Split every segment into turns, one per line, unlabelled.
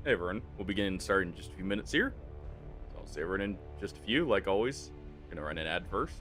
Hey everyone, we'll begin starting in just a few minutes here. So I'll say everyone in just a few, like always. Gonna run an ad first.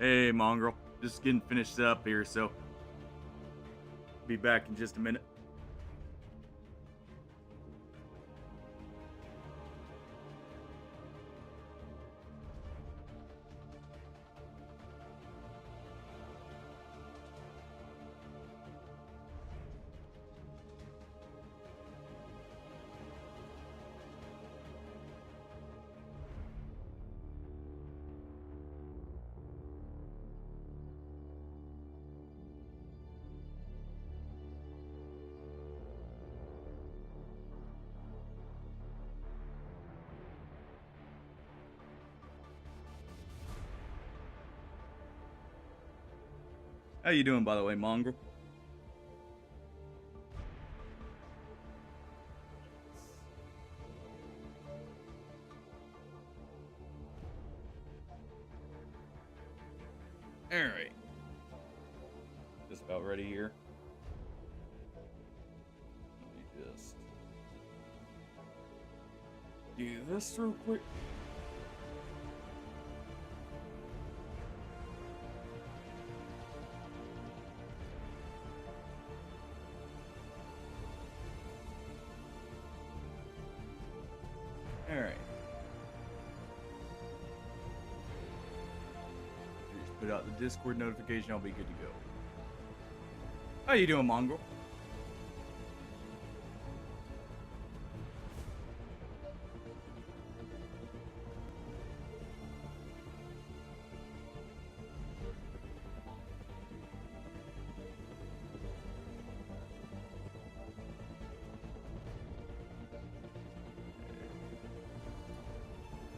Hey Mongrel, just getting finished up here, so be back in just a minute. How you doing, by the way, Mongrel? All right, just about ready here. Let me just do this real quick. All right. Just put out the Discord notification. I'll be good to go. How you doing, Mongrel?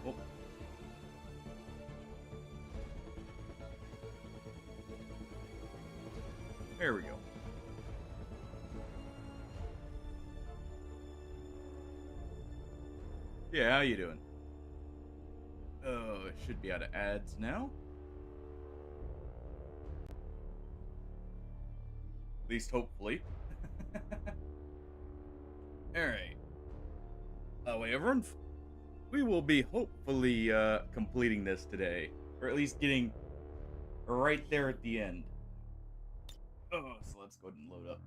Oh, there we go. Yeah, how you doing? Oh, it should be out of ads now. At least hopefully. All right. Oh wait, everyone. We will be hopefully completing this today, or at least getting right there at the end. Oh, so let's go ahead and load up.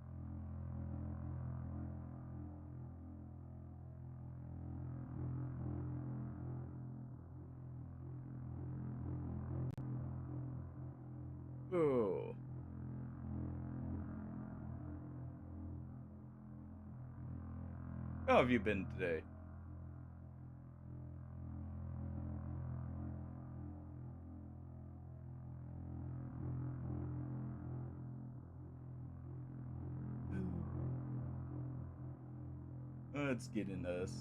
Oh. How have you been today? Let's get into this.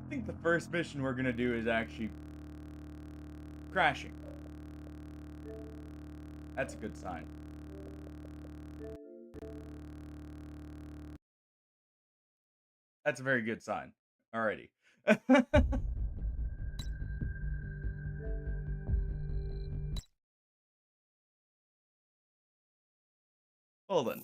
I think the first mission we're gonna do is actually crashing. That's a good sign. That's a very good sign. Alrighty. Hold on.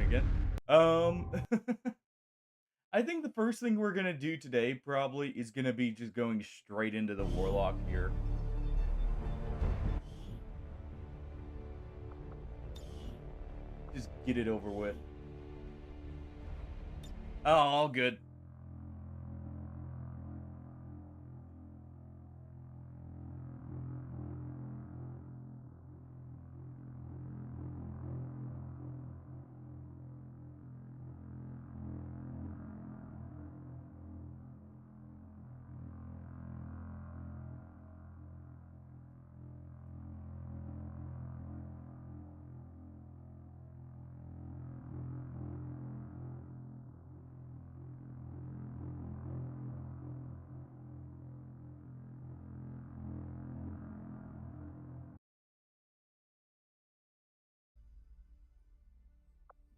again. Um, I think the first thing we're gonna do today probably is gonna be just going straight into the Warlock here. Just get it over with. Oh, all good.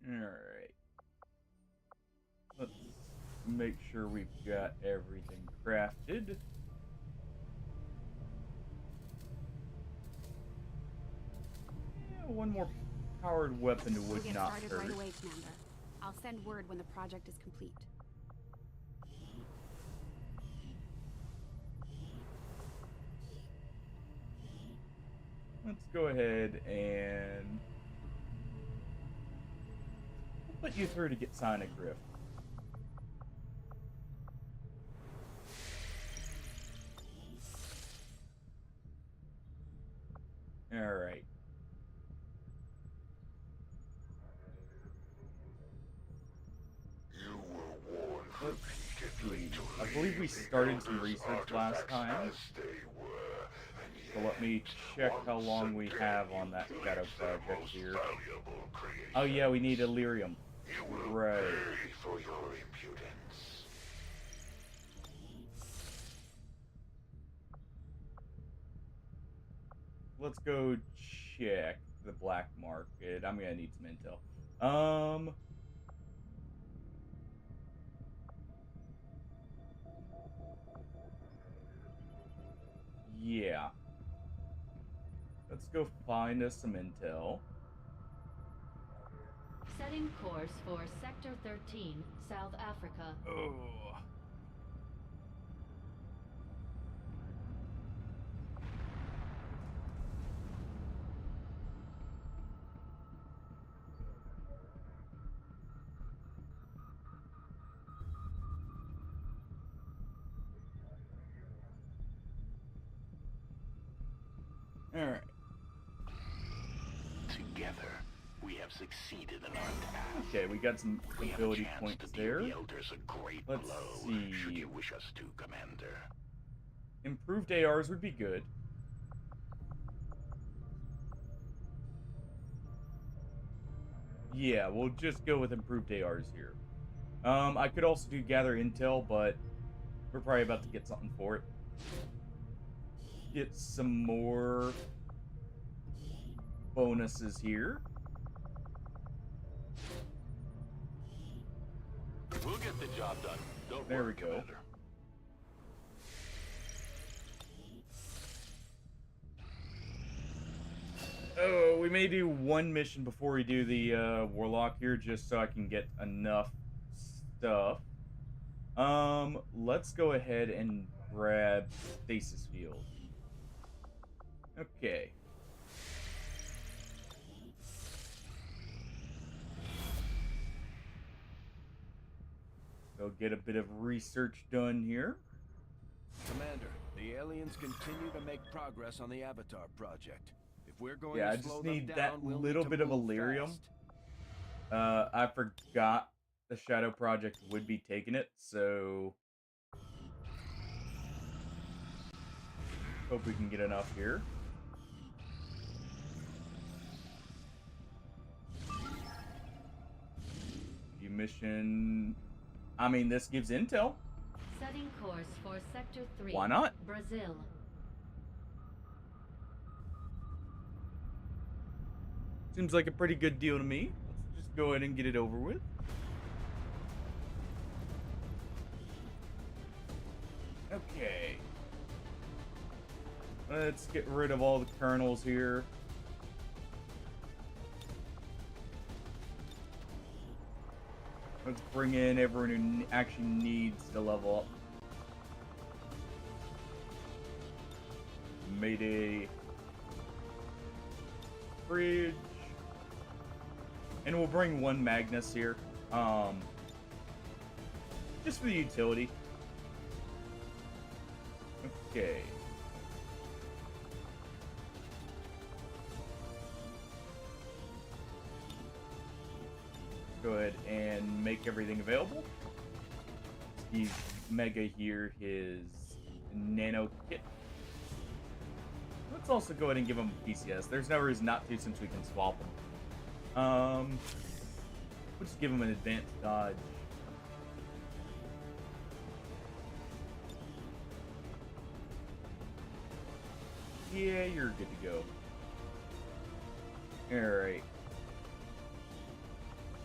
Alright. Let's make sure we've got everything crafted. Yeah, one more powered weapon would
We'll get
not
started
hurt.
right away, Commander. I'll send word when the project is complete.
Let's go ahead and put you through to get Sonic Rift. Alright. Let's see. I believe we started some research last time. So let me check how long we have on that shadow project here. Oh yeah, we need Illyrium. Right.
For your impudence.
Let's go check the black market. I'm gonna need some intel. Yeah. Let's go find us some intel.
Setting course for Sector 13, South Africa.
Oh. Alright.
Together, we have succeeded in our task.
Okay, we got some
We have a
ability
chance
points
to deal
there.
the elders a great
Let's
blow,
see.
should you wish us to, Commander.
Improved ARs would be good. Yeah, we'll just go with improved ARs here. I could also do gather intel, but we're probably about to get something for it. Get some more bonuses here.
We'll get the job done. Don't
There
worry,
we go.
Commander.
Oh, we may do one mission before we do the Warlock here, just so I can get enough stuff. Let's go ahead and grab Stasis Field. Okay. So get a bit of research done here.
Commander, the aliens continue to make progress on the Avatar project. If we're going
Yeah,
to
I
slow
just
them
need
down,
that
we'll
little
need
bit
to
of
move
Illyrium.
fast.
I forgot the Shadow Project would be taking it, so hope we can get enough here. View mission. I mean, this gives intel.
Setting course for Sector 3.
Why not?
Brazil.
Seems like a pretty good deal to me. Let's just go ahead and get it over with. Okay. Let's get rid of all the kernels here. Let's bring in everyone who actually needs to level up. Mayday. Bridge. And we'll bring one Magnus here. Just for the utility. Okay. Go ahead and make everything available. Give Mega here his nano kit. Let's also go ahead and give him PCS. There's no reason not to since we can swap them. We'll just give him an advanced dodge. Yeah, you're good to go. Alright.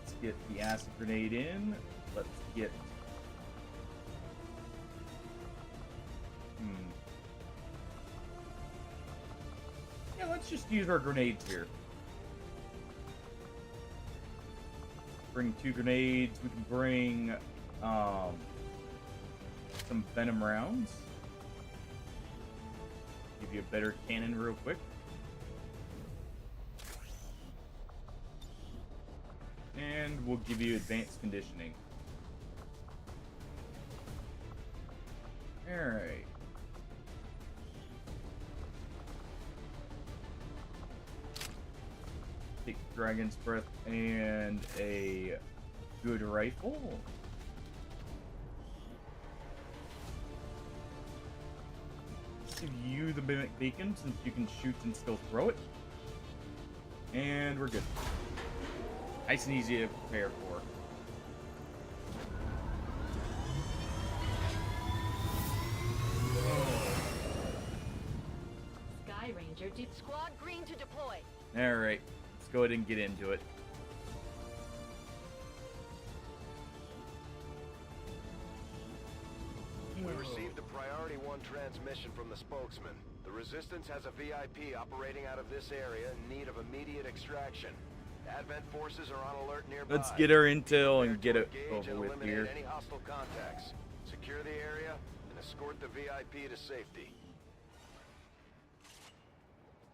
Let's get the acid grenade in. Let's get... Yeah, let's just use our grenades here. Bring 2 grenades. We can bring some venom rounds. Give you a better cannon real quick. And we'll give you advanced conditioning. Alright. Take Dragon's Breath and a good rifle. Give you the Mimic Beacon since you can shoot and still throw it. And we're good. Nice and easy to prepare for.
Sky Ranger deep
Squad green to deploy.
Alright, let's go ahead and get into it.
We received a Priority 1 transmission from the spokesman. The Resistance has a VIP operating out of this area in need of immediate extraction. Advent forces are on alert nearby.
Let's get our intel and get it
Engage
over
and
with
eliminate
here.
any hostile contacts. Secure the area and escort the VIP to safety.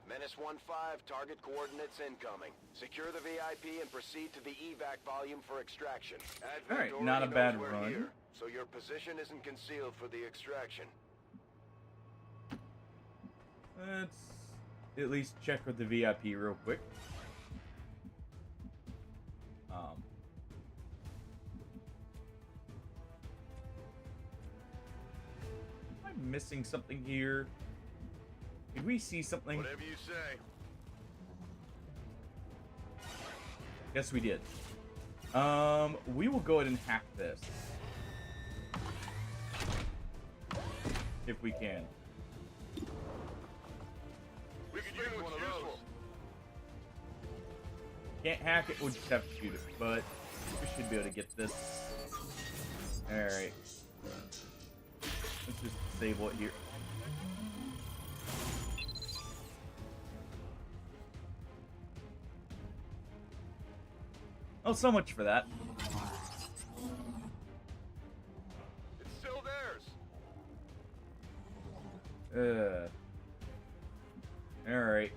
Menace 1-5, target coordinates incoming. Secure the VIP and proceed to the evac volume for extraction. Advent
Alright,
already
not a
knows
bad
we're
run.
here, so your position isn't concealed for the extraction.
Let's at least check with the VIP real quick. Am I missing something here? Did we see something?
Whatever you say.
Yes, we did. We will go ahead and hack this. If we can.
We could use one of those.
Can't hack it, we'll just have to shoot it, but we should be able to get this. Alright. Let's just disable it here. Oh, so much for that.
It's still theirs.
Alright.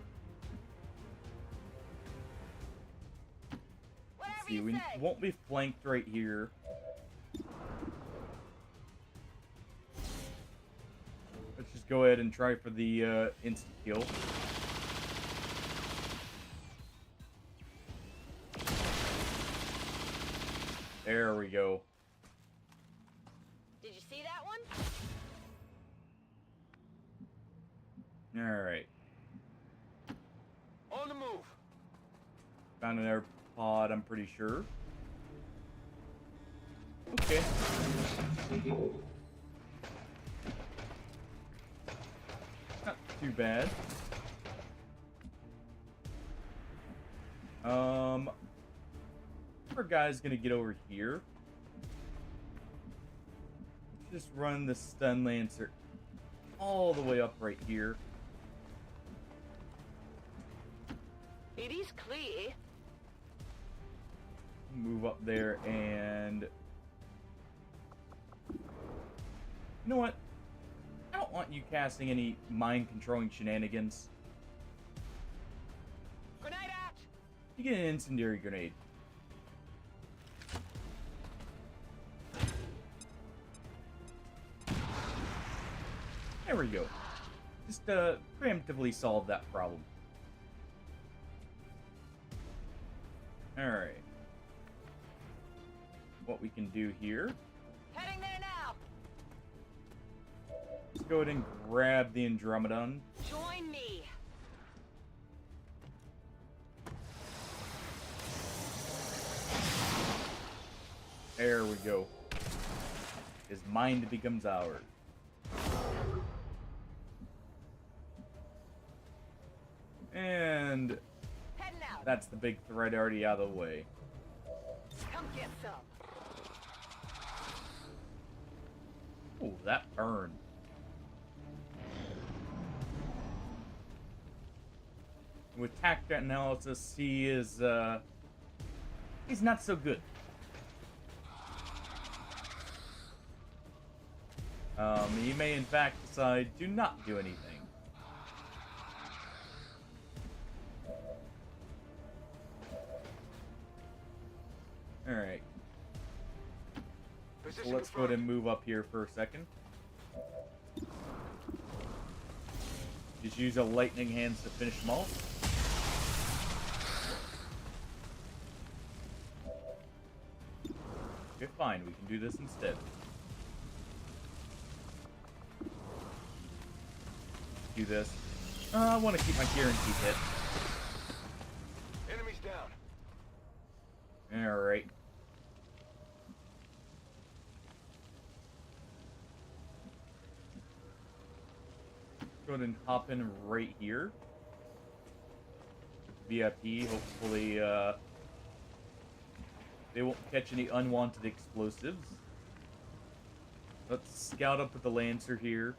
Whatever
See,
you
we
say.
won't be flanked right here. Let's just go ahead and try for the instant kill. There we go.
Did you see that one?
Alright.
On the move.
Found another pod, I'm pretty sure. Okay. Not too bad. Our guy's gonna get over here. Let's just run the stun lancer all the way up right here.
It is clear.
Move up there and... You know what? I don't want you casting any mind-controlling shenanigans.
Grenade out!
You get an incendiary grenade. There we go. Just preemptively solve that problem. Alright. What we can do here.
Heading there now.
Let's go ahead and grab the Andromedon.
Join me.
There we go. His mind becomes ours. And
Heading out.
that's the big threat already out of the way.
Come get some.
Ooh, that burned. With tactic analysis, he is, he's not so good. He may in fact decide to not do anything. Alright. So let's go ahead and move up here for a second. Just use a lightning hands to finish them off. Okay, fine. We can do this instead. Do this. I want to keep my guaranteed hit.
Enemies down.
Alright. Go ahead and hop in right here. VIP, hopefully, they won't catch any unwanted explosives. Let's scout up with the Lancer here.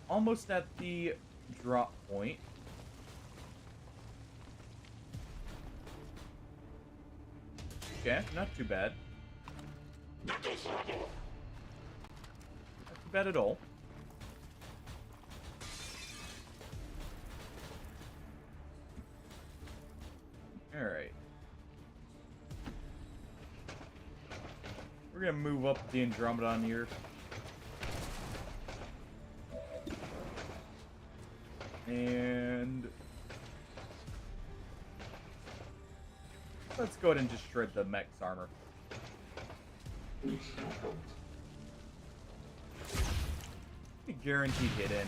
Almost at the drop point. Okay, not too bad. Not too bad at all. Alright. We're gonna move up the Andromedon here. And let's go ahead and just shred the mech's armor. Guaranteed hit in.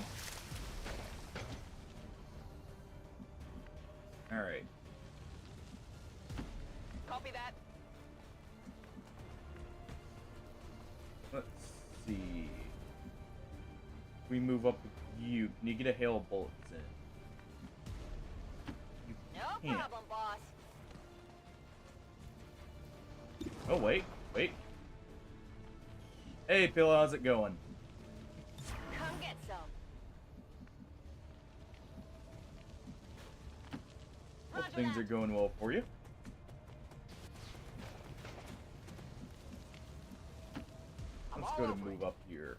Alright.
Copy that.
Let's see. We move up with you. Can you get a hail of bullets in? You
No
can't.
problem, boss.
Oh, wait. Hey, Pillow, how's it going?
Come get some.
Hope
Roger
things
that.
are going well for you.
I'm
Let's
all
go to
over
move
it.
up here.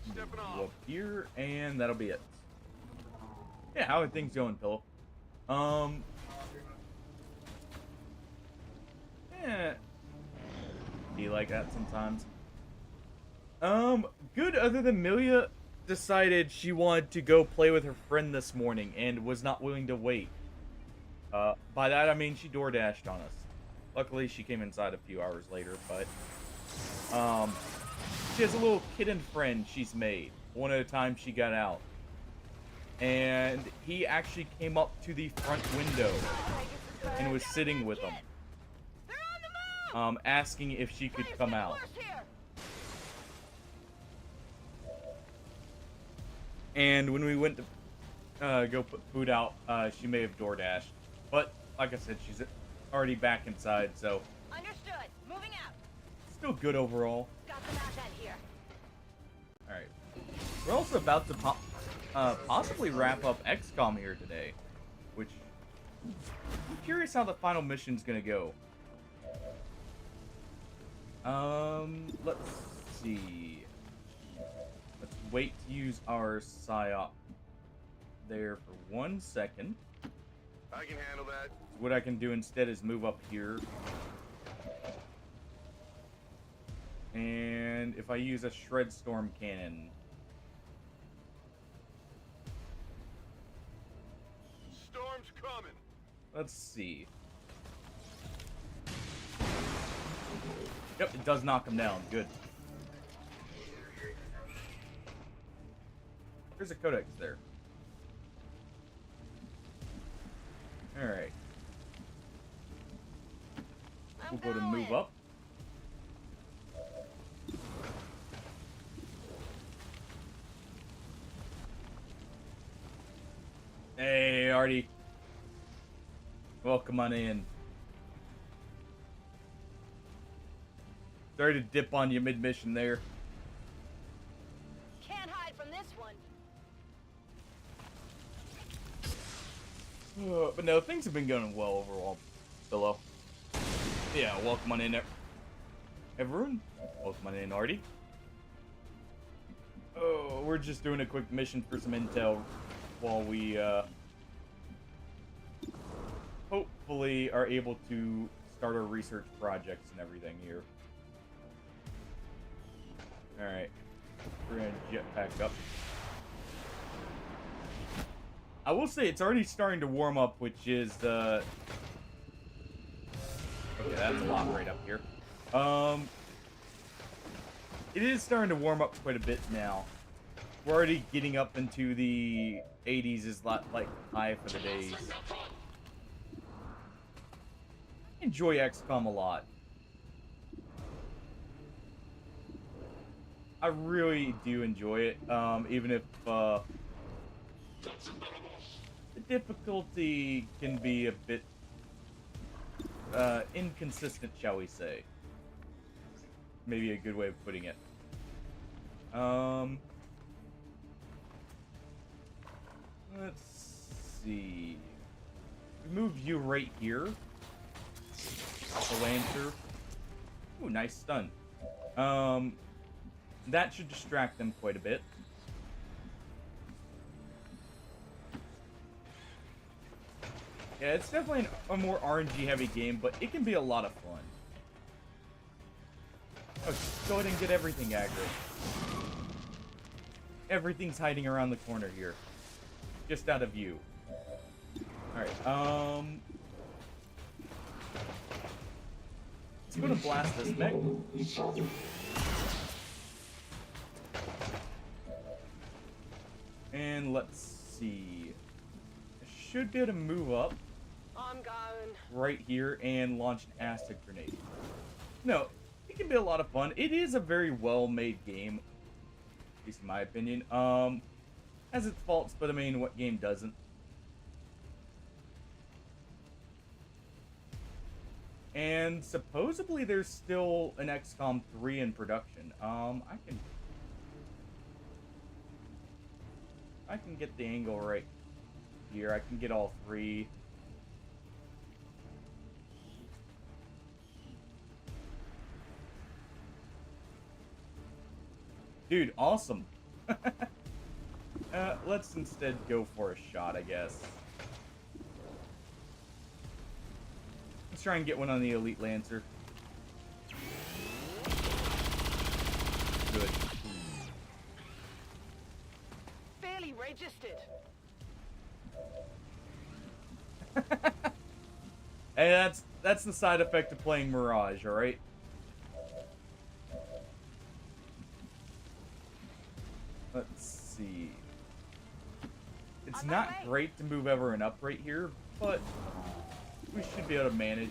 Stepping
Move
off.
up here, and that'll be it. Yeah, how are things going, Pillow? Yeah. Be like that sometimes. Good, other than Milia decided she wanted to go play with her friend this morning and was not willing to wait. By that I mean she door dashed on us. Luckily she came inside a few hours later, but she has a little kitten friend she's made one at a time she got out. And he actually came up to the front window and was sitting with them.
They're on the move!
Asking if she could come out.
Worse here.
And when we went to go put food out, she may have door dashed. But, like I said, she's already back inside, so
Understood. Moving out.
still good overall.
Got some asset here.
Alright. We're also about to possibly wrap up Xcom here today. Which... I'm curious how the final mission's gonna go. Let's see. Let's wait to use our PSYOP there for 1 second.
I can handle that.
What I can do instead is move up here. And if I use a Shred Storm Cannon.
Storm's coming.
Let's see. Yep, it does knock him down. Good. There's a codex there. Alright. We'll go to move up. Hey, Artie. Welcome on in. Sorry to dip on you mid-mission there.
Can't hide from this one.
But no, things have been going well overall. Hello. Yeah, welcome on in there. Everyone, welcome on in, Artie. Oh, we're just doing a quick mission for some intel while we, hopefully are able to start our research projects and everything here. Alright. We're gonna jetpack up. I will say it's already starting to warm up, which is, okay, that's a lot right up here. It is starting to warm up quite a bit now. We're already getting up into the 80s is like high for the days. I enjoy XCOM a lot. I really do enjoy it, even if the difficulty can be a bit inconsistent, shall we say. Maybe a good way of putting it. Let's see. We move you right here. The Lancer. Ooh, nice stun. That should distract them quite a bit. Yeah, it's definitely a more RNG-heavy game, but it can be a lot of fun. Oh, just go ahead and get everything aggro. Everything's hiding around the corner here. Just out of view. Alright, let's go to blast this mech. And let's see. I should be able to move up.
I'm going.
Right here and launch an acid grenade. No, it can be a lot of fun. It is a very well-made game. At least in my opinion. Has its faults, but I mean, what game doesn't? And supposedly there's still an XCOM 3 in production. I can get the angle right here. I can get all three. Dude, awesome. Let's instead go for a shot, I guess. Let's try and get one on the Elite Lancer. Good.
Fairly registered.
Hey, that's the side effect of playing Mirage, alright? Let's see. It's not great to move everyone up right here, but we should be able to manage.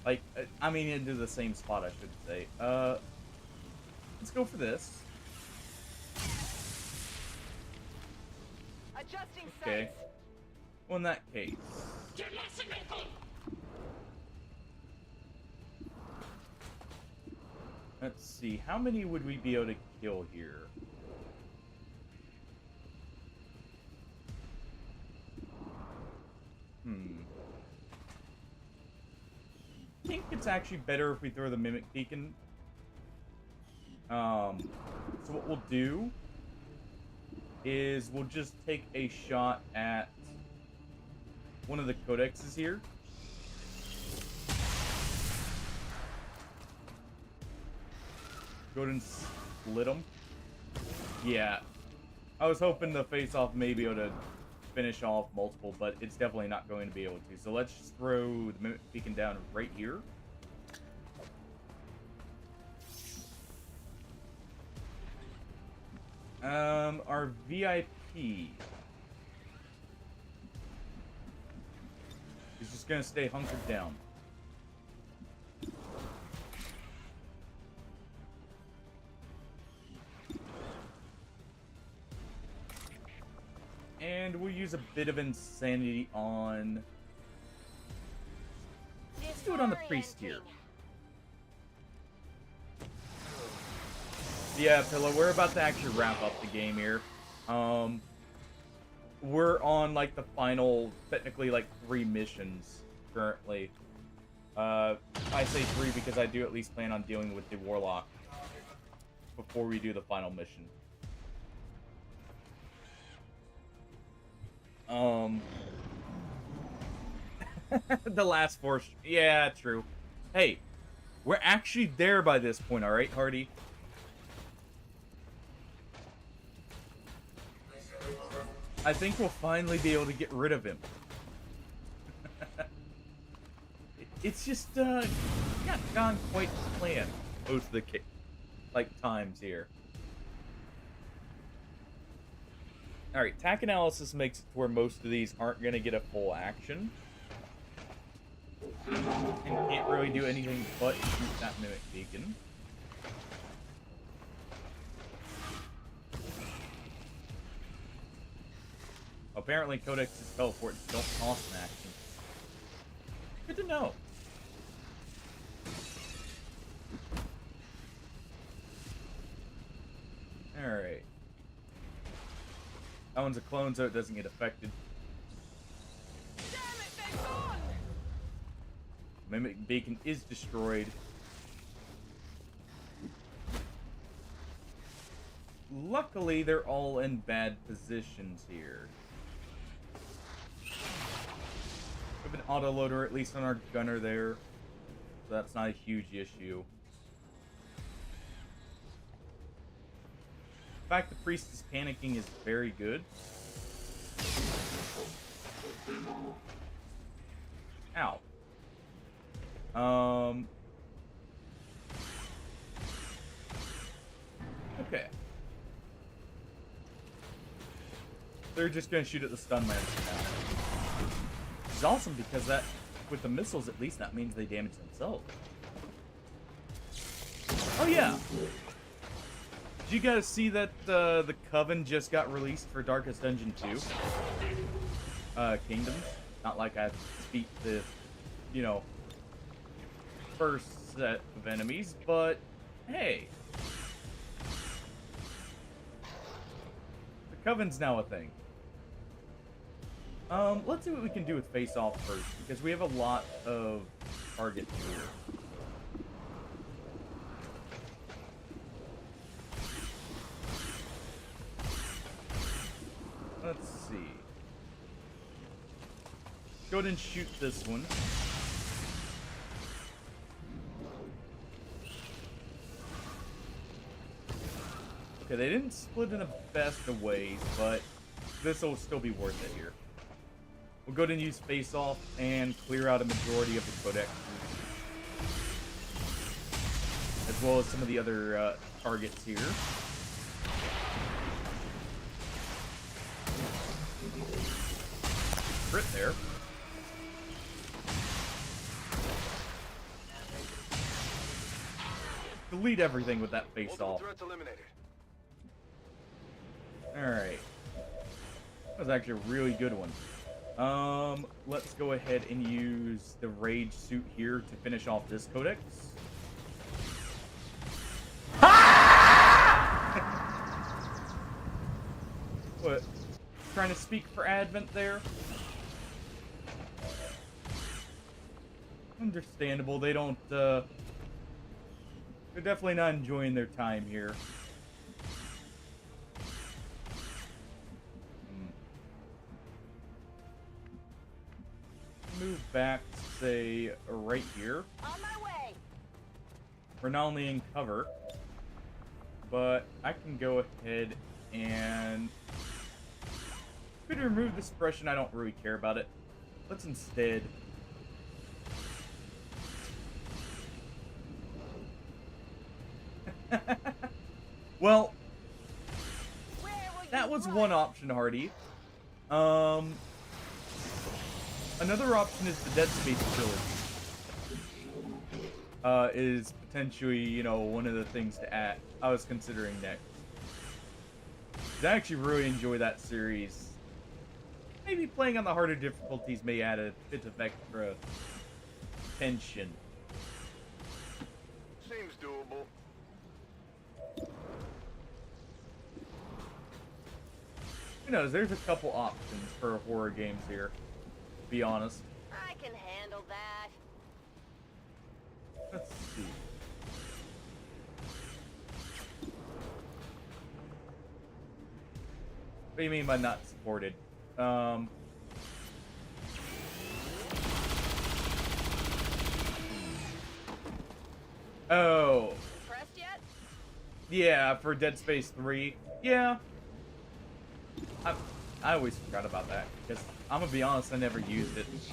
Like, I mean, into the same spot, I should say. Let's go for this.
Adjusting
Okay.
sights.
Well, in that case. Let's see, how many would we be able to kill here? I think it's actually better if we throw the Mimic Beacon. So what we'll do is we'll just take a shot at one of the codexes here. Go ahead and split them. Yeah. I was hoping the face-off may be able to finish off multiple, but it's definitely not going to be able to. So let's just throw the Mimic Beacon down right here. Our VIP is just gonna stay hunkered down. And we'll use a bit of insanity on... Let's do it on the priest here. Yeah, Pillow, we're about to actually wrap up the game here. We're on, like, the final, technically, like, 3 missions currently. I say 3 because I do at least plan on dealing with the Warlock before we do the final mission. The last force. Yeah, true. Hey, we're actually there by this point, alright, Hardy? I think we'll finally be able to get rid of him. It's just, not gone quite as planned most of the, times here. Alright, tac analysis makes it to where most of these aren't going to get a full action. And can't really do anything but shoot that Mimic Beacon. Apparently, Codex's teleports don't cost an action. Good to know. Alright. That one's a clone, so it doesn't get affected.
Damn it, they're gone!
Mimic Beacon is destroyed. Luckily, they're all in bad positions here. We have an autoloader, at least on our gunner there. So that's not a huge issue. The fact the priest is panicking is very good. Ow. Okay. They're just gonna shoot at the stun lancer now. Which is awesome because that, with the missiles at least, that means they damage themselves. Oh yeah! Did you guys see that the Coven just got released for Darkest Dungeon 2? Kingdoms? Not like I beat the, you know, first set of enemies, but hey. The Coven's now a thing. Let's see what we can do with Face Off first, because we have a lot of targets here. Let's see. Go ahead and shoot this one. Okay, they didn't split in the best of ways, but this will still be worth it here. We'll go ahead and use Face Off and clear out a majority of the codex, as well as some of the other targets here. Crit there. Delete everything with that Face Off. Alright. That was actually a really good one. Let's go ahead and use the Rage Suit here to finish off this codex. What? Trying to speak for Advent there? Understandable. They don't, they're definitely not enjoying their time here. Move back, say, right here.
On my way.
We're not only in cover, but I can go ahead and... Could remove the suppression, I don't really care about it. Let's instead... Well, that was one option, Hardy. Another option is the Dead Space trilogy. Is potentially, you know, one of the things to add. I was considering next. I actually really enjoy that series. Maybe playing on the harder difficulties may add a bit of extra tension.
Seems doable.
Who knows? There's a couple options for horror games here. To be honest.
I can handle that.
Let's see. What do you mean by not supported? Oh.
Pressed yet?
Yeah, for Dead Space 3. Yeah. I always forgot about that, because I'm gonna be honest, I never used it. Let's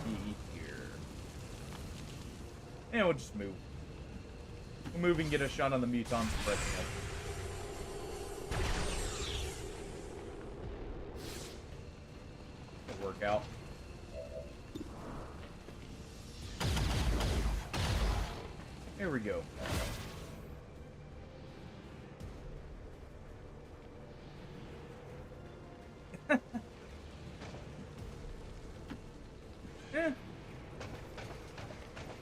see here. And we'll just move. We'll move and get a shot on the muton suppression. It'll work out. There we go. Yeah.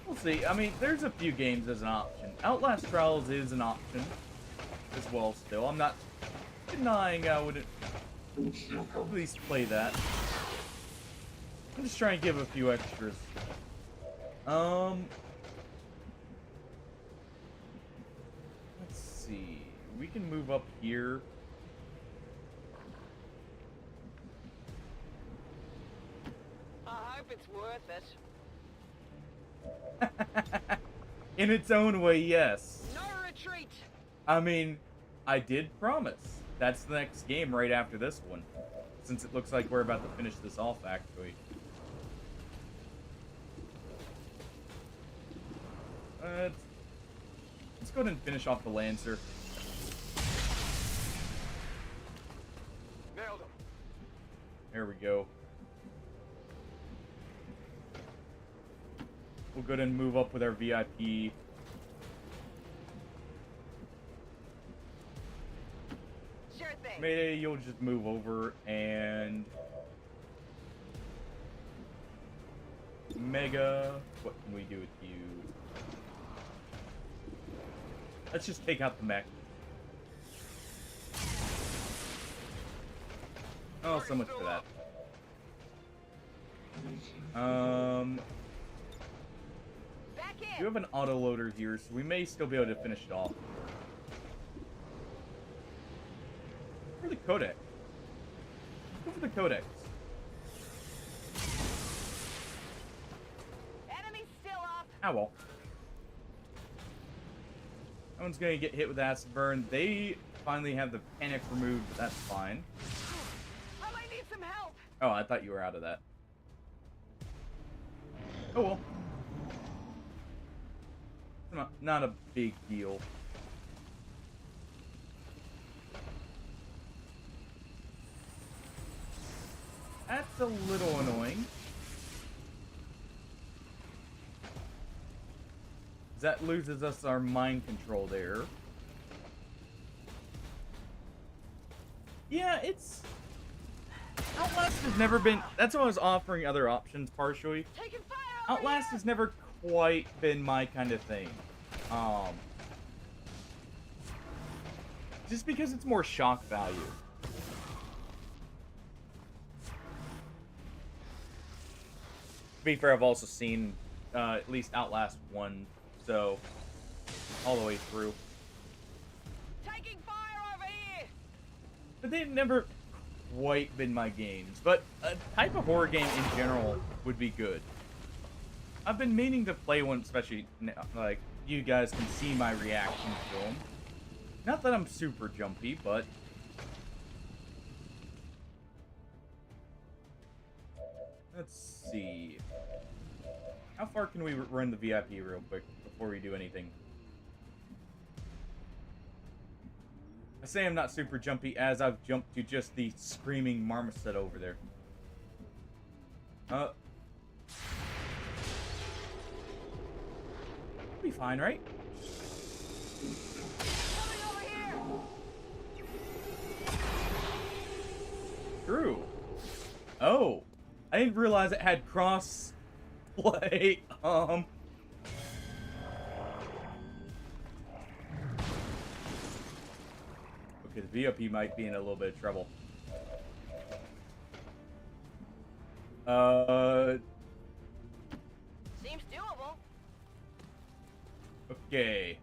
We'll see. I mean, there's a few games as an option. Outlast Trials is an option as well still. I'm not denying I would at least play that. I'm just trying to give a few extras. Let's see. We can move up here.
I hope it's worth it.
In its own way, yes.
No retreat.
I mean, I did promise. That's the next game right after this one. Since it looks like we're about to finish this off, actually. Let's go ahead and finish off the Lancer.
Nailed him.
There we go. We'll go ahead and move up with our VIP.
Sure thing.
Mayday, you'll just move over and... Mega, what can we do with you? Let's just take out the mech. Oh, so much for that.
Back in.
You have an autoloader here, so we may still be able to finish it off. For the codex. Go for the codex.
Enemy's still up.
Ah, well. That one's gonna get hit with acid burn. They finally have the panic removed, but that's fine.
I might need some help.
Oh, I thought you were out of that. Oh well. Not a big deal. That's a little annoying. That loses us our mind control there. Yeah, it's... Outlast has never been... That's why I was offering other options, partially.
Taking fire
Outlast has never quite been my kind of thing. Just because it's more shock value. To be fair, I've also seen at least Outlast 1, so all the way through.
Taking fire over here!
But they've never quite been my games. But a type of horror game in general would be good. I've been meaning to play one, especially like you guys can see my reaction to them. Not that I'm super jumpy, but let's see. How far can we run the VIP real quick before we do anything? I say I'm not super jumpy as I've jumped to just the screaming marmoset over there. We'll be fine, right?
Coming over here!
True. Oh, I didn't realize it had cross play. Okay, the VIP might be in a little bit of trouble.
Seems doable.
Okay.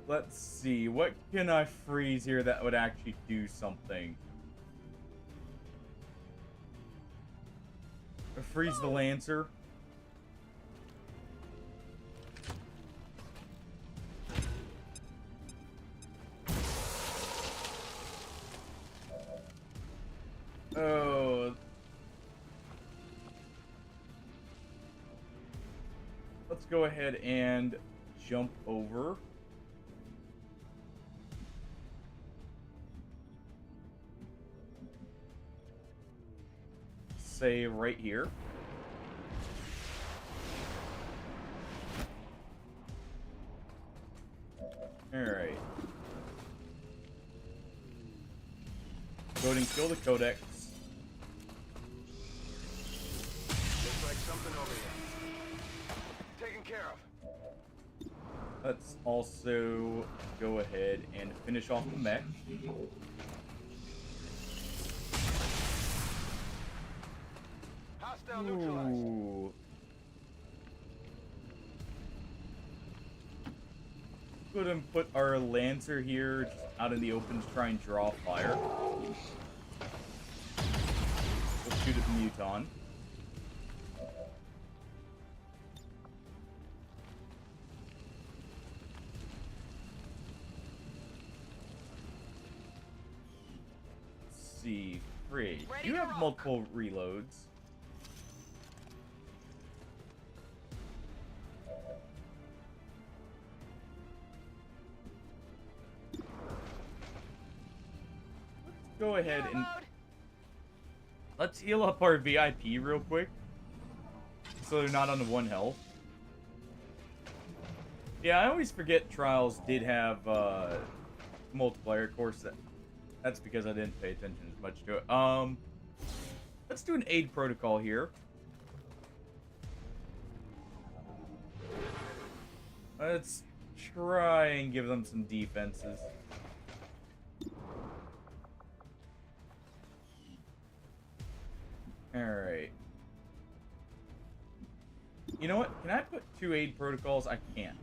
Let's see, what can I freeze here that would actually do something? Freeze the Lancer. Oh. Let's go ahead and jump over. Say right here. Alright. Go ahead and kill the Codex.
Looks like something over here. Taken care of.
Let's also go ahead and finish off the mech.
Hostile neutralized.
Ooh. Go ahead and put our Lancer here just out in the open to try and draw fire. We'll shoot at the Muton. Let's see. Great.
Ready
You
to
have
rock.
multiple reloads. Go ahead
Hero
and
mode.
let's heal up our VIP real quick, so they're not on the 1 health. Yeah, I always forget Trials did have multiplayer. Of course, that's because I didn't pay attention as much to it. Let's do an aid protocol here. Let's try and give them some defenses. Alright. You know what? Can I put 2 aid protocols? I can't.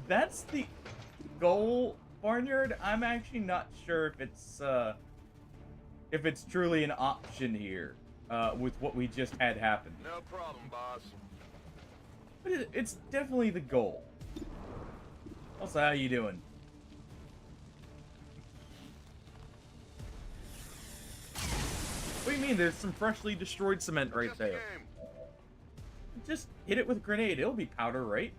That's the goal, Barnyard. I'm actually not sure if it's truly an option here with what we just had happen.
No problem, boss.
But it's definitely the goal. Also, how you doing? What do you mean? There's some freshly destroyed cement right
Just a
there.
game.
Just hit it with a grenade. It'll be powder, right?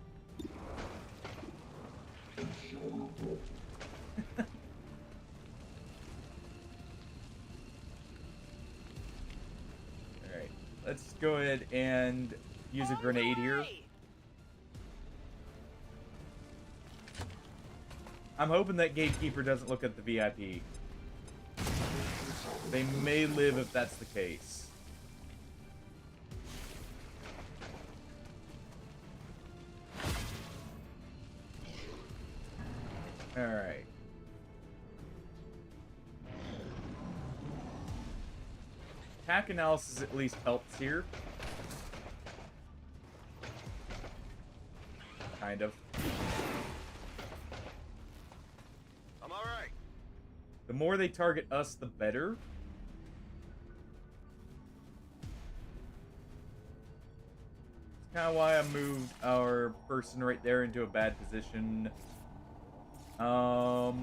Alright. Let's go ahead and use a grenade here. I'm hoping that gatekeeper doesn't look at the VIP. They may live if that's the case. Alright. Attack analysis at least helps here. Kind of.
I'm alright.
The more they target us, the better. That's kind of why I moved our person right there into a bad position. That's... Oh.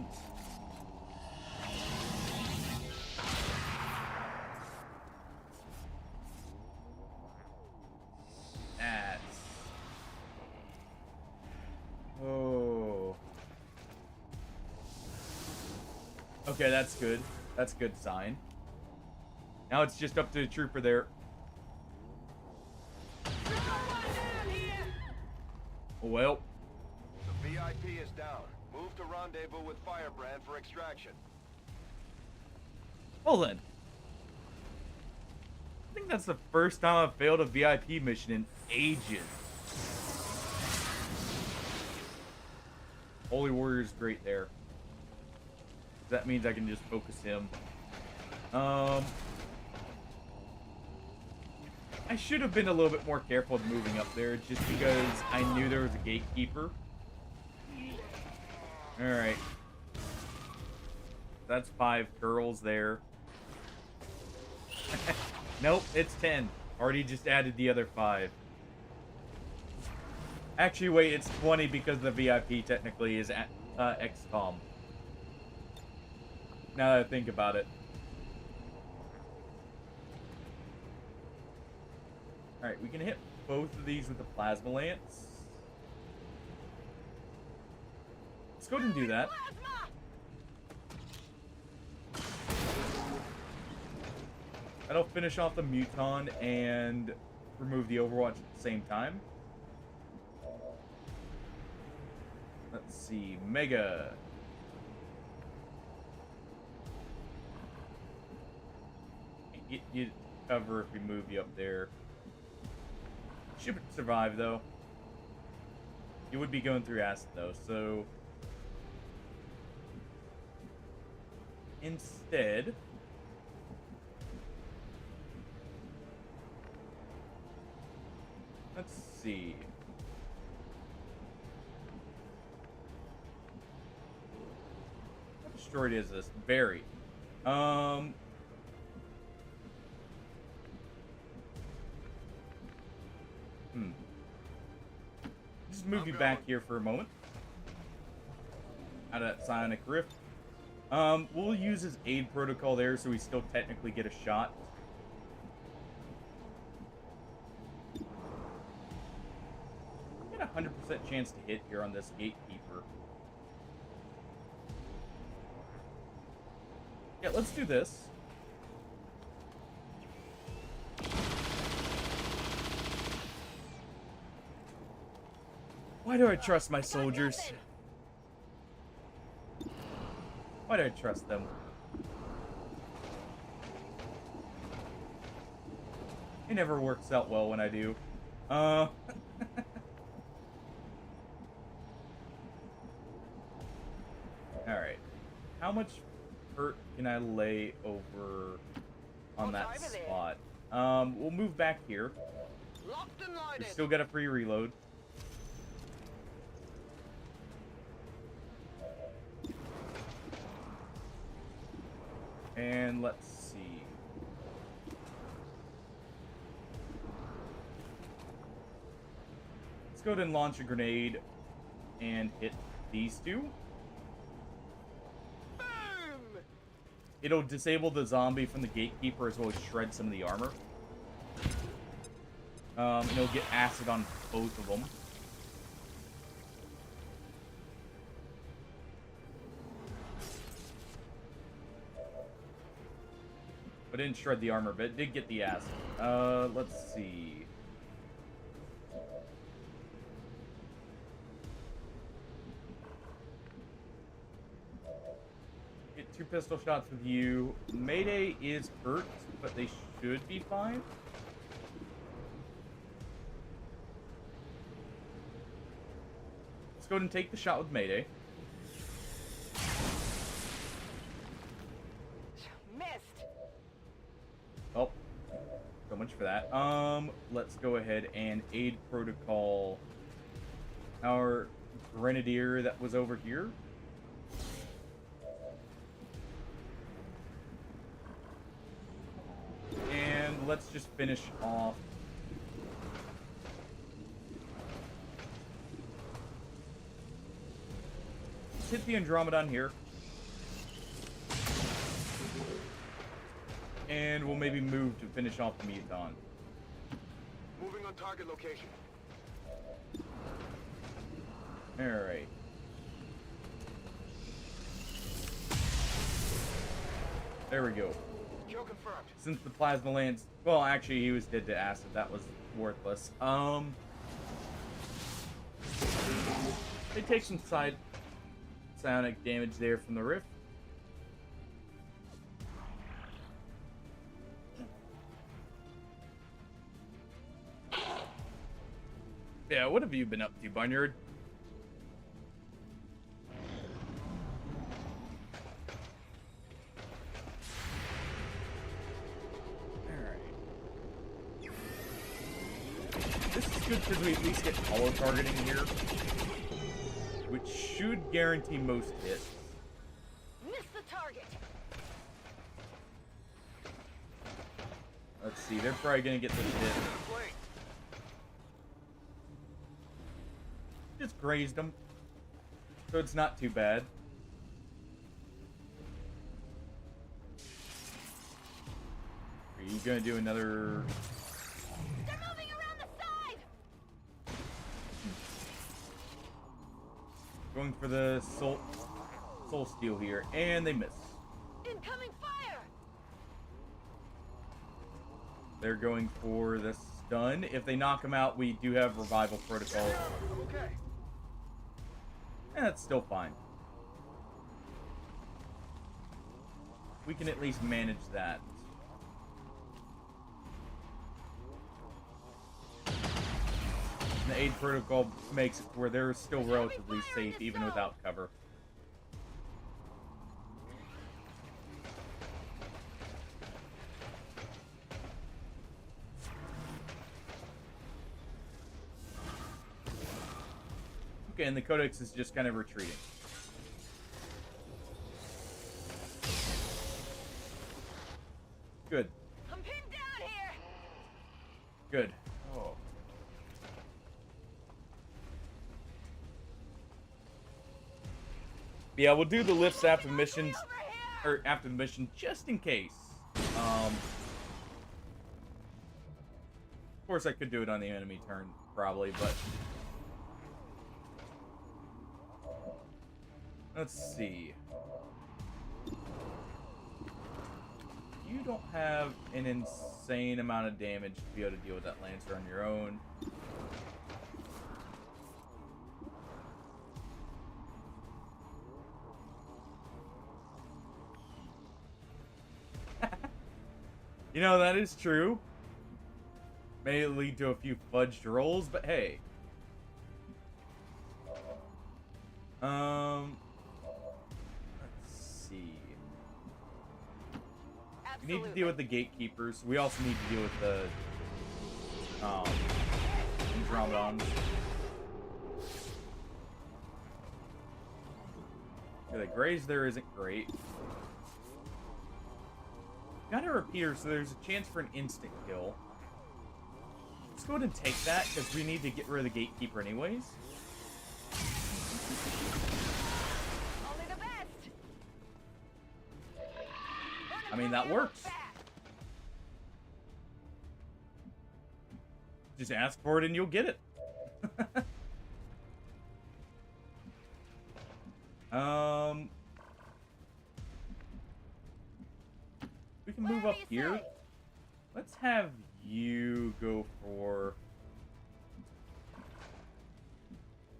Okay, that's good. That's a good sign. Now it's just up to the trooper there. Well.
The VIP is down. Move to rendezvous with Firebrand for extraction.
Well then. I think that's the first time I've failed a VIP mission in ages. Holy Warrior's great there. That means I can just focus him. I should have been a little bit more careful with moving up there just because I knew there was a gatekeeper. Alright. That's 5 girls there. Nope, it's 10. Already just added the other 5. Actually, wait, it's 20 because the VIP technically is at Xcom. Now that I think about it. Alright, we can hit both of these with the Plasma Lance. Let's go ahead and do that. That'll finish off the Muton and remove the Overwatch at the same time. Let's see, Mega. Get you cover if we move you up there. Should survive though. You would be going through acid though, so instead let's see. How destroyed is this? Very. Just move you back here for a moment. Out of that Psionic Rift. We'll use his aid protocol there so we still technically get a shot. Get a 100% chance to hit here on this gatekeeper. Yeah, let's do this. Why do I trust my soldiers? Why do I trust them? It never works out well when I do. Alright. How much hurt can I lay over on that spot? We'll move back here. We still got a free reload. And let's see. Let's go ahead and launch a grenade and hit these two.
Boom!
It'll disable the zombie from the gatekeeper as well as shred some of the armor. And it'll get acid on both of them. But didn't shred the armor, but it did get the acid. Let's see. Get 2 pistol shots with you. Mayday is hurt, but they should be fine. Let's go ahead and take the shot with Mayday.
Missed.
Oh, so much for that. Let's go ahead and aid protocol our grenadier that was over here. And let's just finish off. Let's hit the Andromedon here. And we'll maybe move to finish off the Muton.
Moving on target location.
Alright. There we go.
Kill confirmed.
Since the Plasma Lance... Well, actually, he was dead to acid. That was worthless. They take some psionic damage there from the rift. Yeah, what have you been up to, Barnyard? This is good because we at least get hollow targeting here, which should guarantee most hits.
Miss the target.
Let's see, they're probably gonna get this hit. Just grazed them, so it's not too bad. Are you gonna do another?
They're moving around the side.
Going for the soul steal here, and they miss.
Incoming fire.
They're going for the stun. If they knock him out, we do have revival protocol.
Okay.
That's still fine. We can at least manage that. The aid protocol makes it where they're still relatively safe even without cover. Okay, and the Codex is just kind of retreating. Good.
I'm pinned down here.
Good. Oh. Yeah, we'll do the lifts after the missions, or after the mission, just in case. Of course, I could do it on the enemy turn, probably, but let's see. You don't have an insane amount of damage to be able to deal with that Lancer on your own. You know, that is true. May lead to a few fudged rolls, but hey. Let's see. We need to deal with the gatekeepers. We also need to deal with the Andromedons. Yeah, the graze there isn't great. Got a repeater, so there's a chance for an instant kill. Let's go ahead and take that, because we need to get rid of the gatekeeper anyways.
Only the best.
I mean, that works. Just ask for it and you'll get it. We can move up here. Let's have you go for...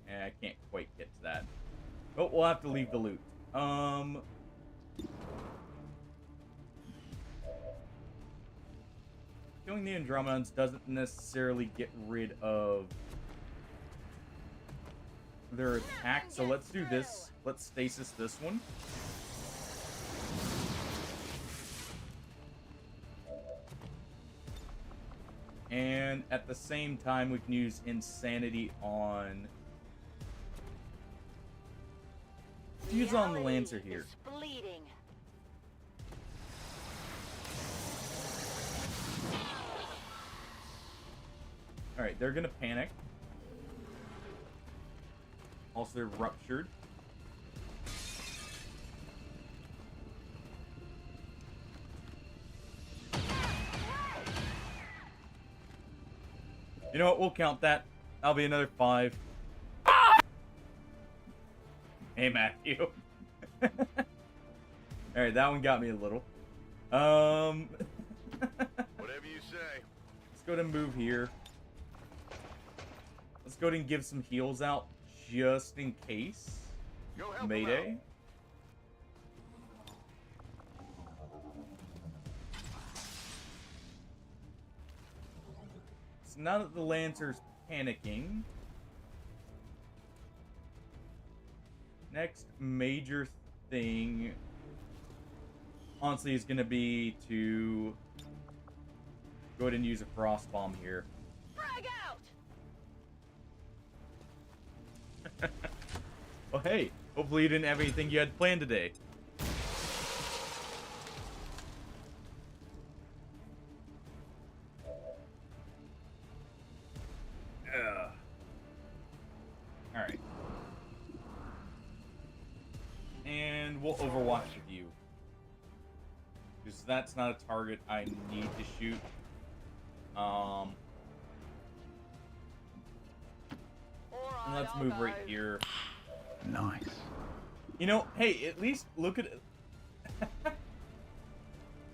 I can't quite get to that. But we'll have to leave the loot. destroying the Andromedons doesn't necessarily get rid of their attack, so let's do this. Let's stasis this one. And at the same time, we can use Insanity on... use on the Lancer here.
Bleeding.
Alright, they're gonna panic. Also, they're ruptured. You know what? We'll count that. That'll be another 5. Hey, Matthew. Alright, that one got me a little.
Whatever you say.
Let's go ahead and move here. Let's go ahead and give some heals out just in case.
Go help
Mayday. So now that the Lancer's panicking, next major thing, honestly, is going to be to go ahead and use a Frost Bomb here.
Frag out!
Well, hey, hopefully you didn't have anything you had planned today. Alright. And we'll Overwatch with you. Because that's not a target I need to shoot. And let's move right here.
Nice.
You know, hey, at least look at it.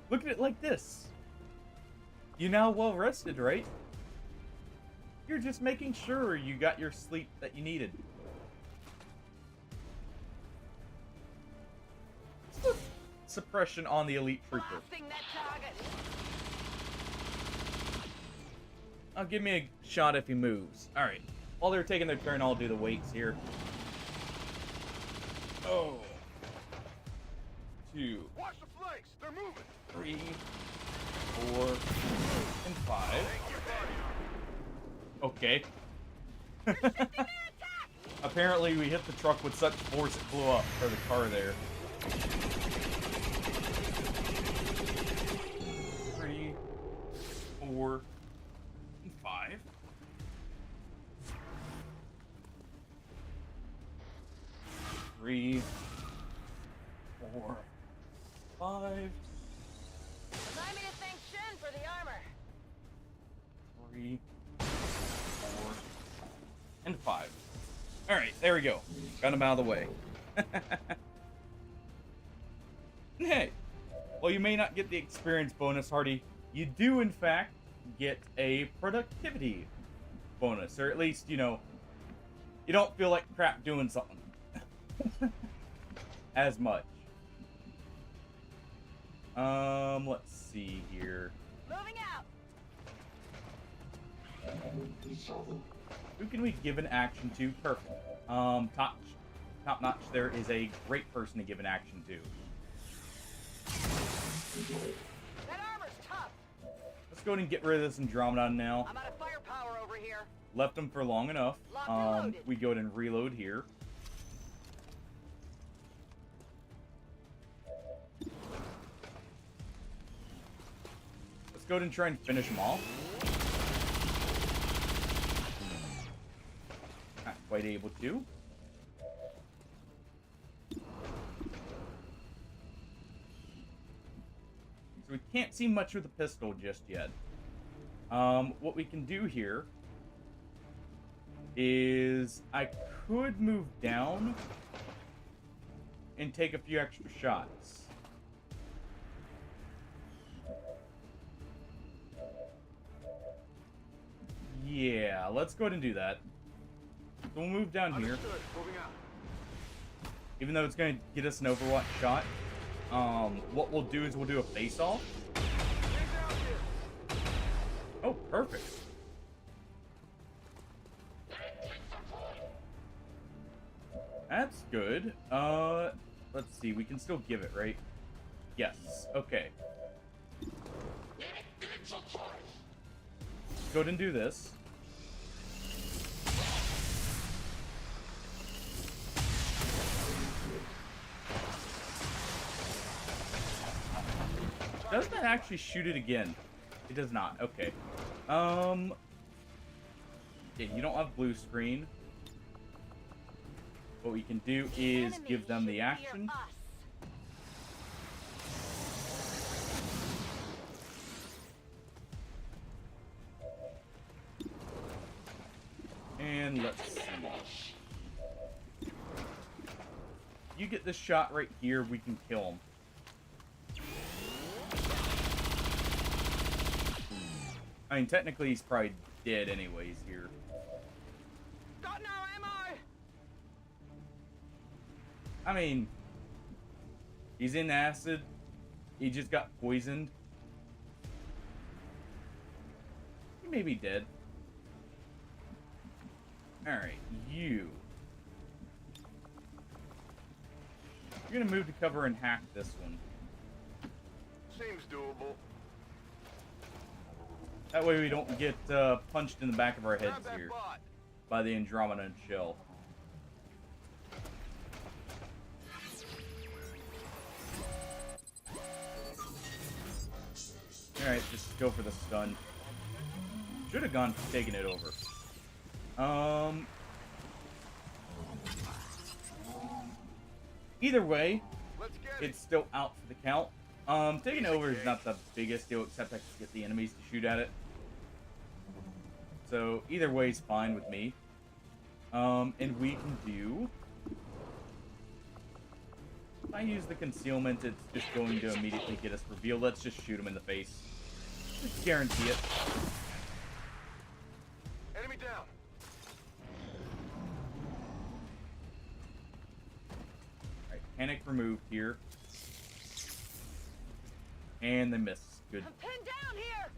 Look at it like this. You're now well rested, right? You're just making sure you got your sleep that you needed. Suppression on the elite trooper.
Blasting that target.
I'll give me a shot if he moves. Alright. While they're taking their turn, I'll do the weights here. Oh. 2,
Watch the flanks. They're moving.
3, 4, and 5. Okay. Apparently we hit the truck with such force it blew up, or the car there. 3, 4, and 5. 3, 4, 5.
Remind me to thank Shen for the armor.
3, 4, and 5. Alright, there we go. Got him out of the way. Hey, well, you may not get the experience bonus, Hardy. You do, in fact, get a productivity bonus. Or at least, you know, you don't feel like crap doing something. As much. Let's see here.
Moving out.
Who can we give an action to? Perfect. Top notch there is a great person to give an action to.
That armor's tough.
Let's go ahead and get rid of this Andromedon now.
I'm out of firepower over here.
Left him for long enough.
Locked and loaded.
We go ahead and reload here. Let's go ahead and try and finish him off. Not quite able to. So we can't see much with the pistol just yet. What we can do here is I could move down and take a few extra shots. Yeah, let's go ahead and do that. So we'll move down here.
Understood. Moving out.
Even though it's going to get us an Overwatch shot, what we'll do is we'll do a face-off. Perfect. That's good. Let's see. We can still give it, right? Yes. Okay. Go ahead and do this. Does that actually shoot it again? It does not. Okay. Yeah, you don't have blue screen. What we can do is give them the action. And let's see. You get this shot right here, we can kill him. I mean, technically he's probably dead anyways here.
Got no ammo!
I mean, he's in acid. He just got poisoned. He may be dead. Alright, you. You're gonna move to cover and hack this one.
Seems doable.
That way we don't get punched in the back of our heads
Grab that
here
bot.
by the Andromeda shell. Alright, just go for the stun. Should have gone for taking it over. Either way,
Let's get it.
it's still out for the count. Taking it over is not the biggest deal, except I can get the enemies to shoot at it. So either way is fine with me. And we can do... If I use the concealment, it's just going to immediately get us revealed. Let's just shoot him in the face. Just guarantee it.
Enemy down.
Alright, panic removed here. And they miss. Good.
I'm pinned down here!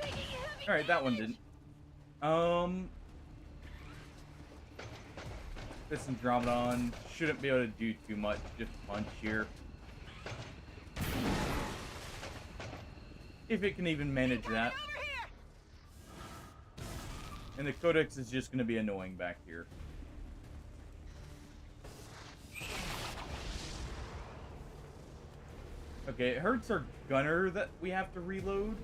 Taking heavy
Alright, that one
damage.
didn't. This Andromedon shouldn't be able to do too much. Just punch here. If it can even manage that.
Over here!
And the Codex is just going to be annoying back here. Okay, it hurts our gunner that we have to reload.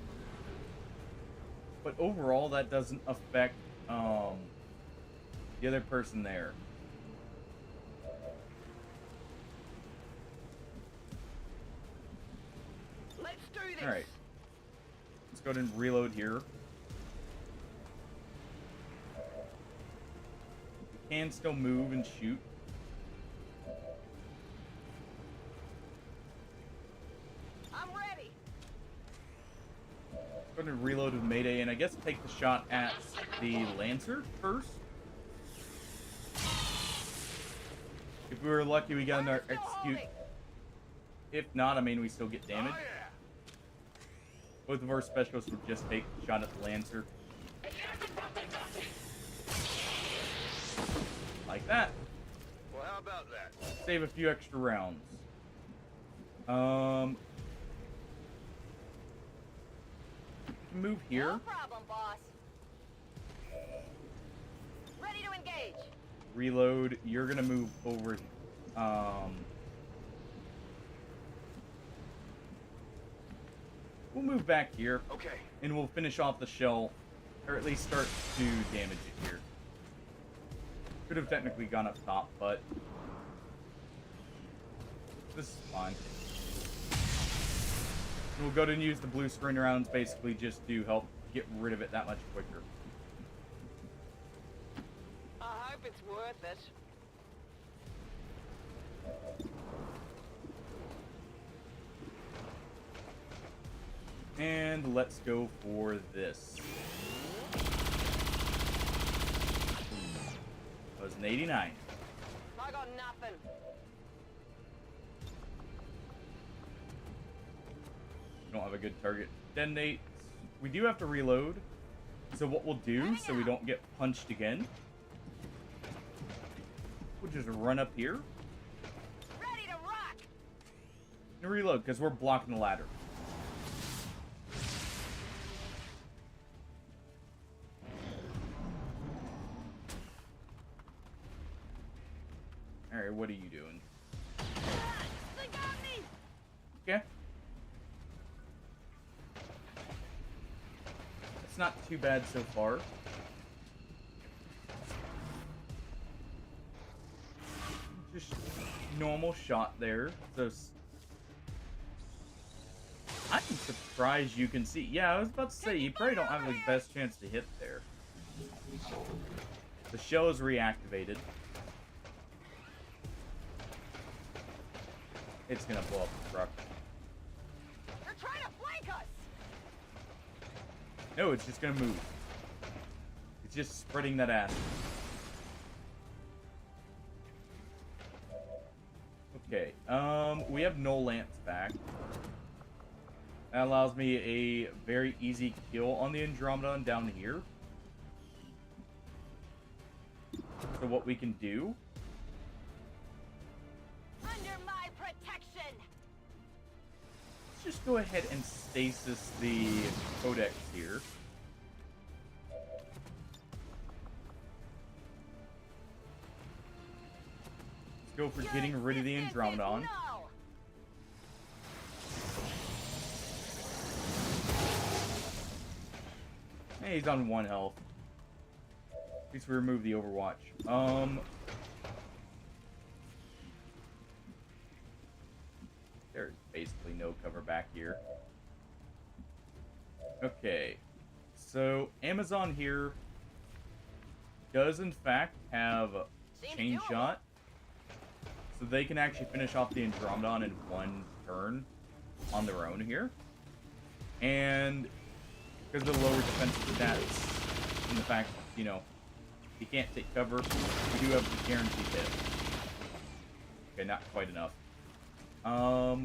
But overall, that doesn't affect the other person there.
Let's do this!
Alright. Let's go ahead and reload here. We can still move and shoot.
I'm ready!
Go ahead and reload with Mayday, and I guess take the shot at the Lancer first. If we were lucky, we got another
Fire's still
execute.
holding.
If not, I mean, we still get damage.
Oh, yeah.
Both of our specialists would just take the shot at the Lancer. Like that.
Well, how about that?
Save a few extra rounds. Move here.
No problem, boss. Ready to engage.
Reload. You're gonna move over. We'll move back here,
Okay.
and we'll finish off the shell, or at least start to damage it here. Could have technically gone up top, but this is fine. We'll go ahead and use the blue screen rounds basically just to help get rid of it that much quicker.
I hope it's worth it.
And let's go for this. That was an 89.
I got nothing.
We don't have a good target. Detonate. We do have to reload. So what we'll do, so we don't get punched again, we'll just run up here.
Ready to rock!
And reload, because we're blocking the ladder. Alright, what are you doing?
They got me!
Okay. It's not too bad so far. Just normal shot there. So I'm surprised you can see. Yeah, I was about to say, you probably don't have the best chance to hit there. The shell is reactivated. It's gonna blow up the truck.
They're trying to flank us!
No, it's just gonna move. It's just spreading that ass. Okay, we have no lance back. That allows me a very easy kill on the Andromedon down here. So what we can do...
Under my protection!
let's just go ahead and stasis the codex here. Let's go for getting rid of the Andromedon.
No.
Hey, he's on 1 health. At least we remove the Overwatch. There's basically no cover back here. Okay. So, Amazon here does in fact have chain shot. So they can actually finish off the Andromedon in 1 turn on their own here. And because of the lower defensive stats and the fact, you know, he can't take cover, we do have the guaranteed hit. Okay, not quite enough. Top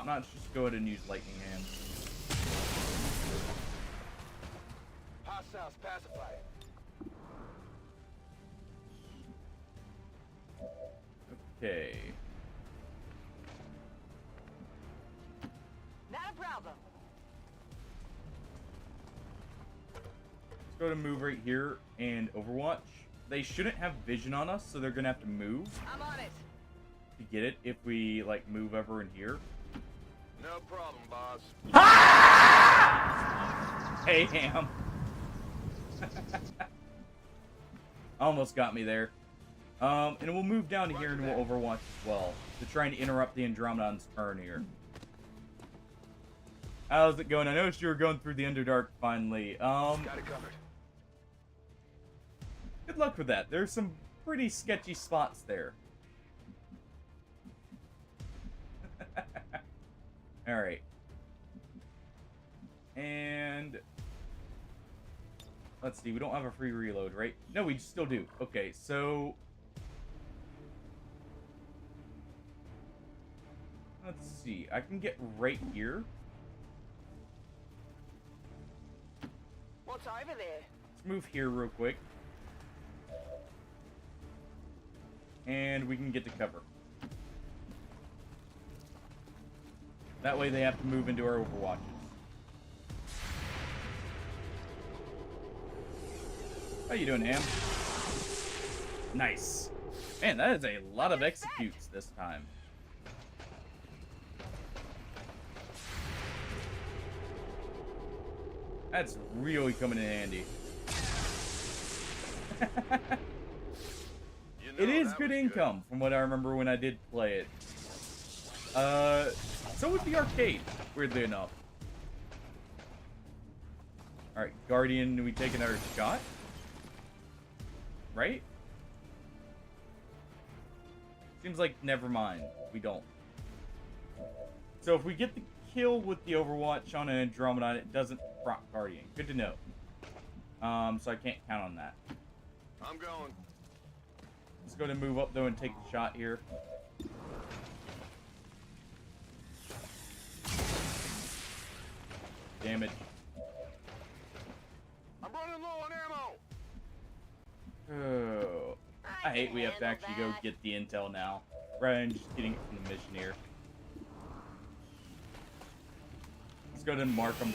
notch, just go ahead and use Lightning Hand.
Hostiles pacified.
Okay.
Not a problem.
Let's go to move right here and Overwatch. They shouldn't have vision on us, so they're gonna have to move
I'm on it.
to get it if we like move over in here.
No problem, boss.
Hey, Ham. Almost got me there. And we'll move down to here and we'll Overwatch as well to try and interrupt the Andromedon's turn here. How's it going? I noticed you were going through the Underdark finally.
Got it covered.
Good luck with that. There's some pretty sketchy spots there. Alright. And... let's see, we don't have a free reload, right? No, we still do. Okay, so... let's see, I can get right here.
What's over there?
Let's move here real quick. And we can get to cover. That way they have to move into our Overwatches. How you doing, Am? Nice. Man, that is a lot of executes this time. That's really coming in handy. It is good income, from what I remember when I did play it. So was the arcade, weirdly enough. Alright, Guardian, we take another shot? Right? Seems like, never mind, we don't. So if we get the kill with the Overwatch on an Andromedon, it doesn't proc Guardian. Good to know. So I can't count on that.
I'm going.
Let's go to move up though and take the shot here. damage.
I'm running low on ammo.
Oh, I hate we have to actually go get the intel now, rather than just getting it from the mission here. Let's go ahead and mark them.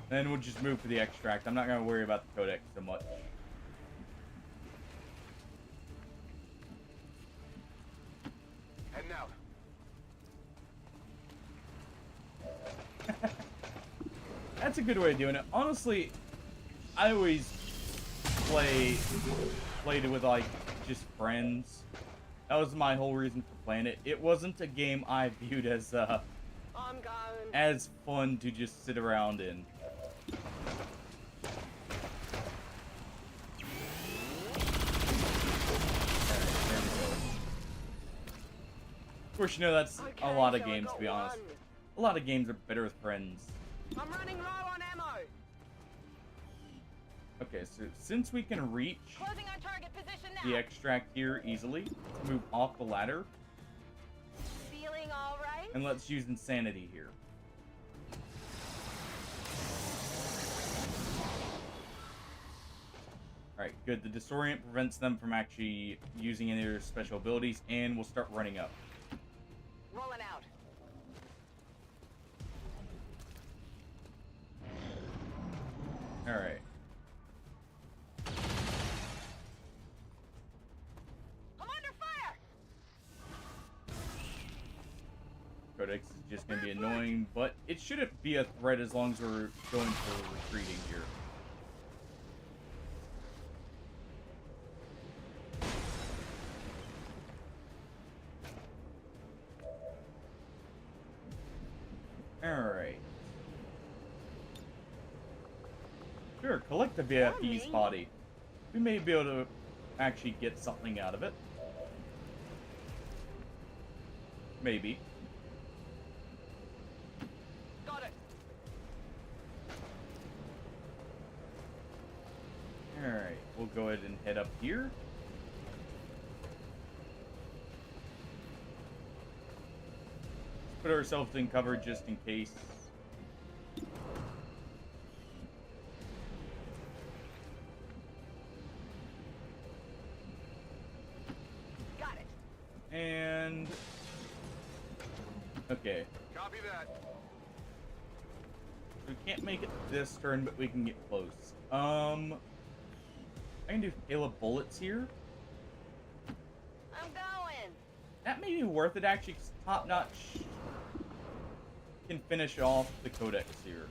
Then we'll just move for the extract. I'm not going to worry about the codex so much.
Heading out.
That's a good way of doing it. Honestly, I always played it with, like, just friends. That was my whole reason for playing it. It wasn't a game I viewed as
I'm going.
as fun to just sit around in. Of course, you know that's a lot of games, to be honest. A lot of games are better with friends.
I'm running low on ammo.
Okay, so since we can reach
Closing on target position now.
the extract here easily, let's move off the ladder,
Feeling all right?
and let's use insanity here. Alright, good. The disorient prevents them from actually using any of their special abilities, and we'll start running up.
Rolling out.
Alright.
I'm under fire.
Codex is just going to be annoying, but it shouldn't be a threat as long as we're going for retreating here. Alright. Sure, collect the VIP's body. We may be able to actually get something out of it. Maybe.
Got it.
Alright, we'll go ahead and head up here. Put ourselves in cover just in case.
Got it.
And... okay.
Copy that.
We can't make it this turn, but we can get close. I can do hail of bullets here.
I'm going.
That may be worth it, actually, 'cause Top Notch can finish off the codex here.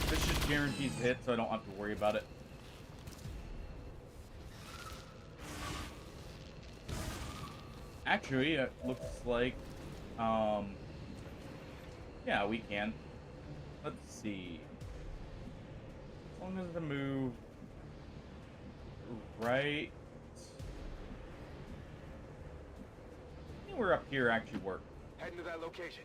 This just guarantees a hit, so I don't have to worry about it. Actually, it looks like, yeah, we can. Let's see. As long as the move right. Anywhere up here actually work.
Heading to that location.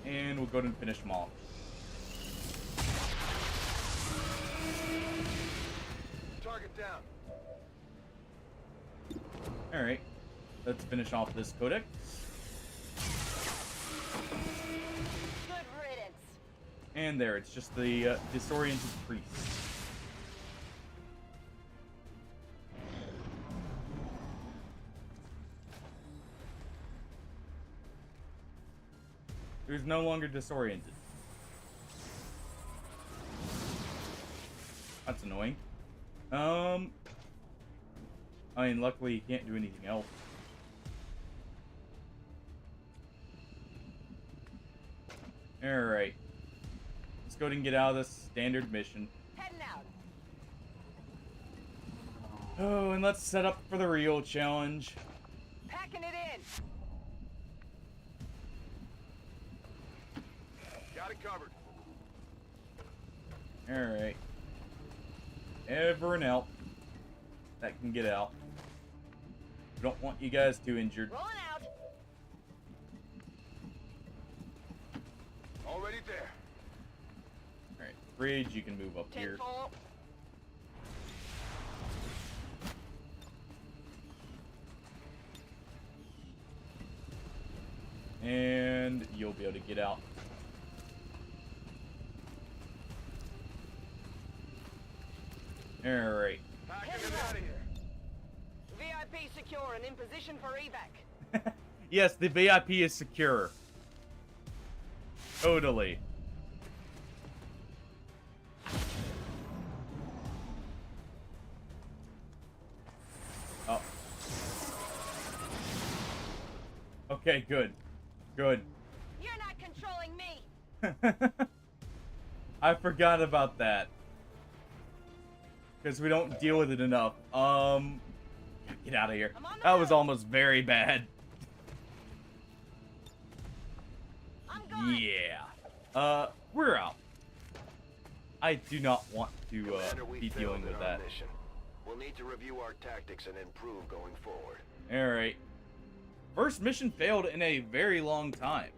And we'll go ahead and finish them off.
Target down.
Alright. Let's finish off this codex.
Good riddance.
And there, it's just the disoriented priest. Who's no longer disoriented. That's annoying. I mean, luckily he can't do anything else. Alright. Let's go ahead and get out of this standard mission.
Heading out.
Oh, and let's set up for the real challenge.
Packing it in.
Got it covered.
Alright. Everyone else that can get out. We don't want you guys too injured.
Rolling out.
Already there.
bridge, you can move up here.
10-4.
And you'll be able to get out. Alright.
Get out of here.
VIP secure and in position for evac.
Yes, the VIP is secure. Totally. Oh. Okay, good. Good.
You're not controlling me.
I forgot about that. Because we don't deal with it enough. Get out of here. That was almost very bad.
I'm gone.
Yeah. We're out. I do not want to
Commander, we
be
failed
dealing
in
with
our
that.
mission. We'll need to review our tactics and improve going forward.
Alright. First mission failed in a very long time.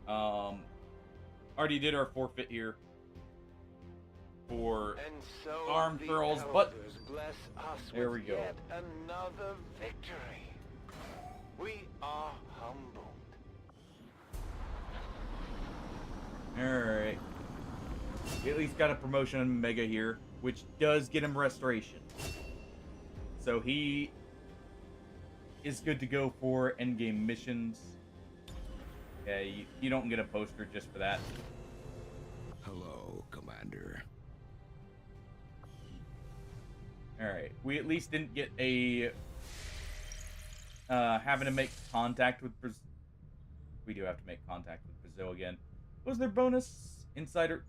Already did our forfeit here. For
And so
arm
the
curls, but
elders bless us
there
with
we go.
yet another victory. We are humbled.
Alright. We at least got a promotion on Mega here, which does get him restoration. So he is good to go for endgame missions. Yeah, you don't get a poster just for that.
Hello, Commander.
Alright, we at least didn't get a having to make contact with Brazil. We do have to make contact with Brazil again. What was their bonus? Insider.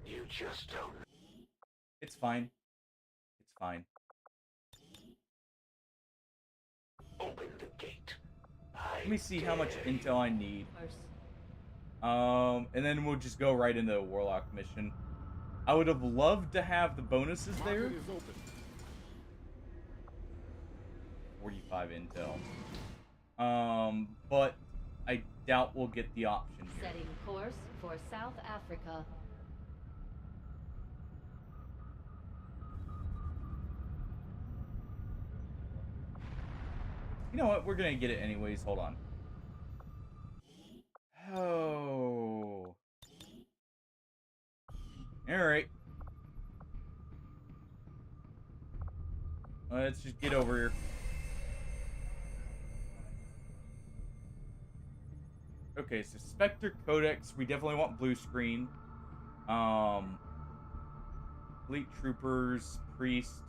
You just don't.
It's fine. It's fine.
Open the gate.
Let me see how much intel I need.
Course.
And then we'll just go right into the Warlock mission. I would have loved to have the bonuses there. 45 intel. But I doubt we'll get the option here.
Setting course for South Africa.
You know what? We're gonna get it anyways. Hold on. Oh. Alright. Let's just get over here. Okay, so Spectre Codex, we definitely want blue screen. Fleet Troopers, Priest.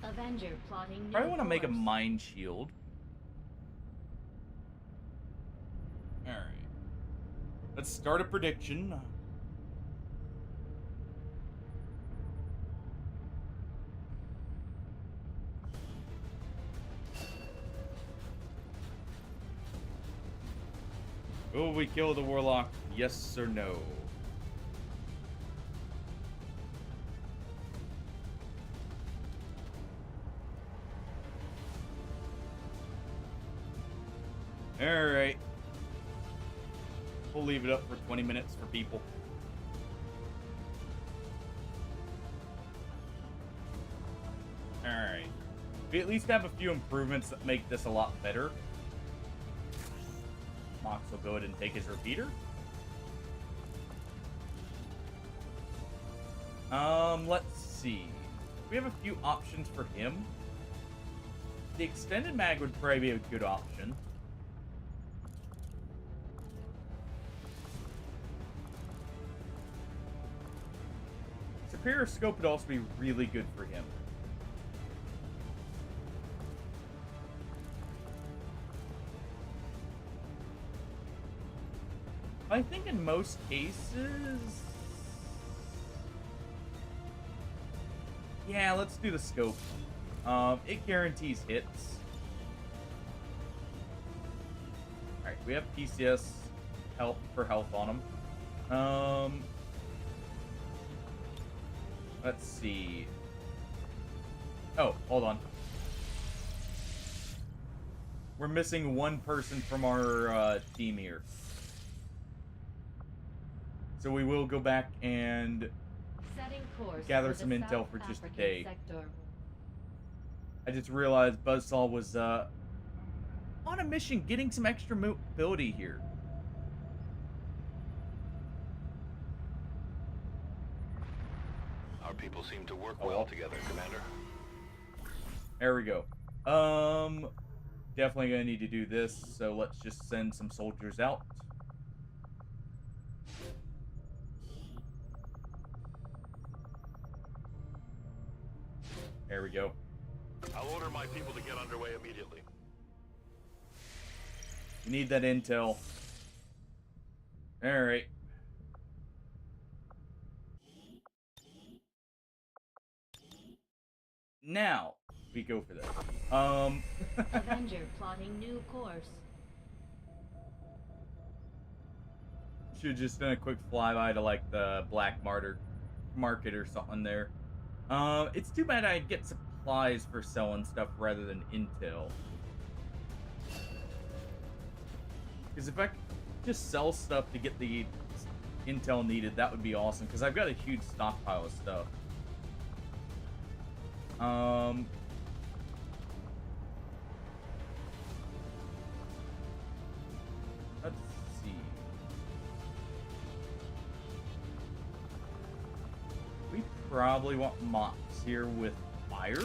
Avenger plotting.
Probably want to make a Mind Shield. Alright. Let's start a prediction. Will we kill the Warlock? Yes or no? Alright. We'll leave it up for 20 minutes for people. Alright. We at least have a few improvements that make this a lot better. Mox will go ahead and take his repeater. Let's see. We have a few options for him. The extended mag would probably be a good option. Superior scope would also be really good for him. I think in most cases... Yeah, let's do the scope. It guarantees hits. Alright, we have PCS health for health on him. Let's see. Oh, hold on. We're missing one person from our team here. So we will go back and
Setting course
gather
for
some
the
intel
South
for just a
African
day.
sector.
I just realized Buzzsaw was on a mission getting some extra mobility here.
Our people seem to work
Oh,
well
well.
together, Commander.
There we go. Definitely gonna need to do this, so let's just send some soldiers out. There we go.
I'll order my people to get underway immediately.
We need that intel. Alright. Now, we go for that.
Avenger plotting new course.
Should've just done a quick flyby to, like, the black market or something there. It's too bad I get supplies for selling stuff rather than intel. Because if I could just sell stuff to get the intel needed, that would be awesome. Because I've got a huge stockpile of stuff. Let's see. We probably want mops here with fire.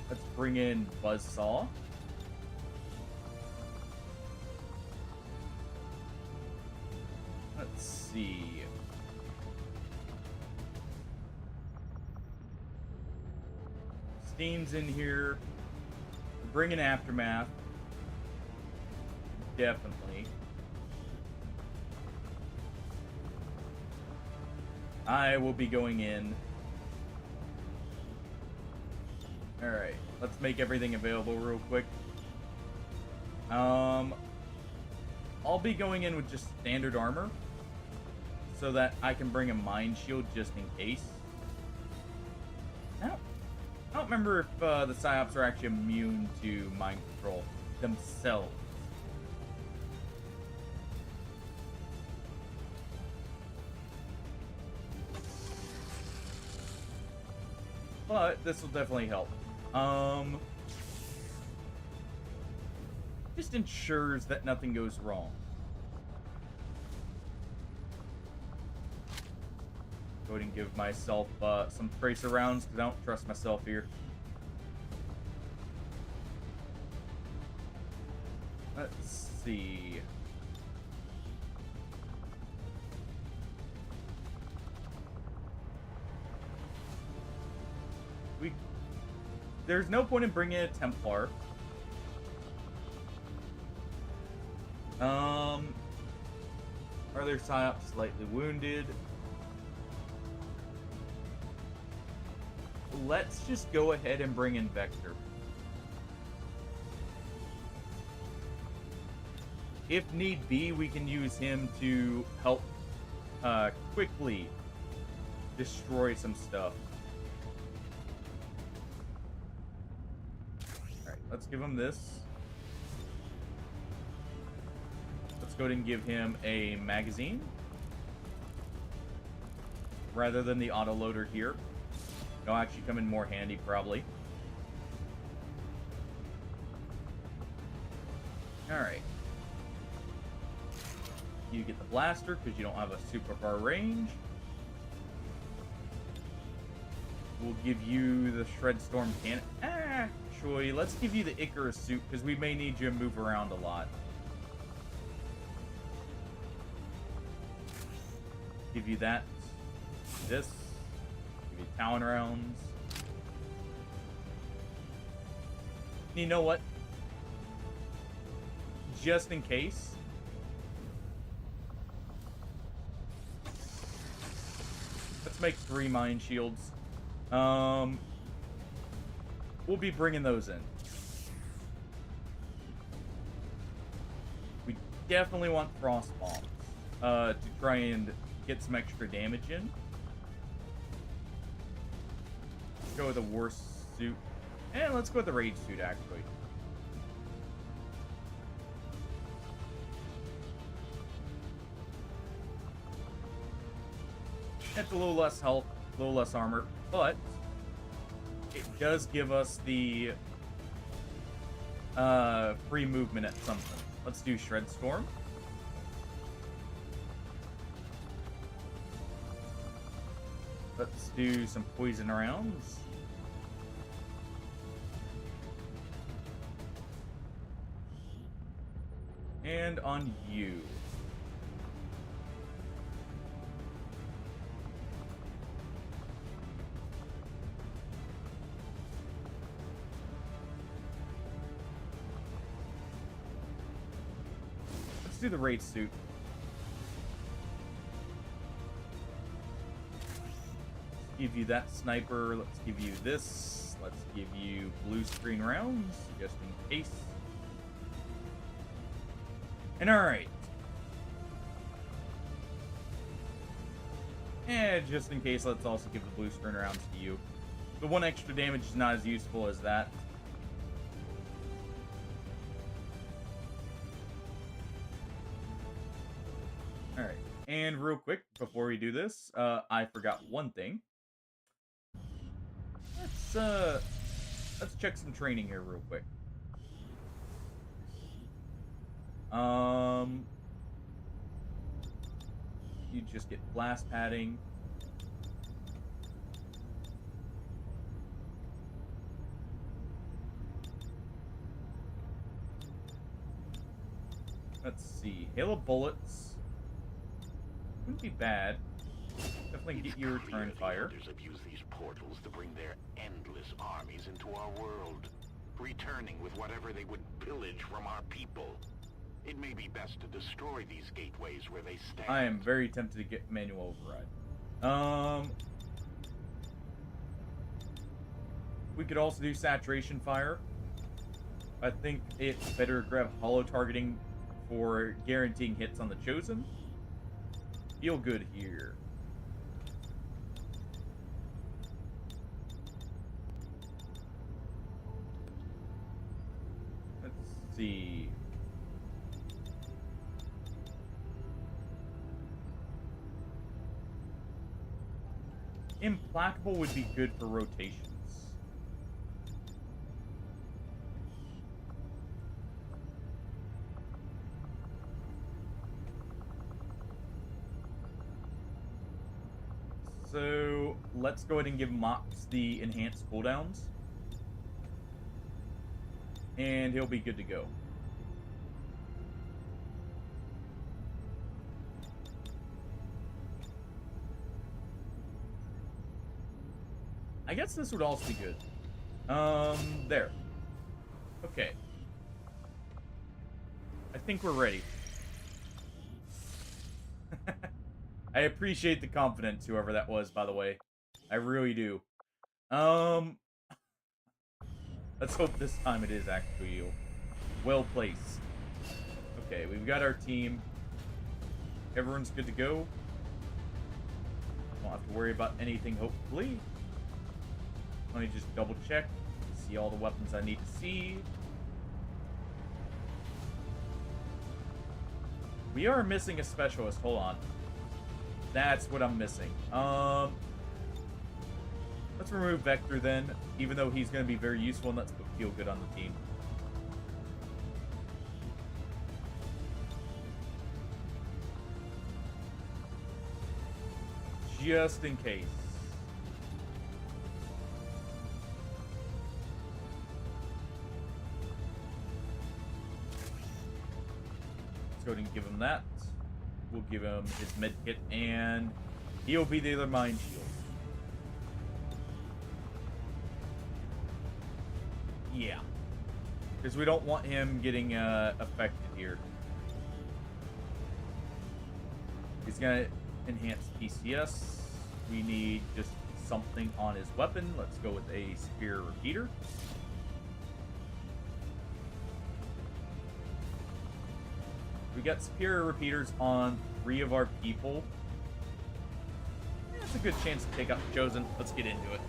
Let's bring in Buzzsaw. Let's see. Steam's in here. Bring in Aftermath. Definitely. I will be going in. Alright, let's make everything available real quick. I'll be going in with just standard armor, so that I can bring a mind shield just in case. I don't remember if the psyops are actually immune to mind control themselves. But this will definitely help. Just ensures that nothing goes wrong. Go ahead and give myself some tracer rounds, because I don't trust myself here. Let's see. There's no point in bringing a Templar. Are their psyops slightly wounded? Let's just go ahead and bring in Vector. If need be, we can use him to help quickly destroy some stuff. Alright, let's give him this. Let's go ahead and give him a magazine rather than the autoloader here. It'll actually come in more handy, probably. Alright. You get the blaster, because you don't have a super far range. We'll give you the Shred Storm cannon. Actually, let's give you the Icarus suit, because we may need you to move around a lot. Give you that. This. Give you Talon rounds. You know what? Just in case. Let's make 3 mine shields. We'll be bringing those in. We definitely want frost bombs to try and get some extra damage in. Go with the worst suit. And let's go with the rage suit, actually. It's a little less health, a little less armor, but it does give us the free movement at some point. Let's do Shred Storm. Let's do some poison rounds. And on you. Let's do the raid suit. Give you that sniper. Let's give you this. Let's give you blue screen rounds, just in case. And alright. And just in case, let's also give the blue screen rounds to you. The one extra damage is not as useful as that. Alright. And real quick, before we do this, I forgot one thing. Let's check some training here real quick. You just get blast padding. Let's see. Hail of bullets. Wouldn't be bad. Definitely get you return fire.
The elders have used these portals to bring their endless armies into our world, returning with whatever they would pillage from our people. It may be best to destroy these gateways where they stand.
I am very tempted to get manual override. We could also do saturation fire. I think it's better to grab hollow targeting for guaranteeing hits on the chosen. Feel good here. Let's see. Implacable would be good for rotations. So let's go ahead and give Mox the enhanced cooldowns. And he'll be good to go. I guess this would also be good. There. Okay. I think we're ready. I appreciate the confidence, whoever that was, by the way. I really do. Let's hope this time it is actually well placed. Okay, we've got our team. Everyone's good to go. Won't have to worry about anything, hopefully. Let me just double check. See all the weapons I need to see. We are missing a specialist. Hold on. That's what I'm missing. Let's remove Vector then, even though he's going to be very useful, and let's put Feel Good on the team. Just in case. Let's go ahead and give him that. We'll give him his med kit, and he'll be the other mind shield. Yeah. Because we don't want him getting affected here. He's going to enhance PCS. We need just something on his weapon. Let's go with a Spear Repeater. We got Superior Repeaters on 3 of our people. That's a good chance to take out the Chosen. Let's get into it.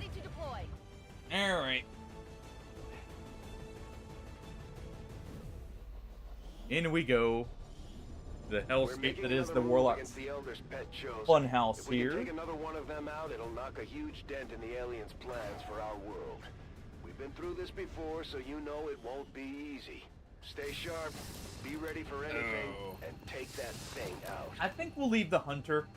Ready to deploy.
Alright. In we go. The hellscape that is the Warlock's funhouse
If we
here.
can take another one of them out, it'll knock a huge dent in the aliens' plans for our world. We've been through this before, so you know it won't be easy. Stay sharp, be ready for anything, and take that thing out.
I think we'll leave the Hunter.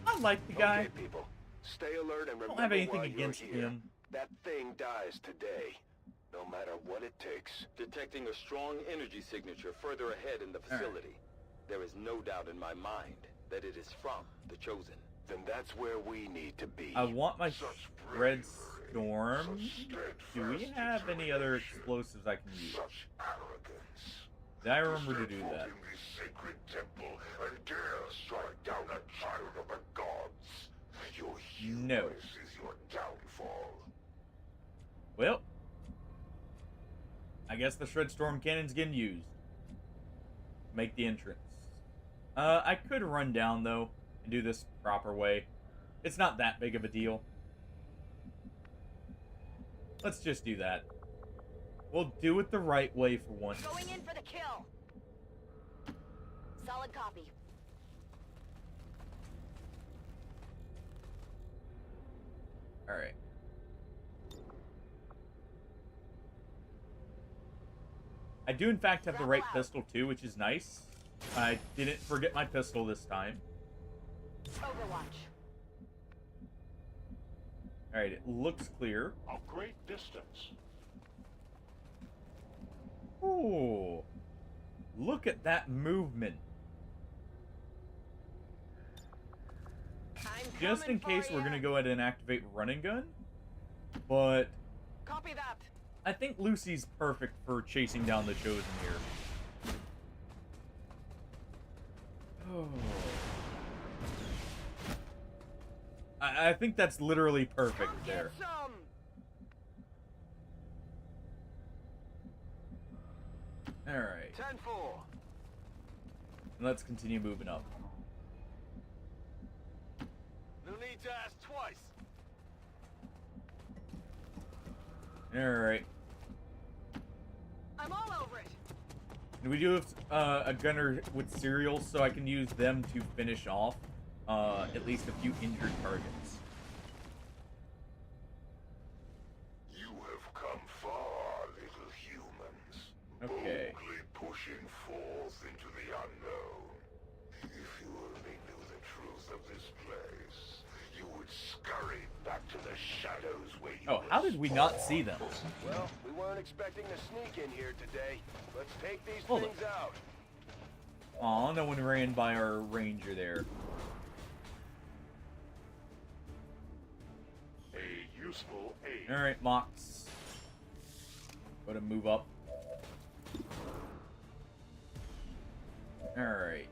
I like the guy.
Okay, people. Stay alert and
I
remember
don't have anything
why
against
you're here.
him.
That thing dies today, no matter what it takes.
Detecting a strong energy signature further ahead in the facility. There is no doubt in my mind that it is from the Chosen.
Then that's where we need to be.
I want my Red Storm. Do we have any other explosives I can use?
Such arrogance.
Did I remember to do that?
In this sacred temple and dare strike down a child of the gods. Your
No.
hubris is your downfall.
Well, I guess the Shred Storm Cannon's getting used. Make the entrance. I could run down, though, and do this proper way. It's not that big of a deal. Let's just do that. We'll do it the right way for once.
Going in for the kill. Solid copy.
Alright. I do, in fact, have the right pistol, too, which is nice. I didn't forget my pistol this time.
Overwatch.
Alright, it looks clear.
A great distance.
Ooh. Look at that movement.
I'm
Just in
coming
case,
for
we're
ya.
going to go ahead and activate running gun. But
Copy that.
I think Lucy's perfect for chasing down the Chosen here. Oh. I think that's literally perfect
Come
there.
get some.
Alright.
10-4.
Let's continue moving up.
No need to ask twice.
Alright.
I'm all over it.
And we do have a gunner with cereals, so I can use them to finish off at least a few injured targets.
You have come far, little humans.
Okay.
Boldly pushing forth into the unknown. If you only knew the truth of this place, you would scurry back to the shadows where you
Oh, how did we not see them?
Well, we weren't expecting to sneak in here today. Let's take these
Hold
things out.
Aw, no one ran by our ranger there.
A useful aid.
Alright, Mox. Go to move up. Alright.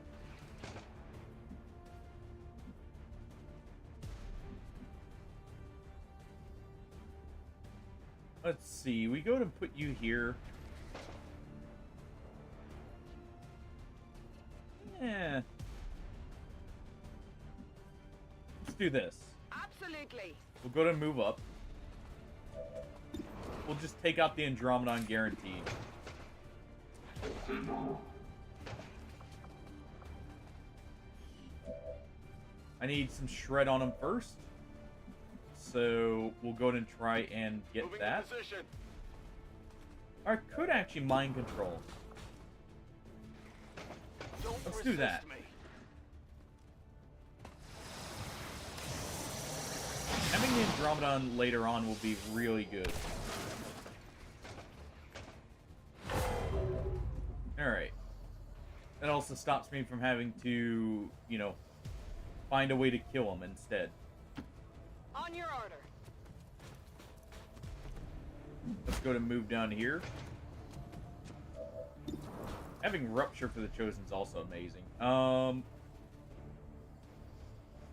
Let's see, we go to put you here. Yeah. Let's do this.
Absolutely.
We'll go to move up. We'll just take out the Andromedon guaranteed. I need some shred on him first. So we'll go ahead and try and get
Moving
that.
in position.
Or I could actually mind control.
Don't
Let's do
resist
that.
me.
Having the Andromedon later on will be really good. Alright. That also stops me from having to, you know, find a way to kill him instead.
On your order.
Let's go to move down here. Having Rupture for the Chosen is also amazing.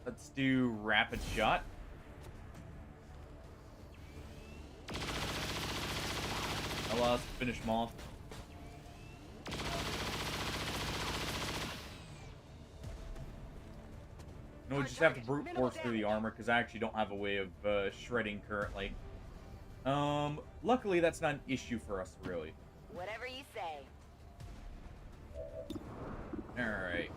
Let's do Rapid Shot. Allow us to finish him off. No, we just have to brute force through the armor because I actually don't have a way of shredding currently. Luckily that's not an issue for us, really.
Whatever you say.
Alright.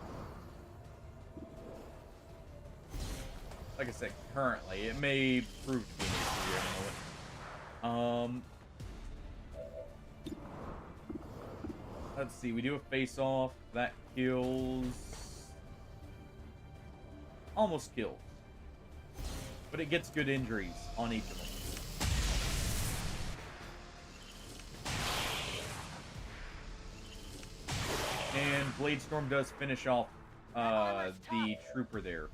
Like I said, currently. It may prove to be an issue in a moment. Let's see, we do a face-off. That kills... Almost kills. But it gets good injuries on each of them. And Bladestorm does finish off the trooper there.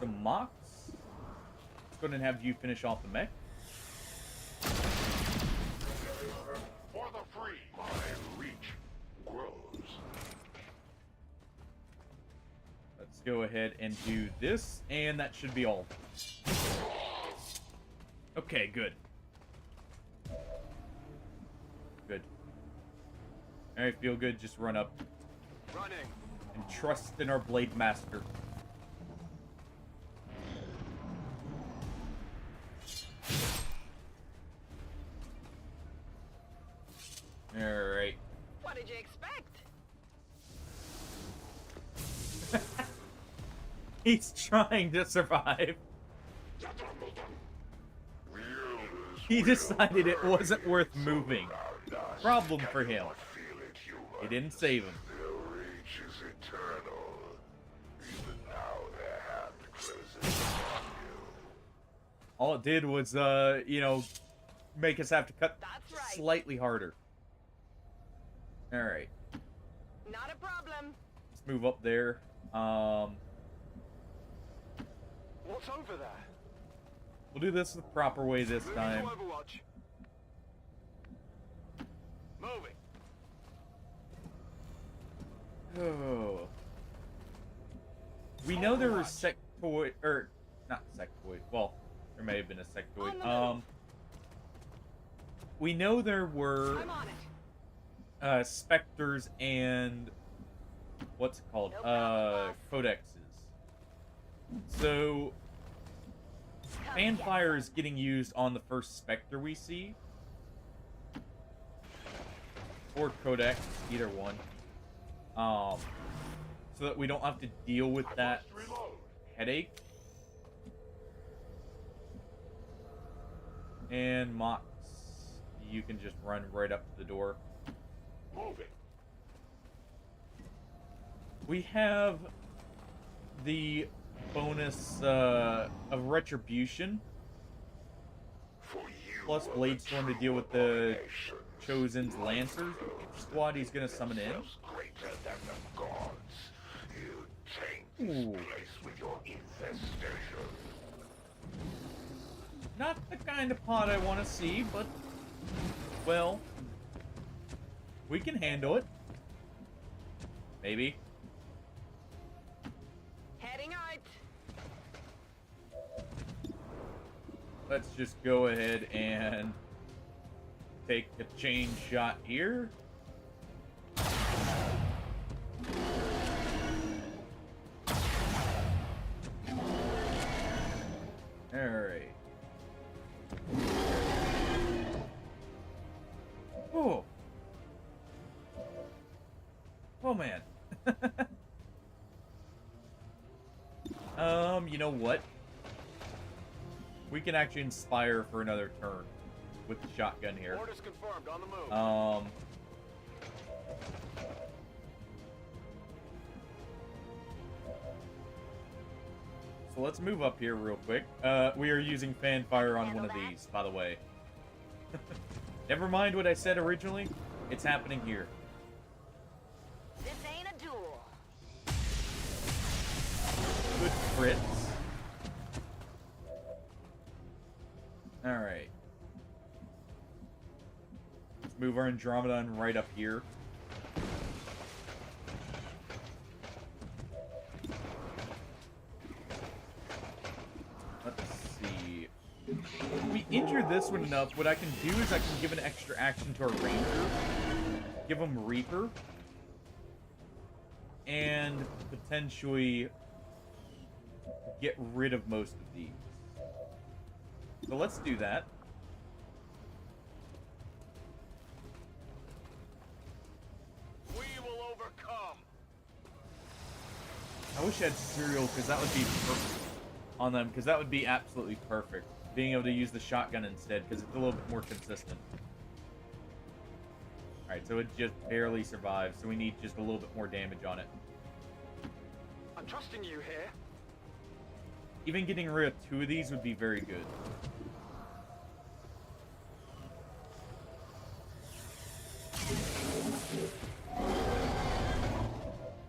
So Mox, let's go ahead and have you finish off the mech.
For the free, my reach grows.
Let's go ahead and do this, and that should be all. Okay, good. Good. Alright, feel good, just run up.
Running.
And trust in our Blade Master. Alright.
What did you expect?
He's trying to survive. He decided it wasn't worth moving. Problem for him. He didn't save him.
Their reach is eternal. Even now their hand closes on you.
All it did was, you know, make us have to cut
That's right.
slightly harder. Alright.
Not a problem.
Let's move up there.
What's over there?
We'll do this the proper way this time.
Overwatch. Moving.
Oh. We know there were sectoid, or not sectoid. Well, there may have been a sectoid. We know there were
I'm on it.
specters and what's it called?
No problem, boss.
Codexes. So fanfire is getting used on the first specter we see, or codex, either one. So that we don't have to deal with that headache. And Mox, you can just run right up to the door.
Moving.
We have the bonus of retribution,
For you
plus
are the
Bladestorm to
true
deal with the
abomination.
Chosen's Lancers squad he's gonna summon in.
Yourselves greater than the gods. You taint
Ooh.
this place with your infestation.
Not the kind of pot I want to see, but, well, we can handle it. Maybe.
Heading out.
Let's just go ahead and take a chain shot here. Alright. Oh. Oh man. You know what? We can actually inspire for another turn with the shotgun here.
Orders confirmed. On the move.
So let's move up here real quick. We are using fanfire on one of these, by the way. Never mind what I said originally. It's happening here.
This ain't a duel.
Good crits. Alright. Let's move our Andromedon right up here. Let's see. If we injure this one enough, what I can do is I can give an extra action to our Ranger. Give him Reaper. and potentially get rid of most of these. So let's do that.
We will overcome.
I wish I had serial, because that would be perfect on them, because that would be absolutely perfect. Being able to use the shotgun instead, because it's a little bit more consistent. Alright, so it just barely survives, so we need just a little bit more damage on it.
I'm trusting you here.
Even getting rid of 2 of these would be very good.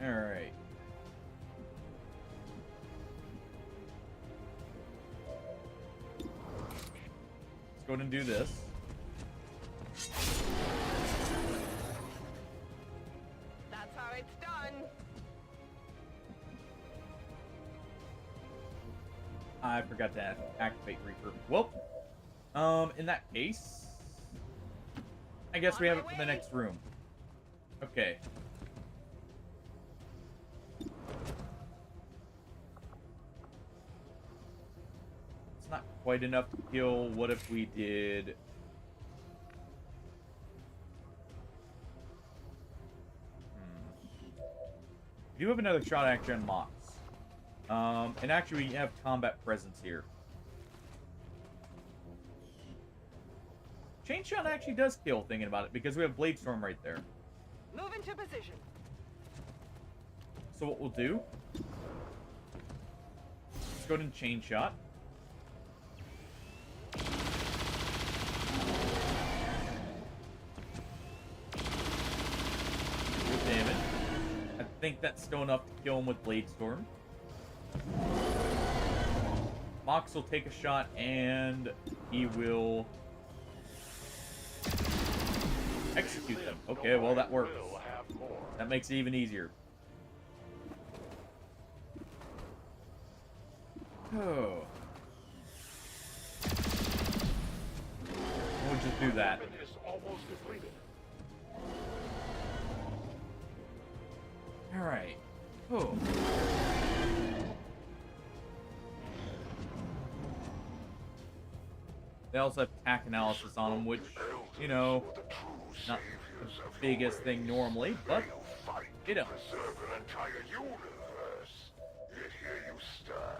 Alright. Let's go ahead and do this.
That's how it's done.
I forgot to activate Reaper. Well, in that case, I guess we have it for the next room. Okay. It's not quite enough to kill. What if we did... We do have another shot action on Mox. And actually we have combat presence here. Chain shot actually does kill, thinking about it, because we have Blade Storm right there.
Move into position.
So what we'll do... Let's go ahead and chain shot. Good damage. I think that's still enough to kill him with Blade Storm. Mox will take a shot and he will execute them. Okay, well that works. That makes it even easier. Oh. We'll just do that. Alright. Oh. They also have attack analysis on them, which, you know, not the biggest thing normally, but it helps.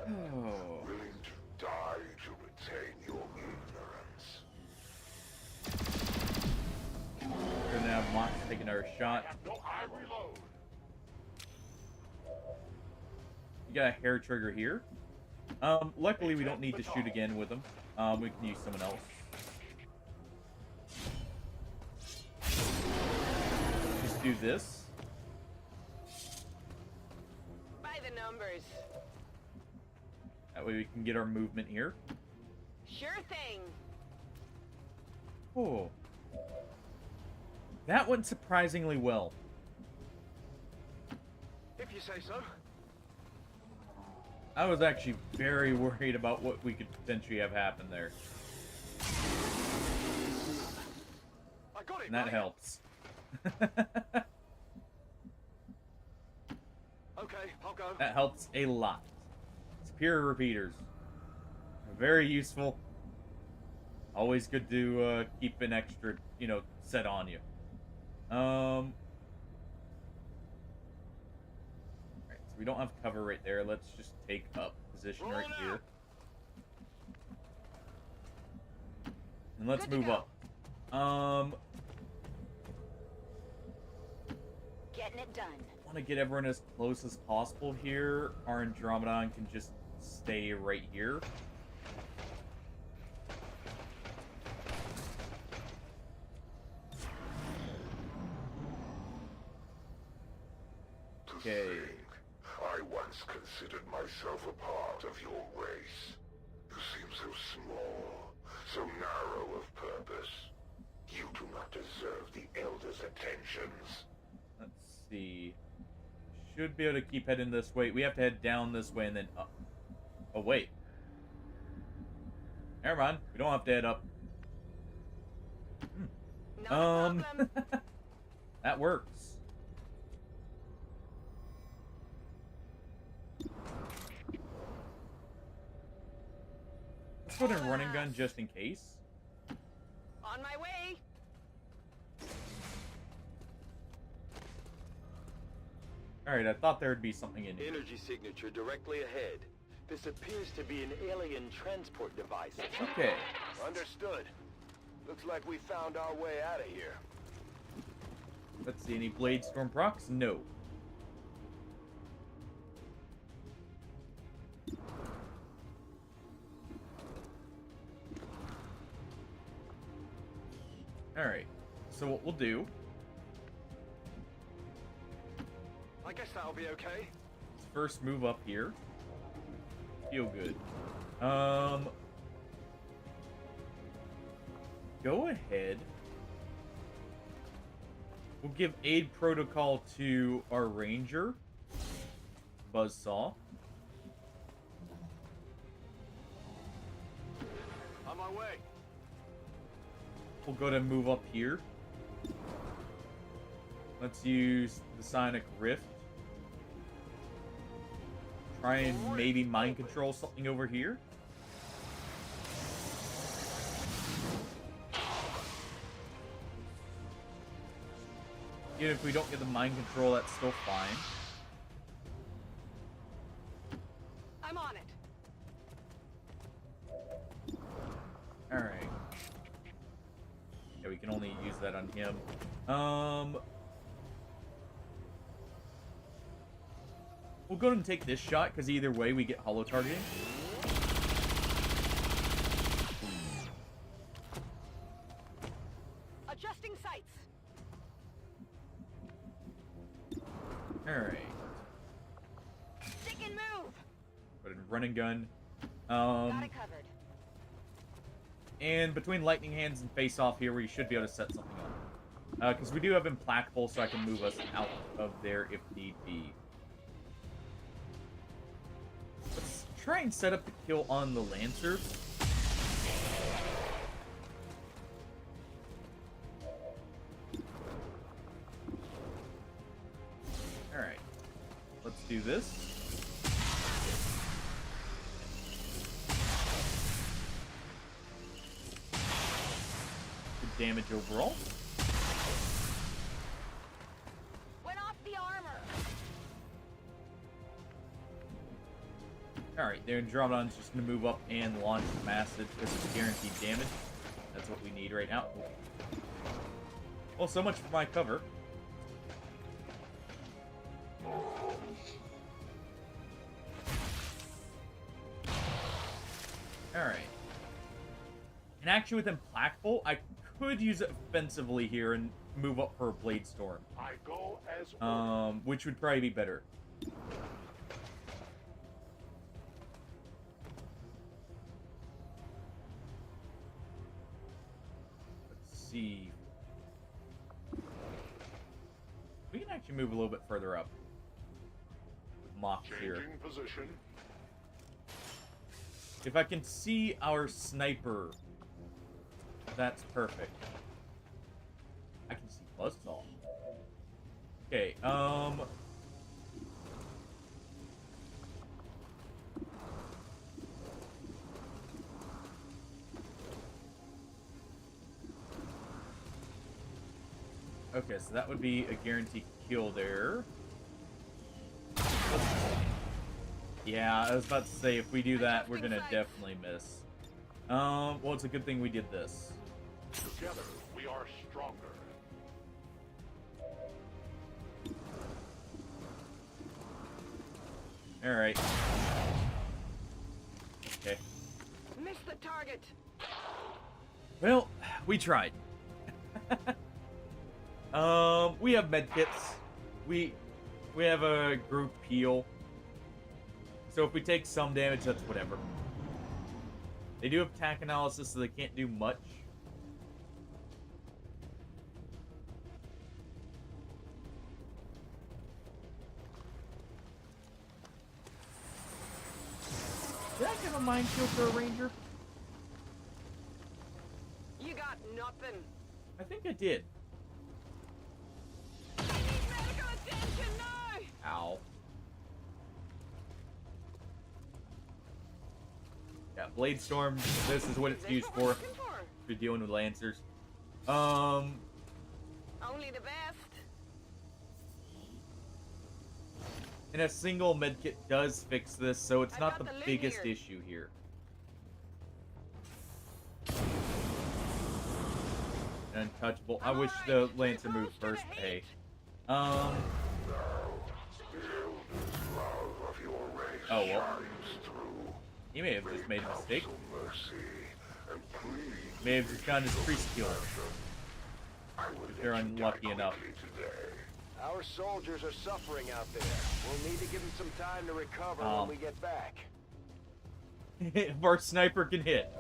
Oh.
Willing to die to retain your ignorance.
We're gonna have Mox take another shot. You got a hair trigger here. Luckily we don't need to shoot again with them. We can use someone else. Just do this.
By the numbers.
That way we can get our movement here.
Sure thing.
Oh. That went surprisingly well.
If you say so.
I was actually very worried about what we could potentially have happen there.
I got it.
And that helps.
Okay, I'll go.
That helps a lot. Superior repeaters. Very useful. Always good to keep an extra, you know, set on you. Alright, so we don't have cover right there. Let's just take up position right here. And let's move up.
Getting it done.
Want to get everyone as close as possible here. Our Andromedon can just stay right here. Okay.
I once considered myself a part of your race. You seem so small, so narrow of purpose. You do not deserve the Elder's attentions.
Let's see. Should be able to keep heading this way. We have to head down this way and then up. Oh, wait. Never mind. We don't have to head up.
Not a problem.
That works. Let's go to run and gun just in case.
On my way.
Alright, I thought there would be something in here.
Energy signature directly ahead. This appears to be an alien transport device.
Okay.
Understood. Looks like we found our way out of here.
Let's see, any Blade Storm procs? No. Alright, so what we'll do...
I guess that'll be okay.
Let's first move up here. Feel good. Go ahead. We'll give aid protocol to our ranger, Buzzsaw.
On my way.
We'll go to move up here. Let's use the Sonic Rift. Try and maybe mind control something over here. Even if we don't get the mind control, that's still fine.
I'm on it.
Alright. Yeah, we can only use that on him. We'll go ahead and take this shot, because either way we get holo targeting.
Adjusting sights.
Alright.
Stick and move.
Go ahead and run and gun.
Got it covered.
And between lightning hands and face off here, we should be able to set something up. Because we do have implacable, so I can move us out of there if need be. Let's try and set up the kill on the Lancer. Alright. Let's do this. Good damage overall.
Went off the armor.
Alright, the Andromedon's just going to move up and launch massive because it's guaranteed damage. That's what we need right now. Well, so much for my cover. Alright. And actually with Implacable, I could use it offensively here and move up for a Blade Storm.
I go as
Which would probably be better. Let's see. We can actually move a little bit further up. With Mox here.
changing position.
If I can see our sniper, that's perfect. I can see Buzzsaw. Okay, okay, so that would be a guaranteed kill there. Yeah, I was about to say, if we do that, we're gonna definitely miss. Well, it's a good thing we did this.
Together, we are stronger.
Alright. Okay.
Missed the target.
Well, we tried. We have medkits. We have a group heal. So if we take some damage, that's whatever. They do have attack analysis, so they can't do much. Did I give a mind shield for a ranger?
You got nothing.
I think I did.
I need medical attention now.
Ow. Yeah, Blade Storm, this is what it's used for. If you're dealing with Lancers.
Only the best.
And a single medkit does fix this, so it's not the biggest issue here. Untouchable. I wish the Lancer moved first. Hey. Oh, well. He may have just made a mistake. May have just gotten his priest killed. If they're unlucky enough.
Our soldiers are suffering out there. We'll need to give them some time to recover when we get back.
If our sniper can hit.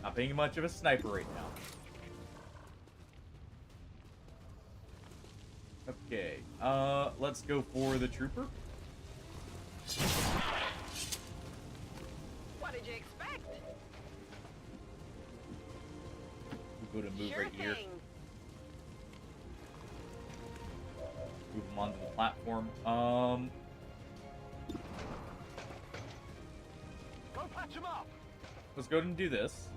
Not being much of a sniper right now. Okay, let's go for the trooper.
What did you expect?
We'll go to move right here. Move them onto the platform.
Go patch him up.
Let's go ahead and do this.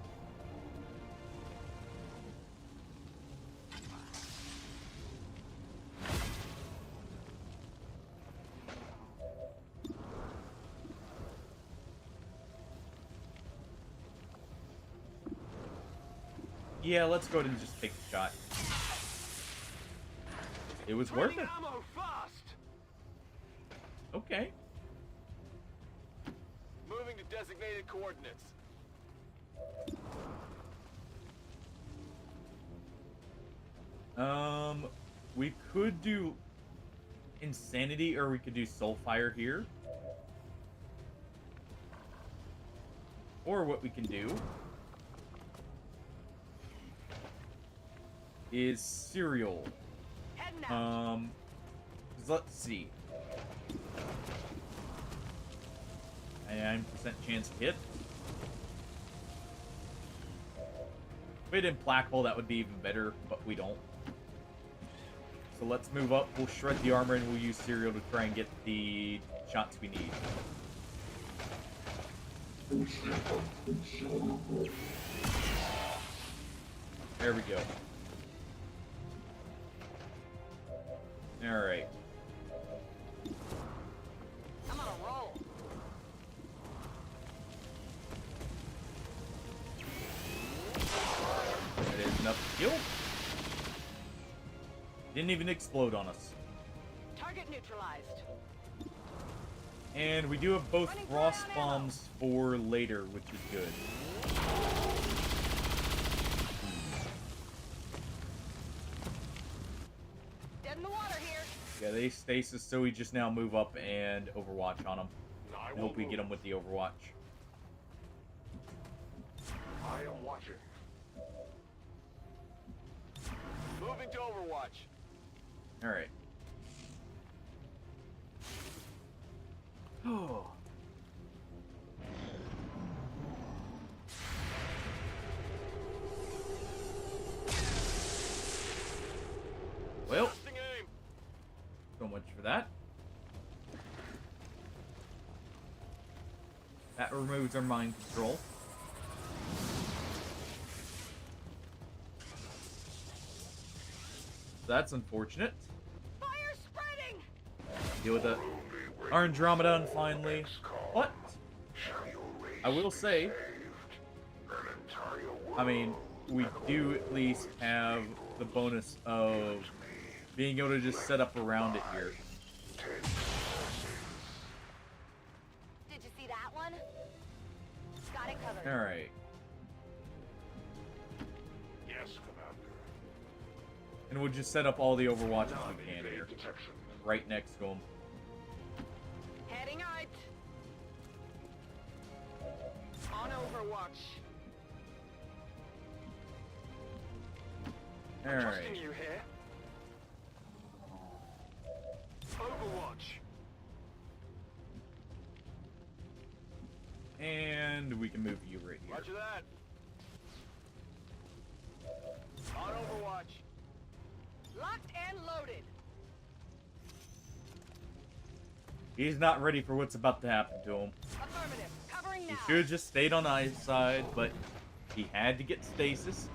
Yeah, let's go ahead and just take the shot. It was worth it.
Ammo fast.
Okay.
Moving to designated coordinates.
We could do Insanity, or we could do Soulfire here. Or what we can do is Serial. Let's see. 99% chance to hit. If we had Implacable, that would be even better, but we don't. So let's move up, we'll shred the armor, and we'll use Serial to try and get the shots we need. There we go. Alright.
I'm on a roll.
That is enough to kill. Didn't even explode on us.
Target neutralized.
And we do have both frost bombs for later, which is good.
Dead in the water here.
Yeah, they stasis, so we just now move up and Overwatch on them. I hope we get them with the Overwatch.
I am watching.
Moving to Overwatch.
Alright. Oh. Well, so much for that. That removes our mind control. That's unfortunate.
Fire spreading.
Deal with it. Our Andromedon finally. What? I will say, I mean, we do at least have the bonus of being able to just set up around it here.
Did you see that one? Got it covered.
Alright.
Yes, Commander.
And we'll just set up all the Overwatches we can here. Right next to them.
Heading out. On Overwatch.
Alright.
Trusting you here. Overwatch.
And we can move you right here.
Roger that. On Overwatch.
Locked and loaded.
He's not ready for what's about to happen to him.
Affirmative. Cover Firing
He
now.
should have just stayed on the side, but he had to get stasis.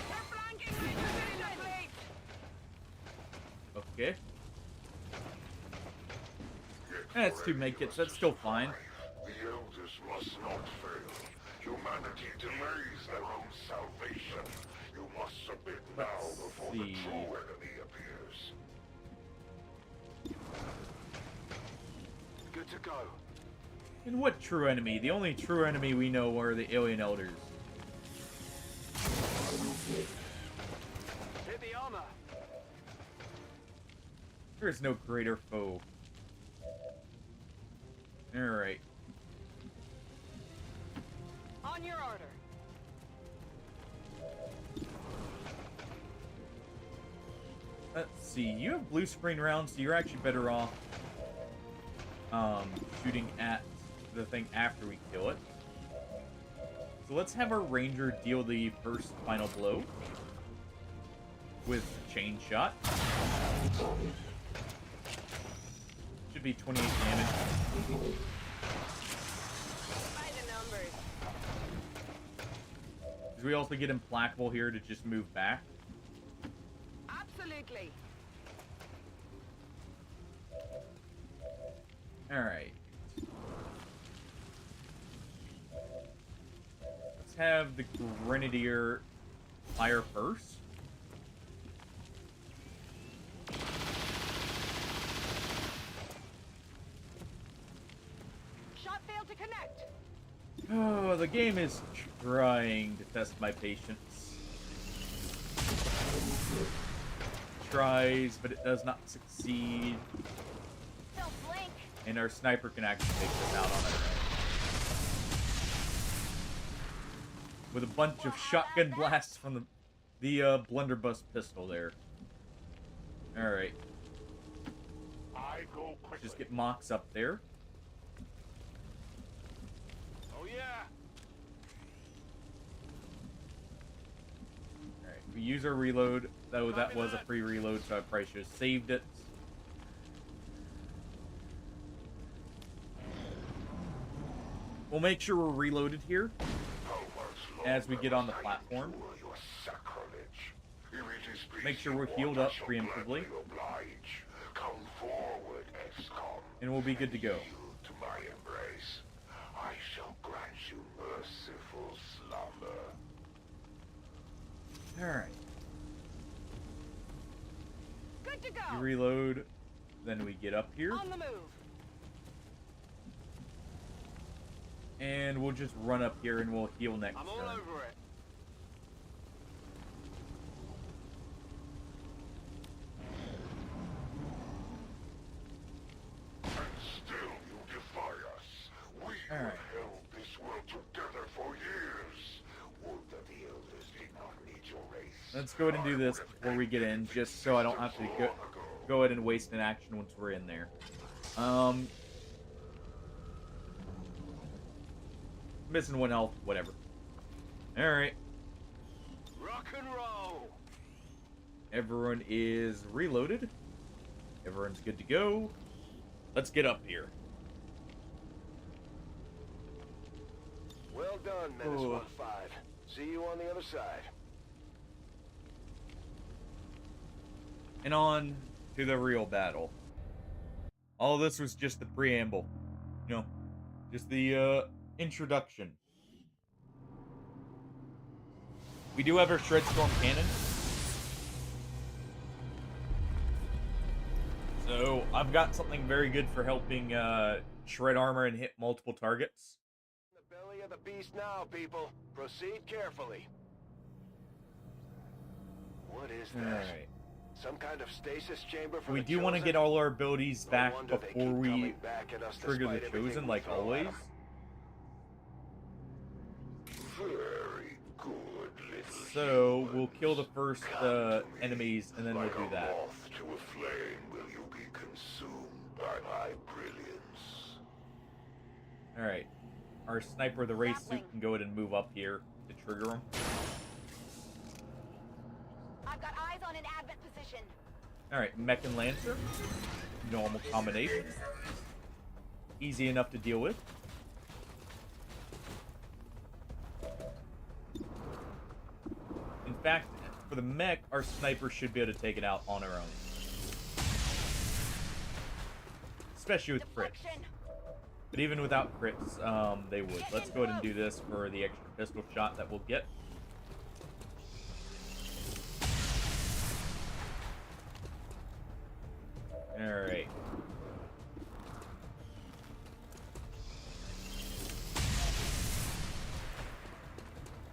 They're flanking me. Finish fleet.
Okay. That's 2 medkits. That's still fine.
The elders must not fail. Humanity delays their own salvation. You must submit now
Let's
before
see.
the true enemy appears.
Good to go.
And what true enemy? The only true enemy we know are the alien elders.
Hit the armor.
There is no greater foe. Alright.
On your order.
Let's see. You have blue screen rounds, so you're actually better off shooting at the thing after we kill it. So let's have our ranger deal the first final blow with chain shot. Should be 28 damage.
By the numbers.
We also get implacable here to just move back.
Absolutely.
Alright. Let's have the Grenadier fire first.
Shot failed to connect.
Oh, the game is trying to test my patience. Tries, but it does not succeed.
Still blink.
And our sniper can actually take this out on it. With a bunch of shotgun blasts from the blunderbuss pistol there. Alright.
I go quickly.
Just get Mox up there.
Oh yeah.
Alright, we use our reload, though that was a free reload, so I probably should have saved it. We'll make sure we're reloaded here as we get on the platform. Make sure we're healed up preemptively.
Come forward, Xcom.
And we'll be good to go.
Yield to my embrace. I shall grant you merciful slumber.
Alright.
Good to
You
go.
reload, then we get up here.
On the move.
And we'll just run up here and we'll heal next
I'm all
turn.
over it.
And still you defy us. We
All right.
have held this world together for years. Would that the elders did not need your race.
Let's go ahead and do this before we get in, just so I don't have to go ahead and waste an action once we're in there. Missing 1 health, whatever. Alright.
Rock and roll.
Everyone is reloaded. Everyone's good to go. Let's get up here.
Well done, Menace
Oh.
1-5. See you on the other side.
And on to the real battle. All this was just the preamble. You know, just the introduction. We do have our Shred Storm Cannon. So, I've got something very good for helping shred armor and hit multiple targets.
The belly of the beast now, people. Proceed carefully. What is that?
Alright.
Some kind of stasis chamber for
We
the
do want to
Chosen?
get all our abilities
No
back
wonder they
before
keep
we
coming back at us
trigger the
despite everything
Chosen,
we
like
throw at
always.
'em.
Very good, little
So,
human.
we'll kill the first
Come to me.
enemies, and then
Like
we'll do that.
a moth to a flame, will you be consumed by my brilliance?
Alright. Our sniper, the race
Grappling.
suit, can go ahead and move up here to trigger them.
I've got eyes on an advent position.
Alright, Mech and Lancer. Normal combination. Easy enough to deal with. In fact, for the mech, our sniper should be able to take it out on our own. Especially with crits.
Deflection.
But even without crits, they would. Let's go ahead and do this for the extra pistol shot that we'll get. Alright.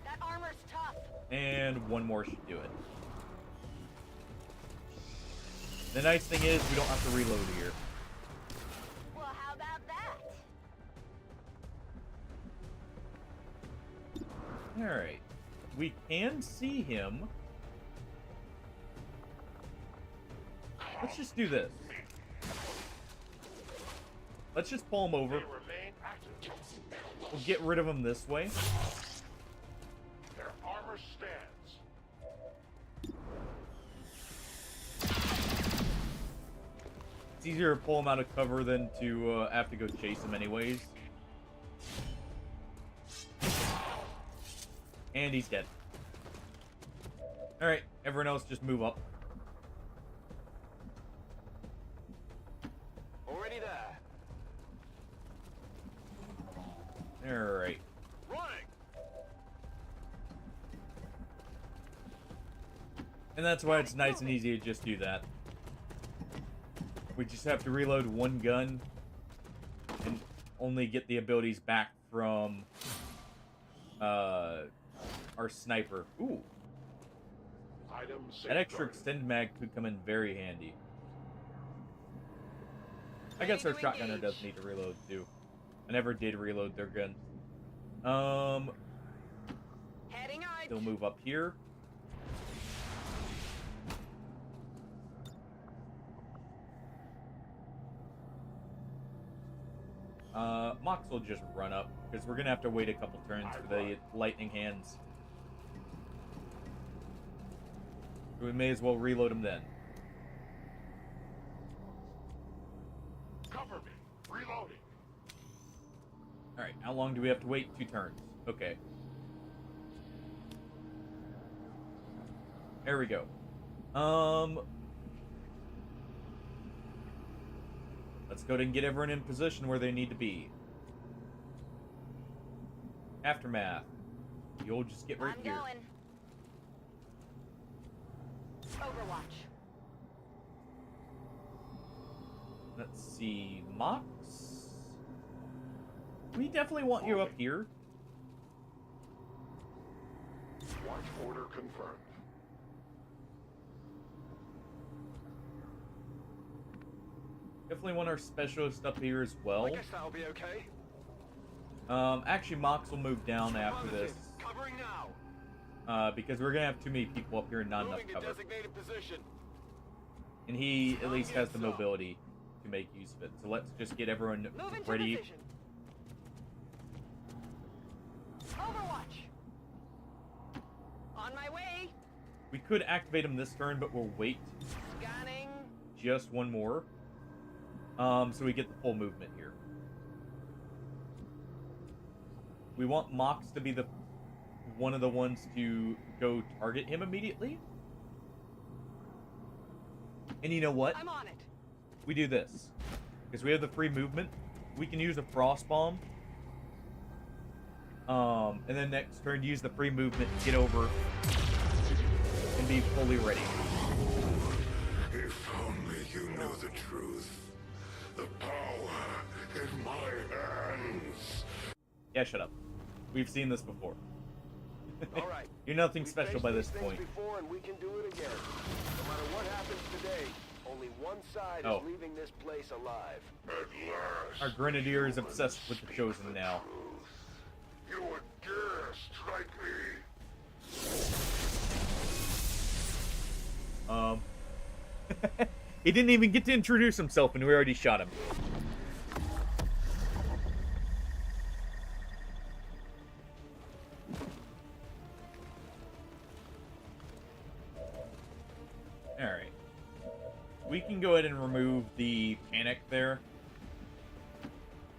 That armor's tough.
And one more should do it. The nice thing is we don't have to reload here.
Well, how about that?
Alright. We can see him. Let's just do this. Let's just pull him over. We'll get rid of him this way.
Their armor stands.
It's easier to pull him out of cover than to have to go chase him anyways. And he's dead. Alright, everyone else just move up.
Already there.
Alright.
Running.
And that's why it's nice and easy to just do that. We just have to reload one gun and only get the abilities back from our sniper. Ooh. That extra extended mag could come in very handy. I guess our shotgunner does need to reload too. I never did reload their gun.
Heading out.
They'll move up here. Mox will just run up, because we're going to have to wait a couple turns for the lightning hands. We may as well reload them then.
Cover me. Reloading.
Alright, how long do we have to wait? 2 turns. Okay. There we go. Let's go ahead and get everyone in position where they need to be. Aftermath. You'll just get right
I'm
here.
going. Overwatch.
Let's see. Mox? We definitely want you up here.
Watch order confirmed.
Definitely want our specialist up here as well.
I guess that'll be okay.
Actually, Mox will move down after this.
Covering now.
Because we're gonna have too many people up here and not enough
Moving to
cover.
designated position.
And he at least has the mobility to make use of it. So let's just get everyone
Move into
ready.
position. Overwatch. On my way.
We could activate him this turn, but we'll wait
Scanning.
just one more. So we get the full movement here. We want Mox to be the one of the ones to go target him immediately. And you know what?
I'm on it.
We do this. Because we have the free movement. We can use a Frost Bomb. And then next turn use the free movement to get over and be fully ready.
If only you knew the truth. The power in my hands.
Yeah, shut up. We've seen this before.
All right.
You're nothing
We've
special
faced
by
these
this
things
point.
Before, and we can do it again. No matter what happens today, only one side
Oh.
is leaving this place alive.
At last.
Our Grenadier is obsessed with the Chosen now.
You would dare strike me?
He didn't even get to introduce himself and we already shot him. we can go ahead and remove the panic there,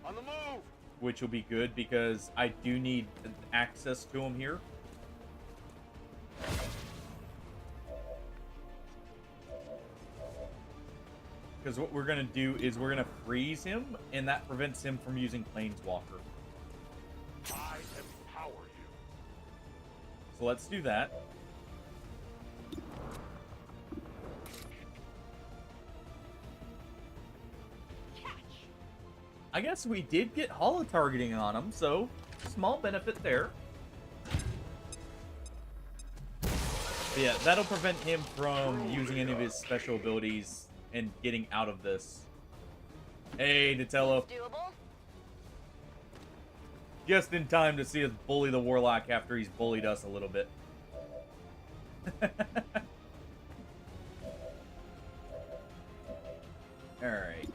On the move!
which will be good because I do need access to him here. Because what we're going to do is we're going to freeze him, and that prevents him from using Planeswalker.
I empower you.
So let's do that. I guess we did get holo targeting on him, so small benefit there. But yeah, that'll prevent him from using any of his special abilities and getting out of this. Hey, Nutella.
Doable?
Just in time to see us bully the Warlock after he's bullied us a little bit. Alright.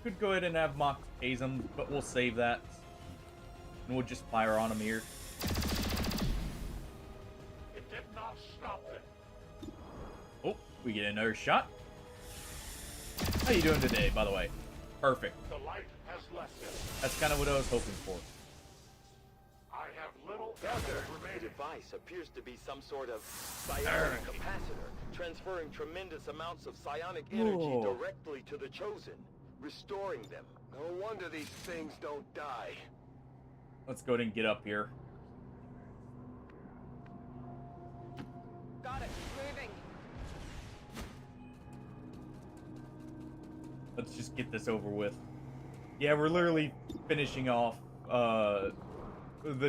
Could go ahead and have Mox tase him, but we'll save that. And we'll just fire on him here.
It did not stop them.
Oh, we get another shot. How you doing today, by the way? Perfect.
The light has lessened.
That's kind of what I was hoping for.
I have little
Doctor,
effort
the
remaining.
device appears to be some sort of psionic capacitor, transferring tremendous amounts of psionic energy
Whoa.
directly to the Chosen, restoring them.
No wonder these things don't die.
Let's go ahead and get up here.
Got it. Moving.
Let's just get this over with. Yeah, we're literally finishing off the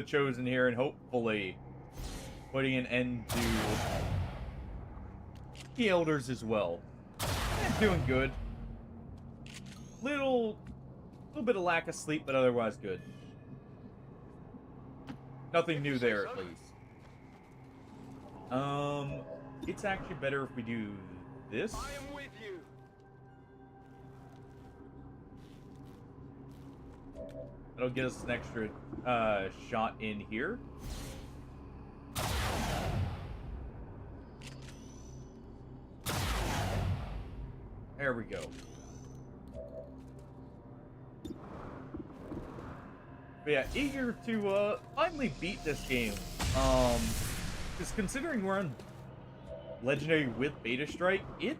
Chosen here and hopefully putting an end to the Elders as well. Doing good. Little bit of lack of sleep, but otherwise good. Nothing new there, at least. It's actually better if we do this.
I am with you.
That'll get us an extra shot in here. There we go. But yeah, eager to finally beat this game. Because considering we're on Legendary with betastrike, it's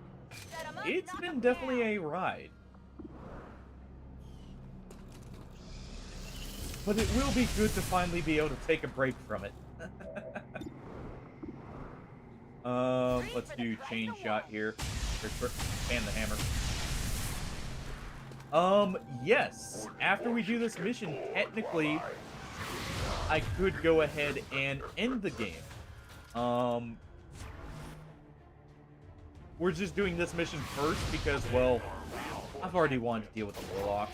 been definitely a ride. But it will be good to finally be able to take a break from it. Let's do chain shot here. And the hammer. Yes. After we do this mission, technically, I could go ahead and end the game. We're just doing this mission first because, well, I've already wanted to deal with the Warlock.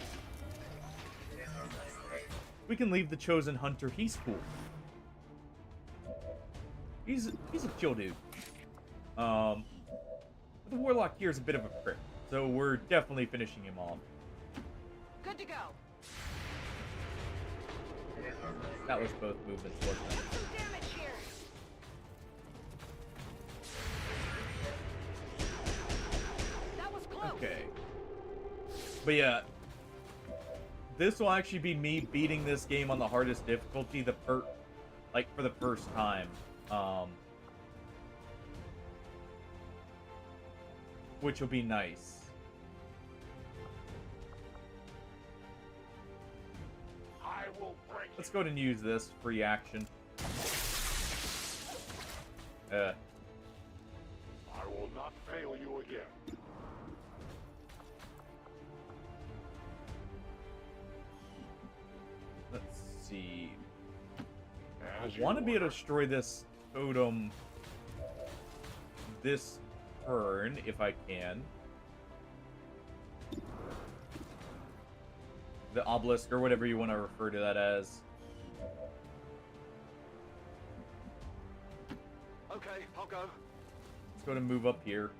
We can leave the Chosen Hunter. He's cool. He's a chill dude. But the Warlock here is a bit of a prick, so we're definitely finishing him off.
Good to go.
That was both movements, wasn't it?
Some damage here. That was close.
Okay. But yeah, this will actually be me beating this game on the hardest difficulty, for the first time. Which will be nice.
I will break
Let's go ahead and use this free action.
I will not fail you again.
Let's see.
As
I
you
want to be able to
order.
destroy this totem this turn, if I can. The obelisk, or whatever you want to refer to that as.
Okay, I'll go.
Let's go to move up here.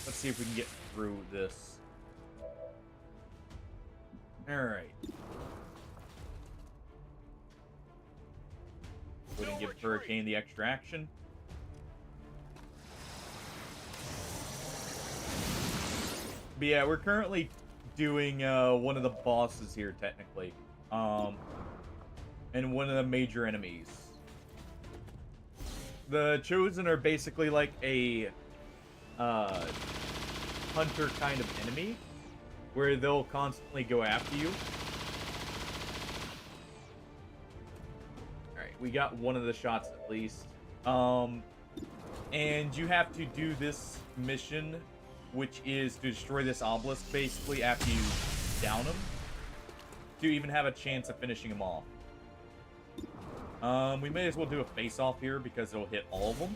Let's see if we can get through this. Alright. Go ahead and give Hurricane the extra action. But yeah, we're currently doing one of the bosses here, technically. And one of the major enemies. The Chosen are basically like a hunter kind of enemy, where they'll constantly go after you. Alright, we got one of the shots at least. And you have to do this mission, which is to destroy this obelisk basically after you down him, to even have a chance of finishing him off. We may as well do a face-off here because it'll hit all of them.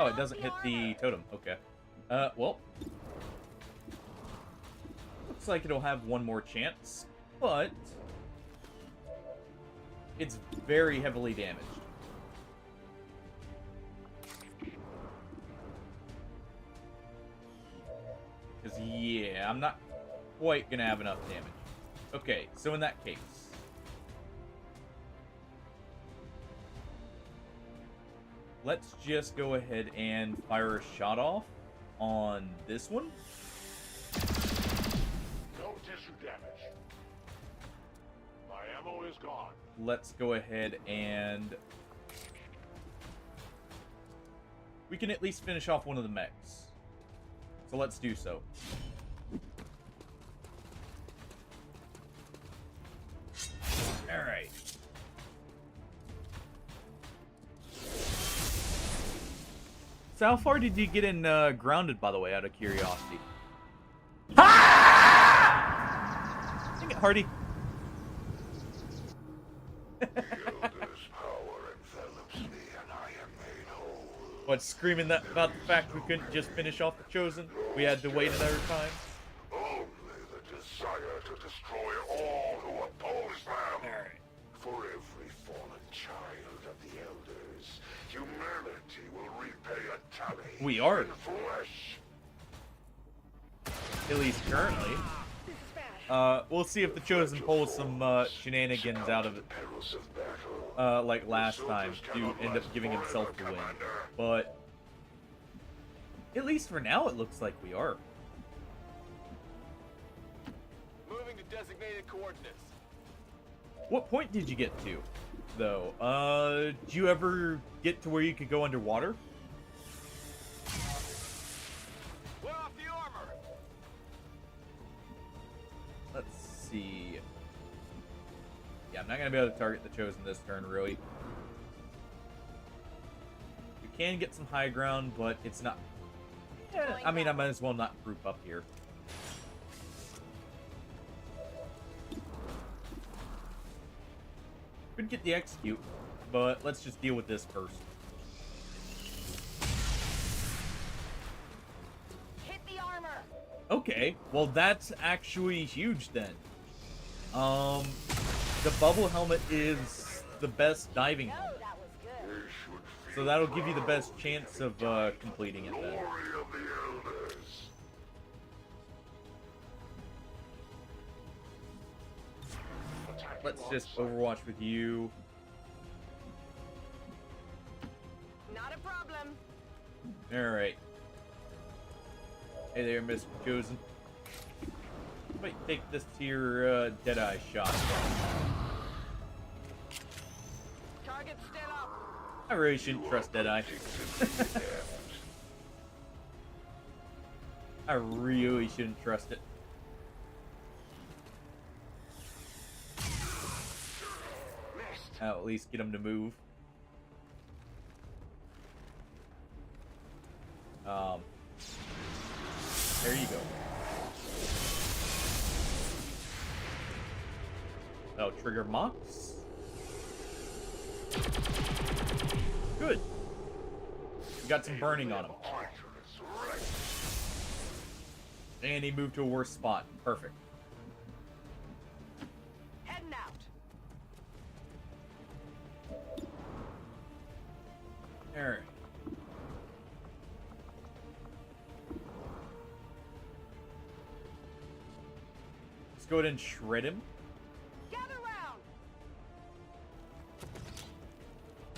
Oh, it doesn't hit the totem. Okay. Well. Looks like it'll have one more chance, but it's very heavily damaged. Because, yeah, I'm not quite going to have enough damage. Okay, so in that case, let's just go ahead and fire a shot off on this one.
No tissue damage. My ammo is gone.
Let's go ahead and we can at least finish off one of the mechs. So let's do so. Alright. So how far did you get in grounded, by the way, out of curiosity? Ah! Dang it, Hardy. What, screaming that about the fact we couldn't just finish off the Chosen? We had to wait another time?
Only the desire to destroy all who oppose them.
Alright.
For every fallen child of the Elders, humanity will repay a tally.
We are.
In flesh.
At least currently. We'll see if the Chosen pulls some shenanigans out of it. Like last time, to end up giving himself the win. But at least for now, it looks like we are.
Moving to designated coordinates.
What point did you get to, though? Did you ever get to where you could go underwater?
Wear off the armor.
Let's see. Yeah, I'm not gonna be able to target the Chosen this turn, really. We can get some high ground, but it's not. Yeah, I mean, I might as well not group up here. Could get the execute, but let's just deal with this first.
Hit the armor.
Okay, well that's actually huge then. The bubble helmet is the best diving helmet.
That was good.
So that'll give you the best chance of completing it then.
Glory of the Elders.
Let's just Overwatch with you.
Not a problem.
Alright. Hey there, Mr. Chosen. Might take this to your Deadeye shot.
Target still up.
I really shouldn't trust Deadeye. I really shouldn't trust it. I'll at least get him to move. There you go. Oh, trigger mocks. Good. We got some burning on him. And he moved to a worse spot. Perfect.
Heading out.
Alright. go ahead and shred him.
Gather round.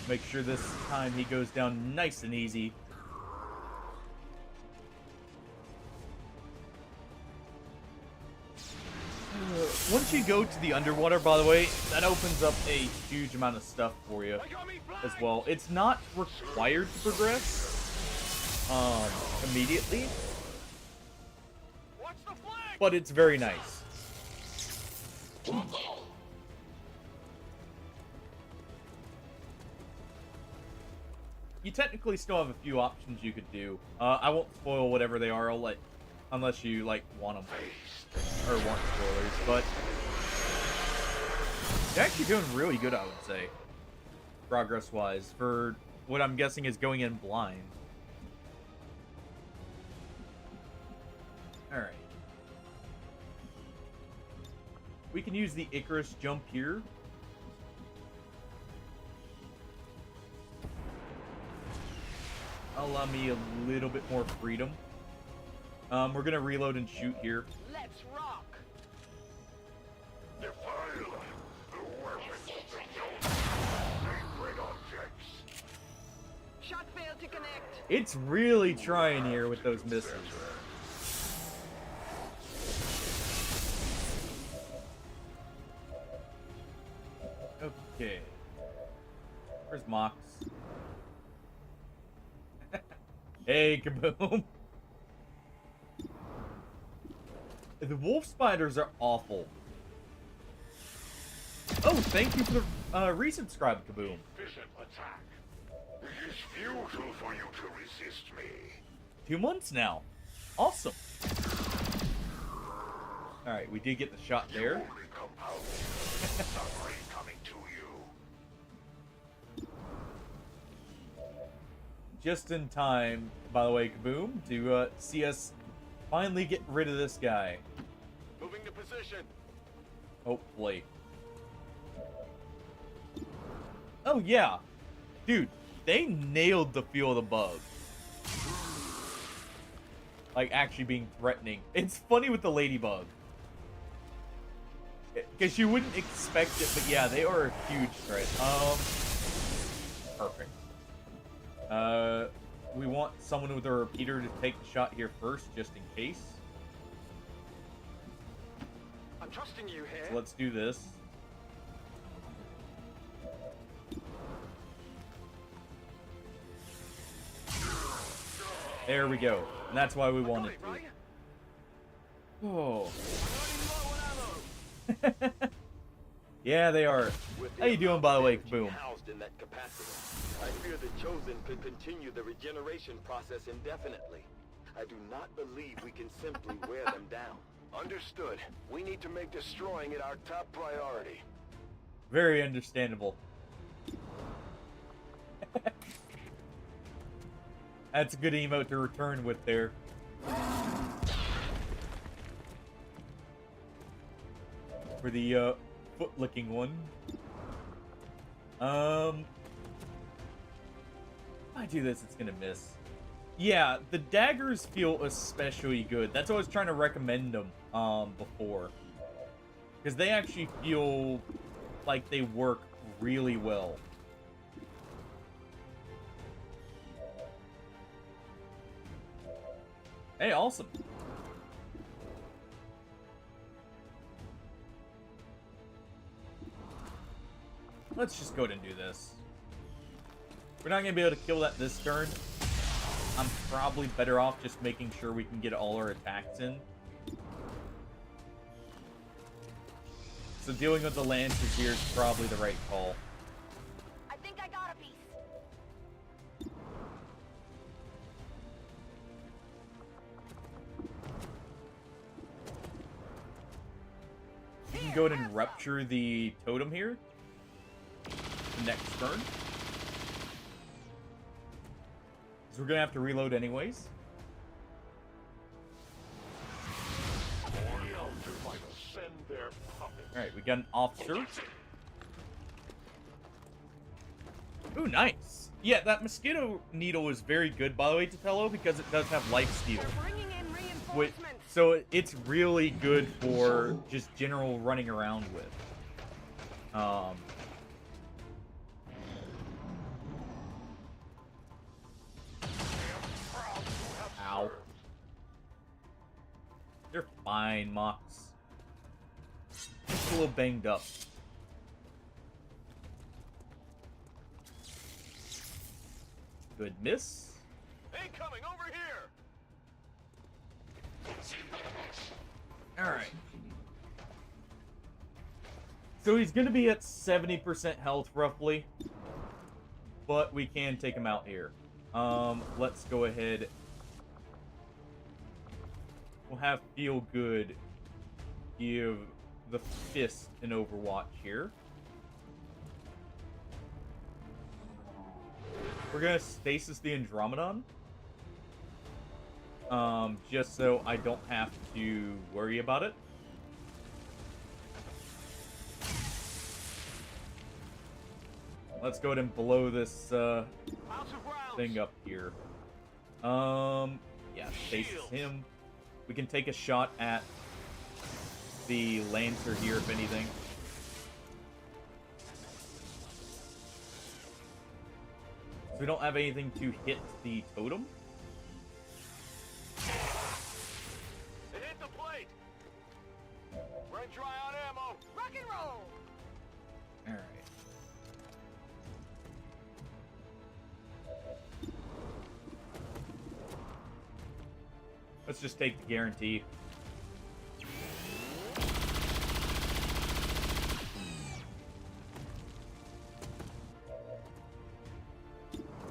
Make sure this time he goes down nice and easy. Once you go to the underwater, by the way, that opens up a huge amount of stuff for you as well. It's not required to progress immediately, but it's very nice. You technically still have a few options you could do. I won't spoil whatever they are. I'll let, unless you like want them or want spoilers. But they're actually doing really good, I would say, progress-wise, for what I'm guessing is going in blind. All right. We can use the Icarus jump here. Allow me a little bit more freedom. We're gonna reload and shoot here.
Let's rock.
Defile the weapons of the sacred objects.
Shot failed to connect.
It's really trying here with those missiles. Okay. Where's Mox? Hey, Kaboom! The wolf spiders are awful. Oh, thank you for the resubscribe, Kaboom.
Efficient attack. It is futile for you to resist me.
2 months now. Awesome. Alright, we did get the shot there.
Only compound suffering coming to you.
Just in time, by the way, Kaboom, to see us finally get rid of this guy.
Moving to position.
Hopefully. Oh, yeah. Dude, they nailed the feel of the bug. Like, actually being threatening. It's funny with the ladybug. Because you wouldn't expect it, but yeah, they are a huge threat. Perfect. We want someone with a repeater to take the shot here first, just in case.
I'm trusting you here.
So let's do this. There we go. And that's why we wanted to. Oh. Yeah, they are. How you doing, by the way, Kaboom?
Housed in that capacity, I fear the Chosen could continue the regeneration process indefinitely. I do not believe we can simply wear them down.
Understood. We need to make destroying it our top priority.
Very understandable. That's a good emote to return with there. For the foot-licking one. If I do this, it's gonna miss. Yeah, the daggers feel especially good. That's why I was trying to recommend them before. Because they actually feel like they work really well. Hey, awesome. Let's just go ahead and do this. We're not going to be able to kill that this turn. I'm probably better off just making sure we can get all our attacks in. So dealing with the Lancers here is probably the right call.
I think I got a piece.
You can go ahead and rupture the totem here. Next turn. Because we're going to have to reload anyways. Alright, we got an officer. Ooh, nice. Yeah, that mosquito needle is very good, by the way, Tatello, because it does have life steal.
They're bringing in reinforcements. Reinforcements.
So it's really good for just general running around with. Ow. They're fine, Mox. Just a little banged up. Good miss.
Incoming over here!
Alright. So he's going to be at 70% health, roughly. But we can take him out here. Let's go ahead. We'll have Feel Good give the Fist an Overwatch here. We're going to stasis the Andromedon. Just so I don't have to worry about it. Let's go ahead and blow this thing up here. Yeah, stasis him. We can take a shot at the Lancer here, if anything. So we don't have anything to hit the totem.
It hit the plate! Run dry on ammo!
Rock and roll.
Alright. Let's just take the guarantee.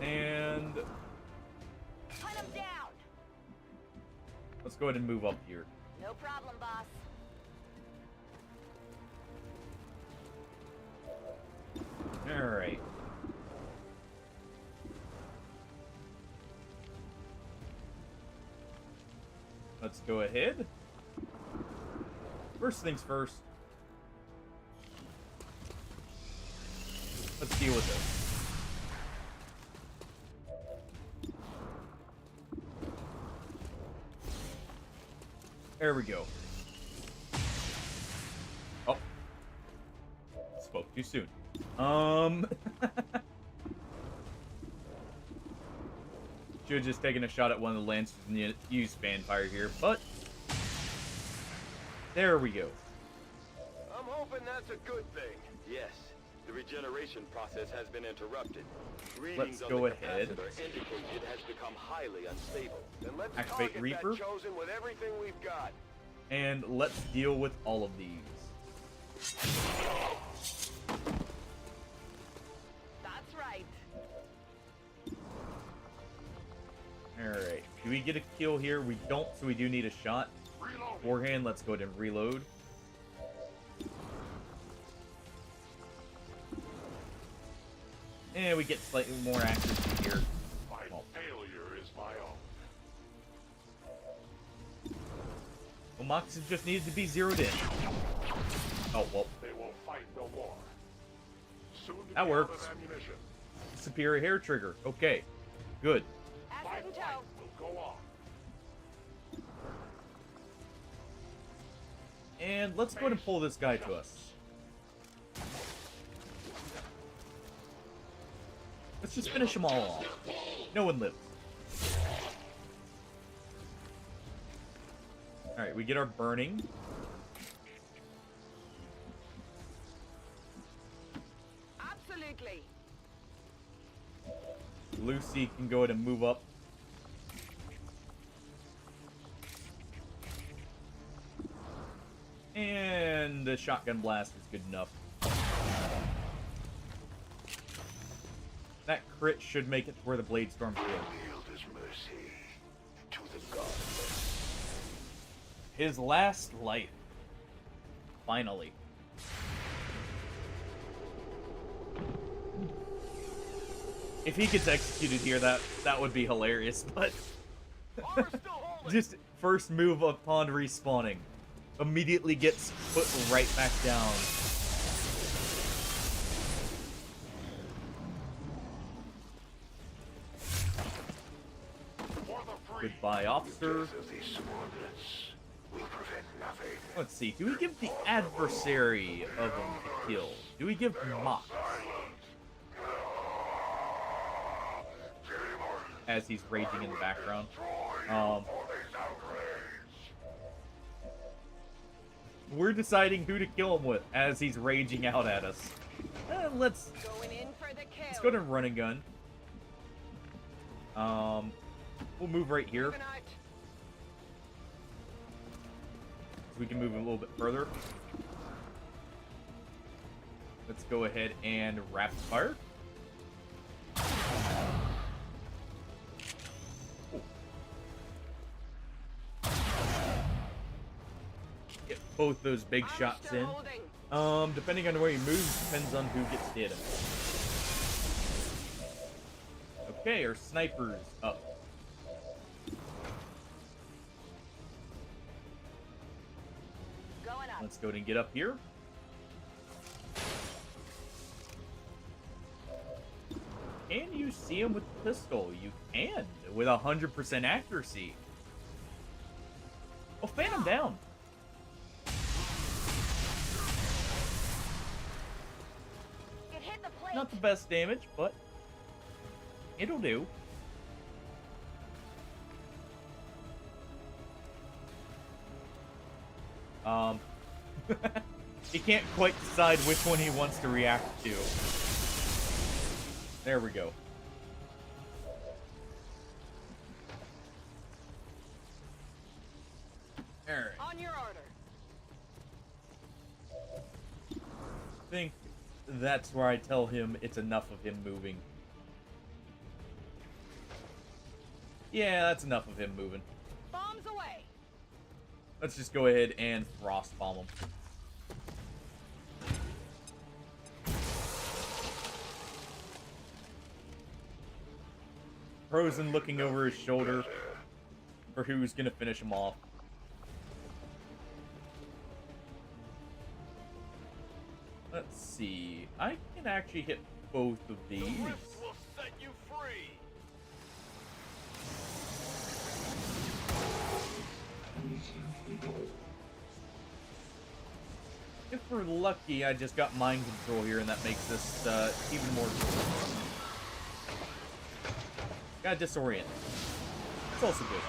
And
Hunt him down.
let's go ahead and move up here.
No problem, boss.
Alright. Let's go ahead. First things first. Let's deal with this. There we go. Oh. Spoke too soon. Should have just taken a shot at one of the Lancers and used Fanfire here, but there we go.
I'm hoping that's a good thing. Yes, the regeneration process has been interrupted. Readings
Let's go
on the
ahead.
capacitor indicate it has become highly unstable.
Then let's
Activate
target
Reaper.
that chosen with everything we've got.
And let's deal with all of these.
That's right.
Alright. Do we get a kill here? We don't, so we do need a shot. Beforehand, let's go ahead and reload. And we get slightly more accuracy here.
My failure is my own.
Well, Moxie just needed to be zeroed in. Oh, well.
They will fight no more. Soon to
That
be out
works.
of ammunition.
Superior hair trigger. Okay. Good.
My
Asset in
fight
tow.
will go on.
And let's go ahead and pull this guy to us. Let's just finish them all off. No one lives. Alright, we get our burning.
Absolutely.
Lucy can go ahead and move up. And the shotgun blast is good enough. That crit should make it to where the Blade Storm's good.
Yield his mercy to the gods.
His last life. Finally. If he gets executed here, that would be hilarious, but
Armor's still holding.
just first move upon respawning. Immediately gets put right back down.
For the
Goodbye, officer.
Death of these subordinates will prevent nothing.
Let's see. Do we give the adversary of him the kill? Do we give Mox as he's raging in the background? We're deciding who to kill him with as he's raging out at us. Let's
Going in for the kill.
go to run and gun. We'll move right here.
Moving out.
So we can move a little bit further. Let's go ahead and rapid fire. Get both those big shots
still
in.
holding.
Depending on where he moves, depends on who gets hit him. Okay, our sniper's up.
Going up.
Let's go ahead and get up here. Can you see him with the pistol? You can, with 100% accuracy. Oh, fan him down.
It hit the plate.
Not the best damage, but it'll do. He can't quite decide which one he wants to react to. There we go. Alright.
On your order.
I think that's where I tell him it's enough of him moving. Yeah, that's enough of him moving.
Bombs away.
Let's just go ahead and frost bomb him. Frozen looking over his shoulder for who's gonna finish him off. Let's see. I can actually hit both of these.
will set you free.
If we're lucky, I just got mind control here, and that makes this even more difficult. Gotta disorient. It's also good.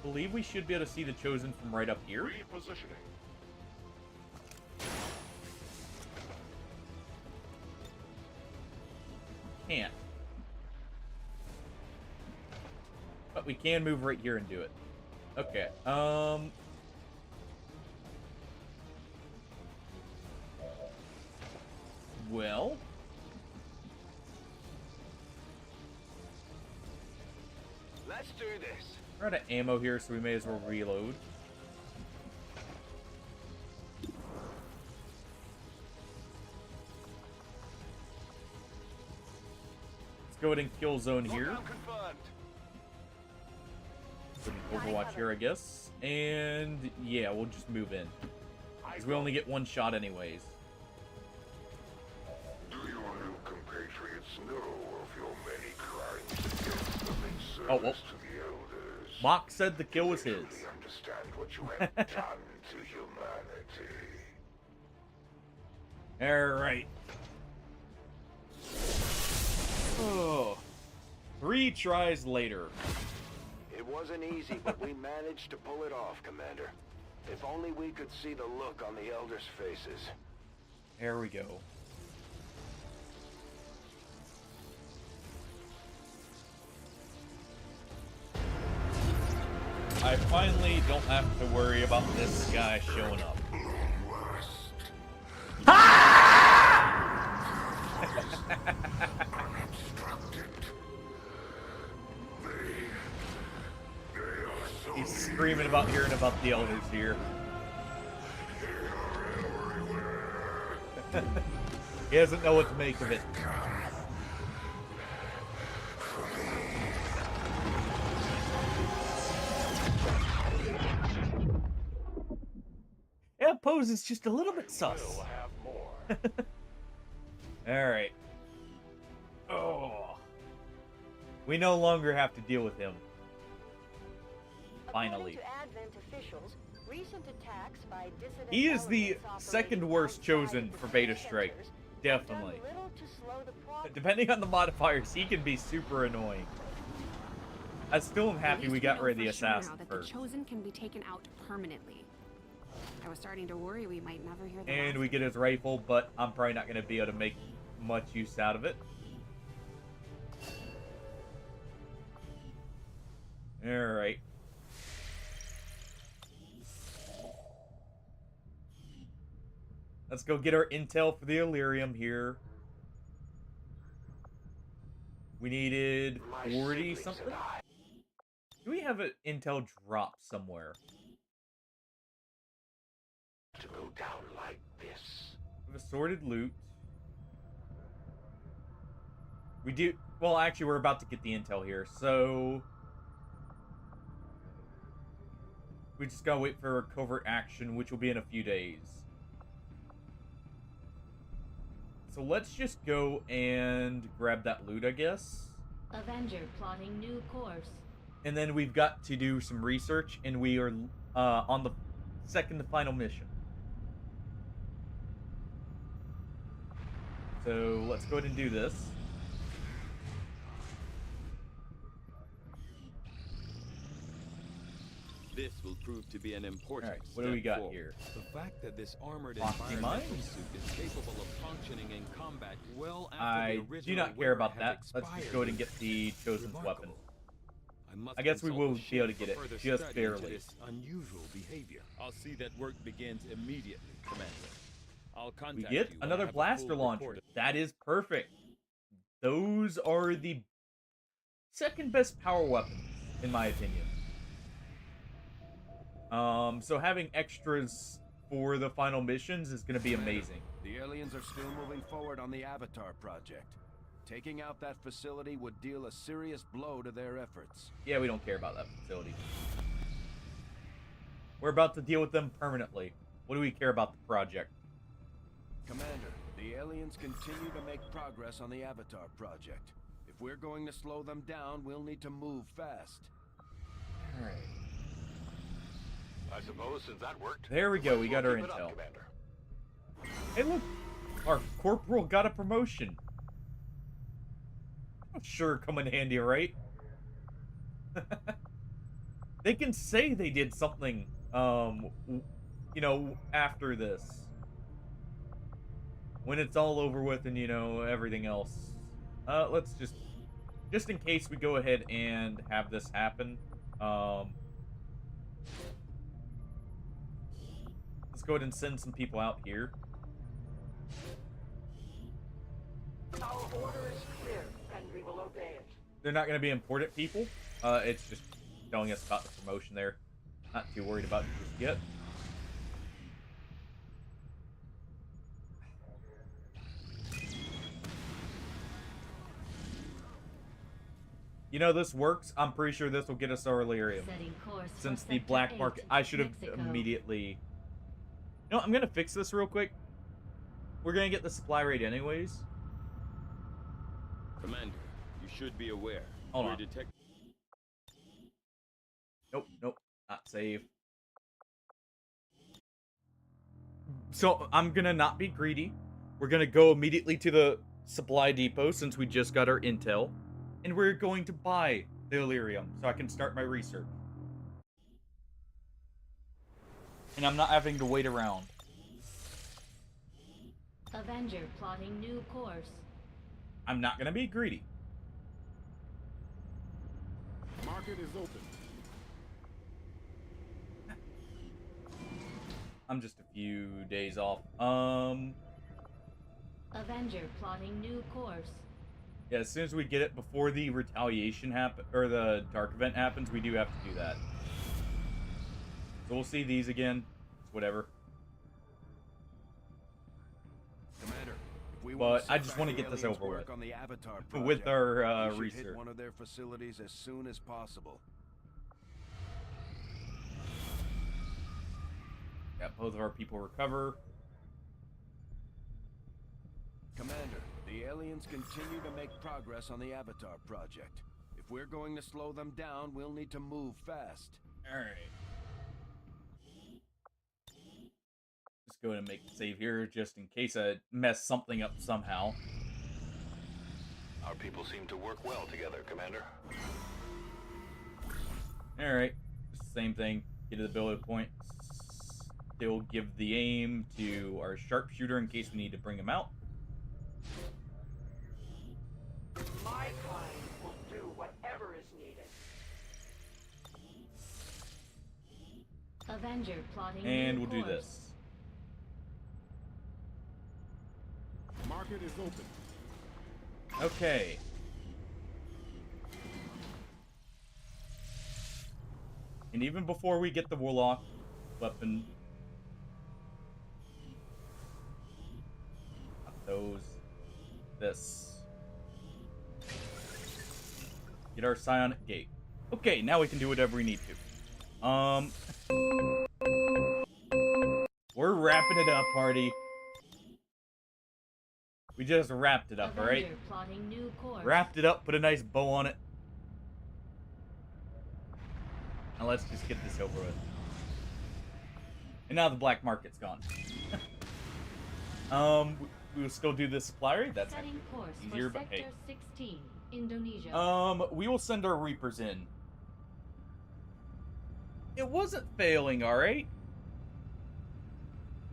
Believe we should be able to see the Chosen from right up here.
Repositioning.
Can't. But we can move right here and do it. Okay. Well.
Let's do this.
We're out of ammo here, so we may as well reload. Let's go ahead and kill zone here.
Lockdown confirmed.
Put an Overwatch here, I guess. And yeah, we'll just move in. Because we only get one shot anyways.
Do your new compatriots know of your many crimes against them in
Oh,
service
well.
to the elders?
Mock said the kill was his.
They understand what you have done to humanity.
Alright. Oh. 3 tries later.
It wasn't easy, but we managed to pull it off, Commander. If only we could see the look on the elders' faces.
There we go. I finally don't have to worry about this guy showing up. He's screaming about hearing about the elders here. He doesn't know what to make of it. Yeah, pose is just a little bit sus.
We'll have more.
Alright. Oh. We no longer have to deal with him. Finally.
According to Advent officials, recent attacks by dissident
He is the
elements operating
second worst
outside
chosen
the
for
city
beta strike.
centers have done
Definitely.
little to slow the progress.
Depending on the modifiers, he can be super annoying. I still am
At
happy
least
we got
know
rid of the
for sure now
assassin
that
first.
the Chosen can be taken out permanently. I was starting to worry we might never hear the
And
last
we
of
get
it.
his rifle, but I'm probably not going to be able to make much use out of it. Alright. Let's go get our intel for the Illyrium here. We needed 40 something? Do we have an intel drop somewhere?
To go down like this.
We have assorted loot. We do... Well, actually, we're about to get the intel here, so... We just gotta wait for covert action, which will be in a few days. So let's just go and grab that loot, I guess.
Avenger plotting new course.
And then we've got to do some research, and we are on the second to final mission. So let's go ahead and do this.
This will prove to be an important
Alright, what do we
step
got
forward.
here?
The fact that this armored
Lofty
environmental
mines?
suit is capable of functioning in combat well after
I
the original
do not care
wearer
about
has
that. Let's just
expired
go ahead and
is
get the Chosen's weapon.
remarkable. must
I guess we
consult
will
the
be able to
ship
get
for
it,
further
just
study into
barely.
this unusual behavior. I'll see that work begins immediately, Commander. I'll
We
contact
get
you when I
another
have a
blaster
full
launcher.
report.
That is perfect. Those are the second best power weapons, in my opinion. So having extras for the final missions is going to be amazing.
The aliens are still moving forward on the Avatar project. Taking out that facility would deal a serious blow to their efforts.
Yeah, we don't care about that facility. We're about to deal with them permanently. What do we care about the project?
Commander, the aliens continue to make progress on the Avatar project. If we're going to slow them down, we'll need to move fast.
Alright.
I suppose since that worked.
There we go, we got our
keep it up,
intel.
Commander.
Hey, look! Our corporal got a promotion. Sure, come in handy, right? They can say they did something, you know, after this. When it's all over with and, you know, everything else. Let's just in case we go ahead and have this happen, let's go ahead and send some people out here.
Our order is clear, and we will obey it.
They're not going to be important people. It's just telling us about the promotion there. Not too worried about it just yet. You know, this works. I'm pretty sure this will get us our Illyrium.
Setting course for
Since the
Sector
black
8,
market... I should have
Mexico.
immediately... No, I'm going to fix this real quick. We're going to get the supply rate anyways.
Commander, you should be aware.
Hold
we're
on. Nope, nope. Not save. So, I'm going to not be greedy. We're going to go immediately to the supply depot since we just got our intel. And we're going to buy the Illyrium so I can start my research. And I'm not having to wait around.
Avenger plotting new course.
I'm not going to be greedy.
Market is open.
I'm just a few days off.
Avenger plotting new course.
Yeah, as soon as we get it before the retaliation happen or the dark event happens, we do have to do that. So we'll see these again. It's whatever.
Commander, if we
But
set
I just
back
want to
the
get this
aliens'
over
work
with.
on the Avatar
With
project,
our
we should
research.
hit one of their facilities as soon as possible.
Yep. Got both of our people recover.
Commander, the aliens continue to make progress on the Avatar project. If we're going to slow them down, we'll need to move fast.
Alright. Just go ahead and make the save here, just in case I mess something up somehow.
Our people seem to work well together, Commander.
Alright. Same thing. Get to the ability point. Still give the aim to our sharpshooter in case we need to bring him out.
My kind will do whatever is needed.
Avenger plotting
And
new
we'll do
course.
this.
Market is open.
Okay. And even before we get the Warlock weapon, this. Get our psionic gate. Okay, now we can do whatever we need to. We're wrapping it up, party. We just wrapped it up, alright?
Avenger plotting new course.
Wrapped it up, put a nice bow on it. Now let's just get this over with. And now the black market's gone. We will still do this supply raid. That's
Setting course
easier,
for
but hey.
Sector 16, Indonesia.
We will send our Reapers in. It wasn't failing, alright?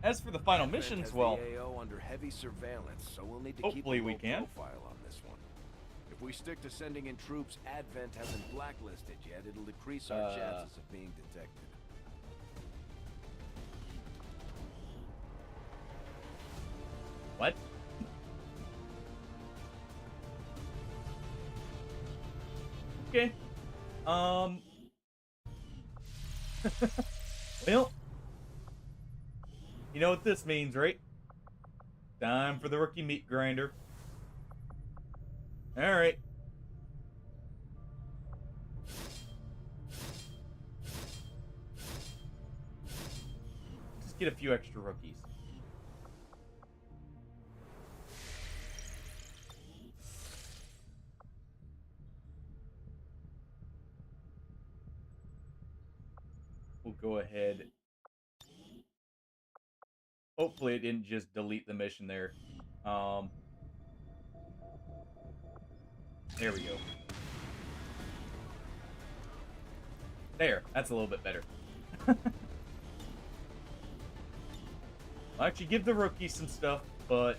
As for the final
Advent
missions,
has
well,
the AO under heavy surveillance, so we'll need to
hopefully
keep a
we
low
can.
profile on this one. If we stick to sending in troops Advent hasn't blacklisted yet, it'll decrease our chances of being detected.
what? Okay. Well, you know what this means, right? Time for the rookie meat grinder. Alright. Just get a few extra rookies. We'll go ahead. Hopefully it didn't just delete the mission there. There we go. There, that's a little bit better. I'll actually give the rookies some stuff, but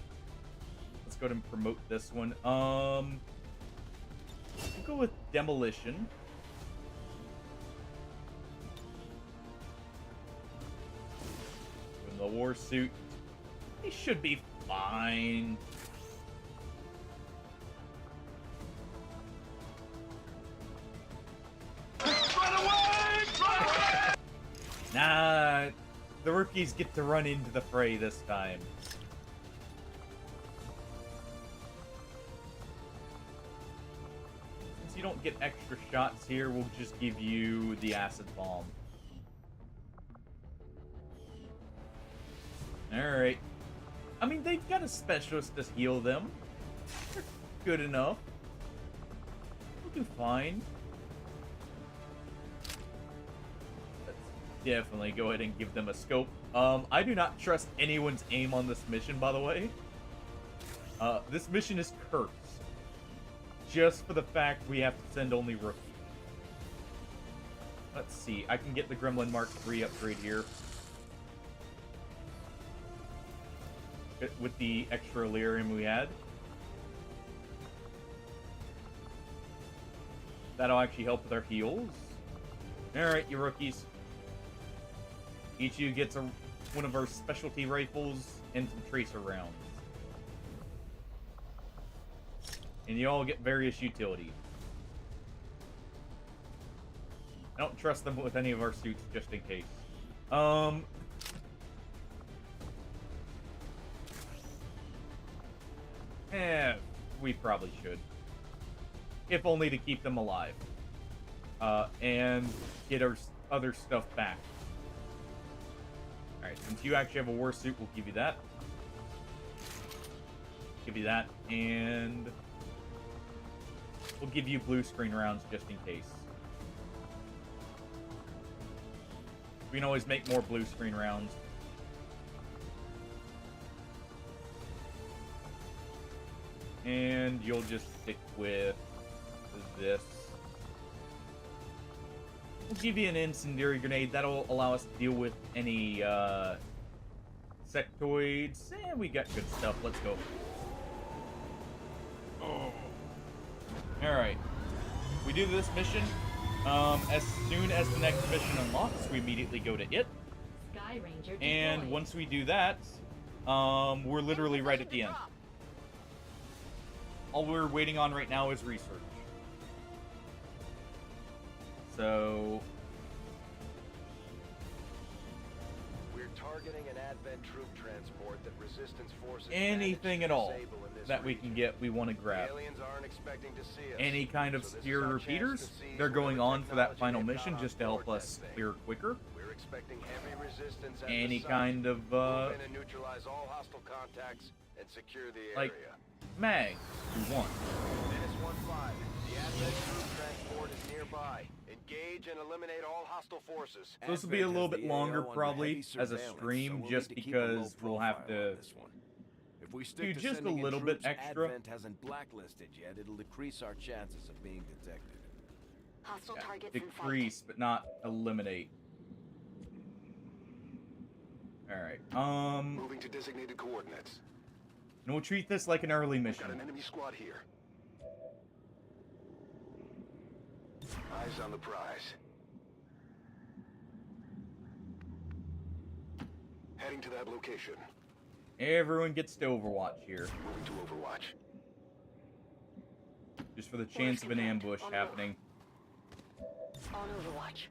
let's go ahead and promote this one. We'll go with demolition. The war suit, he should be fine. Nah, the rookies get to run into the fray this time. Since you don't get extra shots here, we'll just give you the acid bomb. Alright. I mean, they've got a specialist to heal them. They're good enough. We'll do fine. Let's definitely go ahead and give them a scope. I do not trust anyone's aim on this mission, by the way. This mission is cursed. Just for the fact we have to send only rookies. Let's see. I can get the Gremlin Mark III upgrade here. With the extra lyrium we had. That'll actually help with our heals. Alright, you rookies. Each of you gets one of our specialty rifles and some tracer rounds. And you all get various utility. I don't trust them with any of our suits, just in case. We probably should. If only to keep them alive. And get our other stuff back. Alright, since you actually have a war suit, we'll give you that. Give you that, and we'll give you blue screen rounds just in case. We can always make more blue screen rounds. And you'll just stick with this. We'll give you an incendiary grenade. That'll allow us to deal with any sectoids. And we got good stuff. Let's go. Oh. Alright. We do this mission. As soon as the next mission unlocks, we immediately go to it.
Sky Ranger deployed.
And once we do that, we're literally right at the end. All we're waiting on right now is research. So
we're targeting an Advent troop transport that Resistance forces
anything at all that we can get, we want to grab.
The aliens aren't expecting to see us.
Any kind of
So this is
steer
our
repeaters,
chance to see
they're going
whatever
on for that
technology
final
they've
mission
got
just to
on
help
board
us
that thing.
clear quicker.
We're expecting heavy resistance at
Any
the site.
kind of
Move in and neutralize all hostile contacts and secure the
like
area.
mag we want.
Menace 1-5. The Advent troop transport is nearby. Engage and eliminate all hostile forces.
So this will be a little bit longer probably as a stream, just because we'll have to
If we
do
stick to
just a
sending in
little bit
troops
extra.
Advent hasn't blacklisted yet, it'll decrease our chances of being detected.
Hostile targets in sight.
Decrease, but not eliminate. Alright,
Moving to designated coordinates.
and we'll treat this like an early mission.
Got an enemy squad here. Eyes on the prize. Heading to that location.
Everyone gets to Overwatch here,
Moving to Overwatch.
just for the chance of an ambush happening.
On Overwatch.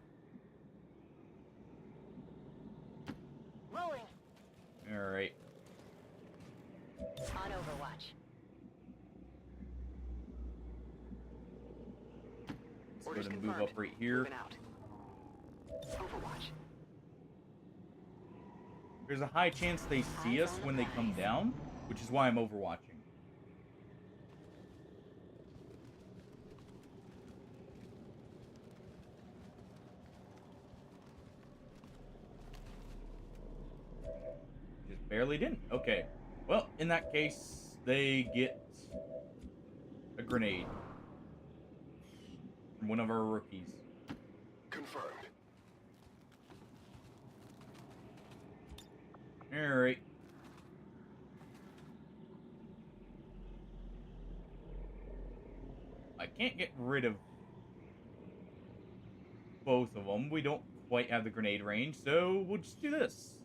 Rolling.
Alright.
On Overwatch.
Let's go ahead and move up right here.
Moving out. Overwatch.
There's a high chance they see us when they come down, which is why I'm overwatching. Just barely didn't. Okay. Well, in that case, they get a grenade from one of our rookies.
Confirmed.
Alright. I can't get rid of both of them. We don't quite have the grenade range, so we'll just do this.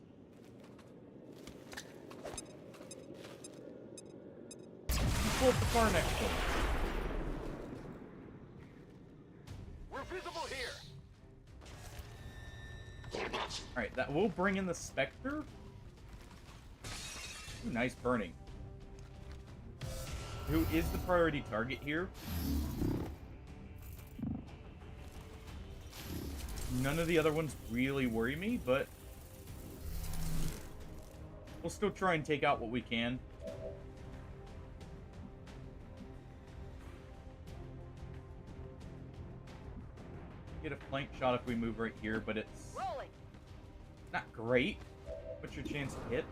Pull up the far next one.
We're visible here.
Alright, that will bring in the Spectre. Ooh, nice burning. Who is the priority target here? None of the other ones really worry me, but we'll still try and take out what we can. Get a flank shot if we move right here, but it's
Rolling.
not great. What's your chance to hit?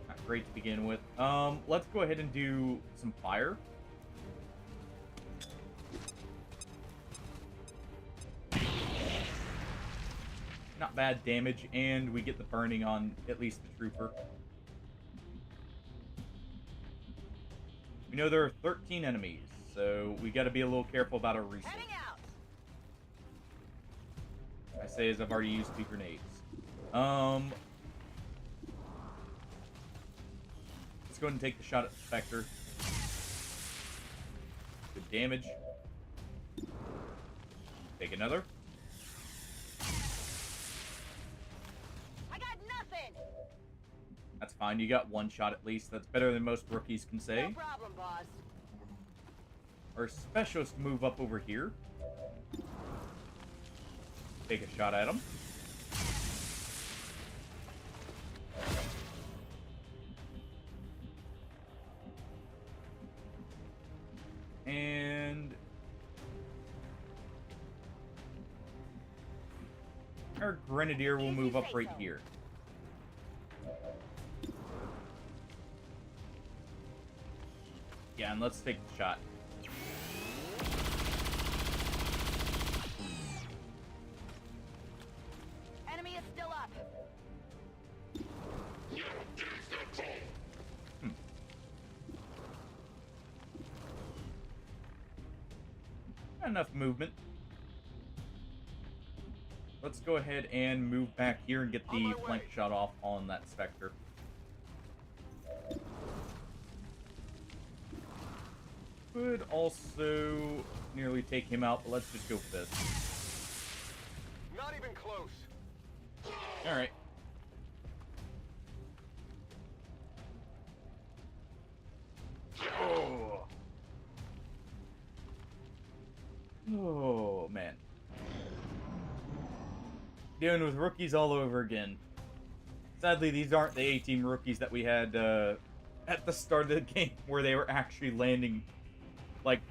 Not great to begin with. Let's go ahead and do some fire. Not bad damage, and we get the burning on at least the trooper. We know there are 13 enemies, so we gotta be a little careful about our resources.
Heading out.
I say as I've already used 2 grenades. Let's go ahead and take the shot at the Spectre. Good damage. Take another.
I got nothing.
That's fine. You got 1 shot at least. That's better than most rookies can
No
say.
problem, boss.
Our specialists move up over here. Take a shot at him. our grenadier will move up right here. Yeah, and let's take the shot.
Enemy is still up.
Enough movement. Let's go ahead and move back here and get the flank shot off on that Spectre. Could also nearly take him out, but let's just go for this.
Not even close.
Alright. Oh. Oh, man. Dealing with rookies all over again. Sadly, these aren't the A-team rookies that we had at the start of the game, where they were actually landing like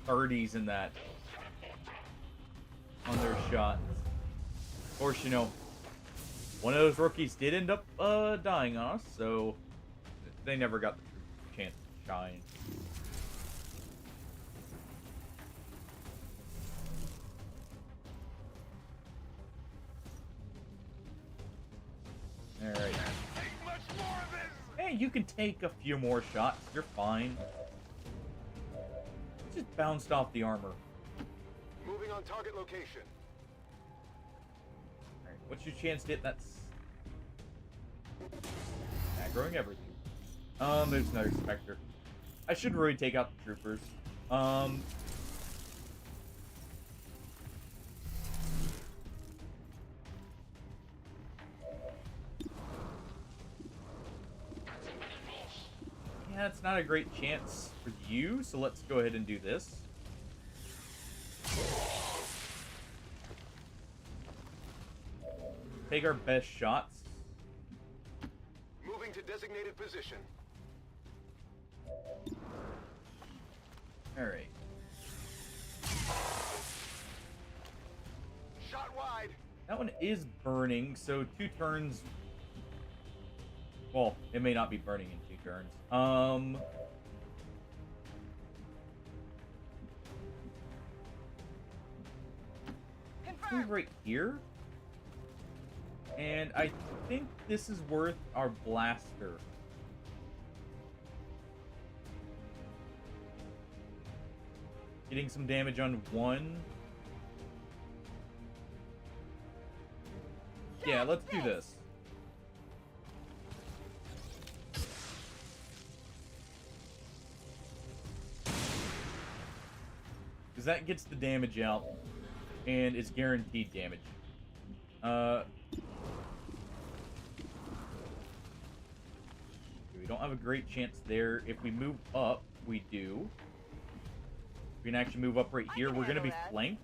30s in that on their shots. Of course, you know, one of those rookies did end up dying on us, so they never got the chance to shine. Alright. Hey, you can take a few more shots. You're fine. Just bounced off the armor.
Moving on target location.
Alright, what's your chance to hit that? Aggroing everything. There's another Spectre. I should really take out the troopers. Yeah, it's not a great chance for you, so let's go ahead and do this. Take our best shots.
Moving to designated position.
Alright.
Shot wide.
That one is burning, so 2 turns. Well, it may not be burning in 2 turns. Move right here. And I think this is worth our blaster. Getting some damage on 1. Yeah, let's do this. Because that gets the damage out, and it's guaranteed damage. We don't have a great chance there. If we move up, we do. We can actually move up right here. We're going to be flanked.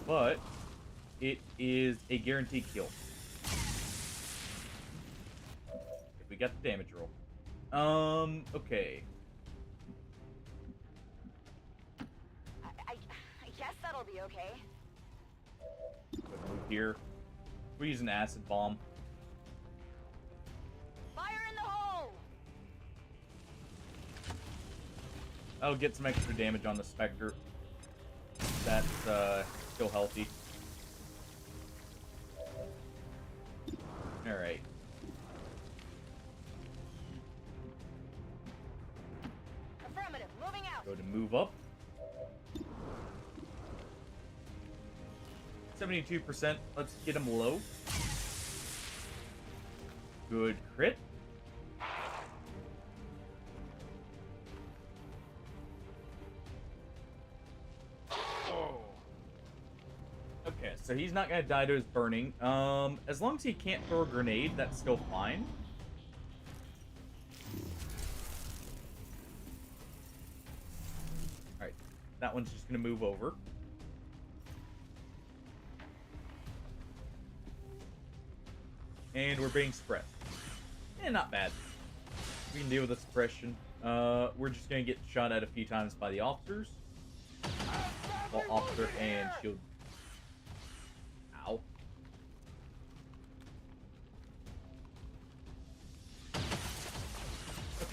But it is a guaranteed kill. If we got the damage roll. Okay.
I guess that'll be okay.
Move here. We use an acid bomb.
Fire in the hole!
That'll get some extra damage on the Spectre. That's still healthy. Alright.
Affirmative, moving out.
Go to move up. 72%. Let's get him low. Good crit. Okay, so he's not gonna die to his burning. As long as he can't throw a grenade, that's still fine. Alright, that one's just gonna move over. And we're being suppressed. Not bad. We can deal with the suppression. We're just gonna get shot at a few times by the officers. Well, officer and shield.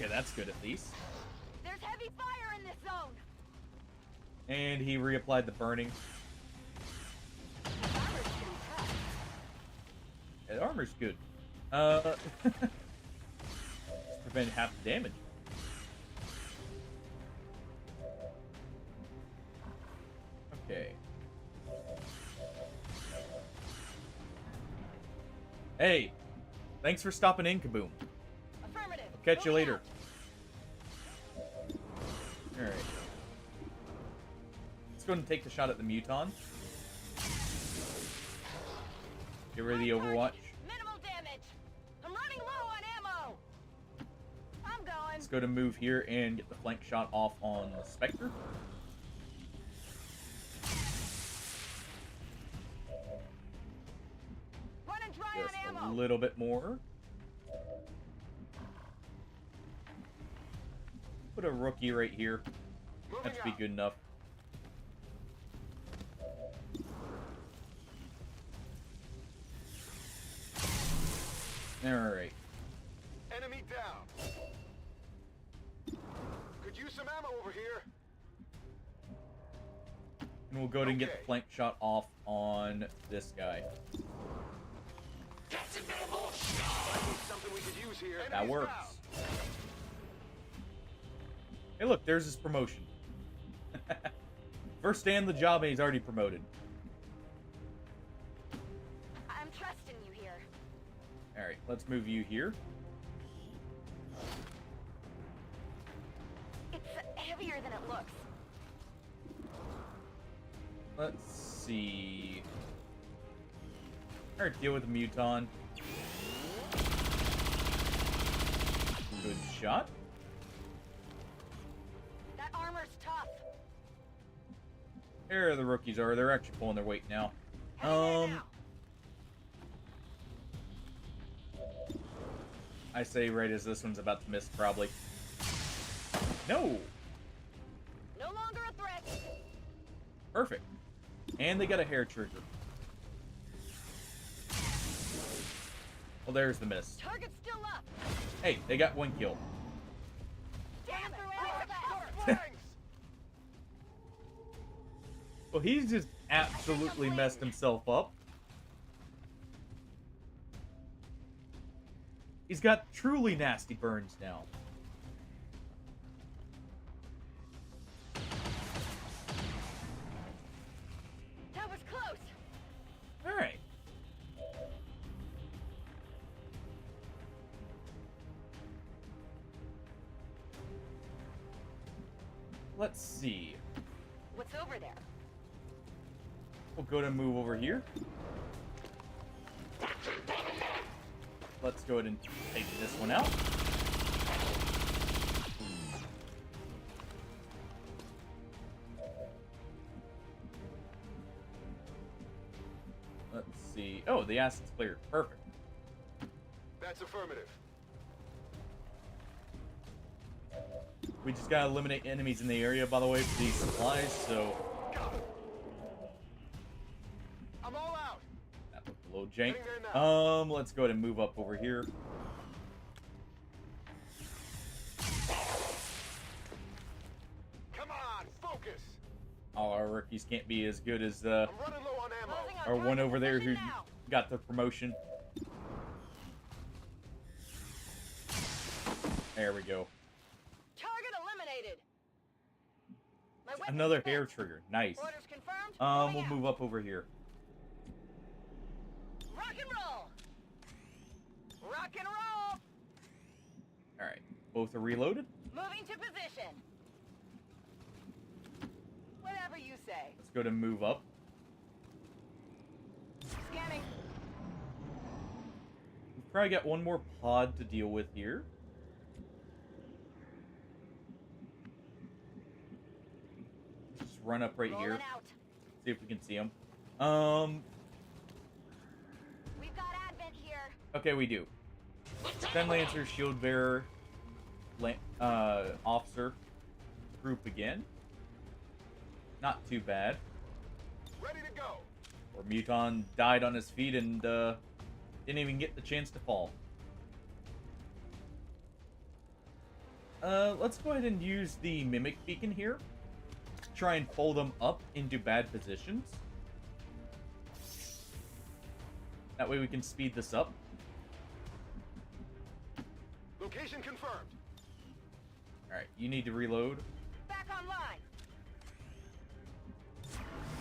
Okay, that's good at least.
There's heavy fire in this zone.
And he reapplied the burning.
This armor's pretty tough.
Yeah, the armor's good. Prevent half the damage. Okay. Hey, thanks for stopping in, Kaboom.
Affirmative.
I'll catch you
Moving
later.
out.
Alright. Let's go ahead and take the shot at the Muton. Get rid of the Overwatch.
Minimal damage. I'm running low on ammo. I'm going.
Let's go to move here and get the flank shot off on the Spectre.
Running dry
Just
on
a
ammo.
little bit more. Put a rookie right here. That should be good enough. Alright.
Enemy down. Could use some ammo over here.
And we'll go ahead and get
Okay.
the flank shot off on this guy.
I need something we could use here.
That
Enemies
works.
down.
Hey look, there's his promotion. First day on the job and he's already promoted.
I'm trusting you here.
Alright, let's move you here.
It's heavier than it looks.
Let's see. Alright, deal with the Muton. Good shot.
That armor's tough.
There the rookies are. They're actually pulling their weight now.
Heading there now.
I say right as this one's about to miss, probably. No!
No longer a threat.
Perfect. And they got a hair trigger. Well, there's the miss.
Target's still up.
Hey, they got one kill.
Damn it.
Well, he's just absolutely messed himself up. He's got truly nasty burns now.
That was close.
Alright. Let's see.
What's over there?
We'll go to move over here. Let's go ahead and take this one out. Let's see. Oh, the asset's cleared. Perfect.
That's affirmative.
We just gotta eliminate enemies in the area, by the way, for these supplies, so...
I'm all out.
That looked a little jank.
Getting there now.
Let's go ahead and move up over here.
Come on, focus.
All our rookies can't be as good as
I'm running low on ammo.
Closing on
our one
target
over there who
position now.
got the promotion. There we go.
Target eliminated. My weapon's
Another
spent.
hair trigger. Nice.
Orders confirmed.
We'll
Moving out.
move up over here.
Rock and roll. Rock and roll.
All right. Both are reloaded.
Moving to position. Whatever you say.
Let's go to move up.
Scanning.
We've probably got one more pod to deal with here. Just run up right
Rolling
here.
out.
See if we can see them.
We've got Advent here.
Okay, we do. 10 Lancer, Shield Bearer, Officer, group again. Not too bad.
Ready to go.
Or Muton died on his feet and didn't even get the chance to fall. let's go ahead and use the Mimic Beacon here. Try and pull them up into bad positions. That way we can speed this up.
Location confirmed.
Alright, you need to reload.
Back online.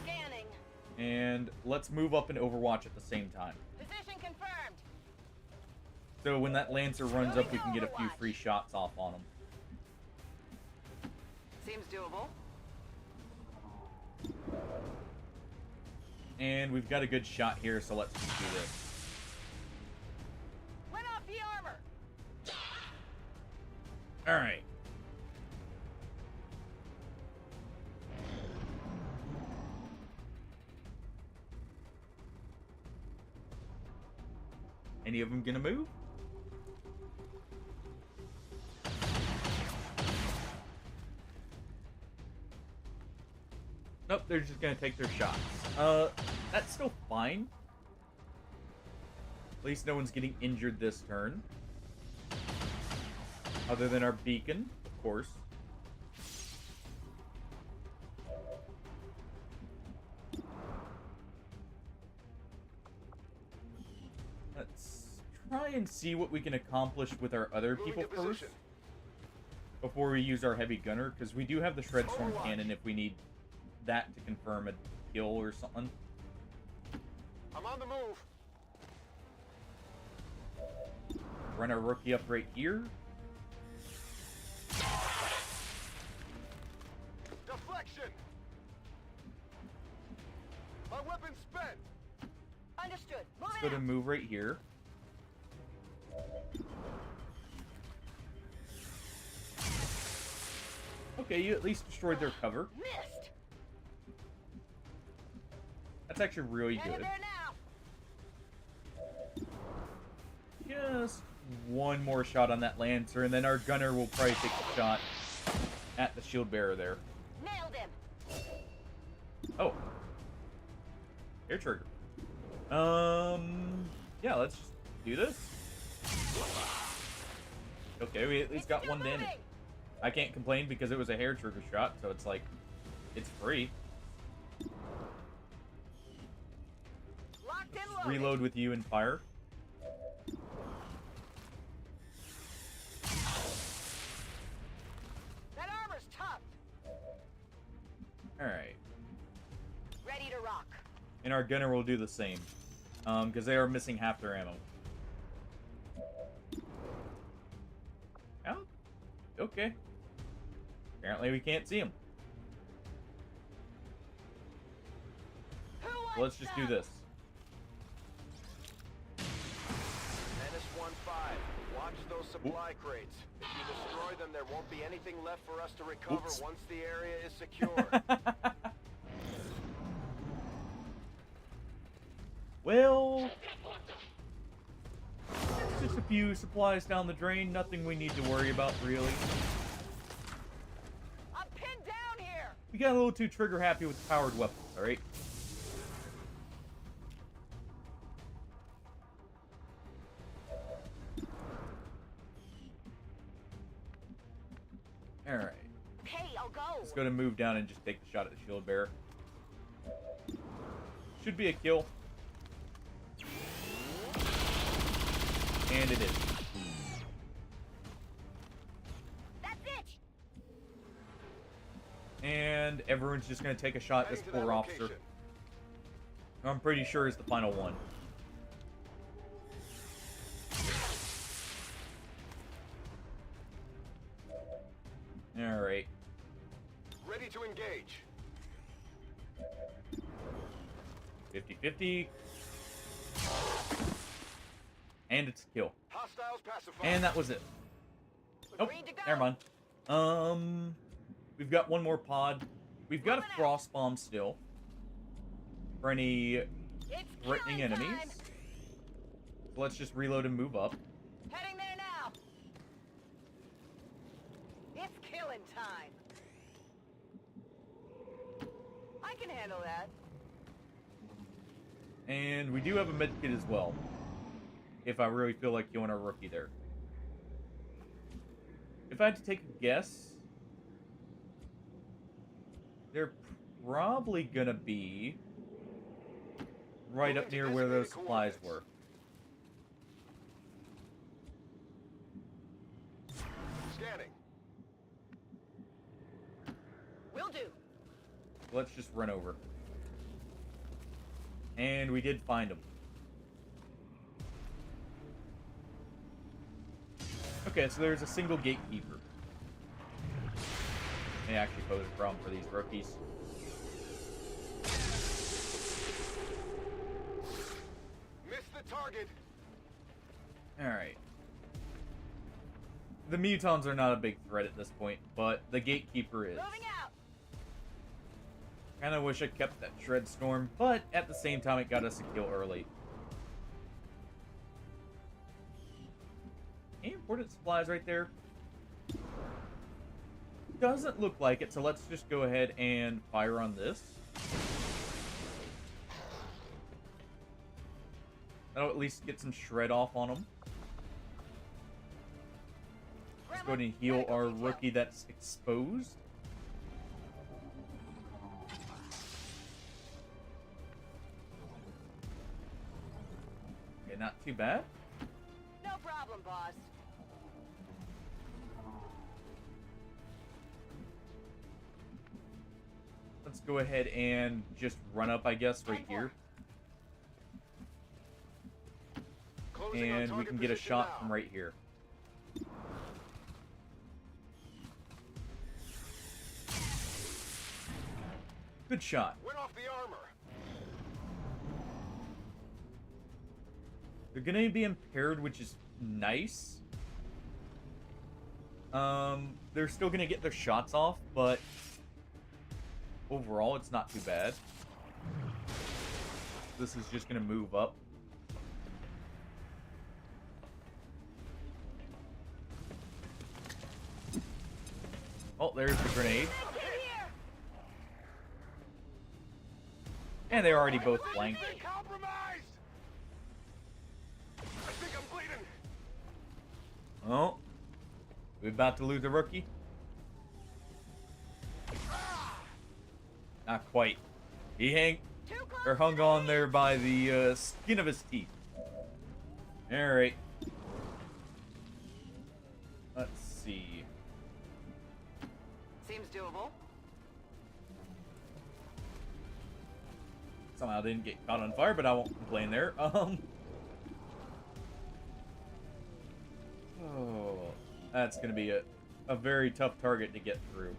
Scanning.
And let's move up and overwatch at the same time.
Position confirmed.
So when that Lancer runs up, we can get a few free shots off on him.
Seems doable.
And we've got a good shot here, so let's just do this.
Let off the armor.
Alright. Any of them gonna move? Nope, they're just gonna take their shots. That's still fine. At least no one's getting injured this turn. Other than our beacon, of course. Let's try and see what we can accomplish with our other people first. Before we use our heavy gunner, because we do have the Shred Storm cannon if we need that to confirm a kill or something.
I'm on the move.
Run our rookie up right here.
Deflection. My weapon's spent.
Understood.
Let's go to move right here. Okay, you at least destroyed their cover.
Missed.
That's actually really
Headed
good.
there now.
Just one more shot on that Lancer, and then our gunner will probably take a shot at the shield bearer there.
Nailed him.
Oh. Air trigger. Yeah, let's just do this. Okay, we at least got one damage. I can't complain because it was a hair trigger shot, so it's like, it's free.
Locked and loaded.
Reload with you and fire.
That armor's tough.
Alright.
Ready to rock.
And our gunner will do the same. Because they are missing half their ammo. Oh, okay. Apparently we can't see them. So let's just do this.
Menace 1-5. Watch those supply crates. If you destroy them, there won't be anything left for us to recover once the area is secure.
Well, it's just a few supplies down the drain. Nothing we need to worry about, really.
I'm pinned down here.
We got a little too trigger happy with powered weapons, alright? Alright.
Okay, I'll go.
Let's go to move down and just take the shot at the shield bearer. Should be a kill. And it is.
That's it.
And everyone's just going to take a shot at this poor officer. I'm pretty sure is the final one. Alright.
Ready to engage.
50-50. And it's a kill.
Hostiles pacified.
And that was it. Oh, never mind. We've got one more pod. We've got a frost bomb still. For any threatening enemies. So let's just reload and move up.
Heading there now. It's killing time. I can handle that.
And we do have a med kit as well. If I really feel like killing our rookie there. If I had to take a guess, they're probably gonna be right up near where those supplies were.
Scanning.
Will do.
Let's just run over. And we did find them. Okay, so there's a single gatekeeper. May actually pose a problem for these rookies.
Missed the target.
Alright. The mutons are not a big threat at this point, but the gatekeeper is.
Moving out.
Kinda wish I kept that Shred Storm, but at the same time it got us a kill early. Any important supplies right there? Doesn't look like it, so let's just go ahead and fire on this. That'll at least get some shred off on them. Let's go ahead and heal our rookie that's exposed. Okay, not too bad.
No problem, boss.
Let's go ahead and just run up, I guess, right here. And we can get a shot from right here. Good shot.
Went off the armor.
They're gonna be impaired, which is nice. They're still gonna get their shots off, but overall, it's not too bad. This is just gonna move up. Oh, there's the grenade. And they're already both flanked.
Compromised. I think I'm bleeding.
Oh, we about to lose a rookie? Not quite. He hung on there by the skin of his teeth. All right. Let's see.
Seems doable.
Somehow didn't get caught on fire, but I won't complain there. Oh, that's gonna be a very tough target to get through.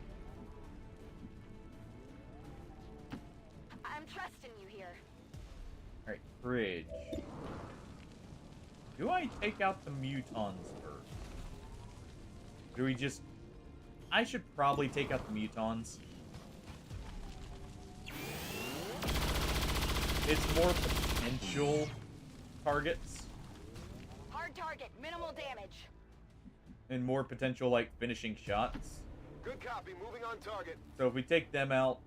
I'm trusting you here.
All right, bridge. Do I take out the mutons first? Do we just... I should probably take out the mutons. It's more potential targets.
Hard target, minimal damage.
And more potential, like, finishing shots.
Good copy. Moving on target.
So if we take them out,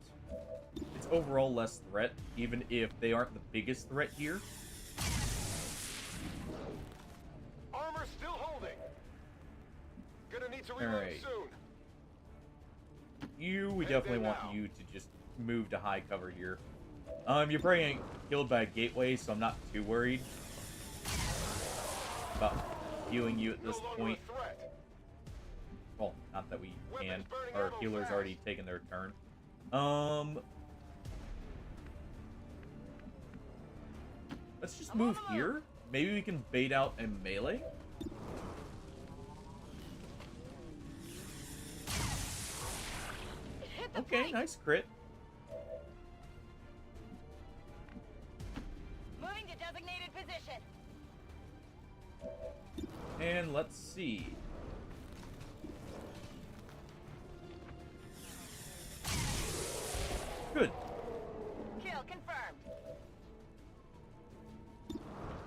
it's overall less threat, even if they aren't the biggest threat here.
Armor still holding. Gonna need to reload
Alright.
soon.
We definitely want you to just move to high cover here. You're probably gonna get killed by a gateway, so I'm not too worried about healing you at this point. Well, not that we can. Our healer's already taken their turn. Let's just move here. Maybe we can bait out a melee. Okay, nice crit.
Moving to designated position.
And let's see. Good.
Kill confirmed.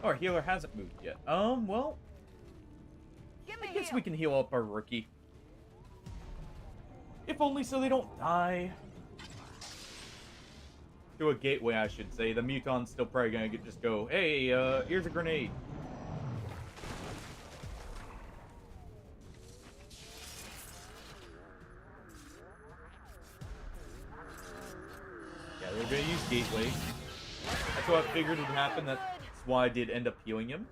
Our healer hasn't moved yet. Well,
Give me
I guess
heal.
we can heal up our rookie. If only so they don't die. To a gateway, I should say. The muton's still probably gonna just go, hey, here's a grenade. gateway. That's what I figured would happen. That's why I did end up healing him,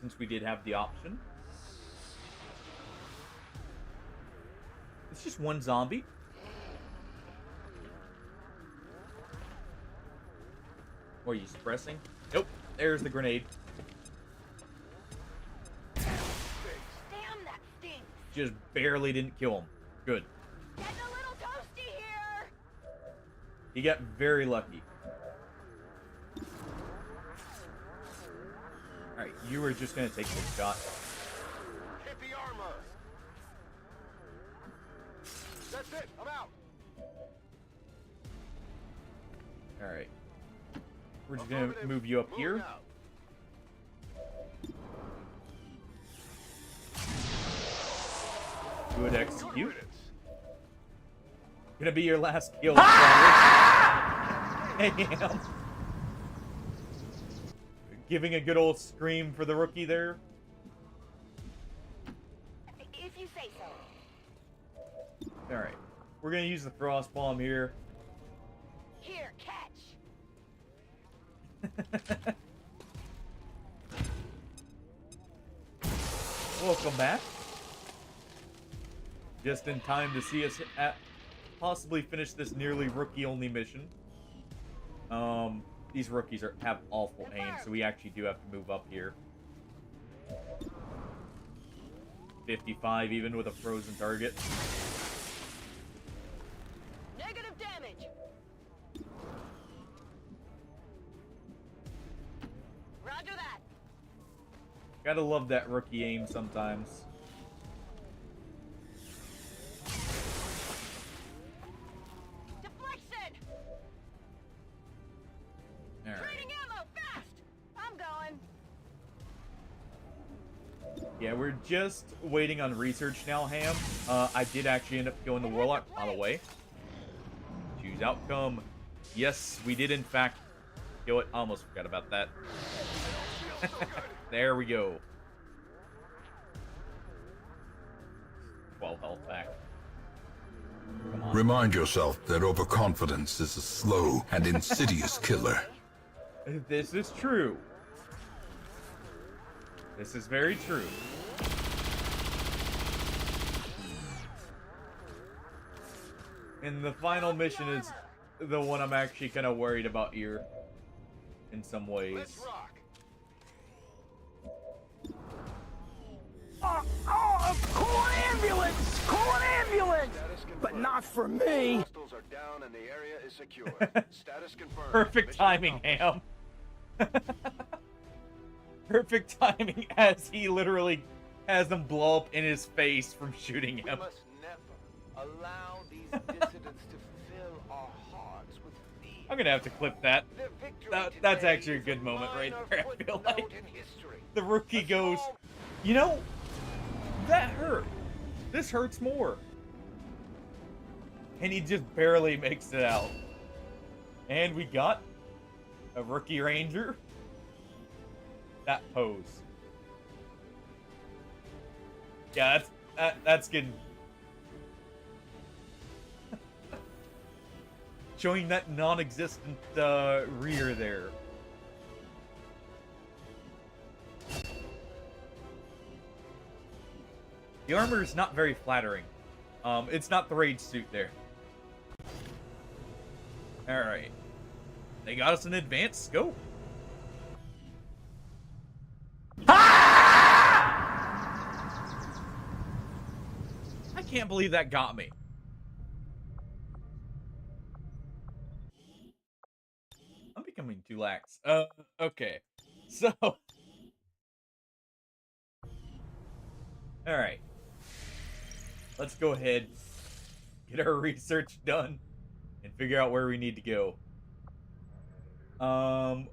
since we did have the option. It's just one zombie. Or are you suppressing? Nope. There's the grenade.
Damn, that stinks.
Just barely didn't kill him. Good.
Getting a little toasty here.
He got very lucky. Alright, you were just gonna take this shot.
Hit the armor. That's it. I'm out.
Alright. We're just gonna move you up here. Good execute. Gonna be your last kill. Damn. Giving a good old scream for the rookie there.
If you say so.
Alright. We're gonna use the frost bomb here.
Here, catch.
Welcome back. Just in time to see us possibly finish this nearly rookie-only mission. These rookies have awful aim, so we actually do have to move up here. 55 even with a frozen target.
Negative damage. Roger that.
Gotta love that rookie aim sometimes.
Deflection.
Alright.
Trading ammo fast. I'm going.
Yeah, we're just waiting on research now, Ham. I did actually end up killing the Warlock on the way. Choose outcome. Yes, we did in fact kill it. Almost forgot about that. There we go. 12 health back. Come on.
Remind yourself that overconfidence is a slow and insidious killer.
This is true. This is very true. And the final mission is the one I'm actually kind of worried about here. In some ways.
Let's rock.
Call an ambulance! Call an ambulance! But not for me!
Hostiles are down and the area is secure. Status confirmed.
Perfect
Mission
timing,
accomplished.
Ham. Perfect timing as he literally has them blow up in his face from shooting
We
him.
must never allow these dissidents to fill our hearts with fear.
I'm gonna have to clip that.
Their victory
That's
today
actually a
is
good moment right
minor
there, I feel
footnote
like.
in history.
The rookie goes, you know, that hurt. This hurts more. And he just barely makes it out. And we got a rookie ranger. That pose. Yeah, that's good. Showing that non-existent rear there. The armor is not very flattering. It's not the raid suit there. Alright. They got us an advanced scope. I can't believe that got me. I'm becoming too lax. Okay. So. Alright. Let's go ahead, get our research done, and figure out where we need to go. And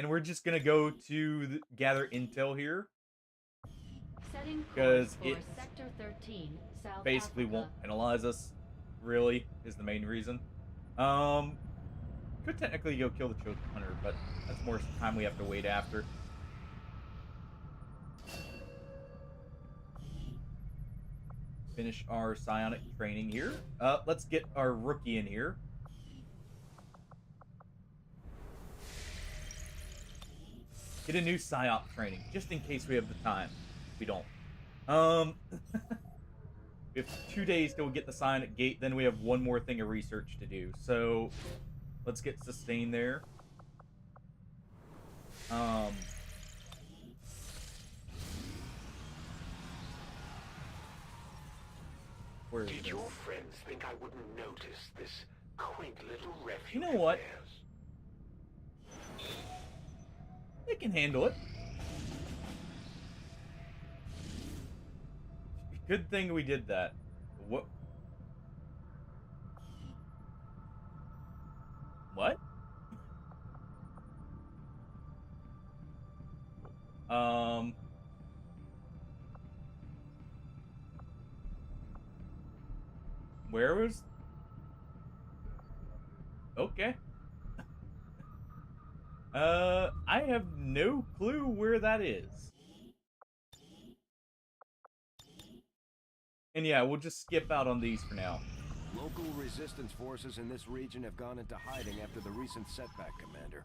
we're just gonna go to gather intel here. Because it
Sector 13, South
basically
Africa.
won't penalize us, really, is the main reason. Could technically go kill the Chosen Hunter, but that's more time we have to wait after. Finish our psionic training here. Let's get our rookie in here. Get a new PSYOP training, just in case we have the time. We don't. We have 2 days till we get the psionic gate, then we have one more thing of research to do. So, let's get sustain there. Where is
Did
this?
your friends think I wouldn't notice this quaint little refuge?
You know what?
of theirs?
They can handle it. Good thing we did that. What? What? Where was? Okay. I have no clue where that is. And yeah, we'll just skip out on these for now.
Local resistance forces in this region have gone into hiding after the recent setback, Commander.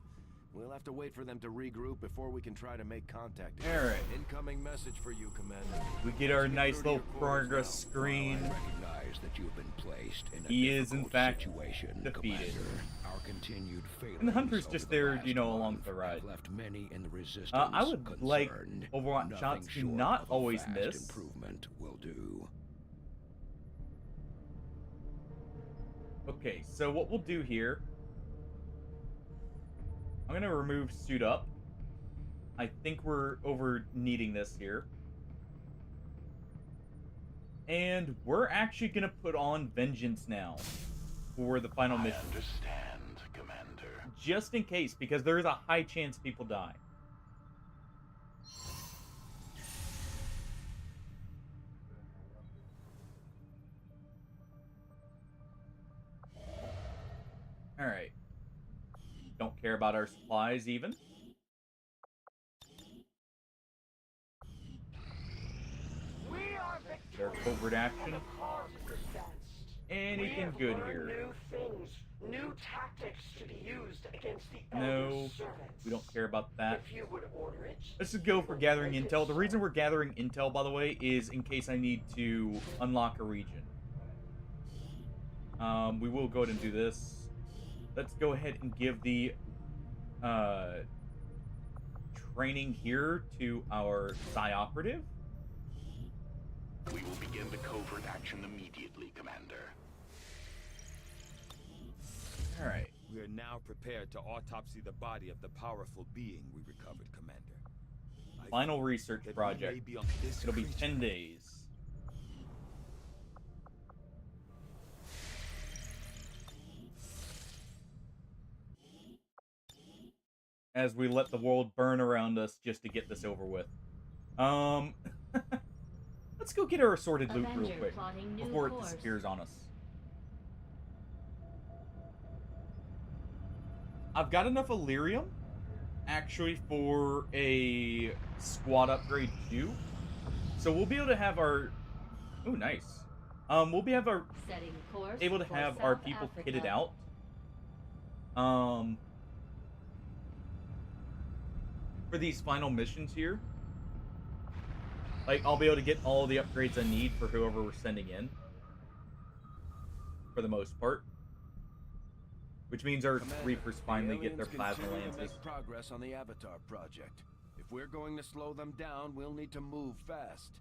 We'll have to wait for them to regroup before we can try to make contact.
Alright.
Incoming message for you, Commander.
We get our nice little progress screen.
Recognize that you've been placed in a
He is, in fact,
situation,
defeated.
Commander. Our continued failures
And the Hunter's
over
just
the
there,
last
you know, along
month
for the ride.
have left many in the resistance
I would like
concerned.
Overwatch
Nothing
shots to
short
not
of a
always
fast
miss.
Improvement will do.
Okay, so what we'll do here, I'm gonna remove suit up. I think we're over needing this here. And we're actually gonna put on Vengeance now for the final mission.
I understand, Commander.
Just in case, because there is a high chance people die. Alright. Don't care about our supplies, even. Their covert action. Anything good here?
New things, new tactics to be used against the
No,
servants.
we don't care about that.
If you would order it,
Let's just go for gathering intel. The reason we're gathering intel, by the way, is in case I need to unlock a region. We will go ahead and do this. Let's go ahead and give the training here to our Psi operative.
We will begin the covert action immediately, Commander.
Alright.
We are now prepared to autopsy the body of the powerful being we recovered, Commander.
Final research
that we
project.
may be on this
It'll be
creature.
10 days. As we let the world burn around us just to get this over with. Let's go get our assorted loot real
Avenger
quick
plotting new
before it
course.
disappears on us. I've got enough Illyrium, actually, for a squad upgrade too. So we'll be able to have our... Ooh, nice. We'll be able
Setting course
to
for
have our
South
people
Africa.
kitted out. For these final missions here. Like, I'll be able to get all the upgrades I need for whoever we're sending in. For the most part. Which means our
Commander,
Reapers finally
the
get their
aliens
plasma
continue to
lances.
make progress on the Avatar project. If we're going to slow them down, we'll need to move fast.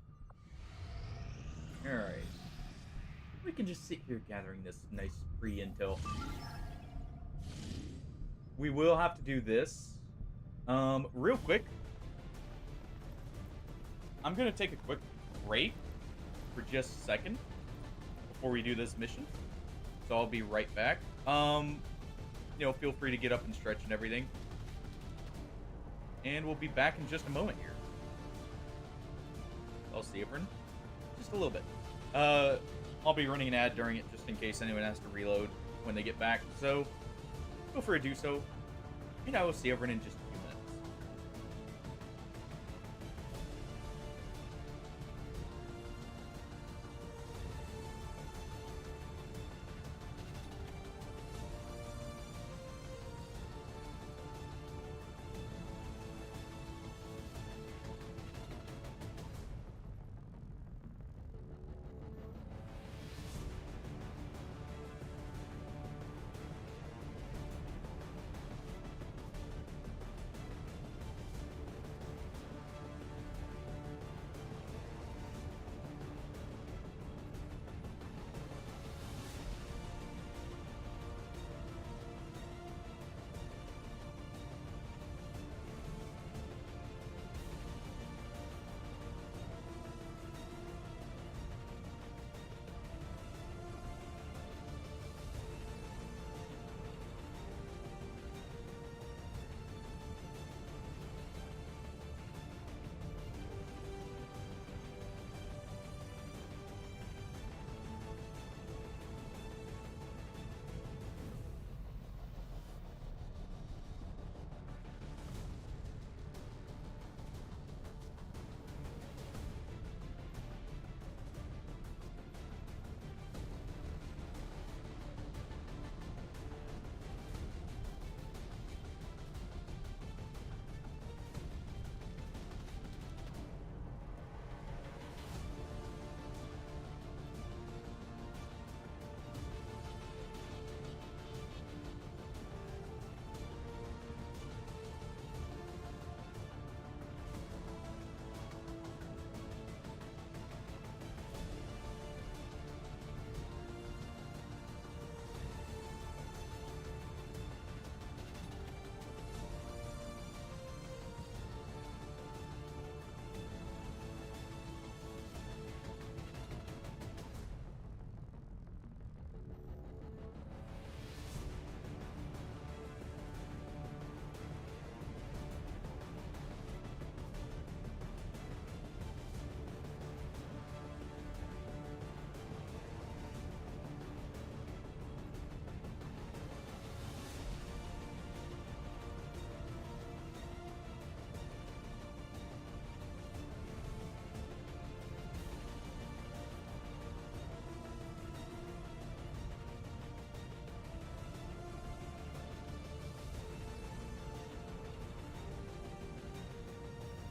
Alright. We can just sit here gathering this nice free intel. We will have to do this. Real quick. I'm gonna take a quick break for just a second before we do this mission. So I'll be right back. You know, feel free to get up and stretch and everything. And we'll be back in just a moment here. I'll see everyone. Just a little bit. I'll be running an ad during it just in case anyone has to reload when they get back. So feel free to do so. And I will see everyone in just a few minutes.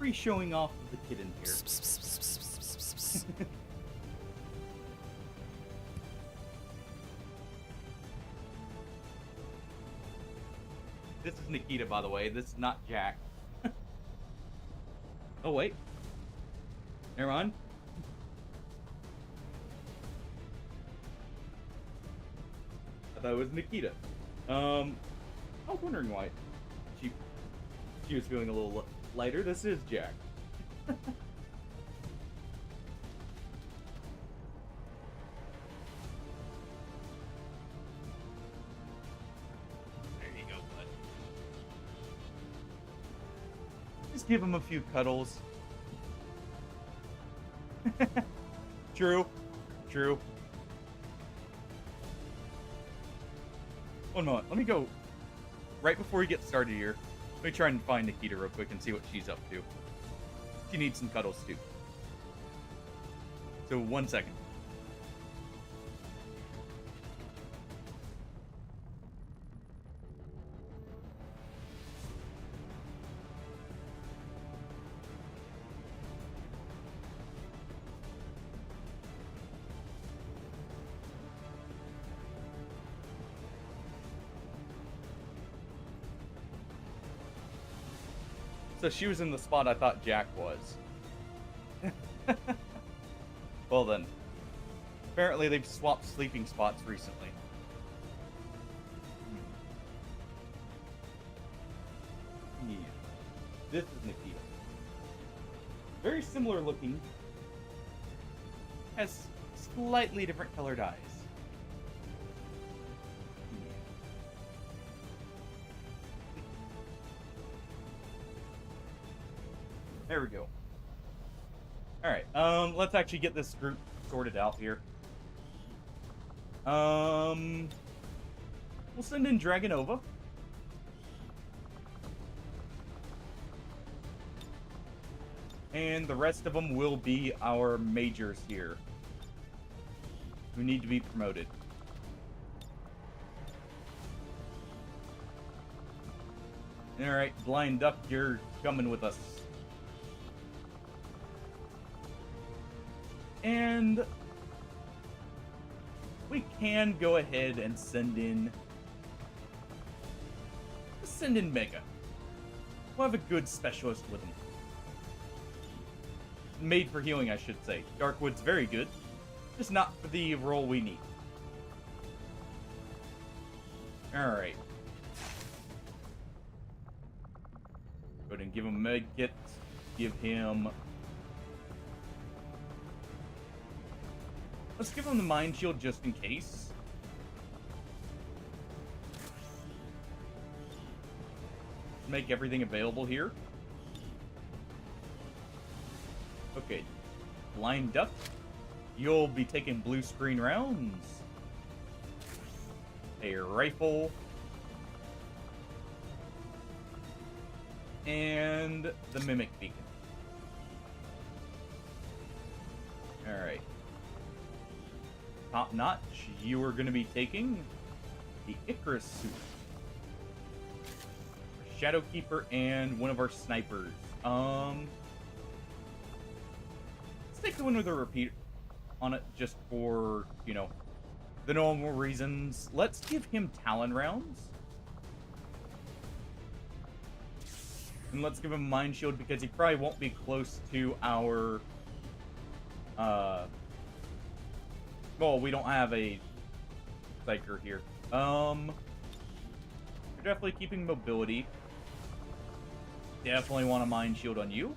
pre-showing off of the kitten here. This is Nikita, by the way. This is not Jack. Oh, wait. Never mind. I thought it was Nikita. I was wondering why she was feeling a little lighter. This is Jack. There you go, bud. Just give him a few cuddles. True. True. One moment. Let me go right before we get started here. Let me try and find Nikita real quick and see what she's up to. She needs some cuddles too. So 1 second. So she was in the spot I thought Jack was. Well then. Apparently they've swapped sleeping spots recently. Yeah. This is Nikita. Very similar looking. Has slightly different colored eyes. There we go. Alright, let's actually get this group sorted out here. We'll send in Dragonova. And the rest of them will be our majors here, who need to be promoted. Alright, Blind Duck, you're coming with us. And we can go ahead and send in Mega. We'll have a good specialist with him. Made for healing, I should say. Darkwood's very good, just not for the role we need. Alright. Go ahead and give him a med kit. Give him... Let's give him the Mind Shield just in case. Make everything available here. Okay. Blind Duck, you'll be taking blue screen rounds. A rifle. And the Mimic Beacon. Alright. Top notch, you are going to be taking the Icarus suit, Shadowkeeper, and one of our snipers. Let's take the one with a repeat on it just for, you know, the normal reasons. Let's give him Talon rounds. And let's give him Mind Shield because he probably won't be close to our, well, we don't have a Psyker here. We're definitely keeping mobility. Definitely want a Mind Shield on you.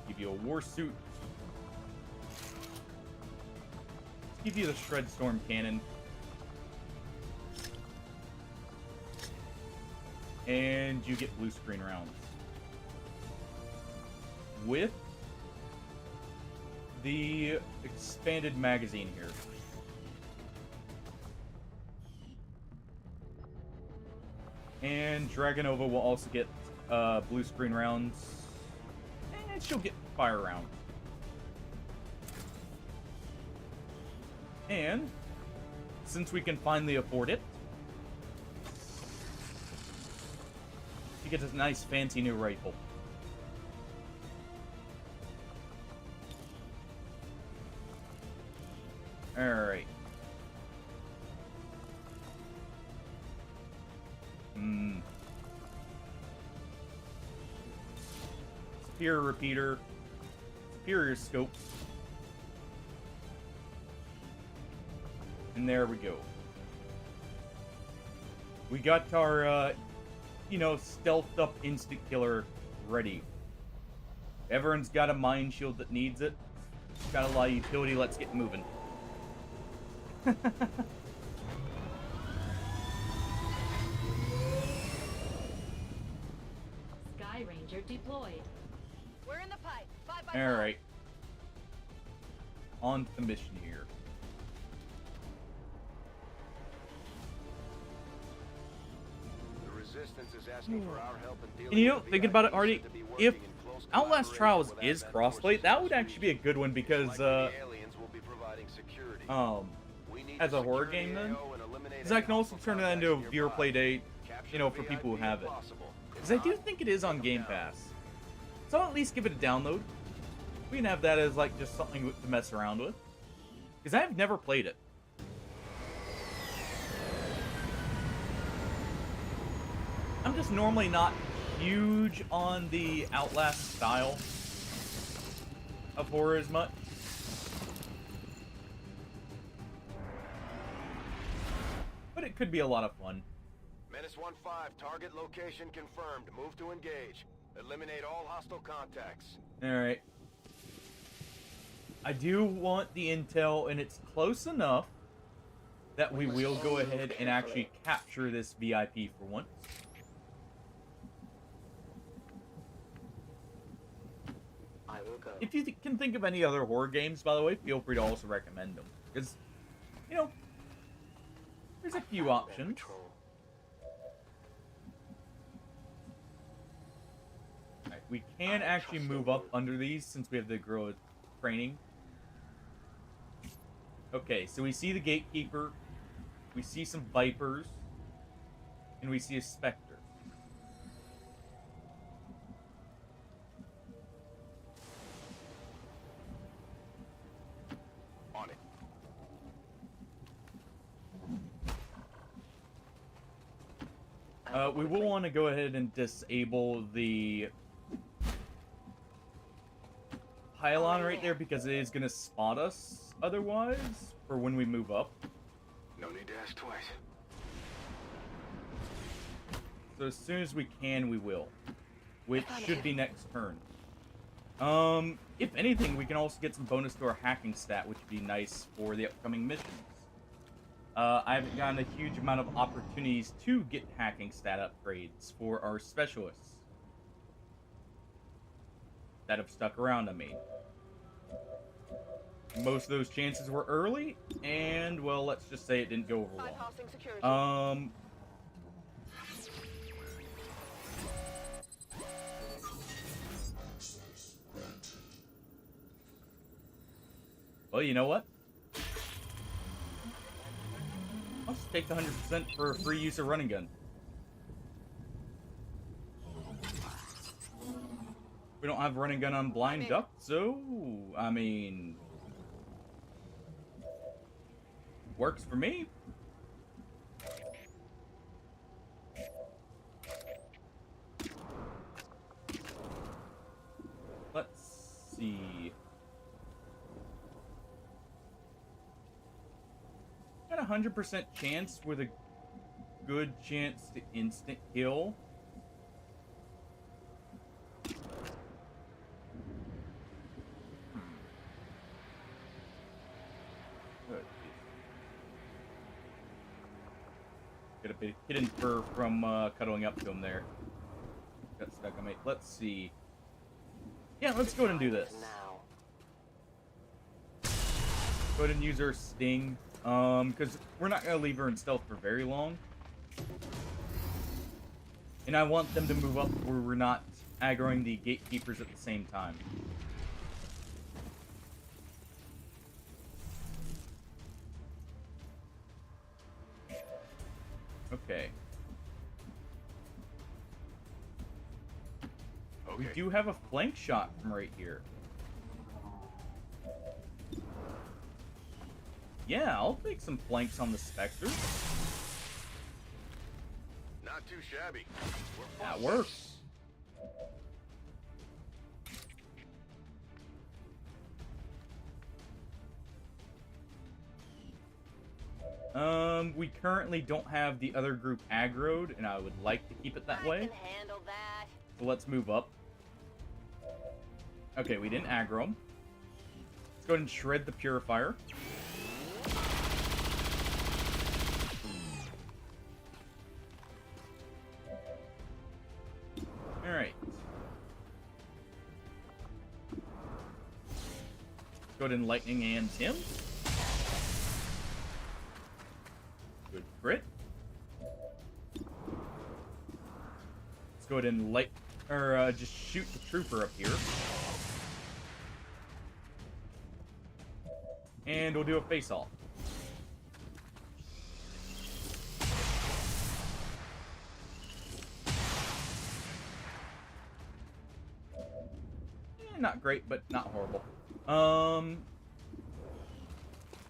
Give you a War Suit. Give you the Shred Storm Cannon. And you get blue screen rounds. With the expanded magazine here. And Dragonova will also get blue screen rounds. And she'll get fire rounds. And since we can finally afford it. He gets a nice fancy new rifle. Alright. Superior repeater. Superior scope. And there we go. We got our, you know, stealthed up instant killer ready. Everyone's got a mine shield that needs it. Got a lot of utility, let's get moving.
Sky Ranger deployed.
We're in the pipe. 5 by 5.
Alright. On to the mission here.
The Resistance is asking for our help in dealing
And you know,
with the
thinking about it,
VIPs
Artie,
to be working
if
in close
Outlast
collaboration
Trials
with
is
Advent
crossplay,
forces
that
in
would
this
actually be a
region.
good one because,
Likely the aliens will be providing security. We need
as
to
a horror
secure the
game then,
AO and eliminate
because I
any
can also
hostile
turn that into a
contacts
viewer
nearby.
play date,
Capture
you know,
the
for people who
VIP
have
if
it.
possible. If
Because I do
not,
think it is on
take 'em
Game
down.
Pass. So I'll at least give it a download. We can have that as, like, just something to mess around with. Because I have never played it. I'm just normally not huge on the Outlast style of horror as much. But it could be a lot of fun.
Menace 1-5, target location confirmed. Move to engage. Eliminate all hostile contacts.
Alright. I do want the intel, and it's close enough that we will go ahead and actually capture this VIP for once.
I will go.
If you can think of any other horror games, by the way, feel free to also recommend them. Because, you know, there's a few options. Alright, we can actually move up under these since we have the grow training. Okay, so we see the gatekeeper, we see some vipers, and we see a specter.
On it.
We will want to go ahead and disable the pylon right there because it is going to spot us otherwise for when we move up.
No need to ask twice.
So as soon as we can, we will. Which should be next turn. If anything, we can also get some bonus to our hacking stat, which would be nice for the upcoming missions. I haven't gotten a huge amount of opportunities to get hacking stat upgrades for our specialists that have stuck around, I mean. Most of those chances were early, and, well, let's just say it didn't go over well.
Bypassing security.
Well, you know what? I'll just take the 100% for free use of running gun. We don't have running gun on blind duck, so, I mean, works for me. Let's see. Got a 100% chance with a good chance to instant kill. Get a bit of hidden fur from cuddling up to him there. Got stuck on me. Let's see. Yeah, let's go ahead and do this. Go ahead and use our sting. Because we're not going to leave her in stealth for very long. And I want them to move up where we're not aggroing the gatekeepers at the same time. Okay.
Okay.
We do have a flank shot from right here. Yeah, I'll take some flanks on the Spectres.
Not too shabby.
That works. We currently don't have the other group aggroed, and I would like to keep it that way.
I can handle that.
So let's move up. Okay, we didn't aggro them. Let's go ahead and shred the Purifier. Alright. Let's go ahead and Lightning and him. Good crit. Let's go ahead and just shoot the trooper up here. And we'll do a face-off. Not great, but not horrible.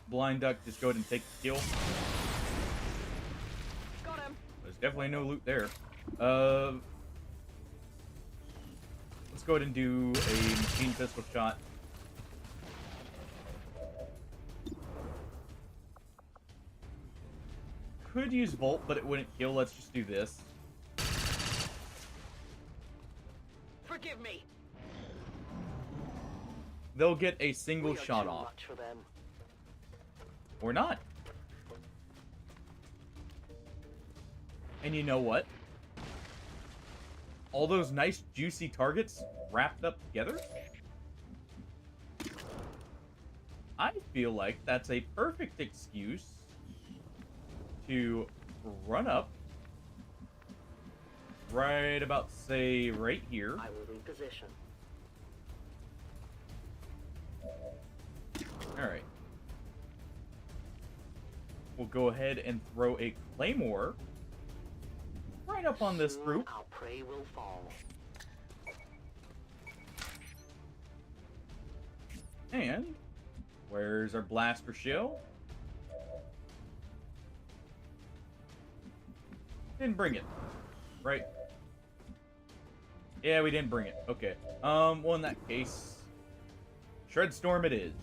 Blind Duck, just go ahead and take the kill.
Got him.
There's definitely no loot there. Let's go ahead and do a machine pistol shot. Could use Volt, but it wouldn't kill. Let's just do this.
Forgive me.
They'll get a single
We are
shot
too
off.
much for them.
Or not. And you know what? All those nice juicy targets wrapped up together? I feel like that's a perfect excuse to run up right about, say, right here.
I will reposition.
Alright. We'll go ahead and throw a Claymore right up on this group.
Our prey will fall.
And where's our blaster shell? Didn't bring it, right? Yeah, we didn't bring it. Okay. Well, in that case, Shred Storm it is.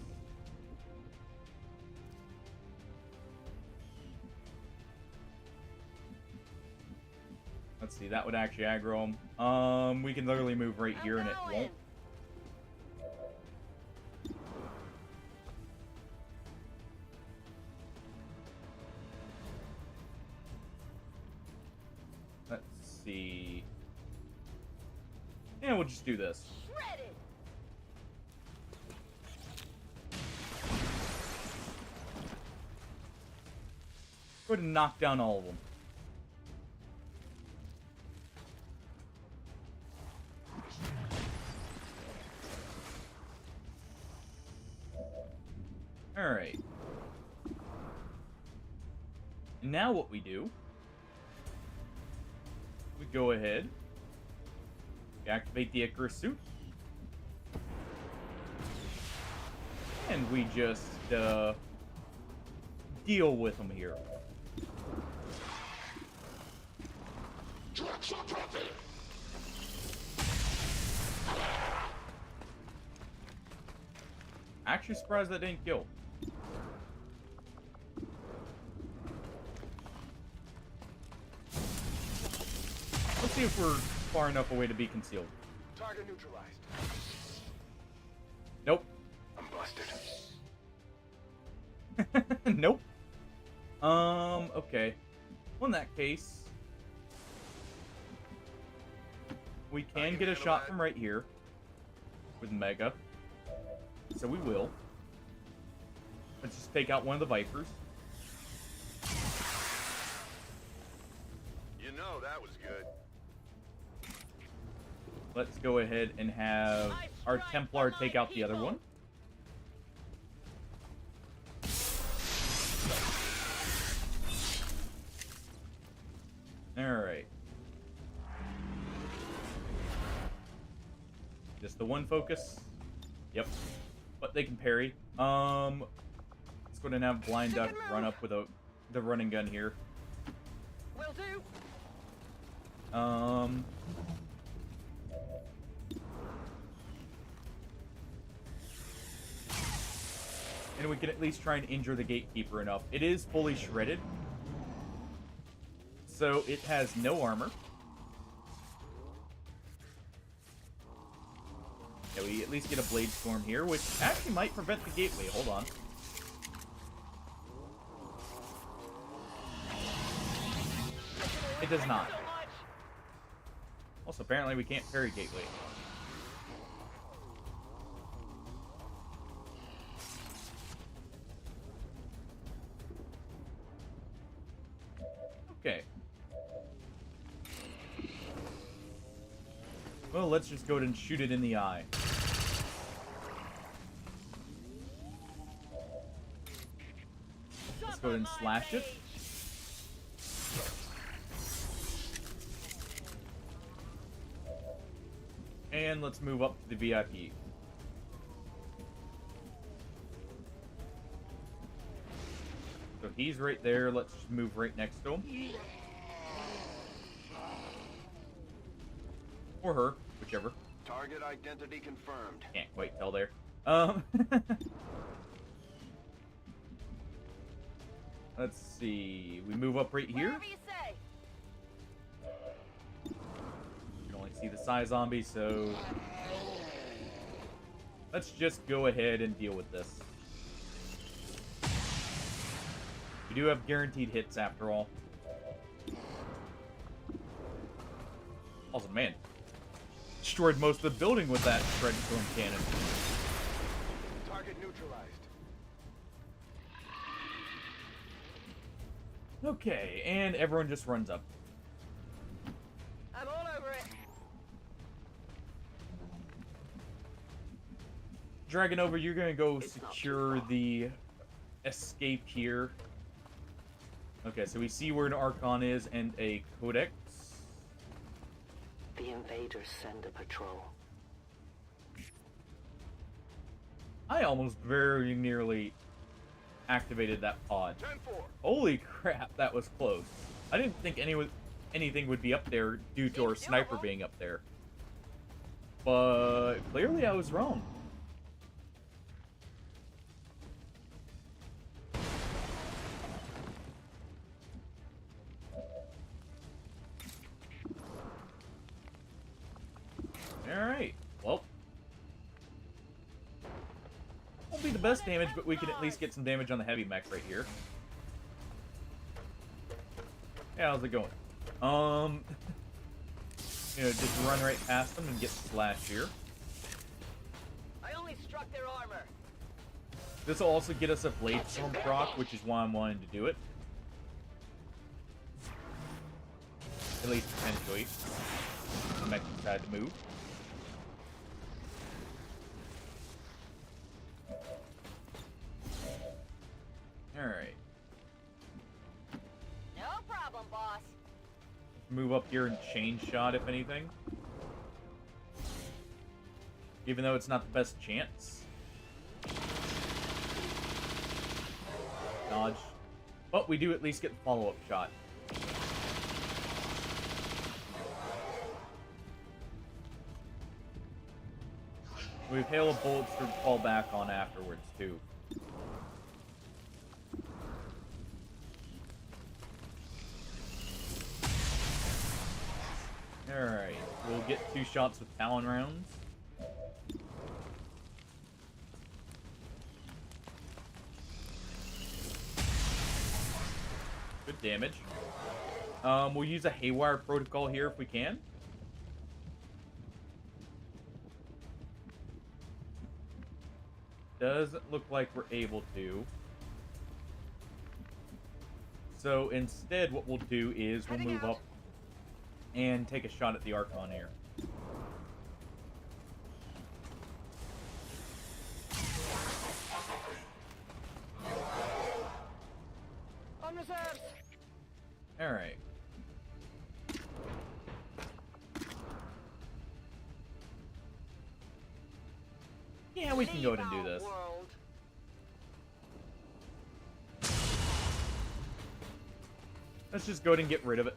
Let's see, that would actually aggro him. We can literally move right here and it won't. Let's see. Yeah, we'll just do this.
Shredded.
Go ahead and knock down all of them. Alright. Now what we do, we go ahead, we activate the Icarus suit, and we just deal with them here. Actually surprised that didn't kill. Let's see if we're far enough away to be concealed.
Target neutralized.
Nope.
I'm busted.
Nope. Okay. Well, in that case, we can get a shot from right here with Mega. So we will. Let's just take out one of the Vipers.
You know that was good.
Let's go ahead and have our Templar take out the other one. the one focus. Yep. But they can parry. Let's go ahead and have Blind Duck run up with the running gun here.
Will do.
And we can at least try and injure the gatekeeper enough. It is fully shredded, so it has no armor. Yeah, we at least get a Blade Storm here, which actually might prevent the gateway. Hold on. It does not. Also, apparently we can't parry gateway. Okay. Well, let's just go ahead and shoot it in the eye. Let's go ahead and slash it. And let's move up to the VIP. So he's right there. Let's just move right next to him. Or her, whichever.
Target identity confirmed.
Can't quite tell there. Let's see. We move up right here.
Whatever you say.
You can only see the Psy zombie, so let's just go ahead and deal with this. We do have guaranteed hits after all. Also, man, destroyed most of the building with that Shred Storm cannon.
Target neutralized.
Okay, and everyone just runs up.
I'm all over it.
Dragon over, you're gonna go secure the escape here. Okay, so we see where an Archon is and a Codex.
The invaders send a patrol.
I almost very nearly activated that pod.
10-4.
Holy crap, that was close. I didn't think anything would be up there due to our sniper being up there. But clearly I was wrong. Alright, well. Won't be the best damage, but we can at least get some damage on the heavy mech right here. Yeah, how's it going? You know, just run right past them and get slashed here.
I only struck their armor.
This will also get us a Blade Storm proc, which is why I'm wanting to do it. At least potentially. The mech decided to move. Alright.
No problem, boss.
Move up here and chain shot, if anything. Even though it's not the best chance. Dodge. But we do at least get the follow-up shot. We have Hail of Bullets to fall back on afterwards, too. Alright, we'll get 2 shots with Talon rounds. Good damage. We'll use a Haywire Protocol here if we can. Doesn't look like we're able to. So instead what we'll do is we'll move up and take a shot at the Archon here.
On reserves.
Alright. Yeah, we can go ahead and do this.
World.
Let's just go ahead and get rid of it.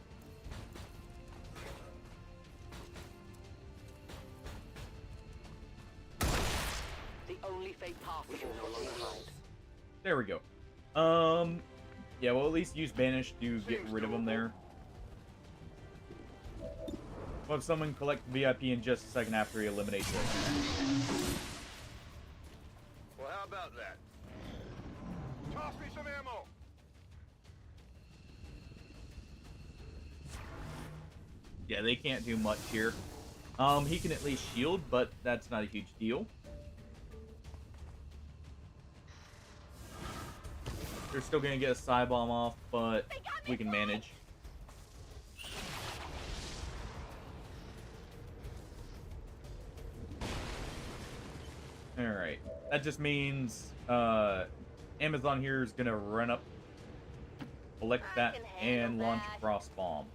The only fate possible for Longsight.
There we go. Yeah, we'll at least use Banish to get rid of them there. We'll have someone collect VIP in just a second after he eliminates it.
Well, how about that? Toss me some ammo!
Yeah, they can't do much here. He can at least shield, but that's not a huge deal. They're still gonna get a Psy Bomb off, but we can manage. Alright. That just means Amazon here is gonna run up, collect that, and launch a Frost Bomb.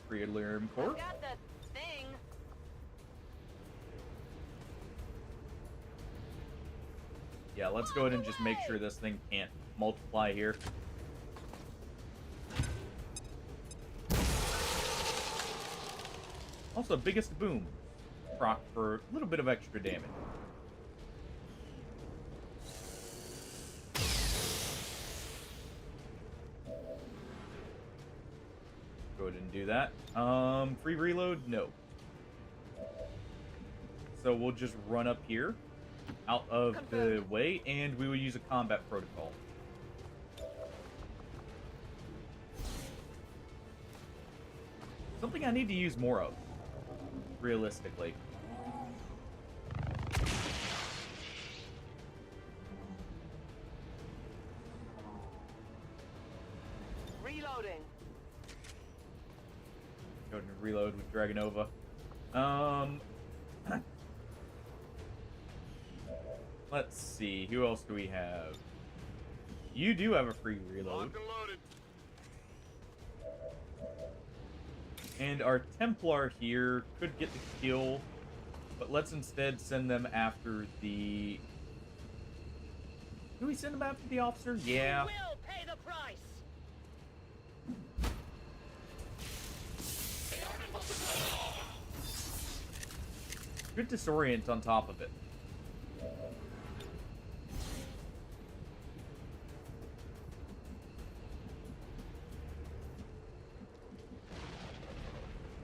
Pre-alarm core.
Got the thing.
Yeah, let's go ahead and just make sure this thing can't multiply here. Also, biggest boom proc for a little bit of extra damage. Go ahead and do that. Free reload? No. So we'll just run up here, out of the way, and we will use a combat protocol. Something I need to use more of, realistically.
Reloading.
Go ahead and reload with Dragonova. Let's see, who else do we have? You do have a free reload. And our Templar here could get the kill, but let's instead send them after the... Do we send them after the officer? Yeah.
We will pay the price.
Good disorient on top of it.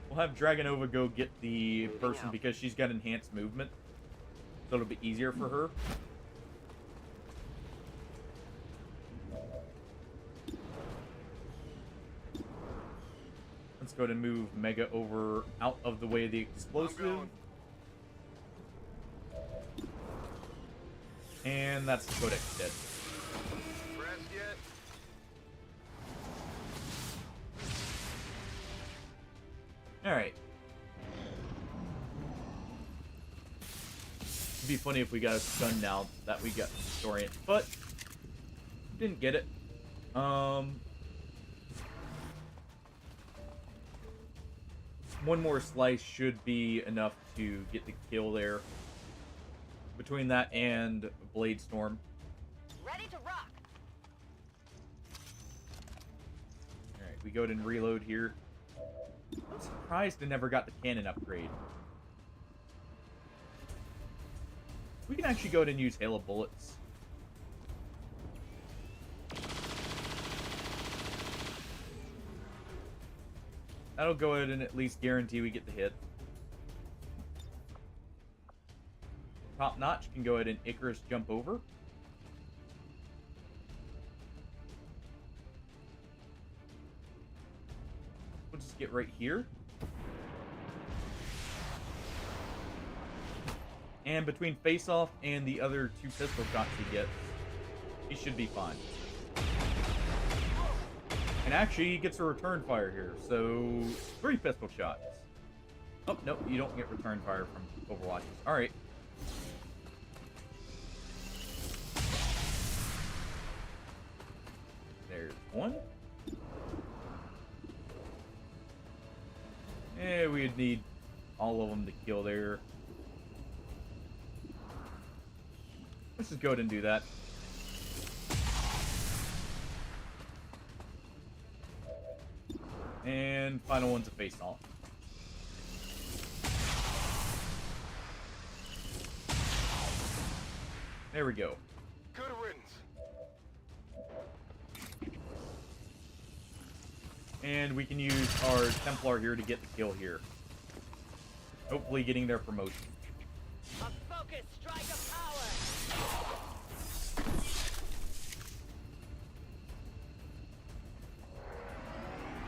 We'll have Dragonova go get the person because she's got enhanced movement. So it'll be easier for her. Let's go ahead and move Mega over out of the way of the explosive. And that's the Codex dead.
Pressed yet?
Alright. It'd be funny if we got a stun now that we got Historian, but didn't get it. One more slice should be enough to get the kill there. Between that and Blade Storm.
Ready to rock.
Alright, we go ahead and reload here. I'm surprised I never got the cannon upgrade. We can actually go ahead and use Hail of Bullets. That'll go ahead and at least guarantee we get the hit. Top Notch can go ahead and Icarus jump over. We'll just get right here. And between Face Off and the other 2 pistol shots he gets, he should be fine. And actually, he gets a return fire here, so 3 pistol shots. Oh, no, you don't get return fire from Overwatches. Alright. There's one. And we would need all of them to kill there. Let's just go ahead and do that. And final one's a face off. There we go.
Good riddance.
And we can use our Templar here to get the kill here. Hopefully getting their promotion.
A focused strike of power.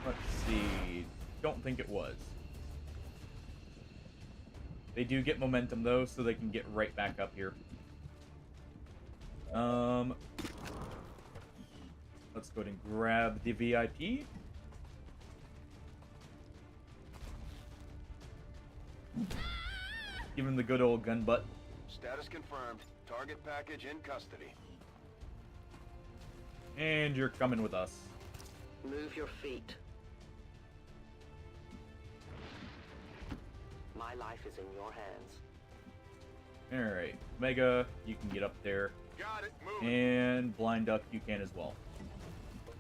Let's see. Don't think it was. They do get momentum though, so they can get right back up here. Let's go ahead and grab the VIP. Give him the good old gun butt.
Status confirmed. Target package in custody.
And you're coming with us.
Move your feet. My life is in your hands.
Alright. Mega, you can get up there.
Got it. Move.
And Blind Duck, you can as well.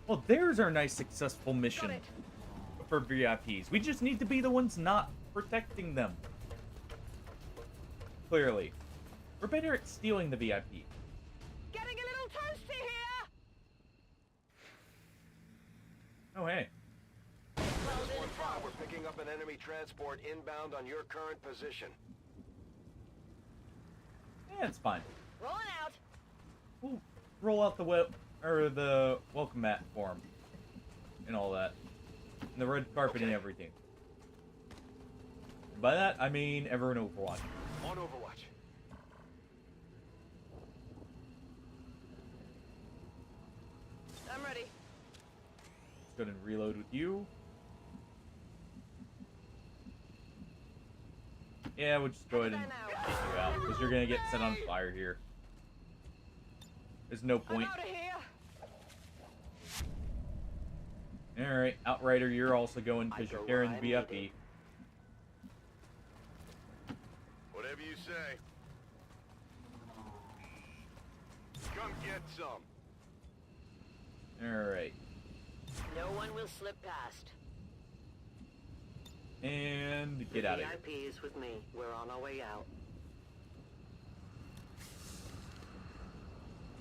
Well, there's our nice successful mission for VIPs. We just need to be the ones not protecting them. Clearly. We're better at stealing the VIP.
Getting a little toasty here.
Oh, hey.
1-5, we're picking up an enemy transport inbound on your current position.
Yeah, it's fine.
Rolling out.
We'll roll out the the welcome mat for him. And all that. And the red carpet and everything. By that, I mean everyone Overwatch.
On Overwatch.
I'm ready.
Let's go ahead and reload with you. Yeah, we'll just go ahead and take you out, because you're gonna get set on fire here. There's no point.
I'm out of here.
Alright, Outrider, you're also going because you're carrying the VIP.
Whatever you say. Come get some.
Alright.
No one will slip past.
And get out of here.
VIP is with me. We're on our way out.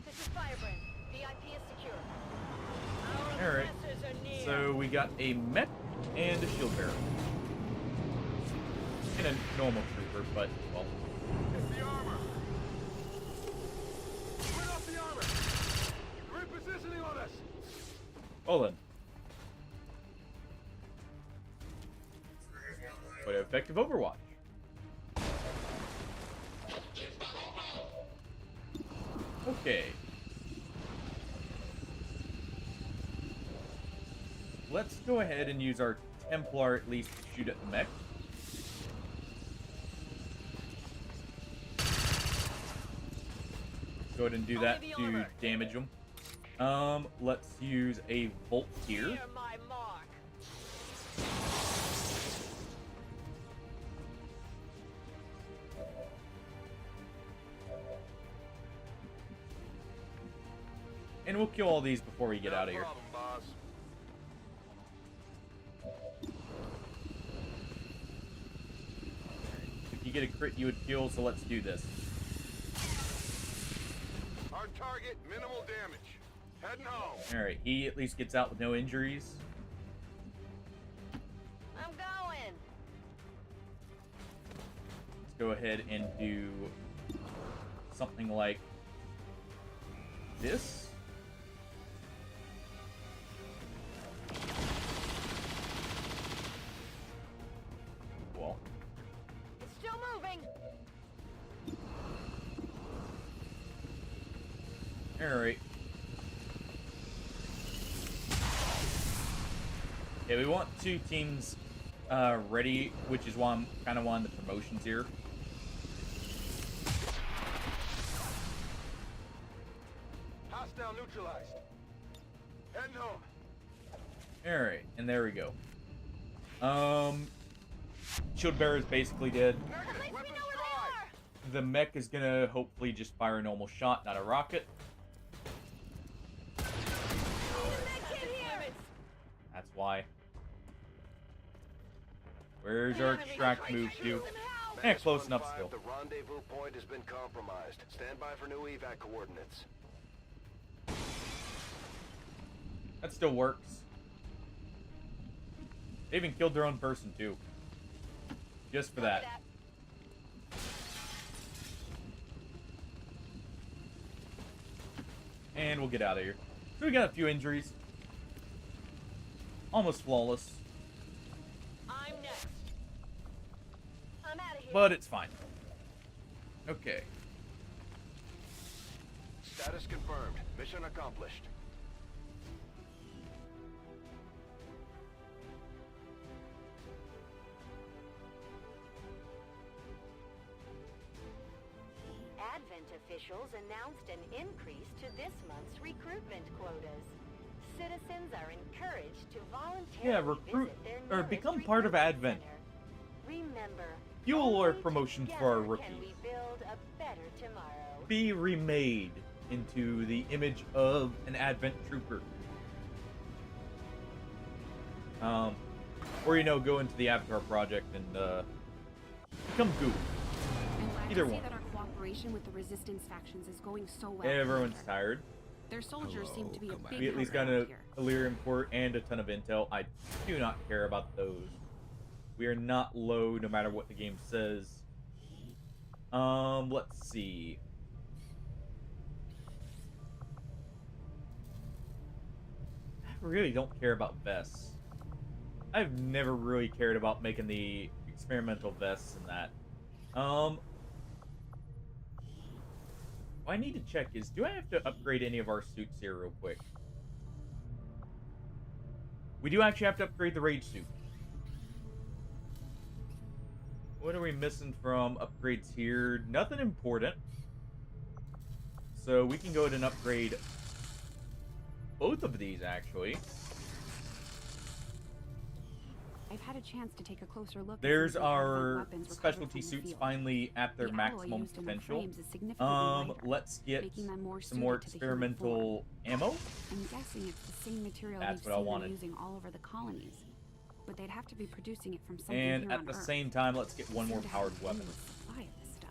This is Firebrand. VIP is secure.
Alright. So we got a mech and a shield bearer. And a normal trooper, but, well.
Get the armor. Bring up the armor. Repositioning on us.
Well then. But effective Overwatch. Okay. Let's go ahead and use our Templar at least to shoot at the mech. Go ahead and do that to damage them. Let's use a Volt here.
Hear my mark.
And we'll kill all these before we get out of here.
Problem, boss.
If you get a crit, you would kill, so let's do this.
Our target, minimal damage. Heading home.
Alright, he at least gets out with no injuries.
I'm going.
Let's go ahead and do something like this. Well,
It's still moving.
alright. Yeah, we want two teams ready, which is why I'm kind of wanting the promotions here.
Hostile neutralized. Heading home.
Alright, and there we go. Shield bearer is basically dead.
At least we know where they are.
The mech is gonna hopefully just fire a normal shot, not a rocket. That's why. Where's our extract move to? Eh, close enough still.
The rendezvous point has been compromised. Stand by for new evac coordinates.
That still works. They even killed their own person too. Just for that. And we'll get out of here. So we got a few injuries. Almost flawless.
I'm next. I'm out of here.
But it's fine. Okay.
Status confirmed. Mission accomplished.
Advent officials announced an increase to this month's recruitment quotas. Citizens are encouraged to voluntarily
recruit
visit their
or
nearest
become part of
recruitment
Advent.
center. Remember,
Fuel our
only
promotions for
together
our rookies.
can we build a better tomorrow.
Be remade into the image of an Advent trooper. Or go into the Avatar project and become Goo.
I'm glad
Either
to see
one.
that our cooperation with the resistance factions is going so well.
Everyone's
Commander.
tired.
Their soldiers seem to be a big
We at least got
help
an
out here.
Illyrian port and a ton of intel. I do not care about those. We are not low no matter what the game says. Let's see. I really don't care about vests. I've never really cared about making the experimental vests and that. What I need to check is, do I have to upgrade any of our suits here real quick? We do actually have to upgrade the rage suit. What are we missing from upgrades here? Nothing important. So we can go ahead and upgrade both of these, actually.
I've had a chance to take a closer look.
There's
at some of the
our
Advent weapons recovered
specialty
from the
suits
field.
finally at their
The alloy
maximum
used in their
potential.
frames is significantly lighter,
Let's get
making them more
some more
suited to the human
experimental ammo.
I'm guessing it's the same material
That's
we've
what I
seen them
wanted.
using all over the colonies. But they'd have to be producing it from something
And
here
at
on
the
Earth.
same time, let's get one
Seem
more
to have
powered
an
weapon.
endless supply of this stuff.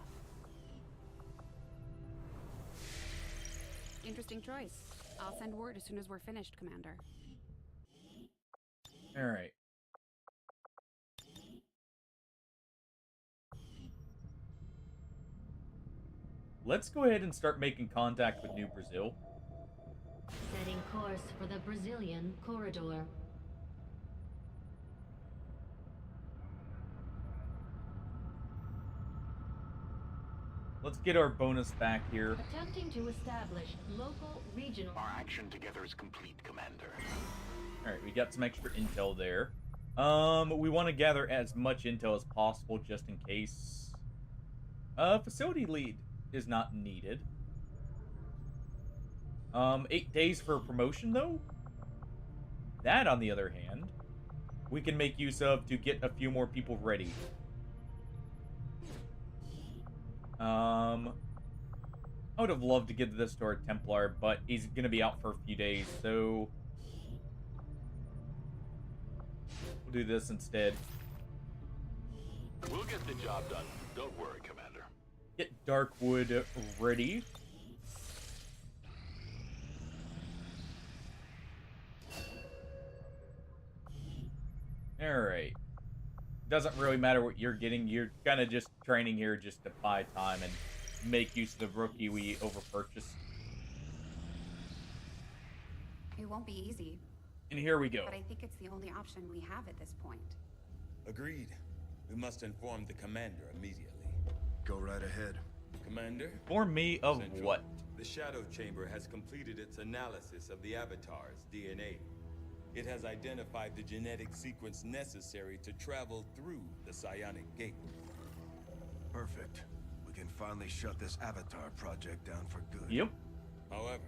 Interesting choice. I'll send word as soon as we're finished, Commander.
All right. Let's go ahead and start making contact with New Brazil.
Setting course for the Brazilian corridor.
Let's get our bonus back here.
Attempting to establish local regional.
Our action together is complete, Commander.
Alright, we got some extra intel there. We want to gather as much intel as possible just in case. Facility lead is not needed. 8 days for a promotion, though? That, on the other hand, we can make use of to get a few more people ready. I would have loved to give this to our Templar, but he's going to be out for a few days, so we'll do this instead.
We'll get the job done. Don't worry, Commander.
Get Darkwood ready. Alright. Doesn't really matter what you're getting. You're kind of just training here just to buy time and make use of the rookie we overpurchased.
It won't be easy,
And here we go.
but I think it's the only option we have at this point.
Agreed. We must inform the commander immediately.
Go right ahead.
Commander?
Inform me of
Central.
what?
The Shadow Chamber has completed its analysis of the Avatar's DNA. It has identified the genetic sequence necessary to travel through the Psionic Gate.
Perfect. We can finally shut this Avatar project down for good.
Yep.
However,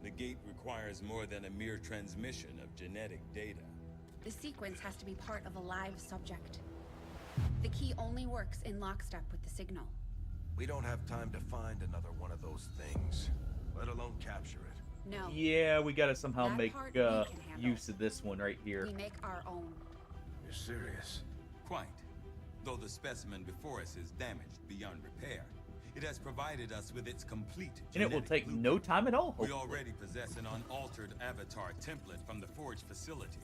the gate requires more than a mere transmission of genetic data.
The sequence has to be part of a live subject. The key only works in lockstep with the signal.
We don't have time to find another one of those things, let alone capture it.
No.
Yeah, we gotta somehow
That
make
part we can handle.
use of this one right here.
We make our own.
You're serious?
Quite. Though the specimen before us is damaged beyond repair, it has provided us with its complete
And it will
genetic
take
blueprint.
no time at all.
We already possess an unaltered avatar template from the Forge facility.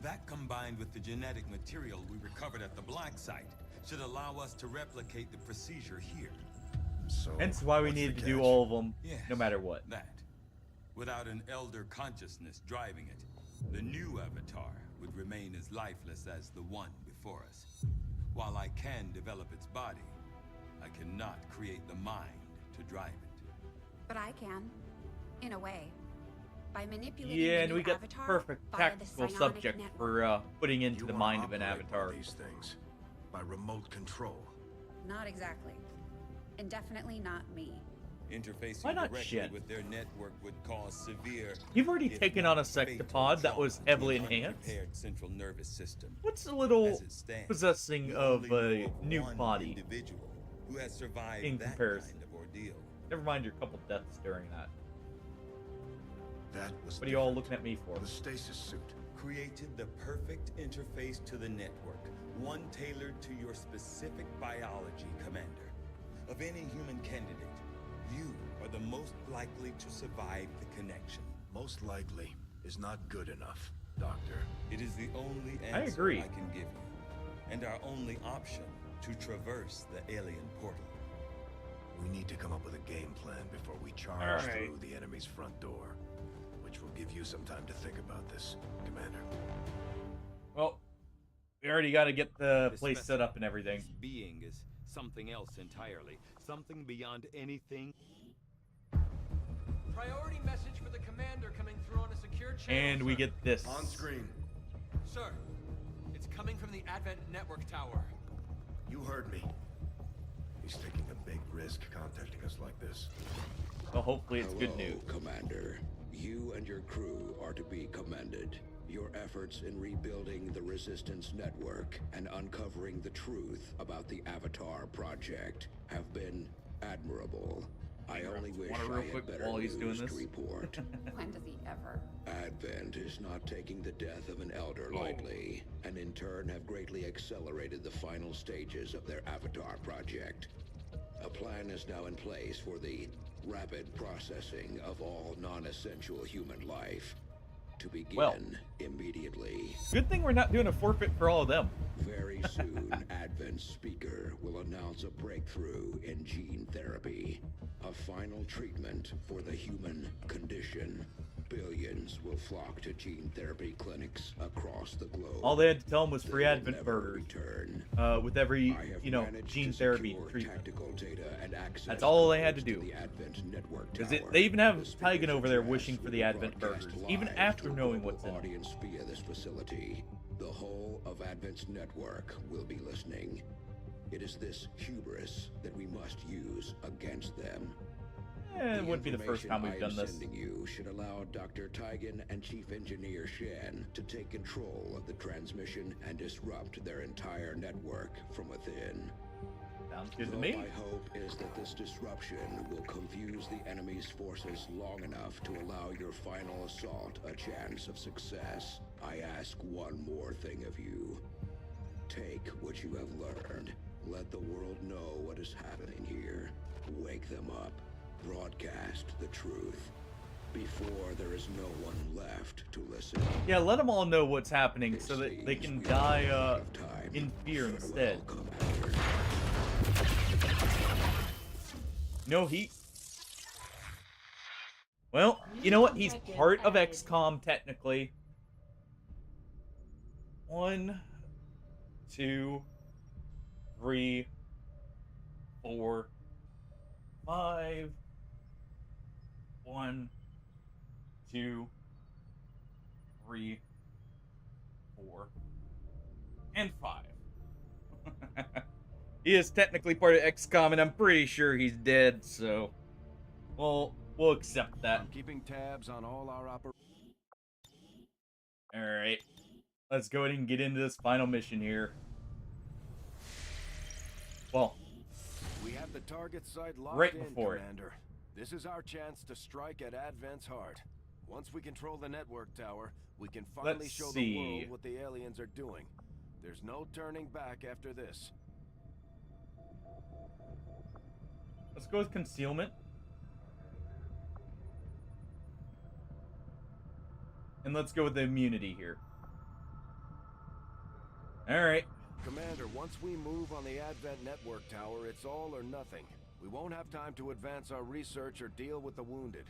That, combined with the genetic material we recovered at the Black Site, should allow us to replicate the procedure here.
So,
Hence why we
what's
needed
the
to do
catch?
all of them,
Yes,
no matter what.
That. Without an elder consciousness driving it, the new avatar would remain as lifeless as the one before us. While I can develop its body, I cannot create the mind to drive it.
But I can, in a way. By manipulating
Yeah,
the
and
new
we got
avatar
perfect
via the
tactical
psionic
subject
network.
for putting into
You
the
wanna
mind of an
operate one
avatar.
of these things by remote control.
Not exactly. And definitely not me.
Interfacing
Why not
directly
Shin?
with their network would cause severe.
You've already
if
taken
not
on a
fatal
sectopod that was
trauma to
heavily
an
enhanced.
unprepared central nervous system.
What's a little
As it stands,
possessing
we
of
only
a
know of
new
one
body
individual who has survived
in
that
comparison?
kind of ordeal.
Never mind your couple deaths during that.
That was
What are you all
different.
looking at me for?
The stasis suit.
Created the perfect interface to the network, one tailored to your specific biology, Commander. Of any human candidate, you are the most likely to survive the connection.
Most likely is not good enough, Doctor.
It is the only
I
answer
agree.
I can give you, and our only option to traverse the alien portal.
We need to come up with a game plan before we charge
Alright.
through the enemy's front door, which will give you some time to think about this, Commander.
Well, we already got to get the
This
place set up and everything.
This being is something else entirely, something beyond anything.
Priority message for the commander coming through on a secure channel.
And we
sir.
get this.
On screen.
Sir, it's coming from the Advent Network Tower.
You heard me. He's taking a big risk contacting us like this.
Well, hopefully it's good
Hello,
news.
Commander. You and your crew are to be commended. Your efforts in rebuilding the Resistance Network and uncovering the truth about the Avatar Project have been admirable. I only wish
Water
I
real
had
quick
better
while he's doing
news
this.
to report.
When does he ever?
Advent is not taking the death of an elder lightly, and in turn have greatly accelerated the final stages of their Avatar project. A plan is now in place for the rapid processing of all non-essential human life. To begin
Well.
immediately.
Good thing we're not doing a forfeit for all of them.
Very soon, Advent's speaker will announce a breakthrough in gene therapy. A final treatment for the human condition. Billions will flock to gene therapy clinics across the globe.
All they had to tell him was
They
free
will
Advent
never
burgers.
return.
With every,
I have
you know,
managed
gene
to
therapy
secure
treatment.
tactical data and access
That's all they had to
codes
do.
the Advent Network
Because
tower.
they even have
The speaker's
Tygan over there
address
wishing for
will
the
be
Advent
broadcast
burgers, even
live
after
to a
knowing
global
what's in them.
audience via this facility. The whole of Advent's network will be listening. It is this hubris that we must use against them.
It wouldn't be the first time we've done this.
Sending you should allow Dr. Tygan and Chief Engineer Shen to take control of the transmission and disrupt their entire network from within.
Sounds good to
Though
me.
my hope is that this disruption will confuse the enemy's forces long enough to allow your final assault a chance of success. I ask one more thing of you. Take what you have learned. Let the world know what is happening here. Wake them up. Broadcast the truth. Before there is no one left to listen.
Yeah, let them all know what's happening so that they can die in fear instead. No heat. Well, you know what? He's part of Xcom technically. 1, 2, 3, 4, 5. 1, 2, 3, 4, and 5. He is technically part of Xcom, and I'm pretty sure he's dead, so we'll accept that.
I'm keeping tabs on all our operations.
Alright. Let's go ahead and get into this final mission here. Well,
we have the target site locked
right
in,
before
Commander. This is our chance to strike at Advent's heart. Once we control the network tower, we can finally
Let's
show
see.
the world what the aliens are doing. There's no turning back after this.
Let's go with concealment. And let's go with the immunity here. Alright.
Commander, once we move on the Advent network tower, it's all or nothing. We won't have time to advance our research or deal with the wounded.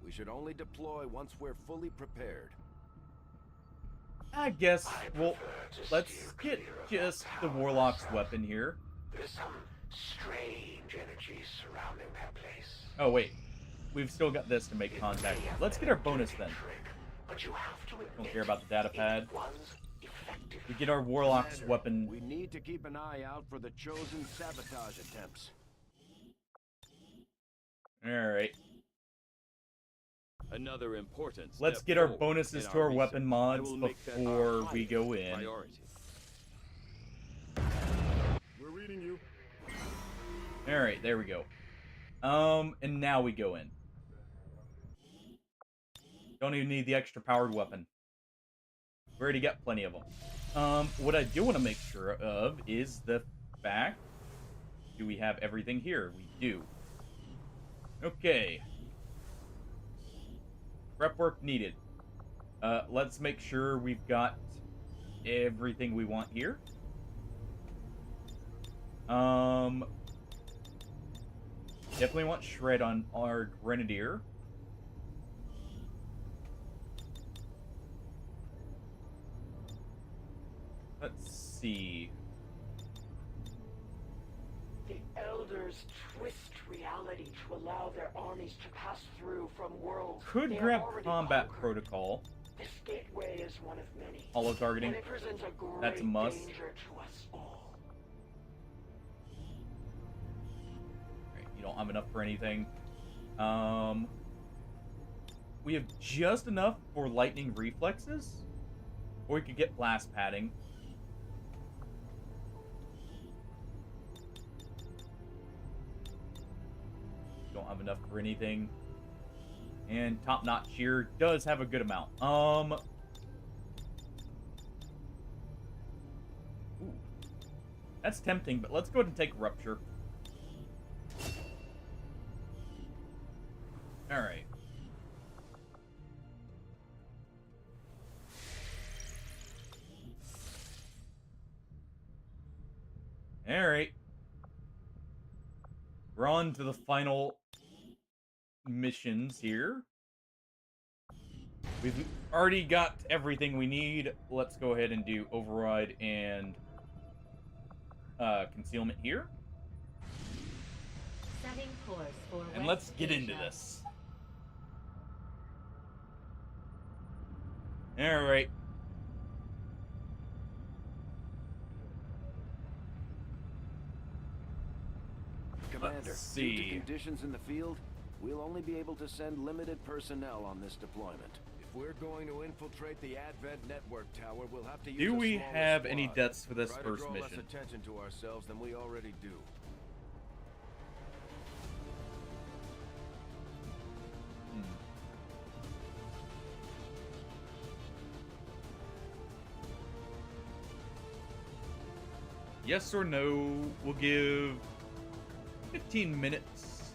We should only deploy once we're fully prepared.
I guess, well, let's get just the Warlock's weapon here.
There's some strange energies surrounding that place.
Oh, wait. We've still got this to make contact. Let's get our bonus then.
But you have to
Don't care about the data pad.
one's effective.
We get our Warlock's
Commander,
weapon.
we need to keep an eye out for the chosen sabotage attempts.
Alright.
Another important
Let's
step
get our
forward
bonuses
in
to our
research.
weapon
I
mods
will make that
before
our
we go
highest
in.
priority.
We're reading you.
Alright, there we go. And now we go in. Don't even need the extra powered weapon. We already got plenty of them. What I do want to make sure of is the fact... Do we have everything here? We do. Okay. Prep work needed. Let's make sure we've got everything we want here. Definitely want shred on our Grenadier. Let's see.
The Elders twist reality to allow their armies to pass through from worlds
Could
they have
grab
already
combat
conquered.
protocol.
This gateway is one of many.
Holo targeting.
And it presents a great
That's a must.
danger to us all.
Right, you don't have enough for anything. We have just enough for lightning reflexes. Or we could get blast padding. Don't have enough for anything. And top notch here does have a good amount. Ooh. That's tempting, but let's go ahead and take rupture. Alright. Alright. We're on to the final missions here. We've already got everything we need. Let's go ahead and do override and concealment here.
Setting course for
And
West
let's get into
Asia.
this. Alright.
Commander,
Let's
due to
see.
conditions in the field, we'll only be able to send limited personnel on this deployment. If we're going to infiltrate the Advent network tower, we'll have to use
Do
a
we
smaller
have any
squad.
deaths for this
Try
first
to draw
mission?
less attention to ourselves than we already do.
Yes or no, we'll give 15 minutes.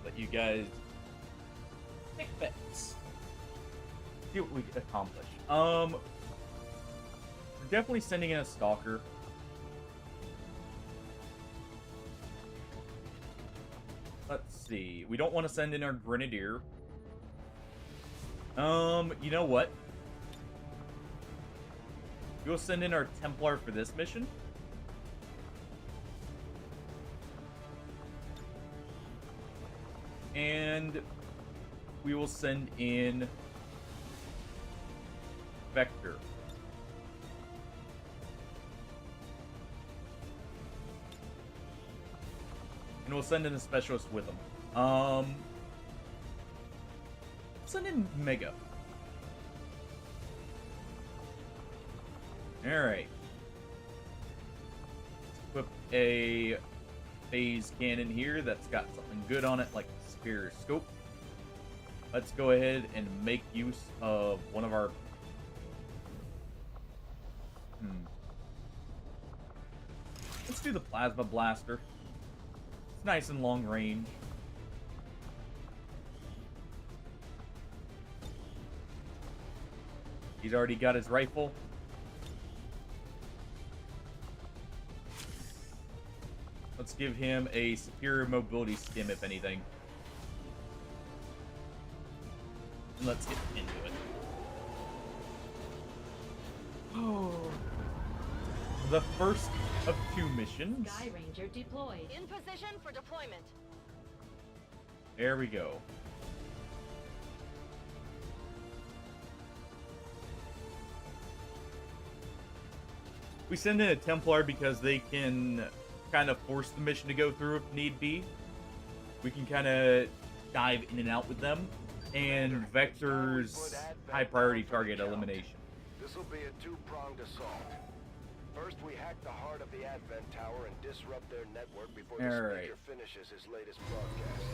Let you guys take bets. See what we accomplish. We're definitely sending in a stalker. Let's see. We don't want to send in our grenadier. You know what? We'll send in our Templar for this mission. And we will send in Vector. And we'll send in a specialist with them. Send in Mega. Alright. a phase cannon here that's got something good on it, like a superior scope. Let's go ahead and make use of one of our... Let's do the plasma blaster. It's nice and long range. He's already got his rifle. Let's give him a superior mobility skim, if anything. And let's get into it. Oh. The first of 2 missions.
Sky Ranger deployed.
In position for deployment.
There we go. We send in a Templar because they can kind of force the mission to go through if need be. We can kind of dive in and out with them. And Vector's high priority target elimination.
This will be a 2-pronged assault. First, we hack the heart of the Advent Tower and disrupt their network before the Speaker finishes his latest broadcast.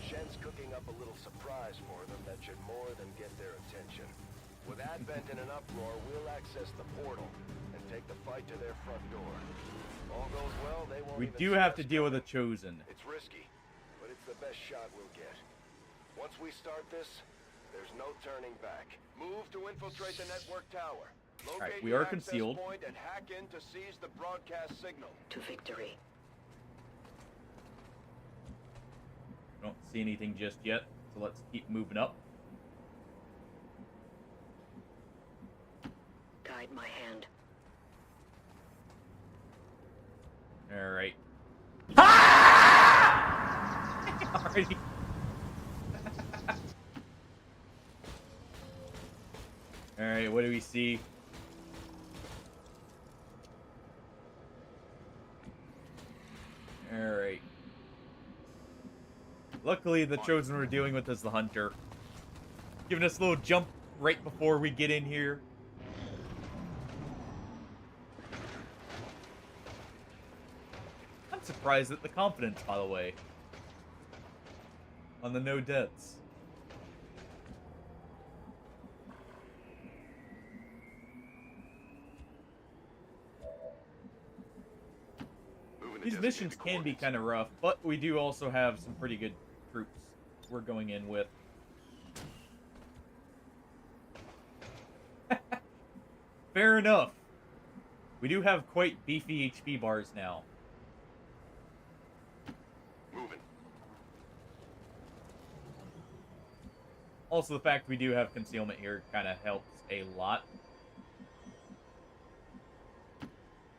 Shen's cooking up a little surprise for them that should more than get their attention. With Advent in an uproar, we'll access the portal and take the fight to their front door. All goes well, they won't.
We do have to deal with a Chosen.
It's risky, but it's the best shot we'll get. Once we start this, there's no turning back. Move to infiltrate the network tower.
Alright, we are concealed.
Point and hack in to seize the broadcast signal.
To victory.
Don't see anything just yet, so let's keep moving up.
Guide my hand.
Alright. Ah! Already. Alright, what do we see? Alright. Luckily, the Chosen we're dealing with is the Hunter. Giving us a little jump right before we get in here. I'm surprised at the confidence, by the way. On the no deaths. These missions can be kind of rough, but we do also have some pretty good troops we're going in with. Fair enough. We do have quite beefy HP bars now.
Moving.
Also, the fact we do have concealment here kind of helps a lot.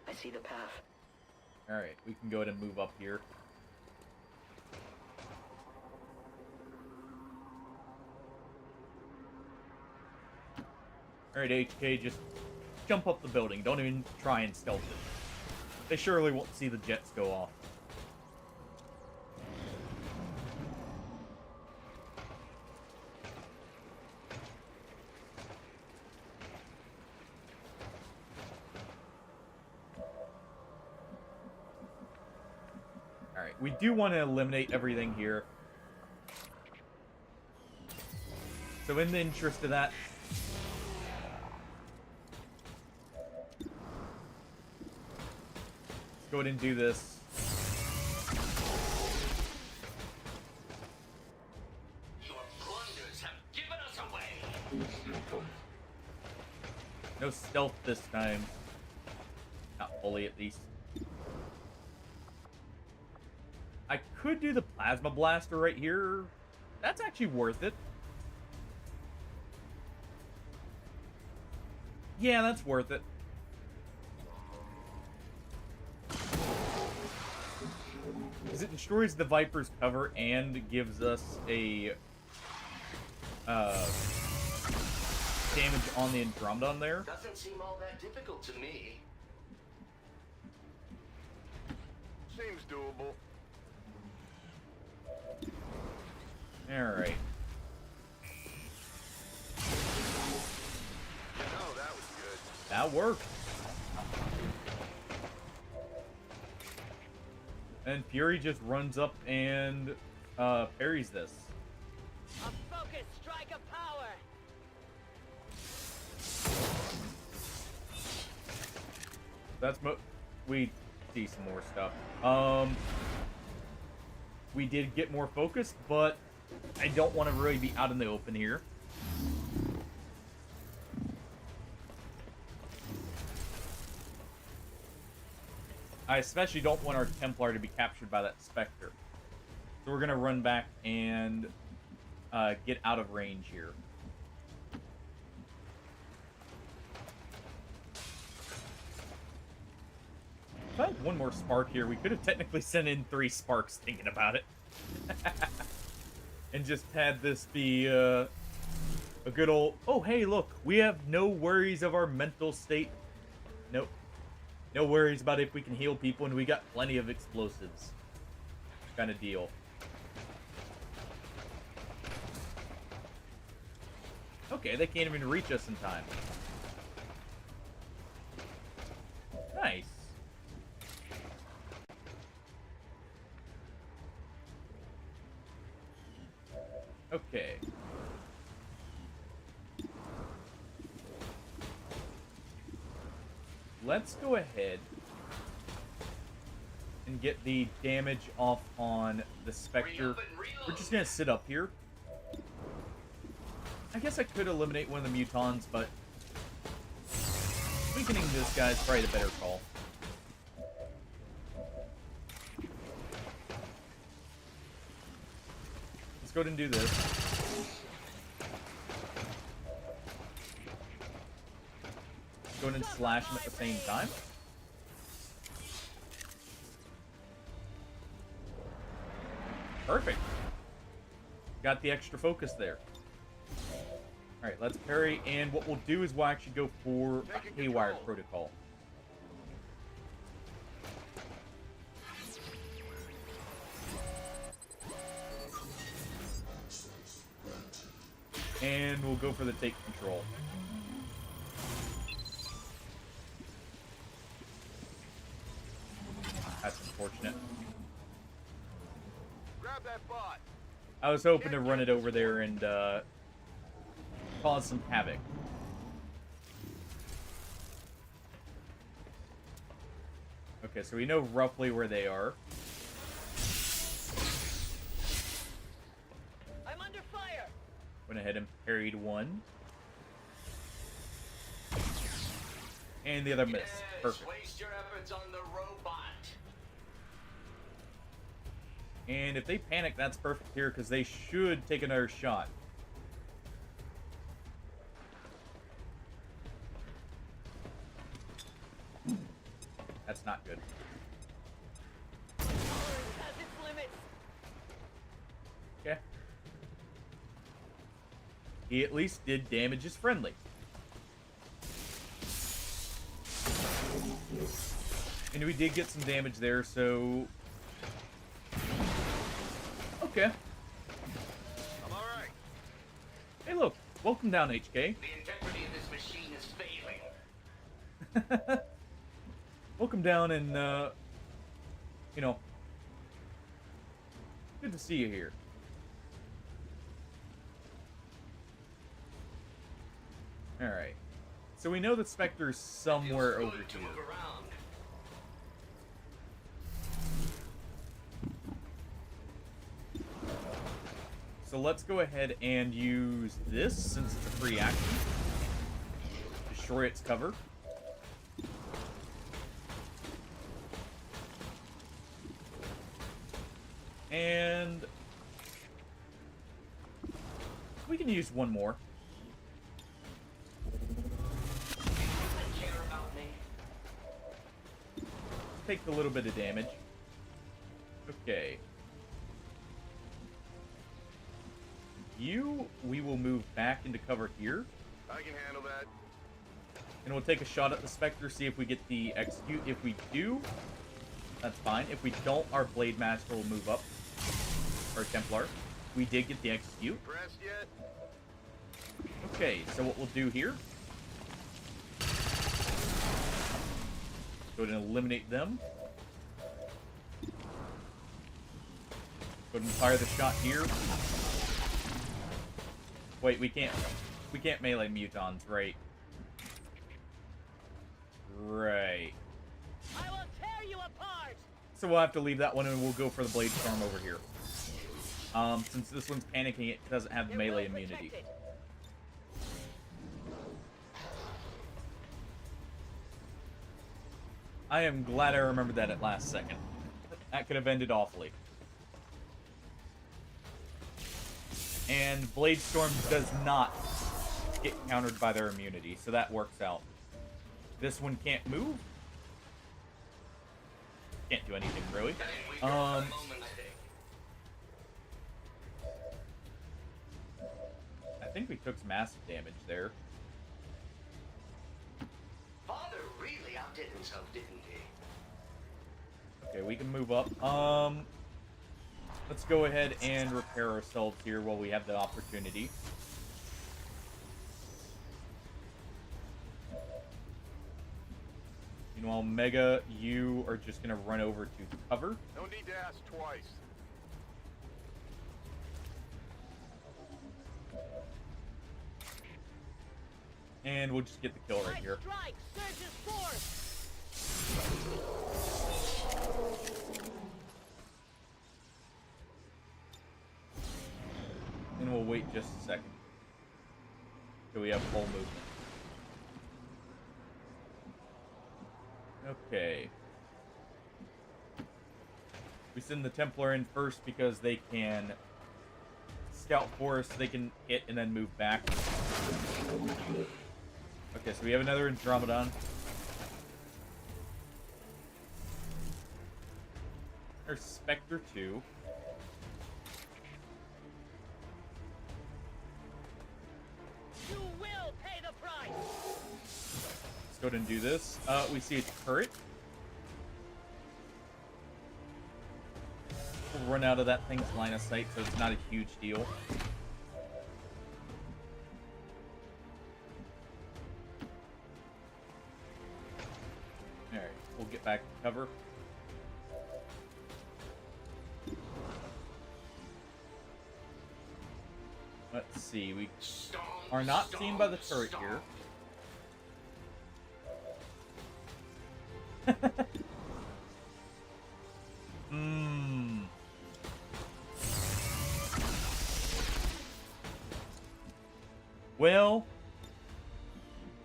I see the path.
Alright, we can go ahead and move up here. Alright, HK, just jump up the building. Don't even try and stealth it. They surely won't see the jets go off. Alright, we do want to eliminate everything here. So in the interest of that, let's go ahead and do this.
Your blunders have given us away.
No stealth this time. Not fully, at least. I could do the plasma blaster right here. That's actually worth it. Yeah, that's worth it. Because it destroys the Viper's cover and gives us a damage on the Andromedon there.
Doesn't seem all that difficult to me.
Seems doable.
Alright.
You know, that was good.
That worked. And Fury just runs up and parries this.
A focus strike of power.
That's we see some more stuff. We did get more focus, but I don't want to really be out in the open here. I especially don't want our Templar to be captured by that Spectre. So we're going to run back and get out of range here. If I had one more spark here, we could have technically sent in 3 sparks thinking about it. And just had this be a good old, oh hey look, we have no worries of our mental state. Nope. No worries about if we can heal people, and we got plenty of explosives. Kind of deal. Okay, they can't even reach us in time. Nice. Okay. Let's go ahead and get the damage off on the Spectre. We're just going to sit up here. I guess I could eliminate one of the mutons, but weakening this guy is probably the better call. Let's go ahead and do this. Go ahead and slash him at the same time. Perfect. Got the extra focus there. Alright, let's parry, and what we'll do is we'll actually go for a Haywire Protocol. And we'll go for the take control. That's unfortunate.
Grab that bot.
I was hoping to run it over there and cause some havoc. Okay, so we know roughly where they are.
I'm under fire.
Went ahead and parried one. And the other missed. Perfect.
Waste your efforts on the robot.
And if they panic, that's perfect here, because they should take another shot. That's not good.
Tolerance has its limits.
Okay. He at least did damage his friendly. And we did get some damage there, so... Okay.
I'm alright.
Hey look, welcome down, HK.
The integrity of this machine is failing.
Welcome down, and, you know, good to see you here. Alright. So we know the Spectre's somewhere over here. So let's go ahead and use this, since it's a free action. Destroy its cover. And we can use one more. Take a little bit of damage. Okay. We will move back into cover here.
I can handle that.
And we'll take a shot at the Spectre, see if we get the execute. If we do, that's fine. If we don't, our Blade Master will move up. Or Templar. We did get the execute.
Pressed yet?
Okay, so what we'll do here. Go ahead and eliminate them. Go ahead and fire the shot here. Wait, we can't melee mutons, right? Right.
I will tear you apart.
So we'll have to leave that one and we'll go for the Blade Storm over here. Since this one's panicking, it doesn't have the melee immunity. I am glad I remembered that at last second. That could have ended awfully. And Blade Storm does not get countered by their immunity, so that works out. This one can't move. Can't do anything, really. I think we took some massive damage there.
Father really outdid himself, didn't he?
Okay, we can move up. Let's go ahead and repair ourselves here while we have the opportunity. Meanwhile, Mega, you are just going to run over to cover.
No need to ask twice.
And we'll just get the kill right here.
Strike surges forth.
And we'll wait just a second. So we have full movement. Okay. We send the Templar in first because they can scout for us, so they can hit and then move back. Okay, so we have another Andromedon. There's Spectre 2.
You will pay the price.
Let's go ahead and do this. We see a turret. We'll run out of that thing's line of sight, so it's not a huge deal. Alright, we'll get back to cover. Let's see, we are not seen by the turret here. Well,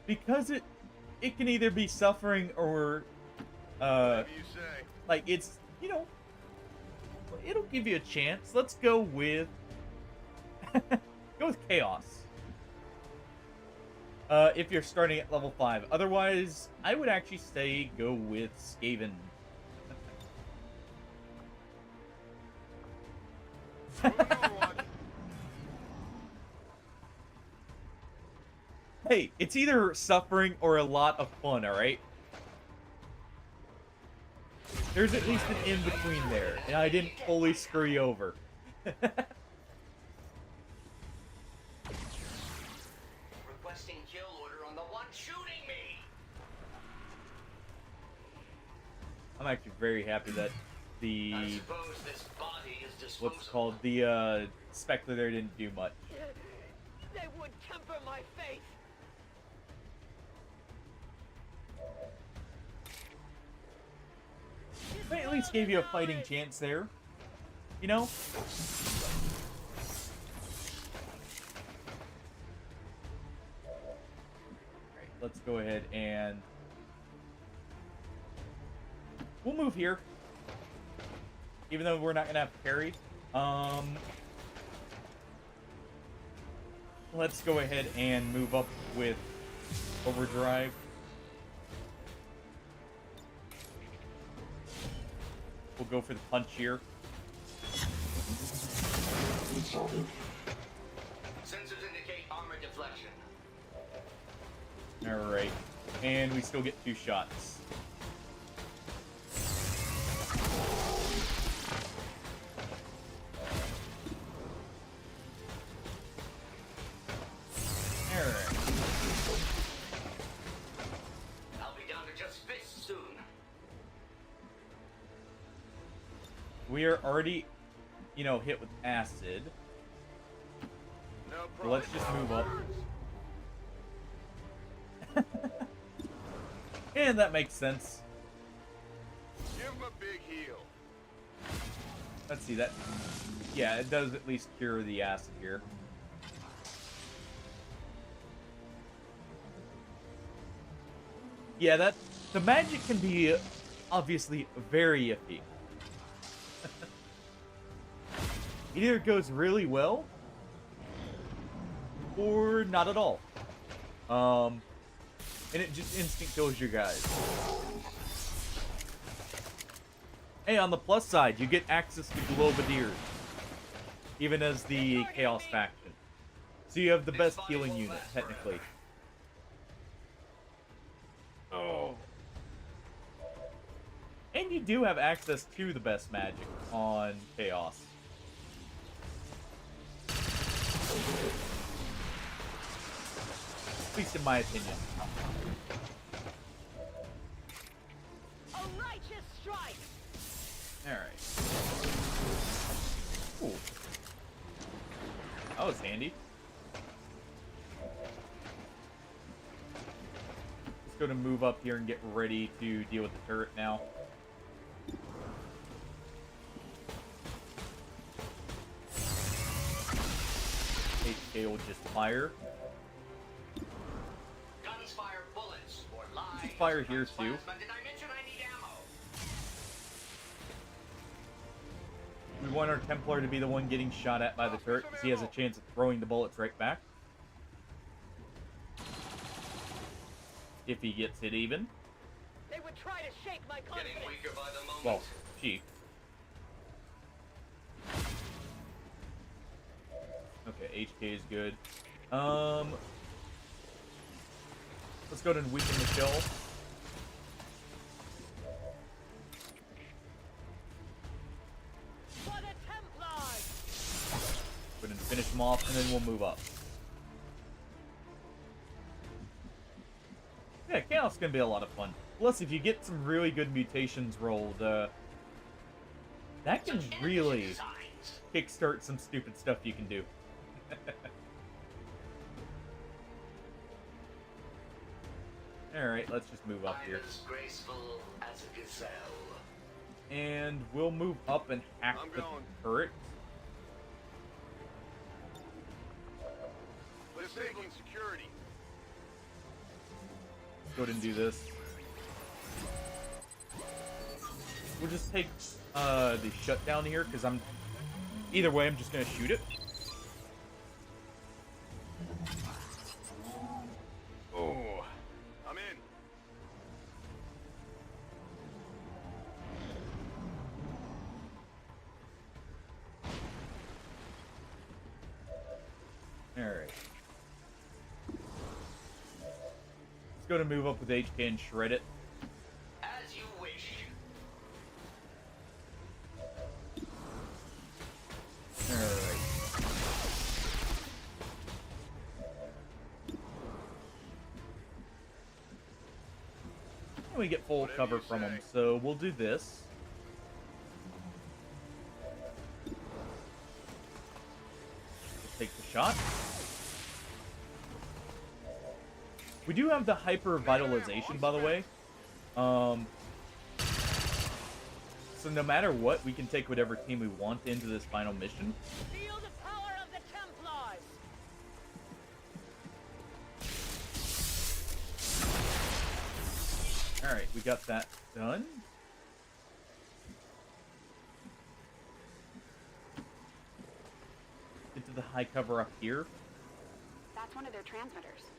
because it can either be suffering or
Whatever you say.
like it's, you know, it'll give you a chance. Let's go with go with Chaos. If you're starting at level 5. Otherwise, I would actually say go with Skaven. Hey, it's either suffering or a lot of fun, alright? There's at least an in-between there, and I didn't fully screw you over.
Requesting kill order on the one shooting me.
I'm actually very happy that
I
the...
suppose this body is disposable.
what's called? The, Spectre there didn't do much.
They would temper my faith.
They at least gave you a fighting chance there. You know? Alright, let's go ahead and... we'll move here. Even though we're not going to have parry. Let's go ahead and move up with Overdrive. We'll go for the punch here.
Sensors indicate armor deflection.
Alright. And we still get 2 shots. Alright.
I'll be down to just fists soon.
We are already you know, hit with acid.
No
So
problem.
let's just move up. And that makes sense.
Give him a big heal.
Let's see that. Yeah, it does at least cure the acid here. Yeah, that the magic can be obviously very iffy. It either goes really well or not at all. And it just instant kills your guys. Hey, on the plus side, you get access to Globadiers, even as the Chaos faction. So you have the best healing unit, technically. Oh. And you do have access to the best magic on Chaos. At least in my opinion.
A righteous strike.
Alright. Ooh. That was handy. Just going to move up here and get ready to deal with the turret now. HK will just fire.
Guns fire bullets or lies.
Just fire here too.
Did I mention I need ammo?
We want our Templar to be the one getting shot at by the turret because he has a chance of throwing the bullets right back. If he gets hit even.
They would try to shake my confidence.
Getting weaker by the moment.
Well, she. Okay, HK is good. Let's go ahead and weaken the shell.
For the Templars.
Go ahead and finish them off, and then we'll move up. Yeah, Chaos is gonna be a lot of fun. Plus, if you get some really good mutations rolled, that can really kickstart some stupid stuff you can do. Alright, let's just move up here.
As graceful as a gazelle.
And we'll move up and hack the turret.
Disabling security.
Go ahead and do this. We'll just take the shutdown here, because either way, I'm just going to shoot it. Oh.
I'm in.
Alright. Let's go to move up with HK and shred it.
As you wish.
Alright. We get full cover from them, so we'll do this. Take the shot. We do have the hyper vitalization, by the way. So no matter what, we can take whatever team we want into this final mission.
Feel the power of the Templars.
Alright, we got that done. Get to the high cover up here.
That's one of their transmitters.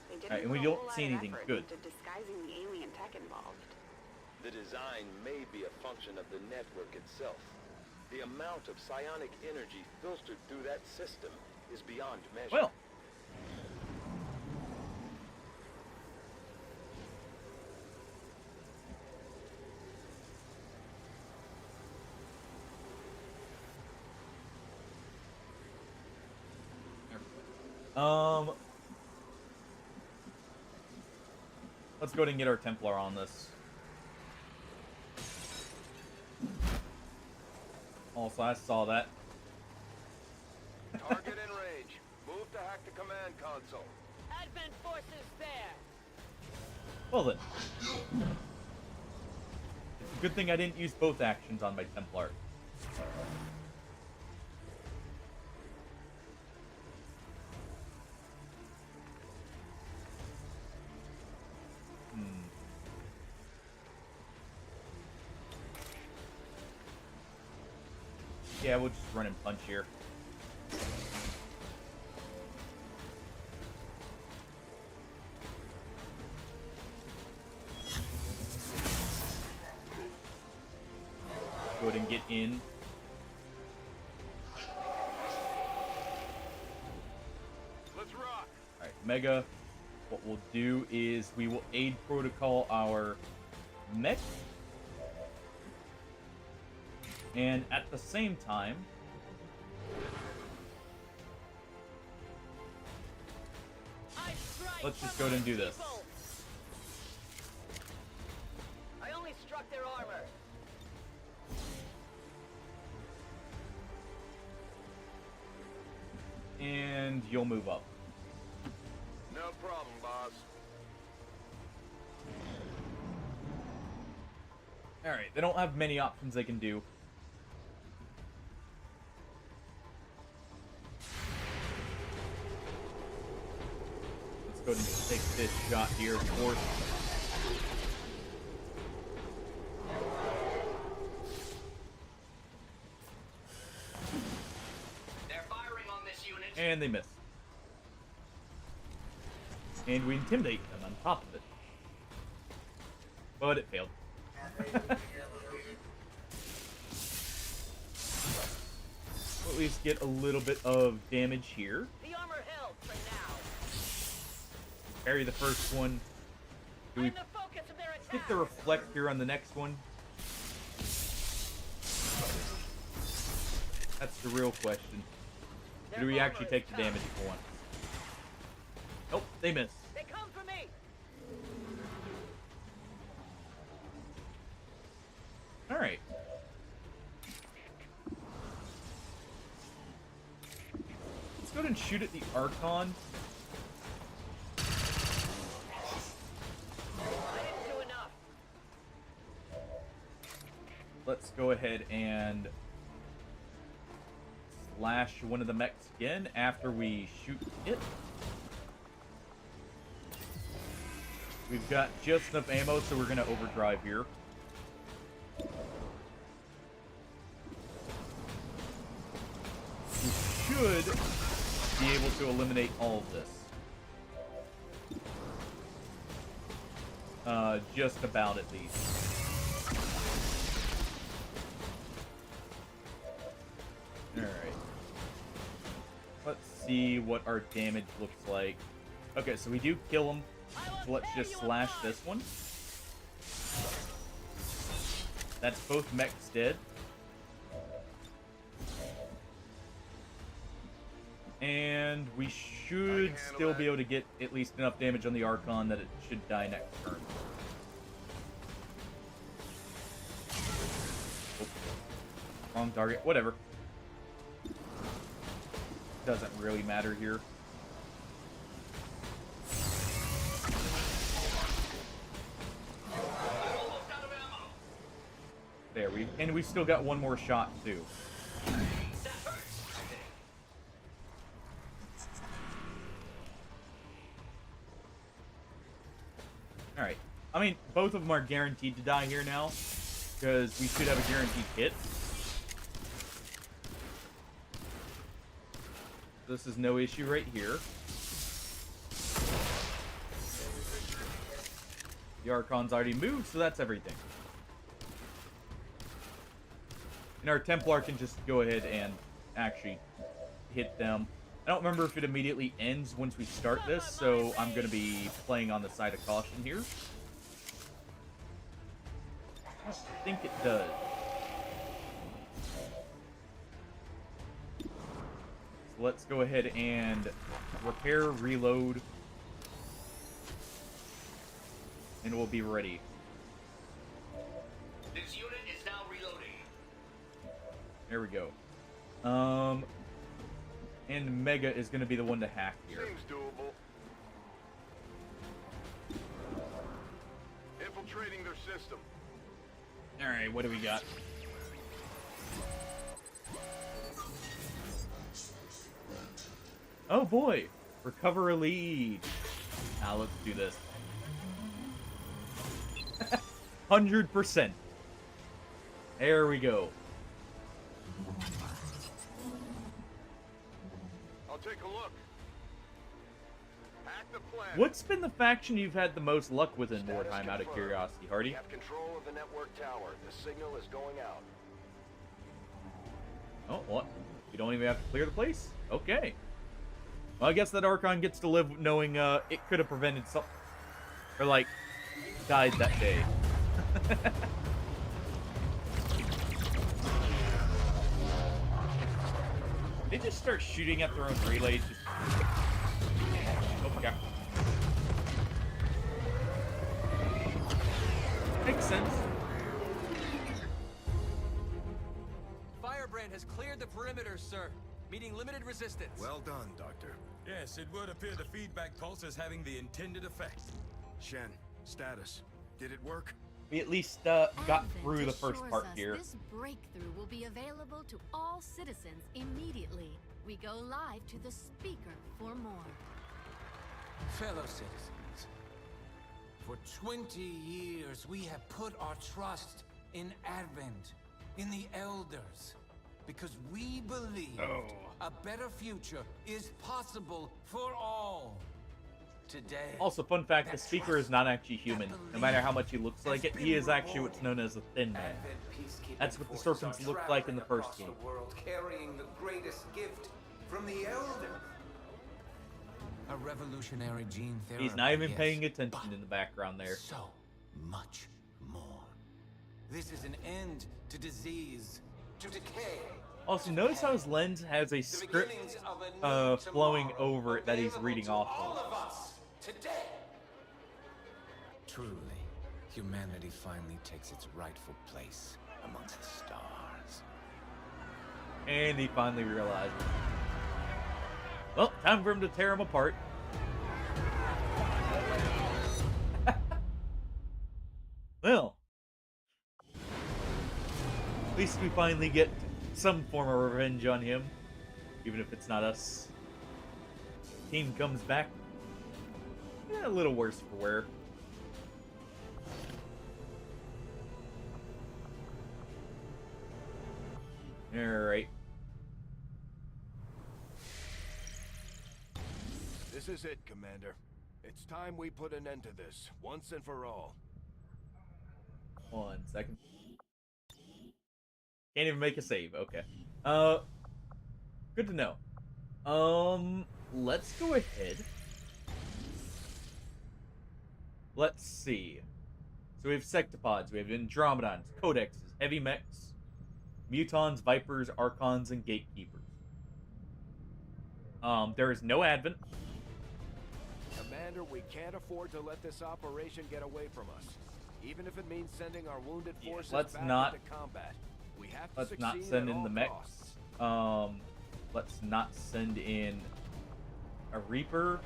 They didn't
Alright, and we
put a
don't
whole lot
see
of
anything
effort
good.
into disguising the alien tech involved.
The design may be a function of the network itself. The amount of psionic energy filtered through that system is beyond measure.
Well. Let's go ahead and get our Templar on this. Also, I saw that.
Target in range. Move to hack the command console.
Advent forces there.
Well then. It's a good thing I didn't use both actions on my Templar. Yeah, we'll just run and punch here. Go ahead and get in.
Let's rock.
Alright, Mega. What we'll do is we will aid protocol our mech. And at the same time, let's just go ahead and do this.
I only struck their armor.
And you'll move up.
No problem, boss.
Alright, they don't have many options they can do. Let's go ahead and take this shot here, of course.
They're firing on this unit.
And they miss. And we intimidate them on top of it. But it failed. We'll at least get a little bit of damage here.
The armor held for now.
Parry the first one. Do we
I'm the focus of their attack.
get the reflect here on the next one? That's the real question. Do we actually take the damage for once? Nope, they miss.
They come for me.
Alright. Let's go ahead and shoot at the Archon.
I didn't do enough.
Let's go ahead and slash one of the mechs again after we shoot it. We've got just enough ammo, so we're going to overdrive here. We should be able to eliminate all of this. Just about, at least. Alright. Let's see what our damage looks like. Okay, so we do kill him. So let's just slash this one. That's both mechs dead. And we should still be able to get at least enough damage on the Archon that it should die next turn. Oh. Wrong target. Whatever. Doesn't really matter here. There, we've still got one more shot too. Alright. I mean, both of them are guaranteed to die here now, because we should have a guaranteed hit. This is no issue right here. The Archon's already moved, so that's everything. And our Templar can just go ahead and actually hit them. I don't remember if it immediately ends once we start this, so I'm going to be playing on the side of caution here. I think it does. So let's go ahead and repair, reload, and we'll be ready.
This unit is now reloading.
There we go. And Mega is going to be the one to hack here.
Seems doable. Infiltrating their system.
Alright, what do we got? Oh boy! Recover a lead. Now let's do this. 100%. There we go.
I'll take a look. Hack the plan.
What's been the faction you've had the most luck with in wartime, out of curiosity, Hardy?
We have control of the network tower. The signal is going out.
Oh, what? We don't even have to clear the place? Okay. Well, I guess that Archon gets to live knowing it could have prevented something. Or, like, died that day. They just start shooting at their own relays. Just... Oh, yeah. Makes sense.
Firebrand has cleared the perimeter, sir. Meeting limited resistance.
Well done, Doctor.
Yes, it would appear the feedback pulse is having the intended effect.
Shen, status. Did it work?
We at least got through the first
assures
part
us
here.
This breakthrough will be available to all citizens immediately. We go live to the speaker for more.
Fellow citizens, for 20 years we have put our trust in Advent, in the Elders, because we believe a better future is possible for all. Today,
Also, fun fact, the speaker is not actually human. No matter how much he looks like it, he is actually what's known as a Thin Man. That's what the serpents looked like in the first game.
The world carrying the greatest gift from the Elder. A revolutionary gene therapy.
He's not even paying attention in the background there.
So much more. This is an end to disease, to decay.
Also, notice how his lens has a script flowing over it that he's reading off
All
of.
of us today. Truly, humanity finally takes its rightful place amongst the stars.
And he finally realizes. Well, time for him to tear him apart. Well. At least we finally get some form of revenge on him. Even if it's not us. Team comes back. A little worse for wear. Alright.
This is it, Commander. It's time we put an end to this, once and for all.
1 second. Can't even make a save. Okay. Good to know. Let's go ahead. Let's see. So we have Sectopods, we have Andromedons, Codexes, Heavy Mechs, Mutons, Vipers, Archons, and Gatekeepers. There is no Advent.
Commander, we can't afford to let this operation get away from us. Even if it means sending our wounded forces
let's
back
not-
into combat. We have to
Let's
succeed
not
at
send in
all
the mechs.
costs.
Let's not send in a Reaper.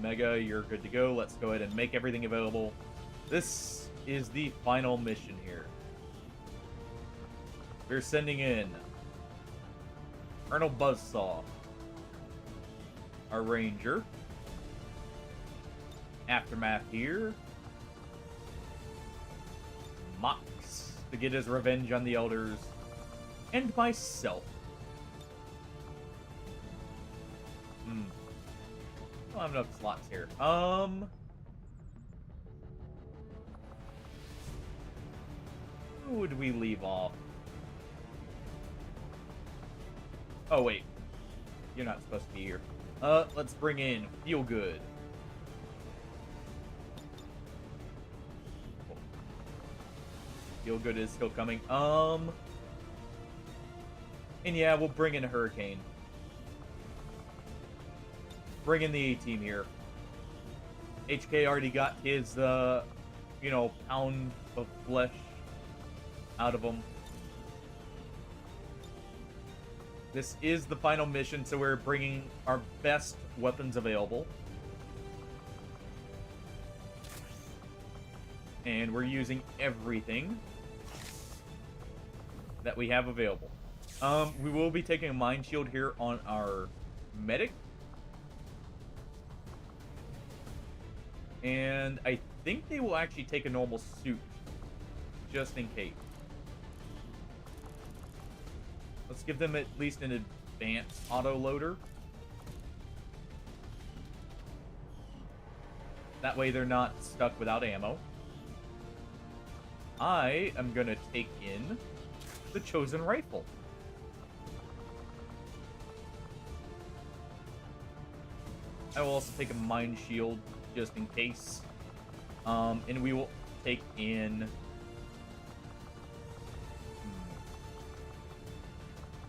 Mega, you're good to go. Let's go ahead and make everything available. This is the final mission here. We're sending in Colonel Buzzsaw, our Ranger. Aftermath here. Mox to get his revenge on the Elders. And myself. I don't have enough slots here. Who would we leave off? Oh, wait. You're not supposed to be here. Let's bring in Feel Good. Feel Good is still coming. And yeah, we'll bring in Hurricane. Bring in the A-Team here. HK already got his, pound of flesh out of him. This is the final mission, so we're bringing our best weapons available. And we're using everything that we have available. We will be taking a mind shield here on our medic. And I think they will actually take a normal suit, just in case. Let's give them at least an advanced auto-loader. That way they're not stuck without ammo. I am going to take in the chosen rifle. I will also take a mind shield just in case. And we will take in...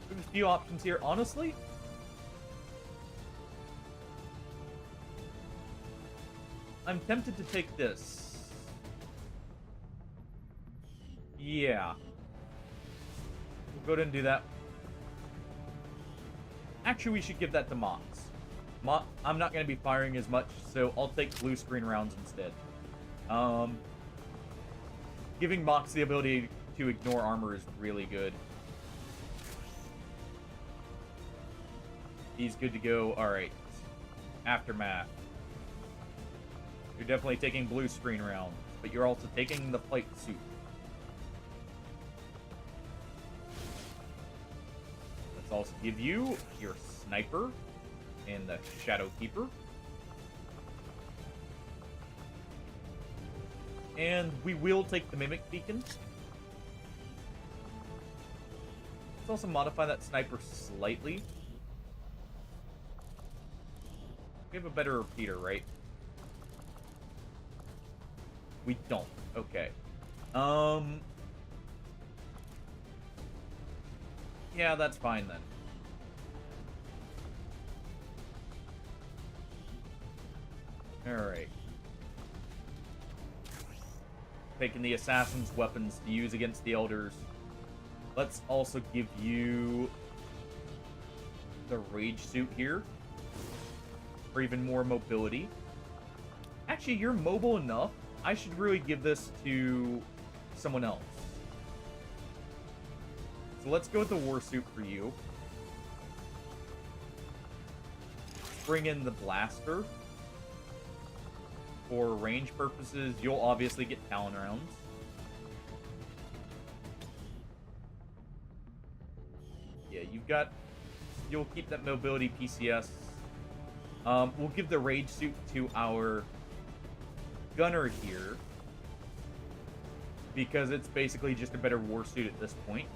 We have a few options here. Honestly, I'm tempted to take this. Yeah. We'll go ahead and do that. Actually, we should give that to Mox. I'm not going to be firing as much, so I'll take blue screen rounds instead. Giving Mox the ability to ignore armor is really good. He's good to go. Alright. Aftermath. You're definitely taking blue screen rounds, but you're also taking the flight suit. Let's also give you your sniper and the Shadow Keeper. And we will take the Mimic Beacon. Let's also modify that sniper slightly. We have a better repeater, right? We don't. Okay. Yeah, that's fine then. Alright. Taking the assassin's weapons to use against the elders. Let's also give you the rage suit here for even more mobility. Actually, you're mobile enough. I should really give this to someone else. So let's go with the war suit for you. Bring in the blaster. For range purposes, you'll obviously get Talon rounds. Yeah, you'll keep that mobility PCS. We'll give the rage suit to our gunner here, because it's basically just a better war suit at this point.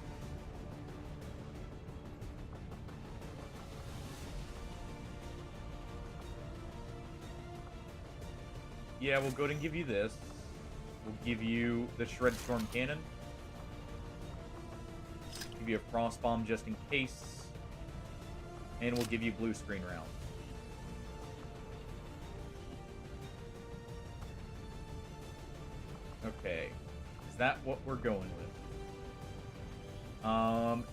Yeah, we'll go ahead and give you this. We'll give you the Shred Storm Cannon. Give you a Frost Bomb just in case. And we'll give you blue screen round. Okay. Is that what we're going with?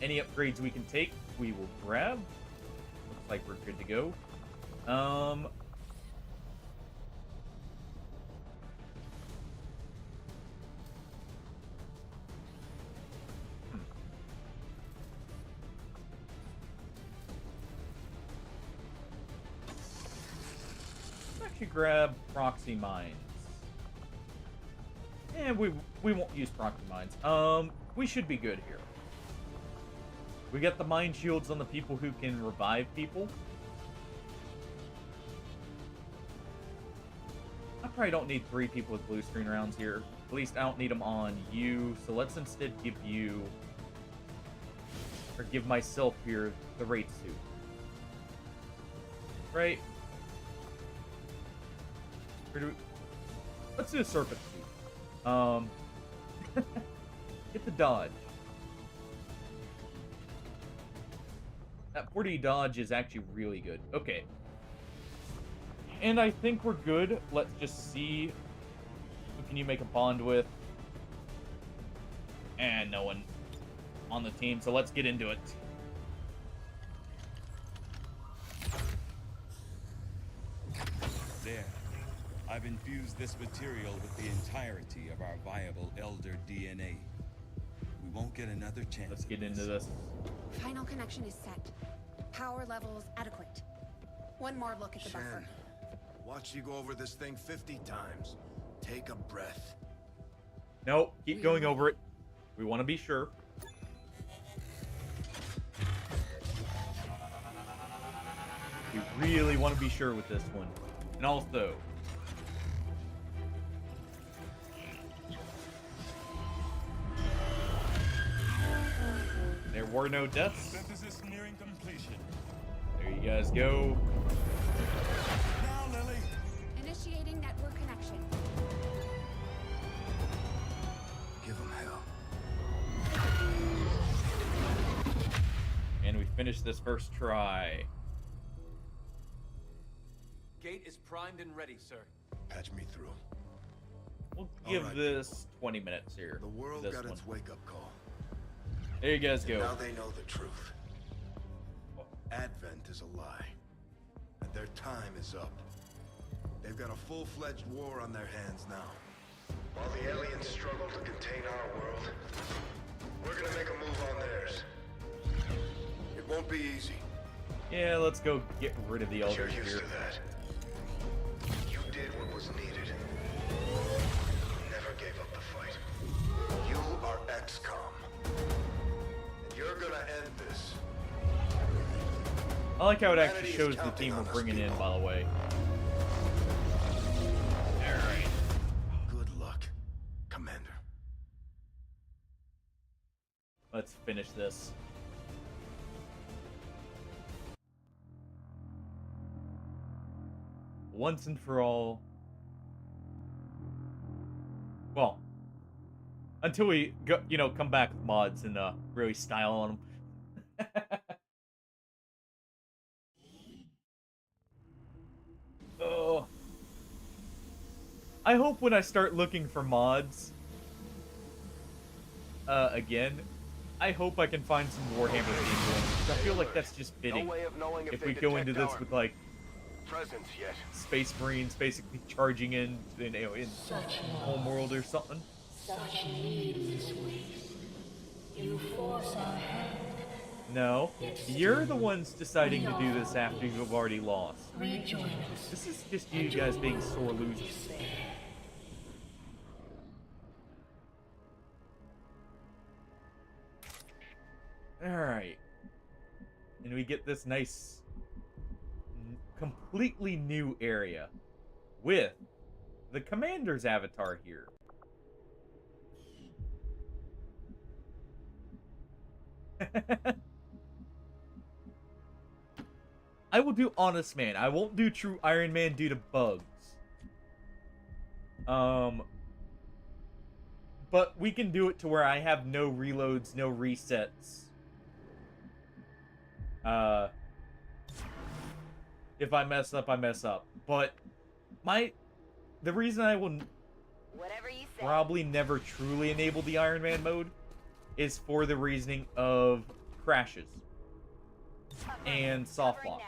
Any upgrades we can take, we will grab. Looks like we're good to go. Grab proxy mines. And we won't use proxy mines. We should be good here. We got the mind shields on the people who can revive people. I probably don't need 3 people with blue screen rounds here. At least I don't need them on you. So let's instead give you, or give myself here, the rate suit. Right? Let's do a serpent suit. Get the dodge. That 40 dodge is actually really good. Okay. And I think we're good. Let's just see who can you make a bond with. And no one on the team, so let's get into it.
There. I've infused this material with the entirety of our viable Elder DNA. We won't get another chance.
Let's get into this.
Final connection is set. Power levels adequate. One more look at the buffer.
Watch you go over this thing 50 times. Take a breath.
No, keep going over it. We want to be sure. We really want to be sure with this one. And also, there were no deaths.
Synthesis nearing completion.
There you guys go.
Now, Lily.
Initiating network connection.
Give him hell.
And we finished this first try.
Gate is primed and ready, sir.
Patch me through.
We'll give this 20 minutes here.
The world
this
got
one.
its wake-up call.
There you guys
And
go.
now they know the truth. Advent is a lie. And their time is up. They've got a full-fledged war on their hands now. While the aliens struggle to contain our world, we're gonna make a move on theirs. It won't be easy.
Yeah, let's go get rid of the
But you're
elders
used
here.
to that. You did what was needed. Never gave up the fight. You are Xcom. And you're gonna end this.
I like how it actually
Humanity is
shows the
counting
team we're
on us,
bringing in,
people.
by the way. Alright.
Good luck, Commander.
Let's finish this. Once and for all. Well, until we go, come back with mods and really style on them. Oh. I hope when I start looking for mods again, I hope I can find some Warhammer themed ones. I feel like that's just fitting.
No way of knowing if
If
they
we go into
detect
this
our
with like
presence yet.
Space Marines basically charging in Homeworld or something.
Such needless waste. You force our hand.
No, you're the ones deciding to do this after you've already lost.
Rejoin us.
This is just you guys being sore losers. Alright. And we get this nice, completely new area with the Commander's avatar here. I will do Honest Man. I won't do True Iron Man due to bugs. But we can do it to where I have no reloads, no resets. If I mess up, I mess up. But the reason I will probably never truly enable the Iron Man mode is for the reasoning of crashes and soft locks.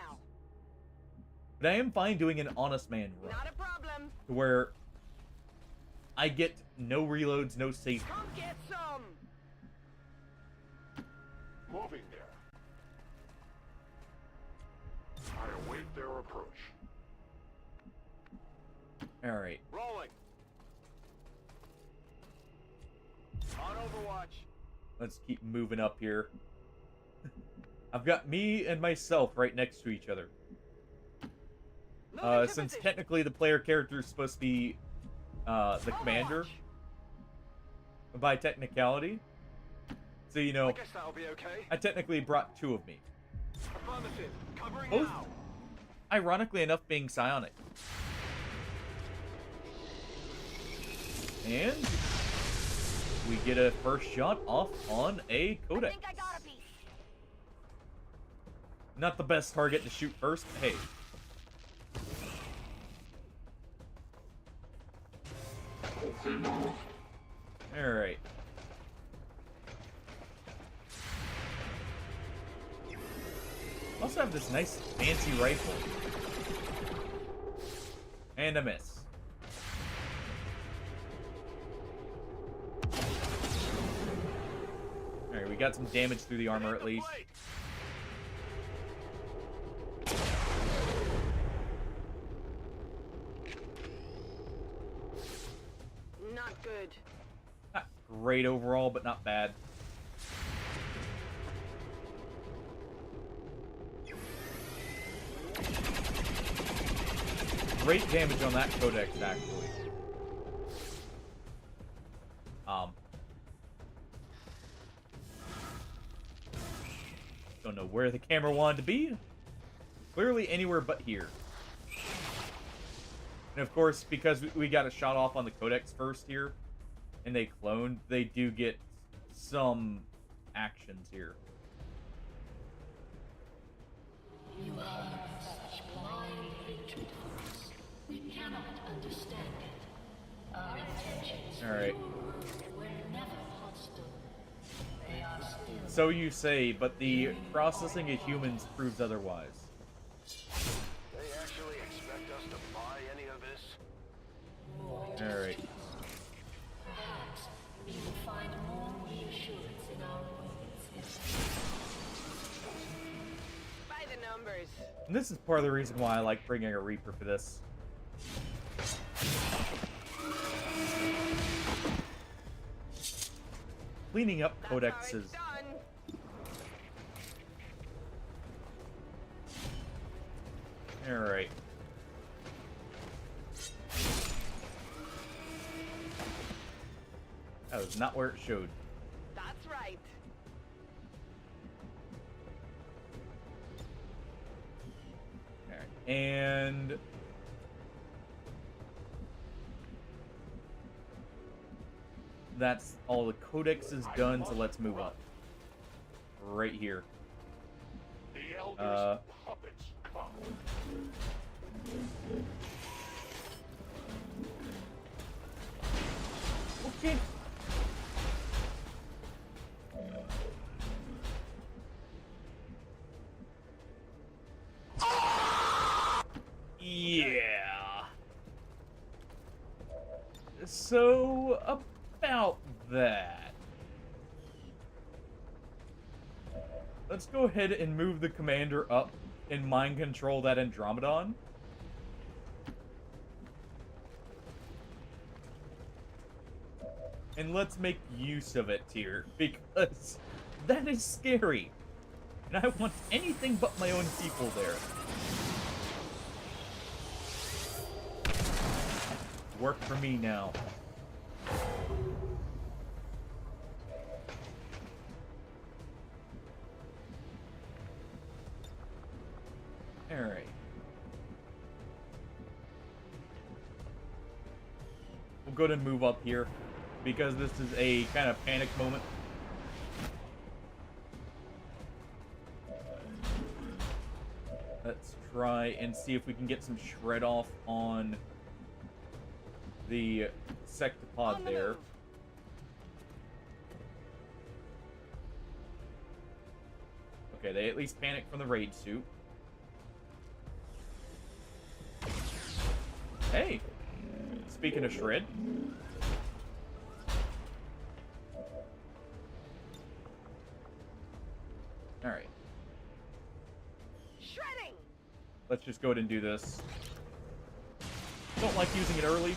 But I am fine doing an Honest Man run.
Not a problem.
Where I get no reloads, no safety.
Come get some.
Moving there. I await their approach.
Alright.
Rolling. On Overwatch.
Let's keep moving up here. I've got me and myself right next to each other. Since technically the player character is supposed to be the commander by technicality. So,
I guess that'll be okay.
I technically brought two of me.
Affirmative. Covering
Both,
now.
ironically enough, being psionic. And we get a first shot off on a Codex.
I got a piece.
Not the best target to shoot first, but hey. Alright. Also have this nice fancy rifle. And a miss. Alright, we got some damage through the armor at least.
Not good.
Not great overall, but not bad. Great damage on that codex, actually. Don't know where the camera wanted to be. Clearly anywhere but here. And of course, because we got a shot off on the codex first here, and they cloned, they do get some actions here.
You have such blind hatred for us. We cannot understand it. Our intentions
Alright.
were never hostile. They are still.
So you say, but the processing of humans proves otherwise.
They actually expect us to buy any of this?
Alright.
Perhaps we will find more reassurance in our ways.
By the numbers.
And this is part of the reason why I like bringing a Reaper for this. Cleaning up codexes. Alright. That was not where it showed.
That's right.
Alright. And that's all the codex is done, so let's move up. Right here.
The elders' puppets come.
Okay. Yeah. So, about that. Let's go ahead and move the commander up and mind control that Andromedon. And let's make use of it here, because that is scary. And I want anything but my own people there. Work for me now. Alright. We'll go ahead and move up here, because this is a kind of panic moment. Let's try and see if we can get some shred off on the sectopod there. Okay, they at least panic from the raid suit. Hey! Speaking of shred. Alright.
Shredding!
Let's just go ahead and do this. Don't like using it early,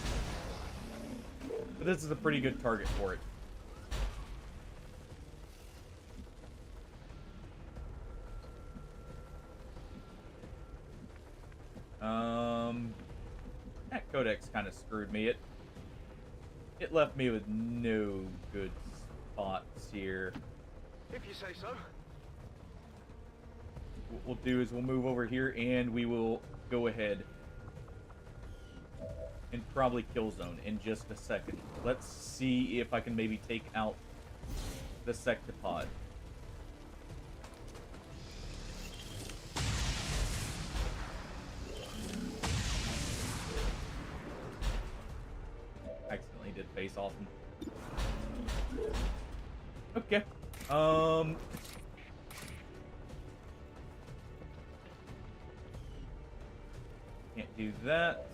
but this is a pretty good target for it. That codex kind of screwed me. It left me with no good spots here.
If you say so.
What we'll do is we'll move over here and we will go ahead and probably kill zone in just a second. Let's see if I can maybe take out the sectopod. Accidentally did face off him. Okay. Can't do that.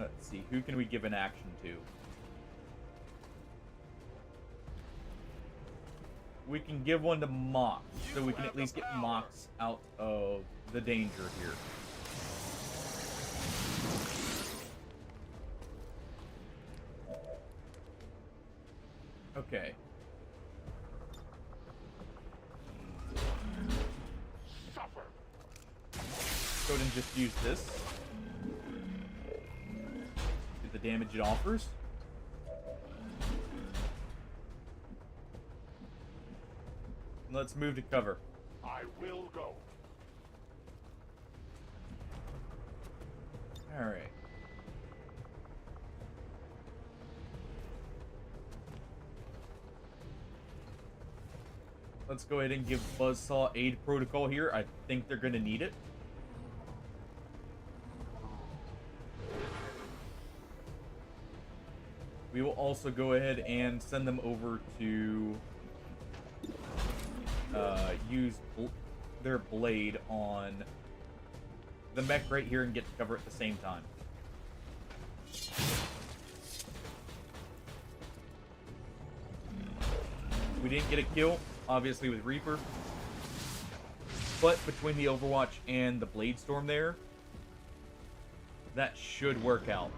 Let's see, who can we give an action to? We can give one to Mox, so we can at least get Mox out of the danger here. Okay.
Suffer.
Go ahead and just use this. Get the damage it offers. Let's move to cover.
I will go.
Alright. Let's go ahead and give Buzzsaw aid protocol here. I think they're going to need it. We will also go ahead and send them over to use their blade on the mech right here and get to cover at the same time. We didn't get a kill, obviously, with Reaper. But between the Overwatch and the Blade Storm there, that should work out.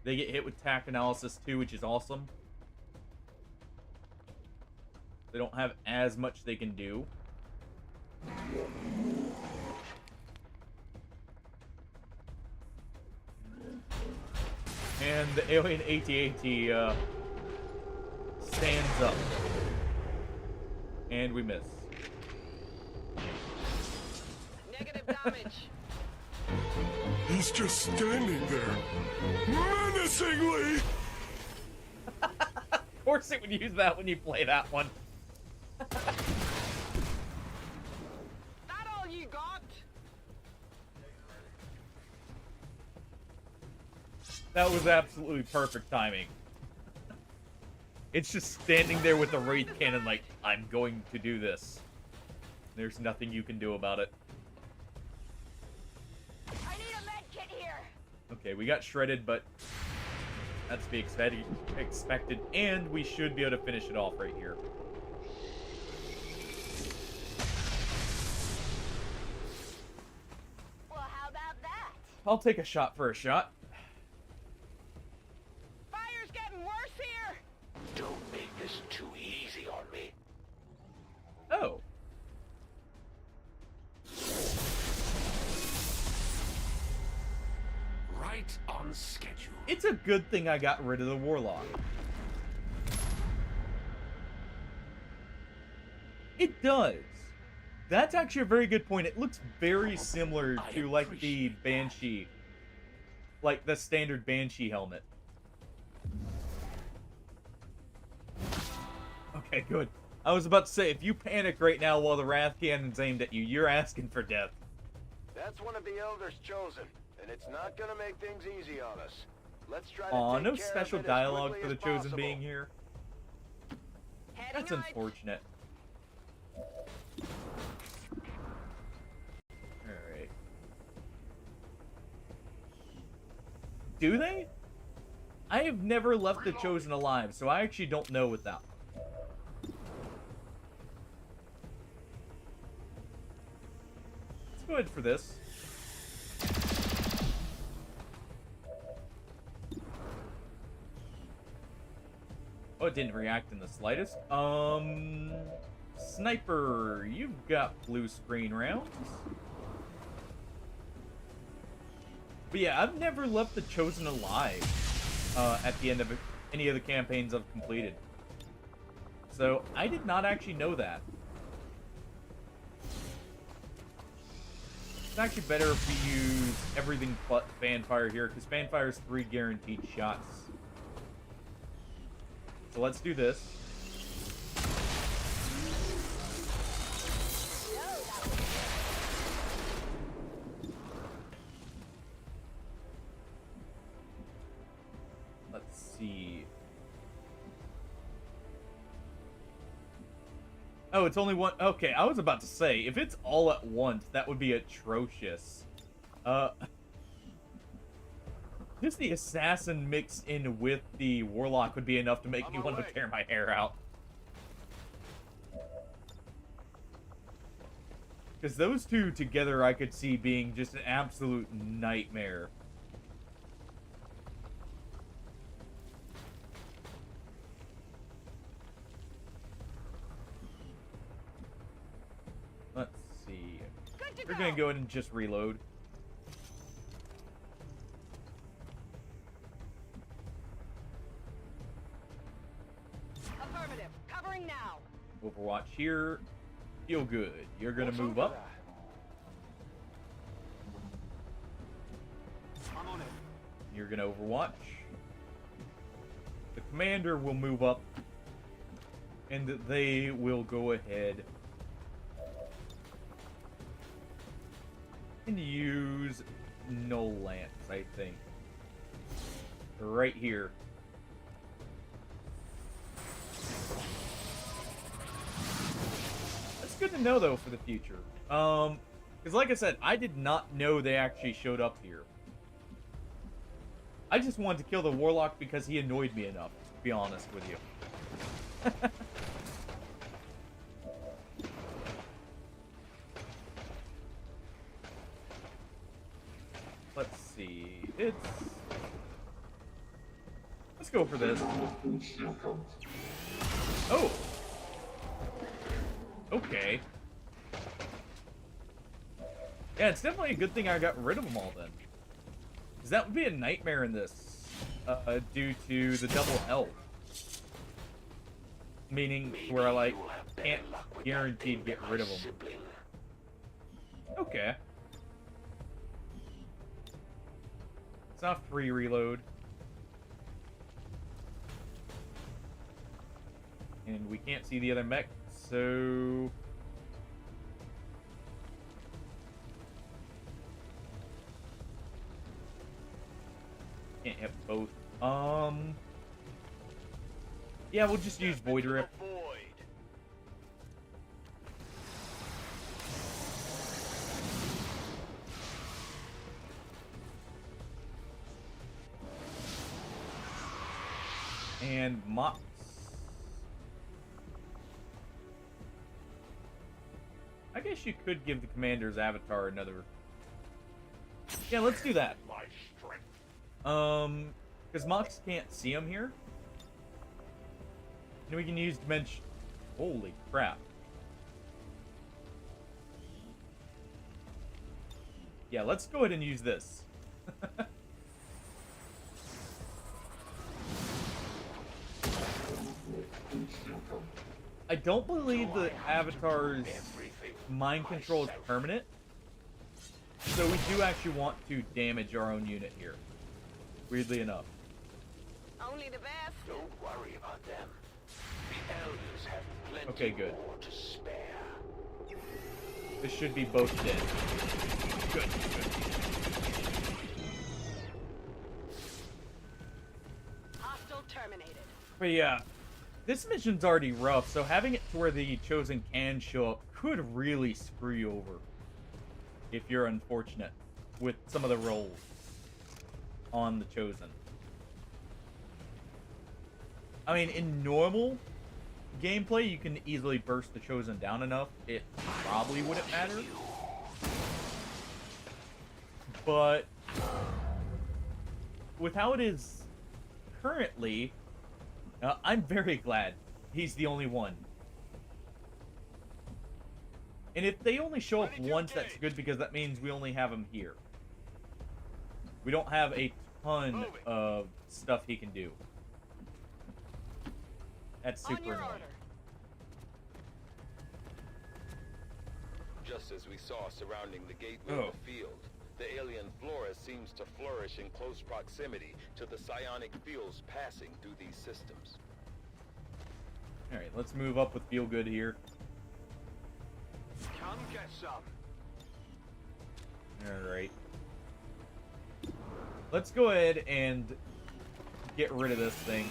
They get hit with tac analysis too, which is awesome. They don't have as much they can do. And the alien AT-AT stands up. And we miss.
Negative damage.
He's just standing there, menacingly.
Of course it would use that when you play that one.
That all you got?
That was absolutely perfect timing. It's just standing there with the Wraith Cannon like, I'm going to do this. There's nothing you can do about it.
I need a med kit here.
Okay, we got shredded, but that's to be expected. And we should be able to finish it off right here.
Well, how about that?
I'll take a shot for a shot.
Fire's getting worse here.
Don't make this too easy on me.
Oh.
Right on schedule.
It's a good thing I got rid of the Warlock. It does. That's actually a very good point. It looks very similar to, like, the Banshee. Like, the standard Banshee helmet. Okay, good. I was about to say, if you panic right now while the Wrath Cannon's aimed at you, you're asking for death.
That's one of the Elders chosen, and it's not gonna make things easy on us. Let's try to
Aw,
take
no
care of
special
it as
dialogue
quickly
for the
as
Chosen
possible.
being here. That's unfortunate. Alright. Do they? I have never left the Chosen alive, so I actually don't know with that. Let's go ahead for this. Oh, it didn't react in the slightest. Sniper, you've got blue screen rounds. But yeah, I've never left the Chosen alive at the end of any of the campaigns I've completed. So, I did not actually know that. It's actually better if we use everything but Fanfire here, because Fanfire's 3 guaranteed shots. So let's do this. Let's see. Oh, it's only one. Okay, I was about to say, if it's all at once, that would be atrocious. Just the assassin mixed in with the warlock would be enough to make me want to tear my hair out. Because those two together I could see being just an absolute nightmare. Let's see. We're gonna go ahead and just reload.
Affirmative. Covering now.
Overwatch here. Feel good. You're gonna move up.
I'm on it.
You're gonna overwatch. The commander will move up. And they will go ahead and use no lance, I think. Right here. That's good to know, though, for the future. Because like I said, I did not know they actually showed up here. I just wanted to kill the warlock because he annoyed me enough, to be honest with you. Let's see. Let's go for this. Oh! Okay. Yeah, it's definitely a good thing I got rid of them all then. Because that would be a nightmare in this. Due to the double health. Meaning where I, like, can't guaranteed get rid of them. Okay. It's not free reload. And we can't see the other mech, so... Can't hit both. Yeah, we'll just use Void Rip. And Mox. I guess you could give the commander's avatar another... Yeah, let's do that. Because Mox can't see him here. And we can use Dimension... Holy crap. Yeah, let's go ahead and use this. I don't believe the avatar's mind control is permanent. So we do actually want to damage our own unit here. Weirdly enough.
Only the best.
Don't worry about them. The elders have plenty
Okay, good.
more to spare.
This should be both dead. Good,
Hostile terminated.
But yeah, this mission's already rough, so having it to where the Chosen can show up could really screw you over. If you're unfortunate with some of the rolls on the Chosen. I mean, in normal gameplay, you can easily burst the Chosen down enough. It probably wouldn't matter. But with how it is currently, I'm very glad he's the only one. And if they only show up once, that's good because that means we only have him here. We don't have a ton of stuff he can do. That's super annoying.
Just as we saw surrounding the gateway of the field, the alien flora seems to flourish in close proximity to the psionic fields passing through these systems.
Alright, let's move up with Feel Good here.
Come get some.
Alright. Let's go ahead and get rid of this thing.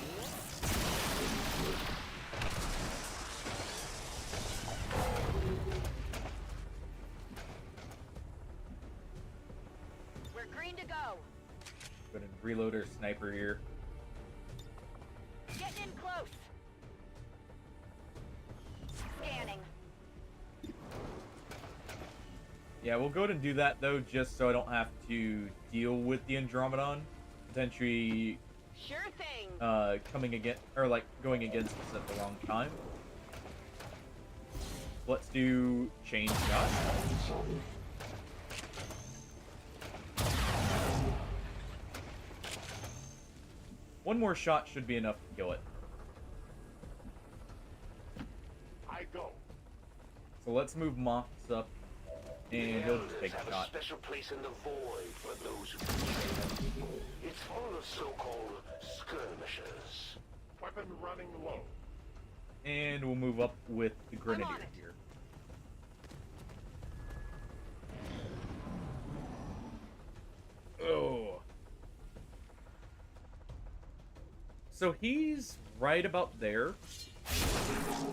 We're green to go.
Go ahead and reload our sniper here.
Getting in close. Scanning.
Yeah, we'll go ahead and do that, though, just so I don't have to deal with the Andromedon. Potentially...
Sure thing.
Coming against... Or, like, going against us at the wrong time. Let's do chain shot. One more shot should be enough to kill it.
I go.
So let's move Mox up, and he'll just take a
have
shot.
A special place in the void for those who betray them. It's full of so-called skirmishers.
Weapon running low.
And we'll move up with the Grenadier here. Oh. So he's right about there.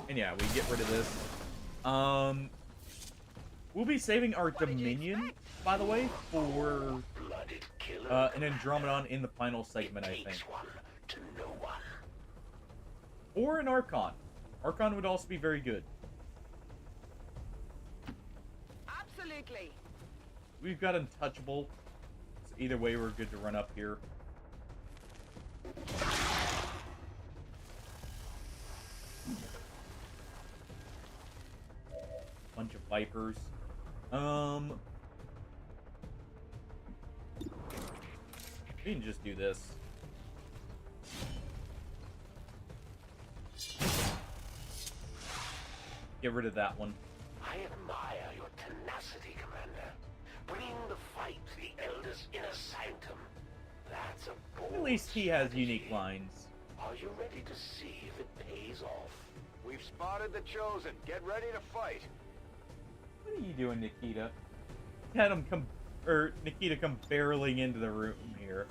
And yeah, we get rid of this. We'll be saving our Dominion, by the way, for an Andromedon in the final segment, I think. Or an Archon. Archon would also be very good.
Absolutely.
We've got Untouchable. So either way, we're good to run up here. Bunch of Vipers. We can just do this. Get rid of that one.
I admire your tenacity, Commander. Bringing the fight to the Elder's inner sanctum. That's a bold
At least he has
strategy.
unique lines.
Are you ready to see if it pays off?
We've spotted the Chosen. Get ready to fight.
What are you doing, Nikita? Had him come, or Nikita come barreling into the room here.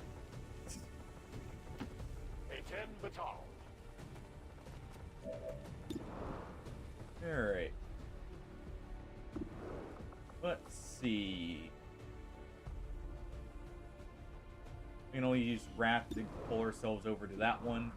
A 10 baton.
Alright. Let's see. We can only use Wrath to pull ourselves over to that one.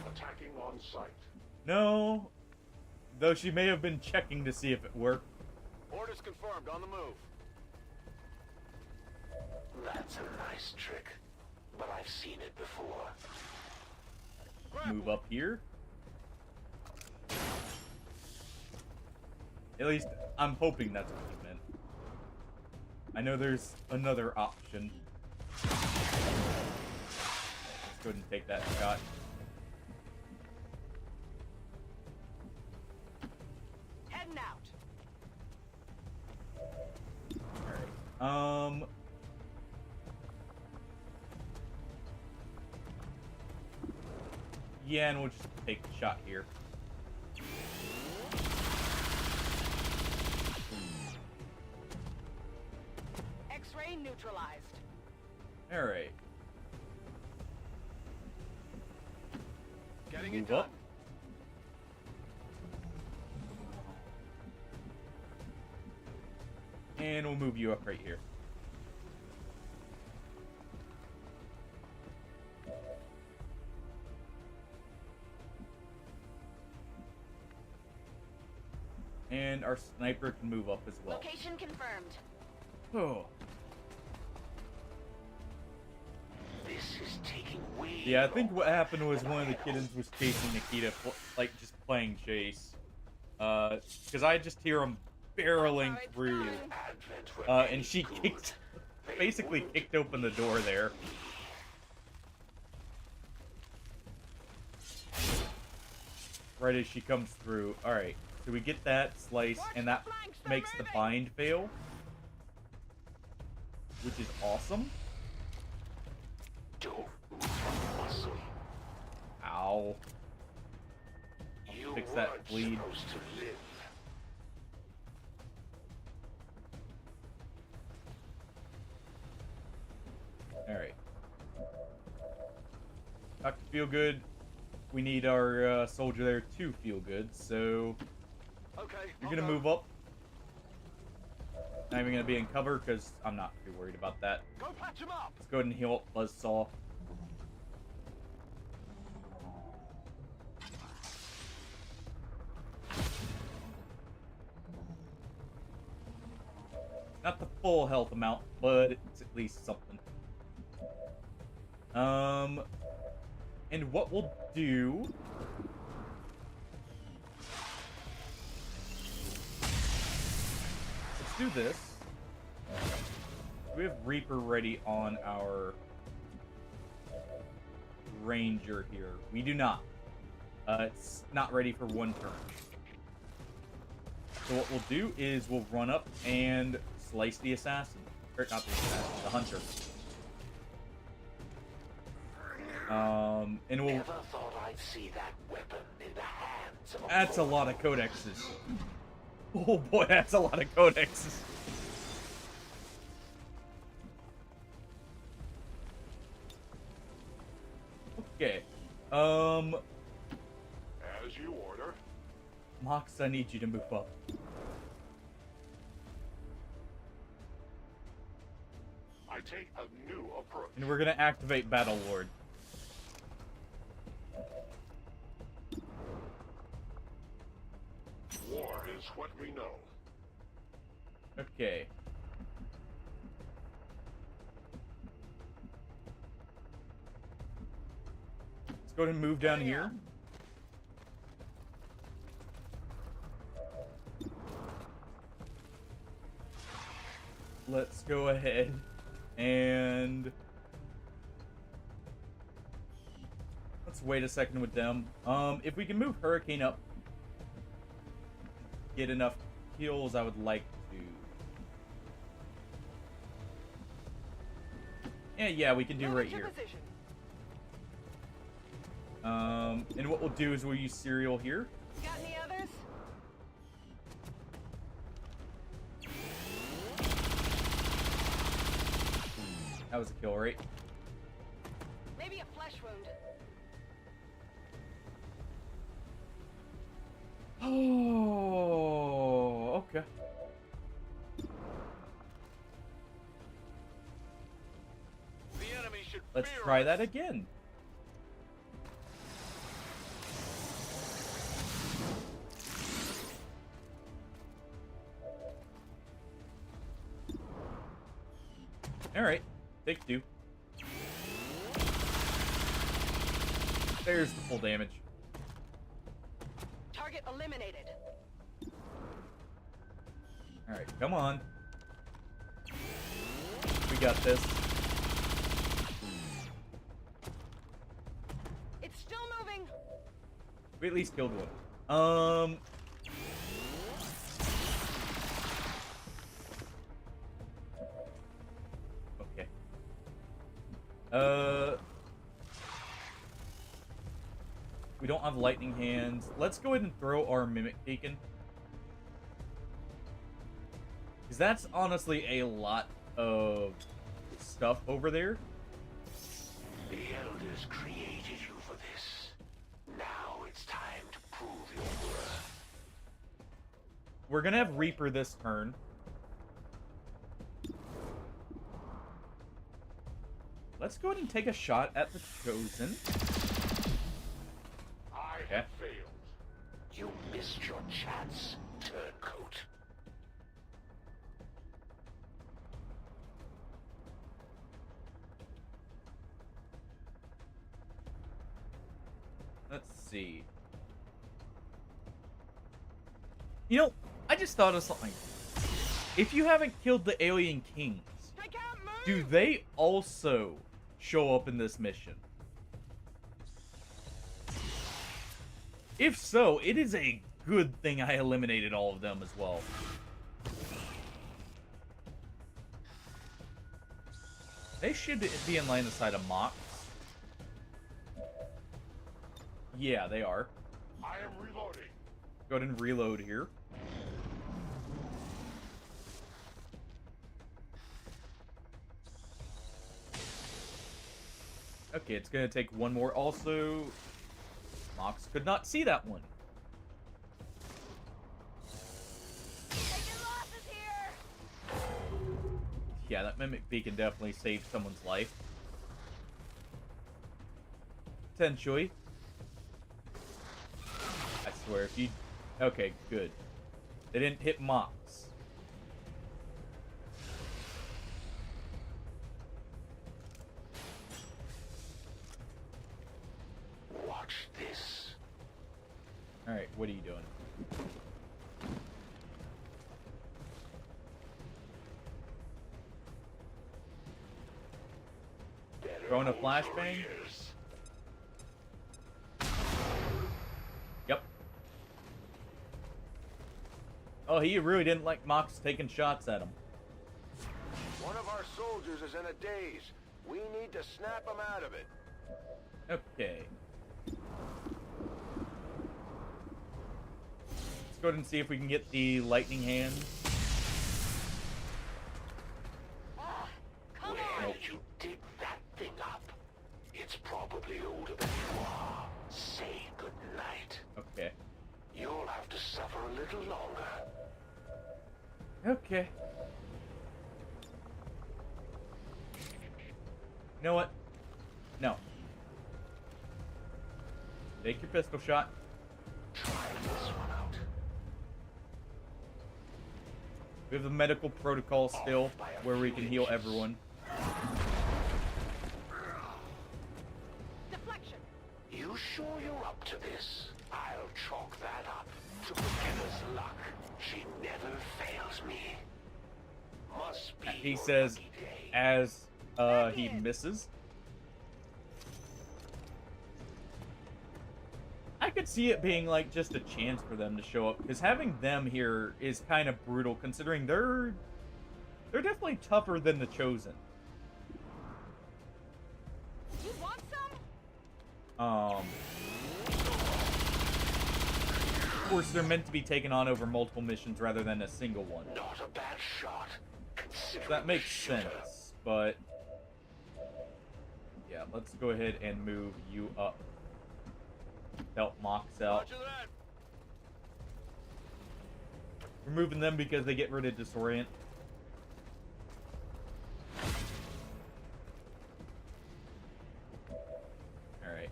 Attacking on sight.
No. Though she may have been checking to see if it worked.
Orders confirmed. On the move.
That's a nice trick, but I've seen it before.
Move up here. At least, I'm hoping that's what he meant. I know there's another option. Let's go ahead and take that shot.
Heading out.
Alright. Yeah, and we'll just take the shot here.
X-ray neutralized.
Alright.
Getting it
Move
done.
up. And we'll move you up right here. And our sniper can move up as well.
Location confirmed.
Oh.
This is taking way
Yeah, I think what happened was one of the kittens was chasing Nikita, like just playing chase. Because I just hear him barreling through. And she kicked, basically kicked open the door there. Right as she comes through. Alright, so we get that slice, and that makes the bind fail. Which is awesome. Ow. I'll fix that bleed. Alright. Dr. Feelgood, we need our soldier there to feel good, so
Okay.
you're gonna move up. Not even gonna be in cover because I'm not too worried about that.
Go patch him up.
Let's go ahead and heal up Buzzsaw. Not the full health amount, but it's at least something. And what we'll do... Let's do this. We have Reaper ready on our Ranger here. We do not. It's not ready for one turn. So what we'll do is we'll run up and slice the assassin. Or not the assassin, the hunter. And we'll...
Never thought I'd see that weapon in the hands of a
That's a lot of codexes. Oh boy, that's a lot of codexes. Okay.
As you order.
Mox, I need you to move up.
I take a new approach.
And we're gonna activate Battle Lord.
War is what we know.
Okay. Let's go ahead and move down here. Let's go ahead and let's wait a second with them. If we can move Hurricane up, get enough kills, I would like to. Yeah, we can do right here. And what we'll do is we'll use Serial here.
Got any others?
That was a kill, right?
Maybe a flesh wound.
Oh, okay.
The enemy should
Let's
fear
try
us.
that again. Alright, take two. There's the full damage.
Target eliminated.
Alright, come on. We got this.
It's still moving.
We at least killed one. Okay. We don't have lightning hands. Let's go ahead and throw our Mimic Beacon. Because that's honestly a lot of stuff over there.
The Elders created you for this. Now it's time to prove your worth.
We're gonna have Reaper this turn. Let's go ahead and take a shot at the Chosen.
I have failed. You missed your chance, turncoat.
Let's see. You know, I just thought of something. If you haven't killed the Alien Kings, do they also show up in this mission? If so, it is a good thing I eliminated all of them as well. They should be in line of sight of Mox. Yeah, they are.
I am reloading.
Go ahead and reload here. Okay, it's gonna take one more. Also, Mox could not see that one. Yeah, that mimic beacon definitely saved someone's life. Potentially. I swear, if you... Okay, good. They didn't hit Mox.
Watch this.
Alright, what are you doing? Throwing a flashbang? Yep. Oh, he really didn't like Mox taking shots at him.
One of our soldiers is in a daze. We need to snap him out of it.
Okay. Let's go ahead and see if we can get the lightning hand.
Where did you dig that thing up? It's probably older than you are. Say goodnight.
Okay.
You'll have to suffer a little longer.
Okay. You know what? No. Take your pistol shot.
Try this one out.
We have the medical protocol still, where we can heal everyone.
Deflection.
You sure you're up to this? I'll chalk that up to beginner's luck. She never fails me. Must be
He
your
says,
lucky day.
as he misses. I could see it being like just a chance for them to show up, because having them here is kind of brutal, considering they're definitely tougher than the Chosen.
You want some?
Of course, they're meant to be taken on over multiple missions rather than a single one.
Not a bad shot.
So that makes sense, but yeah, let's go ahead and move you up. Help Mox out. We're moving them because they get rid of Disorient. Alright.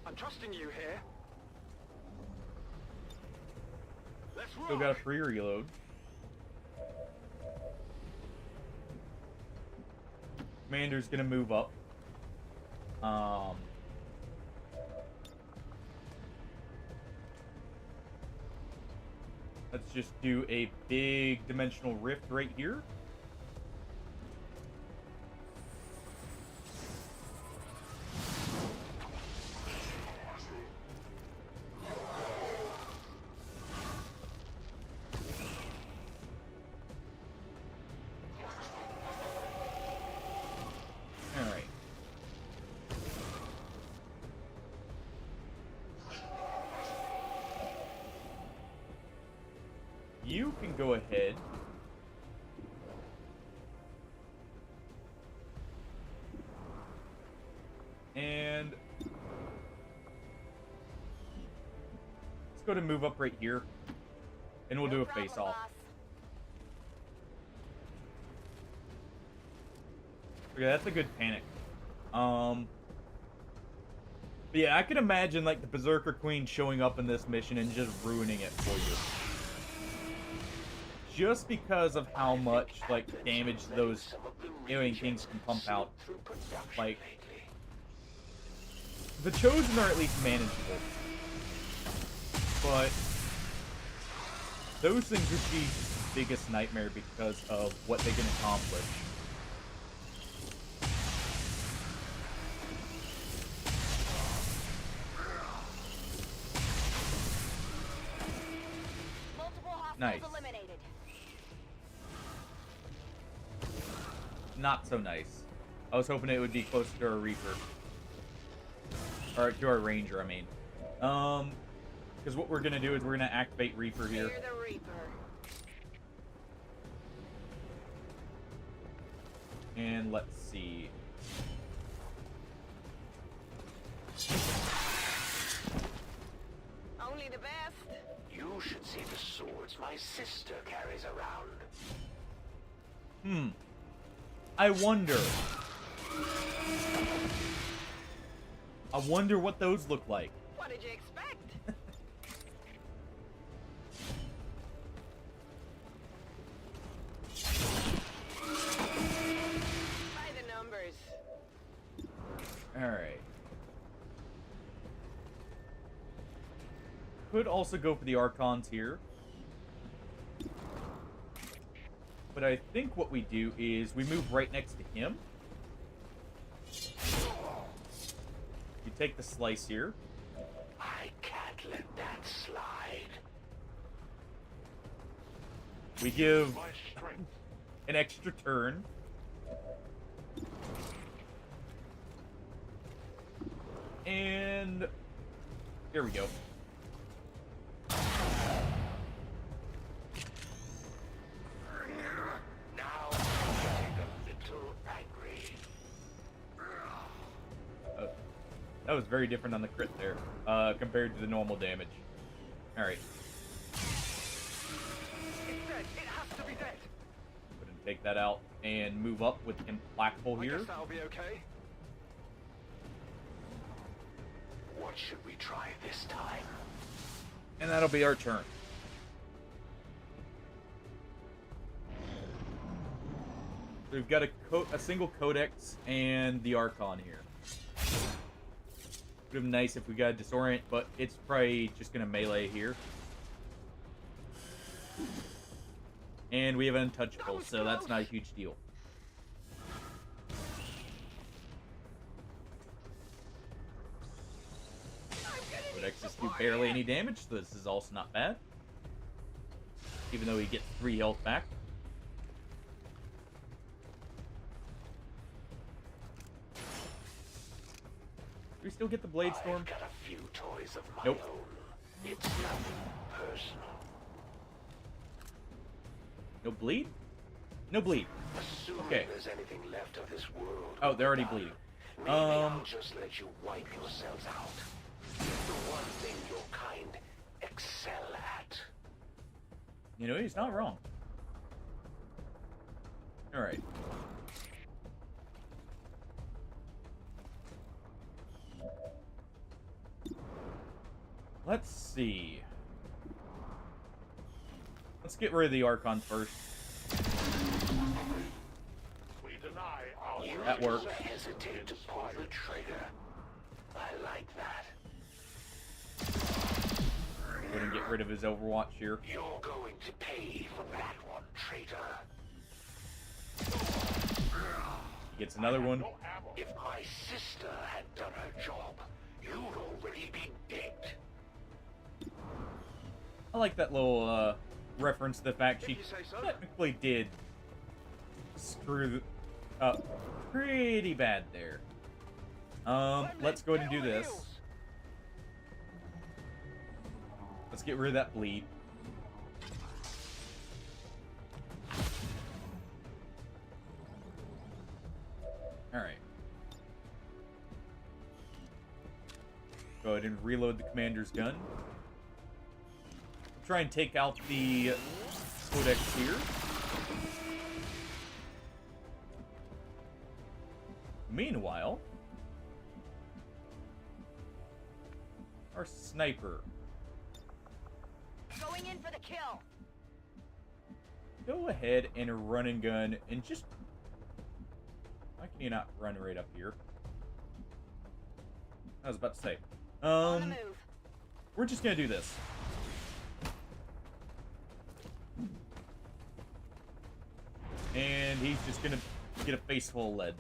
I'm trusting you here. Let's roll.
Still got a free reload. Commander's gonna move up. Let's just do a big dimensional rift right here. Alright. You can go ahead and let's go to move up right here, and we'll do a face-off. Okay, that's a good panic. But yeah, I can imagine like the Berserker Queen showing up in this mission and just ruining it for you. Just because of how much, like, damage those alien kings can pump out. Like, the Chosen are at least manageable. But those things would be the biggest nightmare because of what they can accomplish. Nice. Not so nice. I was hoping it would be closer to our Reaper. Or to our Ranger, I mean. Because what we're gonna do is we're gonna activate Reaper here.
Fear the Reaper.
And let's see.
be the best.
You should see the swords my sister carries around.
I wonder what those look like.
What did you expect? By the numbers.
Alright. Could also go for the Archons here. But I think what we do is we move right next to him. You take the slice here.
I can't let that slide.
We give an extra turn. And there we go.
Now I'm getting a little angry.
That was very different on the crit there, compared to the normal damage. Alright.
It's dead. It has to be dead.
Go ahead and take that out and move up with Implacable here.
I guess that'll be okay.
What should we try this time?
And that'll be our turn. We've got a single Codex and the Archon here. Would have been nice if we got a Disorient, but it's probably just going to melee here. And we have an Untouchable, so that's not a huge deal. Codexes do barely any damage, so this is also not bad. Even though he gets 3 health back. Do we still get the Blade Storm?
I've got a few toys of my
Nope.
own. It's nothing personal.
No bleed? No bleed.
Assuming
Okay.
there's anything left of this world.
Oh, they're already bleeding.
Maybe I'll just let you wipe yourselves out. The one thing your kind excel at.
You know, he's not wrong. Alright. Let's see. Let's get rid of the Archon first.
We deny our
That works.
Hesitate to pull the trigger. I like that.
Go ahead and get rid of his Overwatch here.
You're going to pay for that one, traitor.
He gets another one.
If my sister had done her job, you'd already be dead.
I like that little reference to the fact she technically did screw up pretty bad there. Let's go ahead and do this. Let's get rid of that bleed. Alright. Go ahead and reload the commander's gun. Try and take out the Codex here. Meanwhile, our sniper.
Going in for the kill.
Go ahead and run and gun and just... Why can you not run right up here? I was about to say.
On the move.
We're just gonna do this. And he's just gonna get a face full of lead.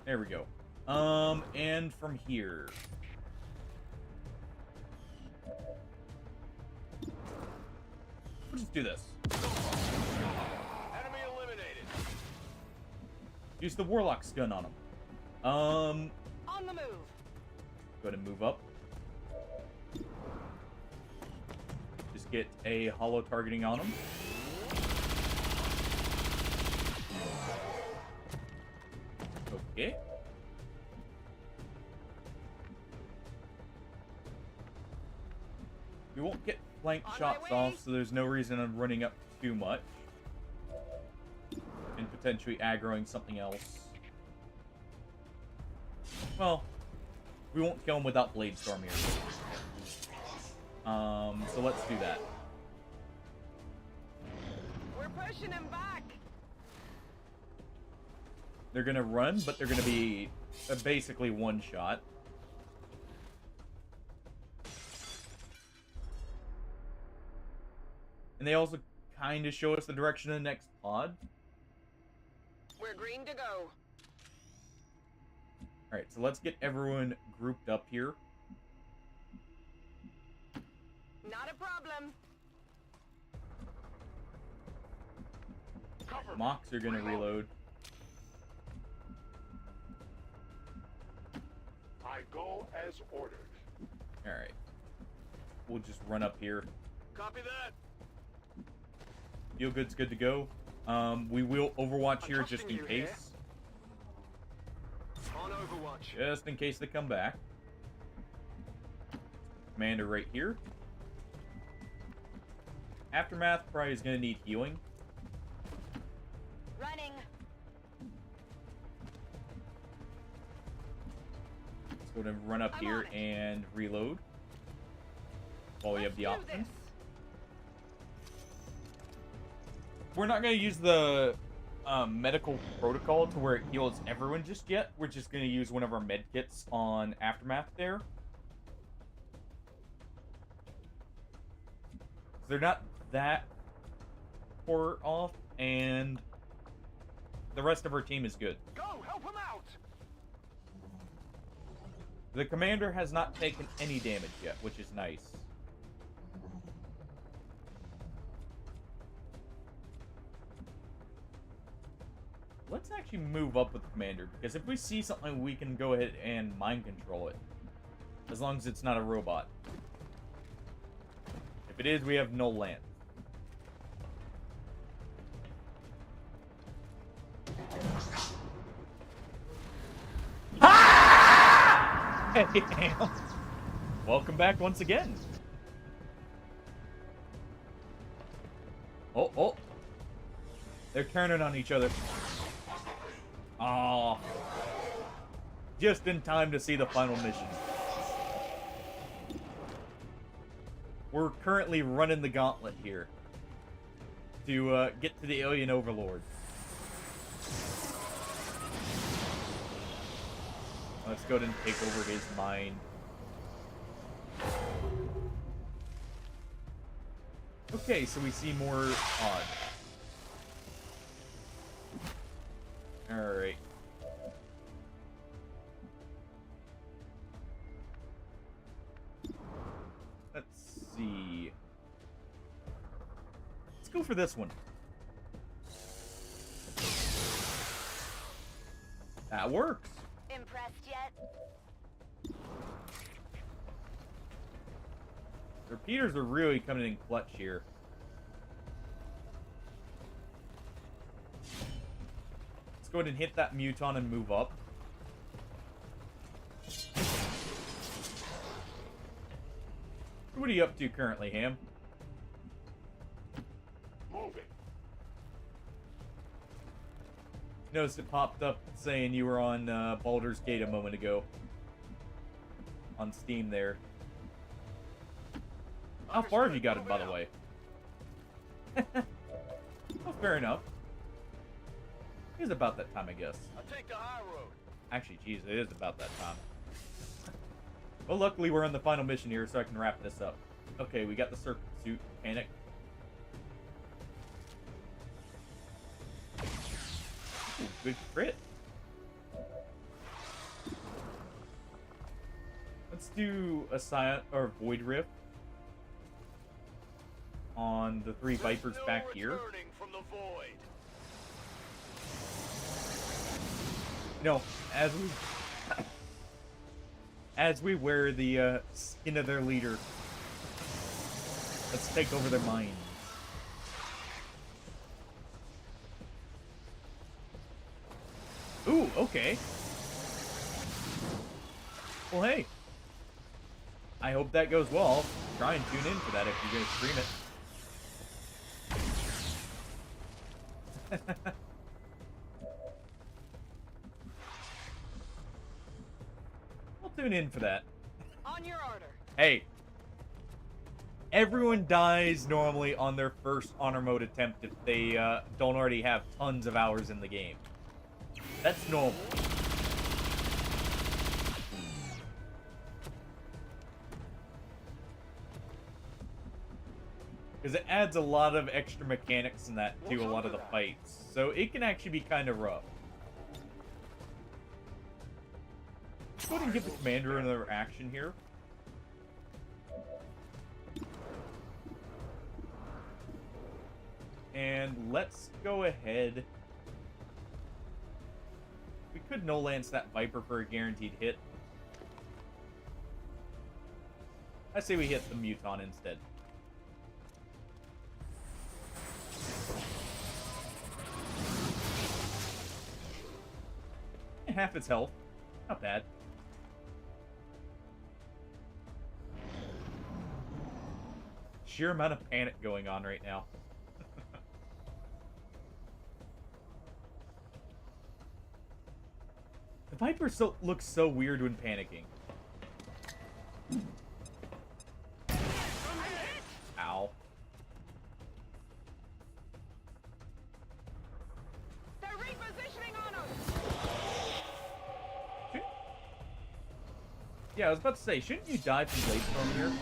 There we go. And from here. We'll just do this.
Enemy eliminated.
Use the Warlock's gun on him.
On the move.
Go ahead and move up. Just get a hollow targeting on him. Okay. We won't get flank shots off, so there's no reason I'm running up too much. And potentially aggroing something else. Well, we won't kill him without Blade Storm here. So let's do that.
We're pushing him back.
They're gonna run, but they're gonna be basically one shot. And they also kind of show us the direction of the next pod.
We're green to go.
Alright, so let's get everyone grouped up here.
Not a problem.
Mocks are gonna reload.
I go as ordered.
Alright. We'll just run up here.
Copy that.
Feel good's good to go. We will Overwatch here just in case.
On Overwatch.
Just in case they come back. Commander right here. Aftermath probably is going to need healing.
Running.
Let's go ahead and run up here and reload. While we have the option. We're not going to use the medical protocol to where it heals everyone just yet. We're just going to use one of our med kits on Aftermath there. They're not that far off, and the rest of our team is good.
Go, help him out.
The commander has not taken any damage yet, which is nice. Let's actually move up with the commander, because if we see something, we can go ahead and mind control it. As long as it's not a robot. If it is, we have no land. Welcome back once again. Oh. They're turning on each other. Oh. Just in time to see the final mission. We're currently running the gauntlet here to get to the alien overlord. Let's go ahead and take over his mind. Okay, so we see more odd. Alright. Let's see. Let's go for this one. That works.
Impressed yet?
The repeaters are really coming in clutch here. Let's go ahead and hit that Muton and move up. What are you up to currently, Ham?
Moving.
Noticed it popped up saying you were on Baldur's Gate a moment ago. On Steam there. How far have you got it, by the way? Oh, fair enough. It is about that time, I guess.
I'll take the high road.
Actually, geez, it is about that time. Well, luckily we're on the final mission here, so I can wrap this up. Okay, we got the circuit suit mechanic. Ooh, good crit. Let's do a Scion or Void Rift on the 3 Vipers back here.
From the void.
No, as we wear the skin of their leader, let's take over their minds. Ooh, okay. Well, hey. I hope that goes well. I'll try and tune in for that if you're going to stream it. I'll tune in for that.
On your order.
Hey. Everyone dies normally on their first honor mode attempt if they don't already have tons of hours in the game. That's normal. Because it adds a lot of extra mechanics in that to a lot of the fights. So it can actually be kind of rough. Let's go ahead and give the commander another action here. And let's go ahead. We could no-lance that Viper for a guaranteed hit. I say we hit the Muton instead. Half its health. Not bad. Sheer amount of panic going on right now. The Viper looks so weird when panicking. Ow.
They're repositioning on us.
Yeah, I was about to say, shouldn't you die from blade storm here?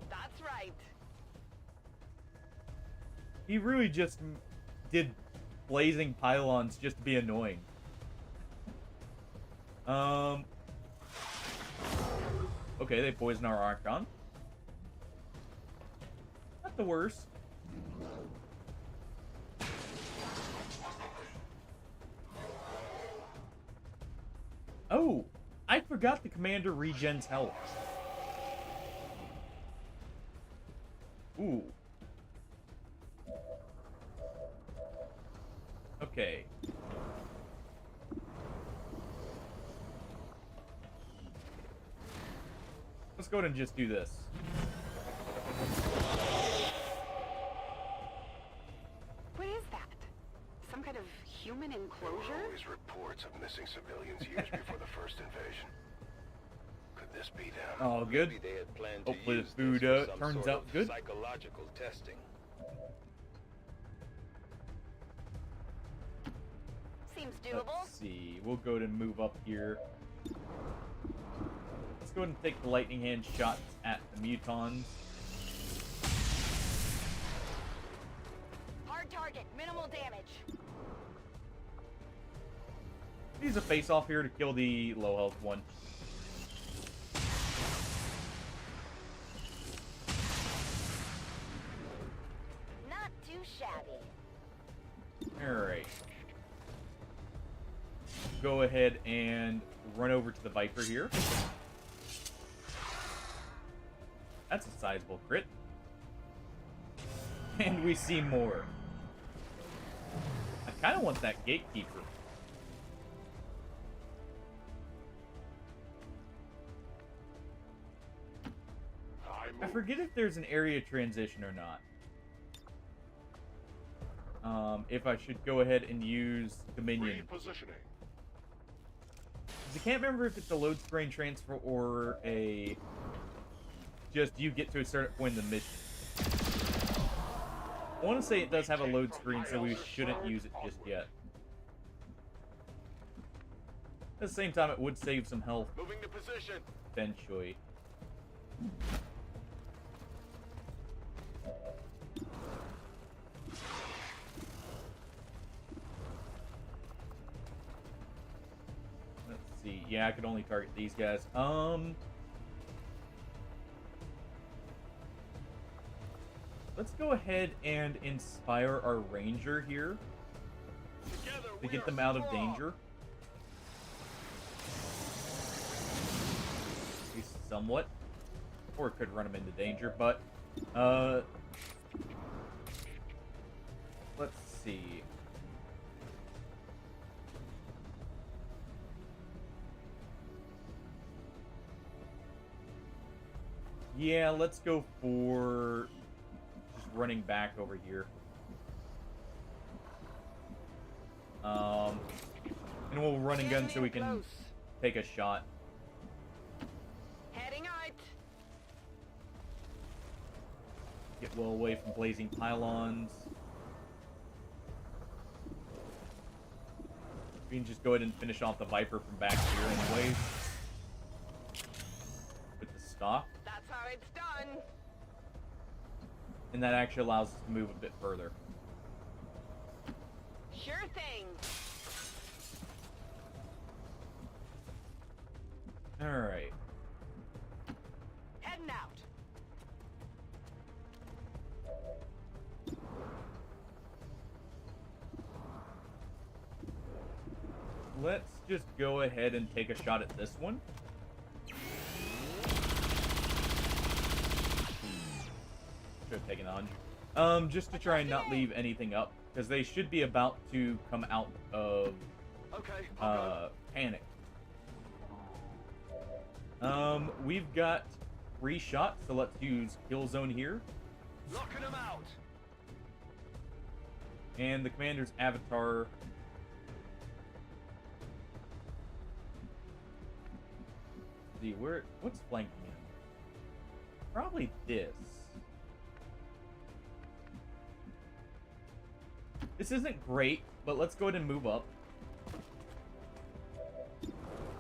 That's right.
He really just did blazing pylons just to be annoying. Okay, they poison our Archon. Not the worst. Oh, I forgot the commander regens health. Ooh. Okay. Let's go ahead and just do this.
What is that? Some kind of human enclosure?
There were always reports of missing civilians years before the first invasion. Could this be them?
Oh, good.
Maybe they had planned to
Hopefully the
use
food
this for some
turns
sort
out
of
good.
Psychological testing.
Seems doable.
Let's see. We'll go ahead and move up here. Let's go ahead and take the lightning hand shots at the Mutons.
Hard target, minimal damage.
Use a face-off here to kill the low-health one.
Not too shabby.
Alright. Go ahead and run over to the Viper here. That's a sizable crit. And we see more. I kind of want that Gatekeeper. I forget if there's an area transition or not. If I should go ahead and use Dominion.
Repositioning.
I can't remember if it's a load screen transfer or a... just you get to a certain point in the mission. I want to say it does have a load screen, so we shouldn't use it just yet. At the same time, it would save some health.
Moving to position.
Eventually. Let's see. Yeah, I could only target these guys. Let's go ahead and inspire our ranger here to get them out of danger. At least somewhat. Or it could run them into danger, but let's see. Yeah, let's go for just running back over here. And we'll run and gun so we can take a shot.
Heading out.
Get well away from blazing pylons. We can just go ahead and finish off the Viper from back here anyways. With the stock.
That's how it's done.
And that actually allows us to move a bit further.
Sure thing.
Alright.
Heading out.
Let's just go ahead and take a shot at this one. Should have taken on. Just to try and not leave anything up, because they should be about to come out of panic. We've got 3 shots, so let's use kill zone here.
Knocking them out.
And the commander's avatar. See what's flanking him? Probably this. This isn't great, but let's go ahead and move up.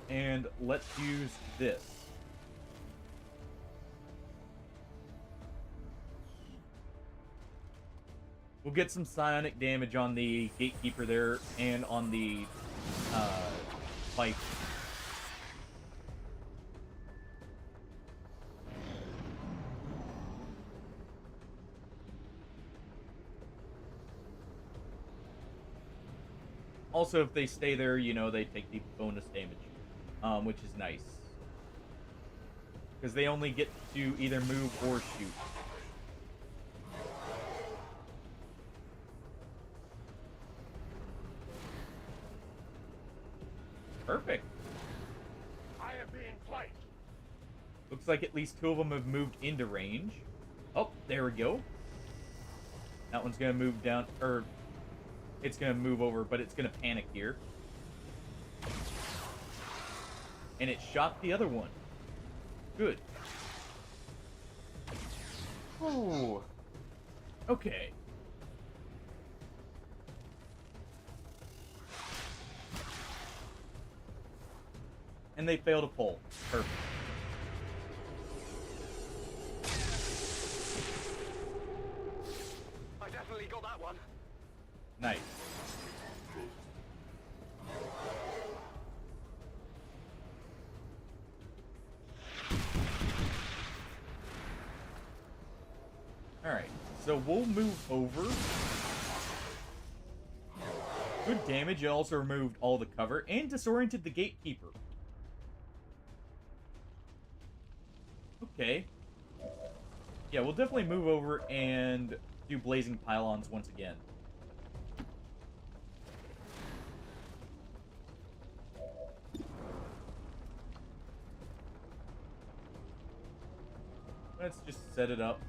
And let's use this. We'll get some psionic damage on the gatekeeper there and on the fight. Also, if they stay there, you know, they take the bonus damage, which is nice. Because they only get to either move or shoot. Perfect.
I am being flanked.
Looks like at least 2 of them have moved into range. Oh, there we go. That one's going to move down, or it's going to move over, but it's going to panic here. And it shot the other one. Good. Oh. Okay. And they fail to pull. Perfect.
I definitely got that one.
Nice. Alright, so we'll move over. Good damage. It also removed all the cover and disoriented the gatekeeper. Okay. Yeah, we'll definitely move over and do blazing pylons once again. Let's just set it up.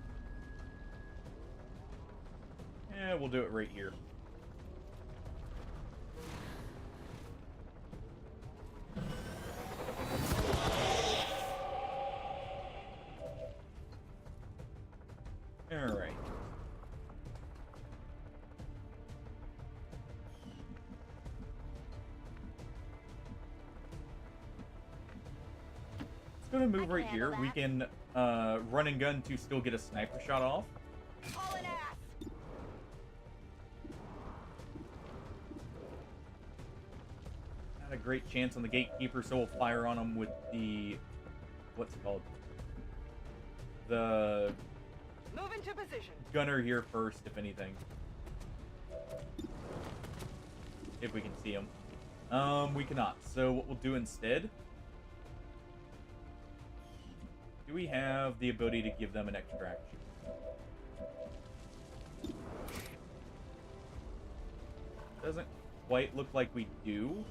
Yeah, we'll do it right here. Alright. It's gonna move right here. We can run and gun to still get a sniper shot off. Not a great chance on the gatekeeper, so we'll fire on him with the what's it called? The
Move into position.
gunner here first, if anything. If we can see him. We cannot. So what we'll do instead... Do we have the ability to give them an extraction? Doesn't quite look like we do.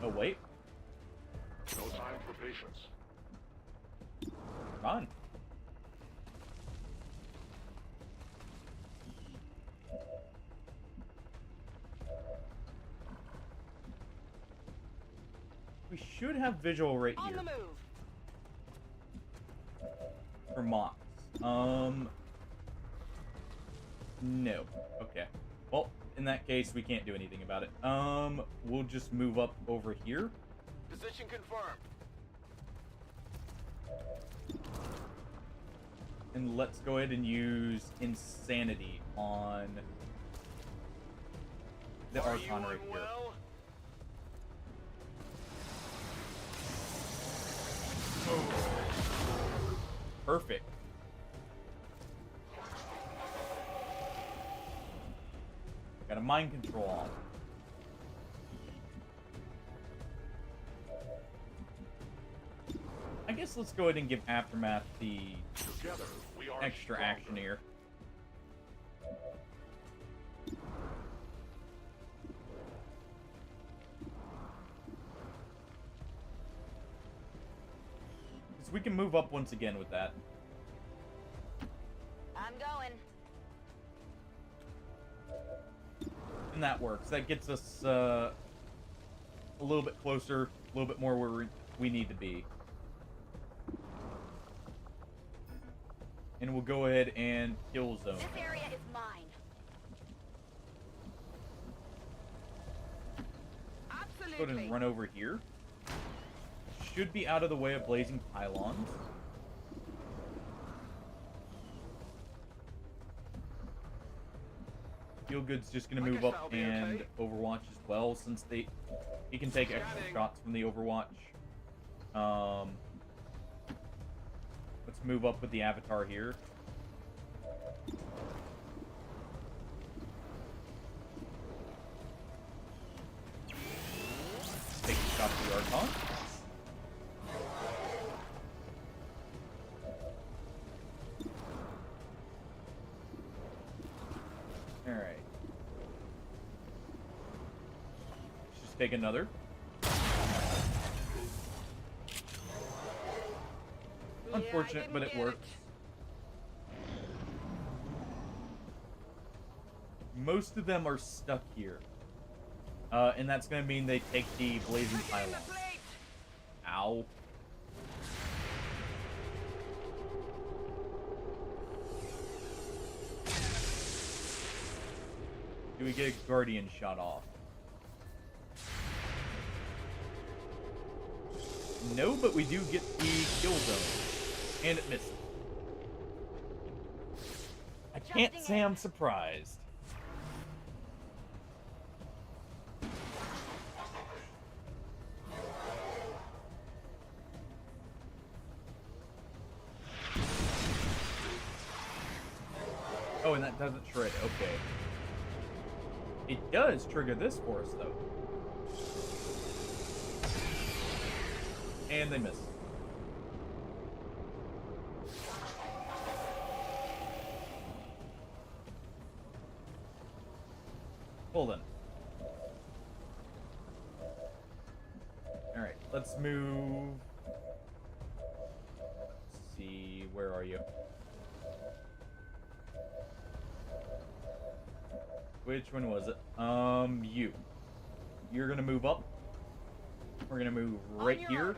Oh, wait. fine. We should have visual right
On
here.
the move.
For mocks. No. Okay. Well, in that case, we can't do anything about it. We'll just move up over here.
Position confirmed.
And let's go ahead and use Insanity on the Archon right here. Perfect. Got a mind control on. I guess let's go ahead and give Aftermath the extra action here. So we can move up once again with that.
I'm going.
And that works. That gets us a little bit closer, a little bit more where we need to be. And we'll go ahead and kill zone.
This area is mine.
Absolutely.
Go ahead and run over here. Should be out of the way of blazing pylons. Feelgood's just gonna move up and Overwatch as well, since he can take extra shots from the Overwatch. Let's move up with the Avatar here. Take a shot to the Archon. Alright. Let's just take another. Unfortunate, but it works. Most of them are stuck here. And that's going to mean they take the blazing pylon. Ow. Do we get a Guardian shot off? No, but we do get the kill zone. And it missed. I can't say I'm surprised. Oh, and that doesn't shred. Okay. It does trigger this for us, though. And they miss. Hold on. Alright, let's move. Let's see, where are you? Which one was it? You. You're gonna move up. We're gonna move right here.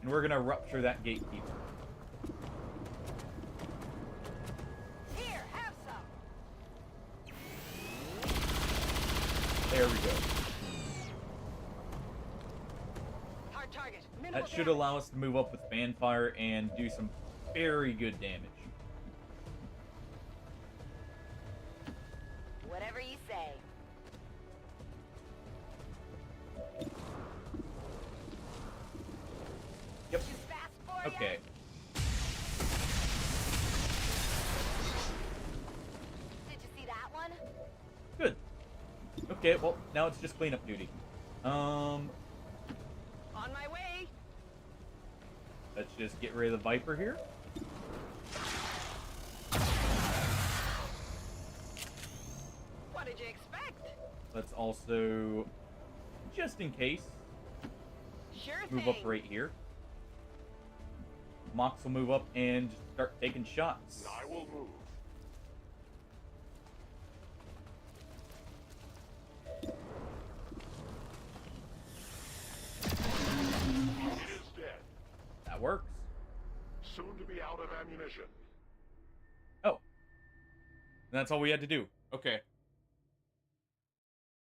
And we're gonna rupture that gatekeeper.
Here, have some.
There we go.
Hard target.
That should allow us to move up with Fanfire and do some very good damage.
Whatever you say.
Yep. Okay.
Did you see that one?
Good. Okay, well, now it's just cleanup duty.
On my way.
Let's just get rid of the Viper here.
What did you expect?
Let's also, just in case,
Sure
move
thing.
up right here. Mox will move up and just start taking shots.
I will move. It is dead.
That works.
Soon to be out of ammunition.
Oh. That's all we had to do. Okay.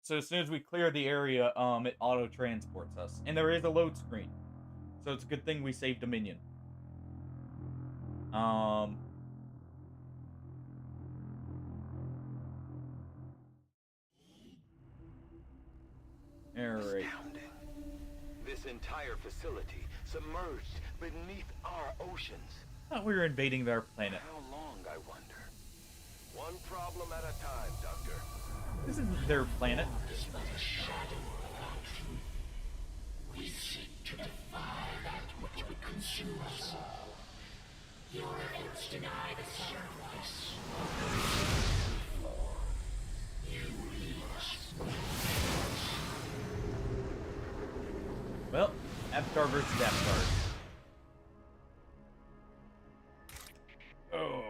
So as soon as we clear the area, it auto-transports us. And there is a load screen. So it's a good thing we saved a minion. Alright.
Astounding. This entire facility submerged beneath our oceans.
Thought we were invading their planet.
How long, I wonder?
One problem at a time, Doctor.
This isn't their planet.
Is but a shadow of our truth. We seek to defy that which would consume us all. Your efforts deny the sacrifice. You leave us.
Well, Avatar versus Avatar. Oh.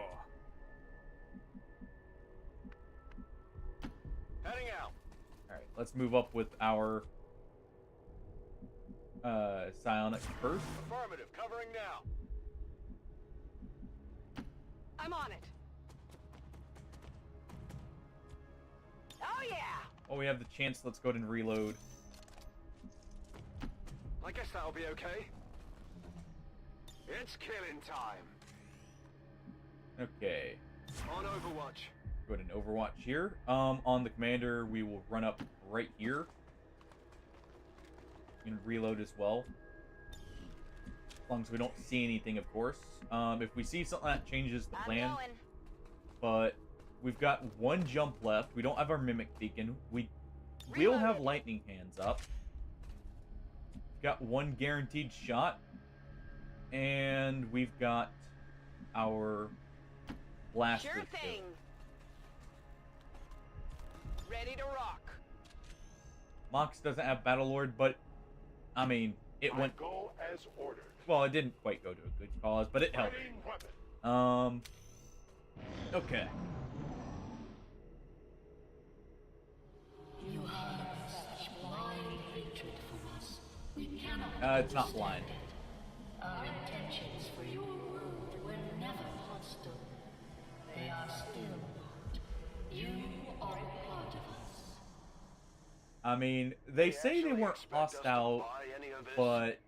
Heading out.
Alright, let's move up with our psionic first.
Affirmative, covering now.
I'm on it. Oh yeah!
While we have the chance, let's go ahead and reload.
I guess that'll be okay. It's killing time.
Okay.
On Overwatch.
Go ahead and Overwatch here. On the commander, we will run up right here. And reload as well. As long as we don't see anything, of course. If we see something that changes the plan. But we've got one jump left. We don't have our Mimic Beacon. We will have Lightning Hands up. We've got one guaranteed shot. And we've got our blaster.
Sure thing. Ready to rock.
Mox doesn't have Battlelord, but I mean, it went.
Go as ordered.
Well, it didn't quite go to a good cause, but it helped. Okay.
You have such blind hatred for us. We cannot.
It's not blind.
Our intentions for your world were never hostile. They are still not. You are a part of us.
I mean, they say they weren't hostile, but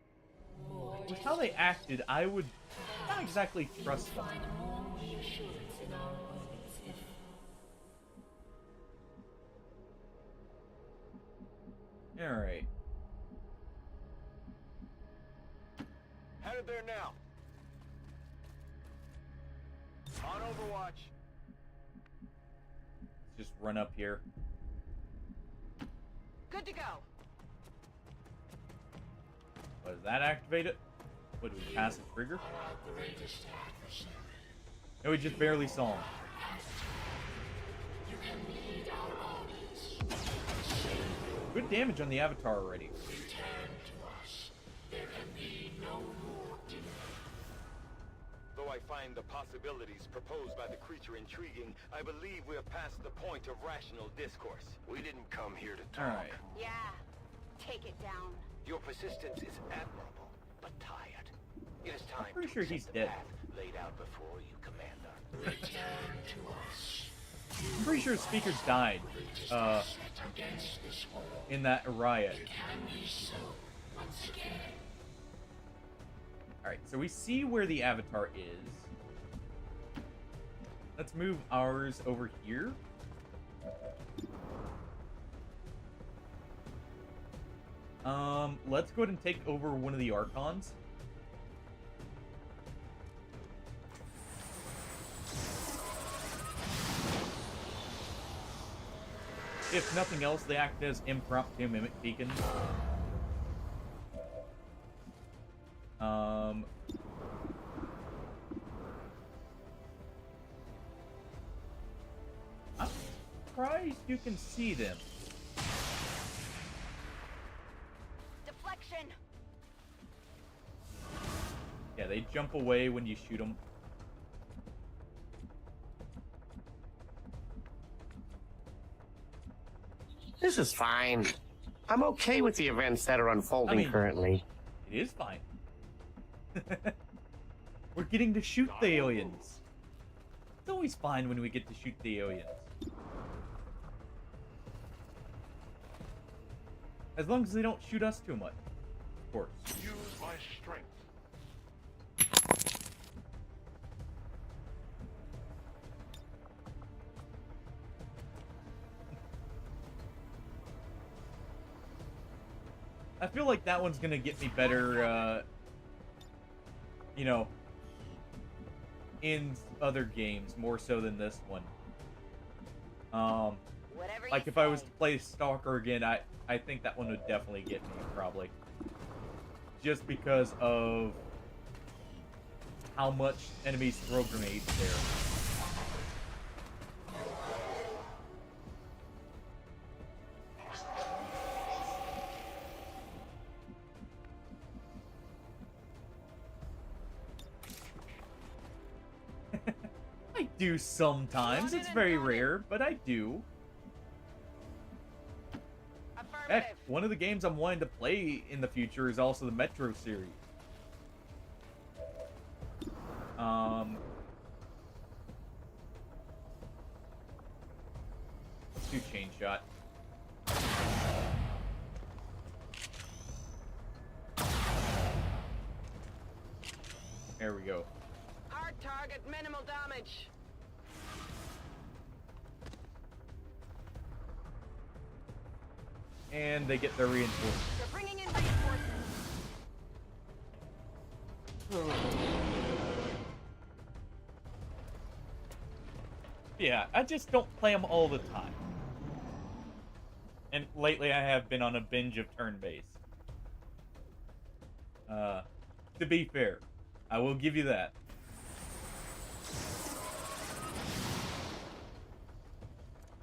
with how they acted, I would not exactly trust them.
Find more reassurance in our words if
Alright.
Headed there now. On Overwatch.
Let's just run up here.
Good to go.
What, does that activate it? What, do we pass the trigger?
our greatest adversary.
No, we just barely saw him.
You can lead our armies.
Good damage on the Avatar already.
Return to us. There can be no more delay.
Though I find the possibilities proposed by the creature intriguing, I believe we have passed the point of rational discourse.
We didn't come here to talk.
Alright.
Yeah. Take it down.
Your persistence is admirable, but tired. It is time
I'm pretty
to
sure
accept
he's
the
dead.
path laid out before you, Commander.
Return to us.
I'm pretty sure speakers died
Against this world.
in that riot.
It can be so once again.
Alright, so we see where the Avatar is. Let's move ours over here. Let's go ahead and take over one of the Archons. If nothing else, they act as impromptu Mimic Beacons. I'm surprised you can see them.
Deflection.
Yeah, they jump away when you shoot them.
This is fine. I'm okay with the events that are unfolding currently.
It is fine. We're getting to shoot the aliens. It's always fine when we get to shoot the aliens. As long as they don't shoot us too much, of course.
Use my strength.
I feel like that one's gonna get me better, you know, in other games, more so than this one. Like if I was to play Stalker again, I think that one would definitely get me, probably. Just because of how much enemies throw grenades there. I do sometimes. It's very rare, but I do. Heck, one of the games I'm wanting to play in the future is also the Metro series. Let's do Chain Shot. There we go.
Hard target, minimal damage.
And they get their reinforcements.
They're bringing in reinforcements.
Yeah, I just don't play them all the time. And lately I have been on a binge of turn-based. To be fair, I will give you that.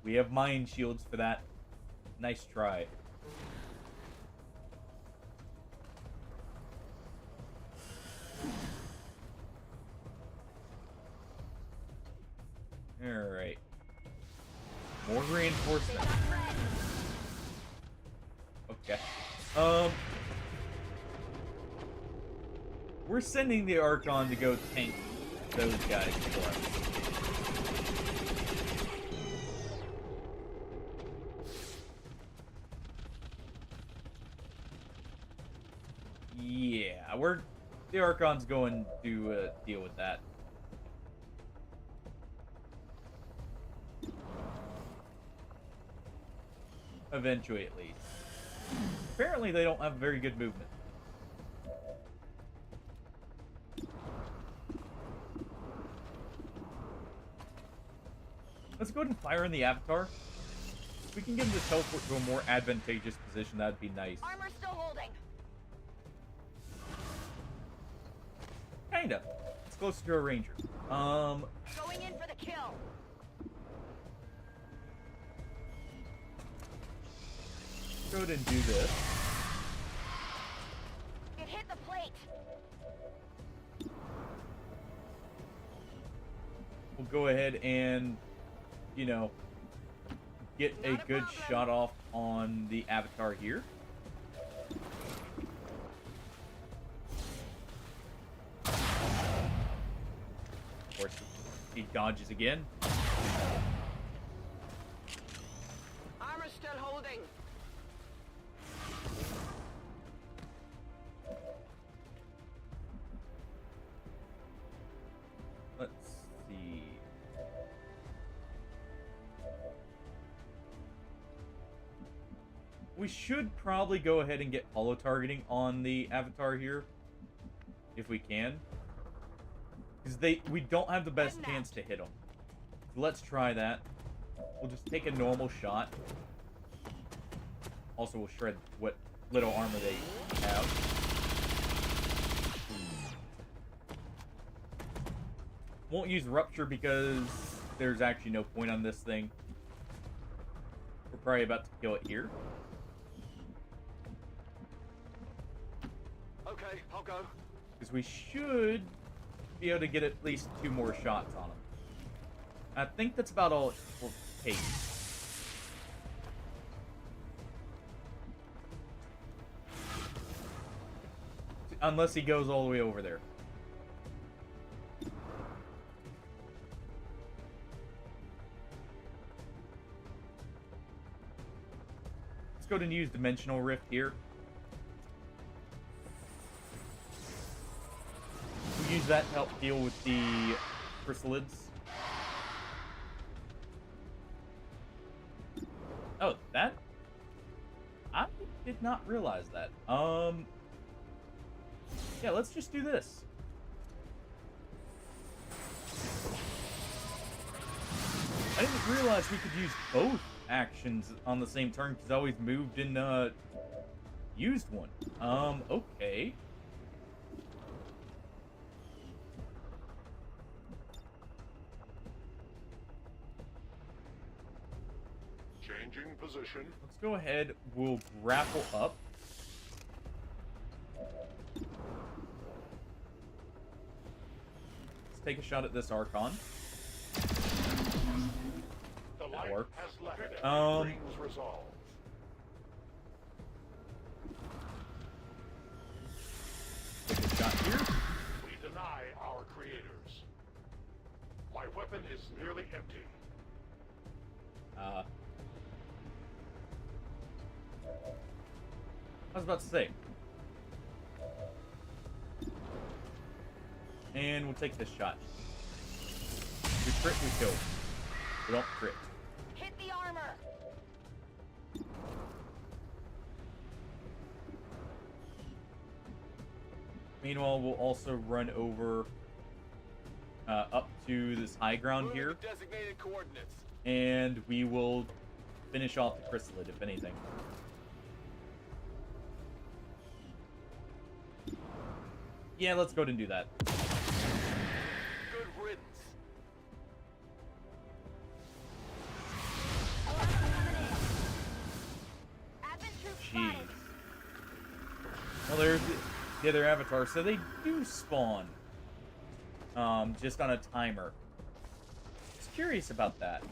We have mine shields for that. Nice try. Alright. More reinforcement. Okay. We're sending the Archon to go tank those guys for us. Yeah, the Archon's going to deal with that. Eventually, at least. Apparently, they don't have very good movement. Let's go ahead and fire in the Avatar. If we can get him to teleport to a more advantageous position, that'd be nice.
Armor still holding.
Kinda. It's closer to a ranger.
Going in for the kill.
Go ahead and do this.
It hit the plate.
We'll go ahead and, you know, get a good shot off on the Avatar here. Of course, he dodges again.
Armor still holding.
Let's see. We should probably go ahead and get holo targeting on the Avatar here, if we can. Because we don't have the best chance to hit them. So let's try that. We'll just take a normal shot. Also, we'll shred what little armor they have. Won't use Rupture because there's actually no point on this thing. We're probably about to kill it here.
Okay, I'll go.
Because we should be able to get at least 2 more shots on him. I think that's about all it will take. Unless he goes all the way over there. Let's go ahead and use Dimensional Rift here. We'll use that to help deal with the chrysalids. Oh, that? I did not realize that. Yeah, let's just do this. I didn't realize we could use both actions on the same turn because I always moved and used one. Okay.
Changing position.
Let's go ahead. We'll grapple up. Let's take a shot at this Archon. That works. Take a shot here.
We deny our creators. My weapon is nearly empty.
I was about to say. And we'll take this shot. We crit, we kill. We don't crit.
Hit the armor.
Meanwhile, we'll also run over up to this high ground here.
Designated coordinates.
And we will finish off the chrysalid, if anything. Yeah, let's go ahead and do that.
Good riddance.
Jeez. Well, there's the other avatar, so they do spawn. Just on a timer. I was curious about that.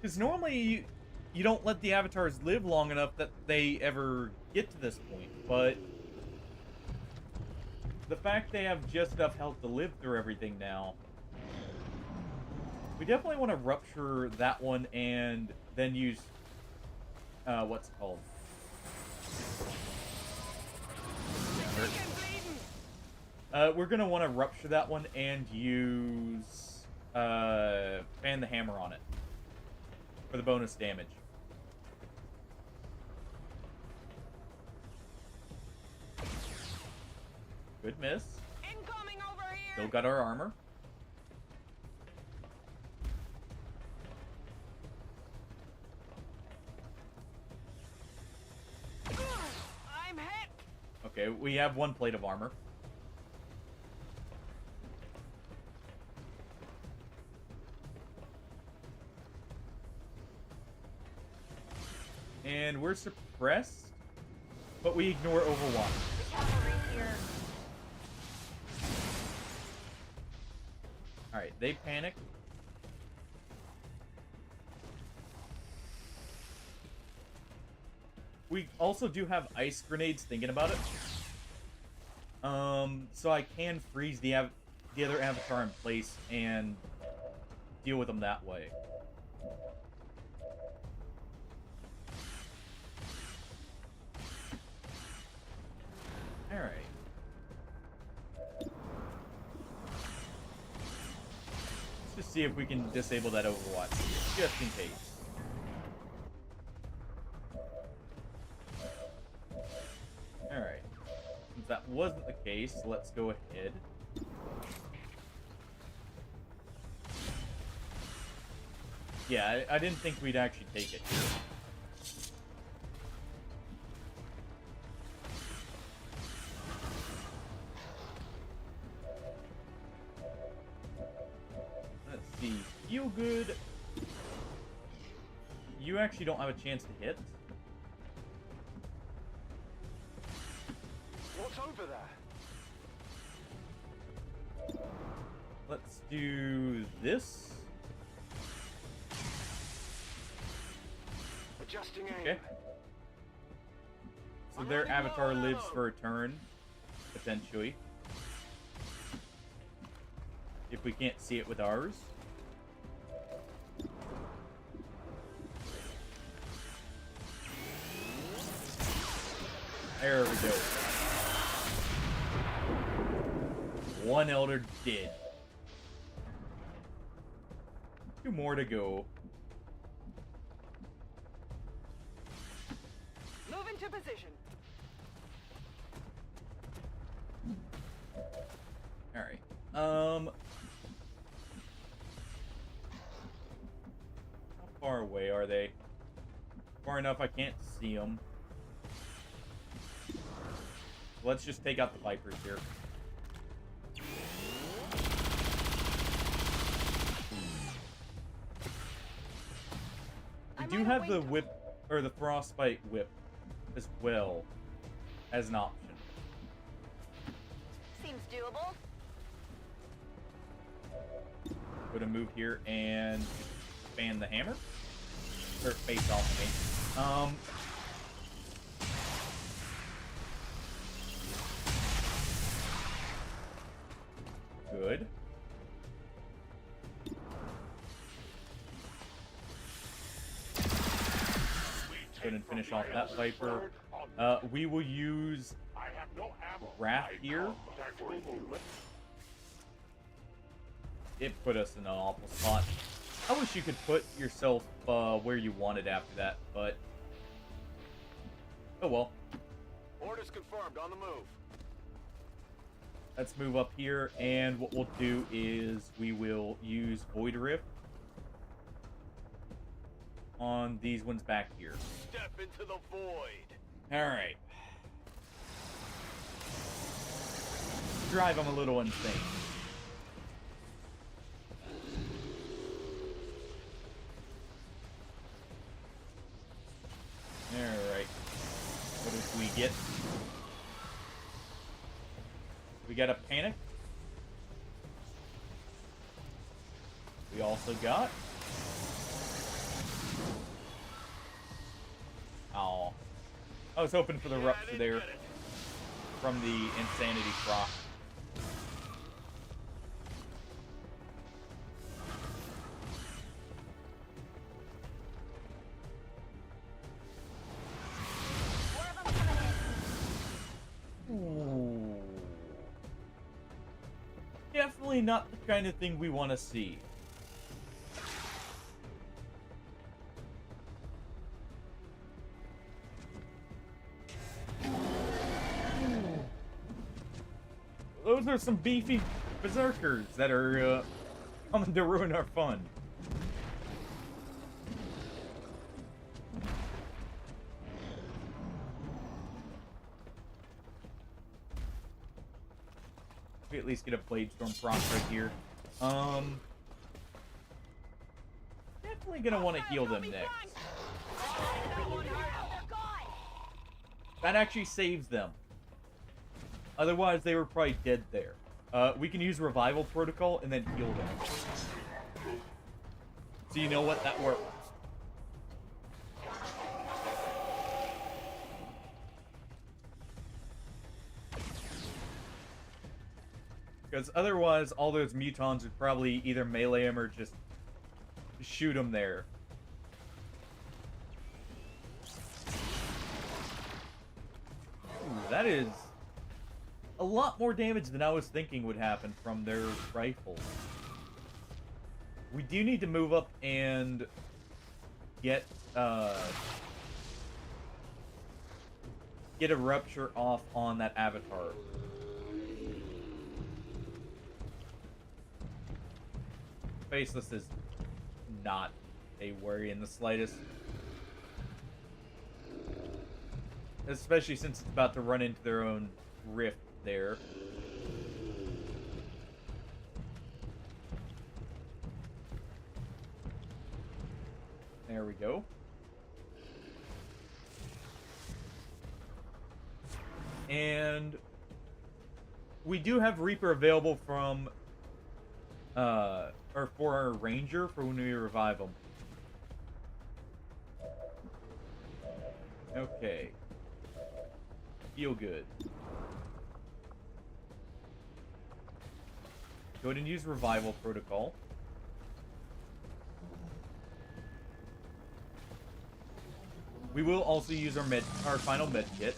Because normally you don't let the avatars live long enough that they ever get to this point, but the fact they have just enough health to live through everything now, we definitely want to rupture that one and then use, what's it called? We're going to want to rupture that one and use, fan the hammer on it for the bonus damage. Good miss.
Incoming over here.
Still got our armor.
I'm hit.
Okay, we have 1 plate of armor. And we're suppressed, but we ignore Overwatch. Alright, they panic. We also do have ice grenades, thinking about it. So I can freeze the other avatar in place and deal with them that way. Alright. Let's just see if we can disable that Overwatch, just in case. Alright. Since that wasn't the case, let's go ahead. Yeah, I didn't think we'd actually take it. Let's see. Feel good. You actually don't have a chance to hit.
What's over there?
Let's do this.
Adjusting aim.
Okay. So their avatar lives for a turn, potentially. If we can't see it with ours. There we go. One elder dead. 2 more to go.
Move into position.
Alright. How far away are they? Far enough I can't see them. Let's just take out the Vipers here. We do have the whip, or the frostbite whip, as well as an option.
Seems doable.
Going to move here and expand the hammer, or face off me. Good. Go ahead and finish off that Viper. We will use Wrath here. It put us in an awful spot. I wish you could put yourself where you wanted after that, but oh well.
Orders confirmed. On the move.
Let's move up here, and what we'll do is we will use Void Rift on these ones back here.
Step into the void.
Alright. Drive them a little insane. Alright. What did we get? We got a panic. We also got... Oh. I was hoping for the rupture there from the insanity proc. Ooh. Definitely not the kind of thing we want to see. Those are some beefy berserkers that are coming to ruin our fun. We at least get a Blade Storm proc right here. Definitely gonna want to heal them next. That actually saves them. Otherwise, they were probably dead there. We can use Revival Protocol and then heal them. So you know what? That works. Because otherwise, all those mutons would probably either melee him or just shoot him there. Ooh, that is a lot more damage than I was thinking would happen from their rifles. We do need to move up and get a rupture off on that avatar. Faceless is not a worry in the slightest. Especially since it's about to run into their own rift there. There we go. And we do have Reaper available from, or for our Ranger for when we revive them. Okay. Feel good. Go ahead and use Revival Protocol. We will also use our final med kit.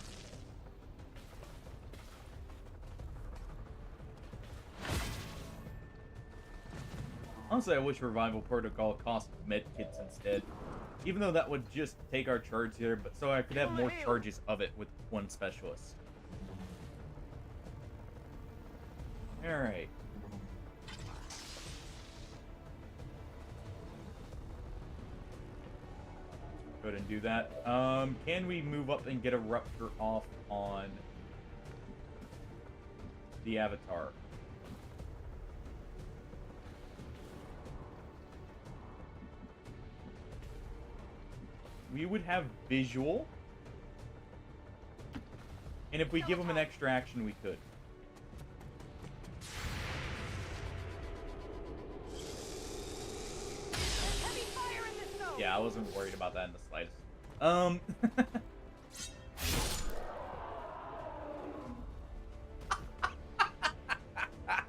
Honestly, I wish Revival Protocol cost med kits instead. Even though that would just take our charge here, but so I could have more charges of it with one specialist. Alright. Go ahead and do that. Can we move up and get a rupture off on the Avatar? We would have visual. And if we give him an extra action, we could. Yeah, I wasn't worried about that in the slightest.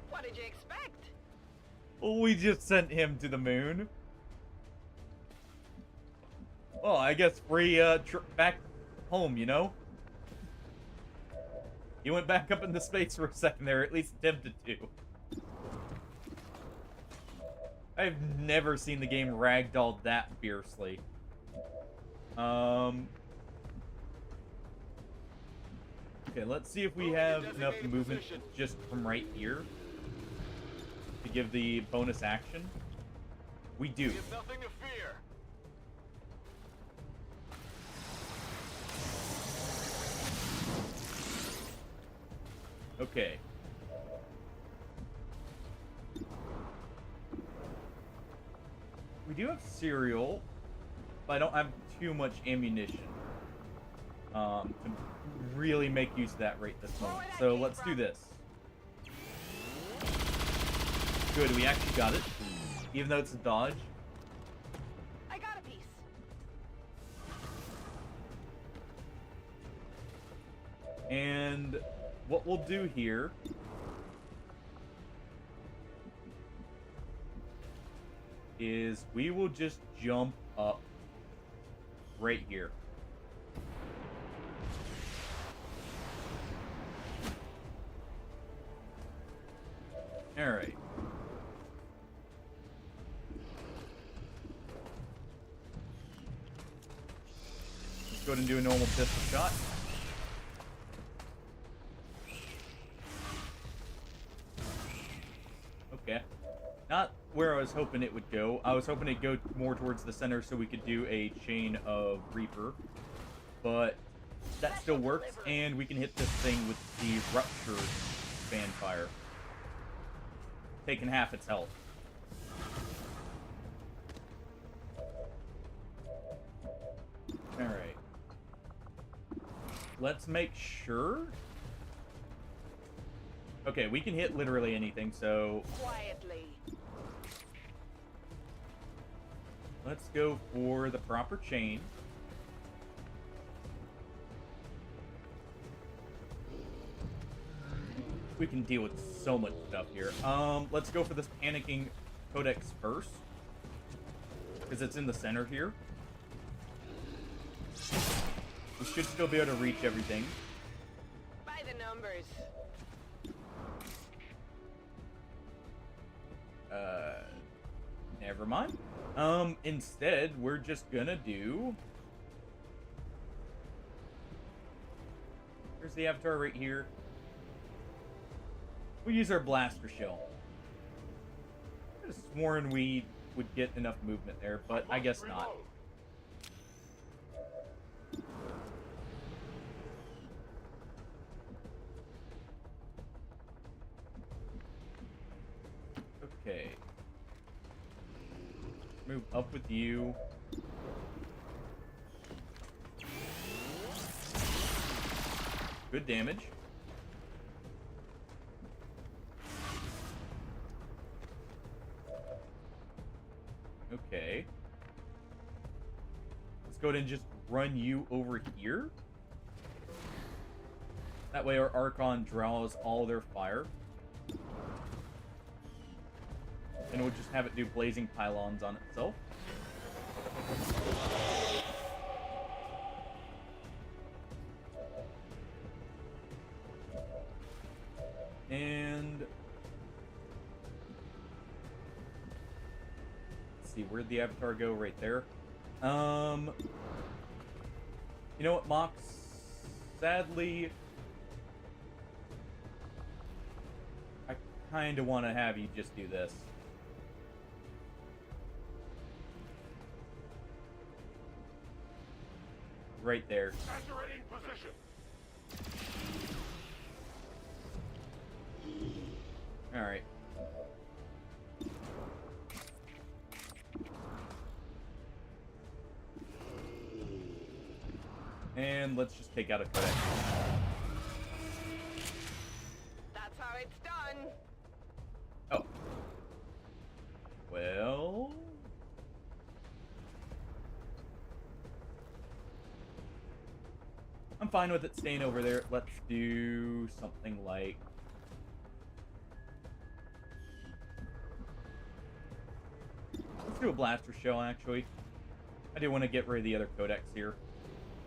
What did you expect?
Well, we just sent him to the moon. Well, I guess free back home, you know? He went back up into space for a second there, at least attempted to. I've never seen the game ragdolled that fiercely. Okay, let's see if we have enough movement just from right here to give the bonus action. We do.
We have nothing to fear.
Okay. We do have cereal, but I don't have too much ammunition to really make use of that right this moment. So let's do this. Good, we actually got it, even though it's a dodge.
I got a piece.
And what we'll do here is we will just jump up right here. All right. Let's go ahead and do a normal pistol shot. Okay. Not where I was hoping it would go. I was hoping it'd go more towards the center so we could do a chain of Reaper. But that still works, and we can hit this thing with the Rupture Fanfire, taking half its health. Alright. Let's make sure. Okay, we can hit literally anything, so
Quietly.
let's go for the proper chain. We can deal with so much stuff here. Let's go for this panicking codex first, because it's in the center here. We should still be able to reach everything.
By the numbers.
Never mind. Instead, we're just gonna do... Here's the Avatar right here. We'll use our blaster shell. I could have sworn we would get enough movement there, but I guess not. Okay. Move up with you. Good damage. go ahead and just run you over here. That way our Archon draws all their fire. And we'll just have it do blazing pylons on itself. And let's see, where'd the Avatar go? Right there. You know what, Mox? Sadly, I kind of want to have you just do this. Right there.
Saturating position.
All right. And let's just take out a codex.
That's how it's done.
Oh. Well. I'm fine with it staying over there. Let's do something like... Let's do a blaster shell, actually. I do want to get rid of the other codex here,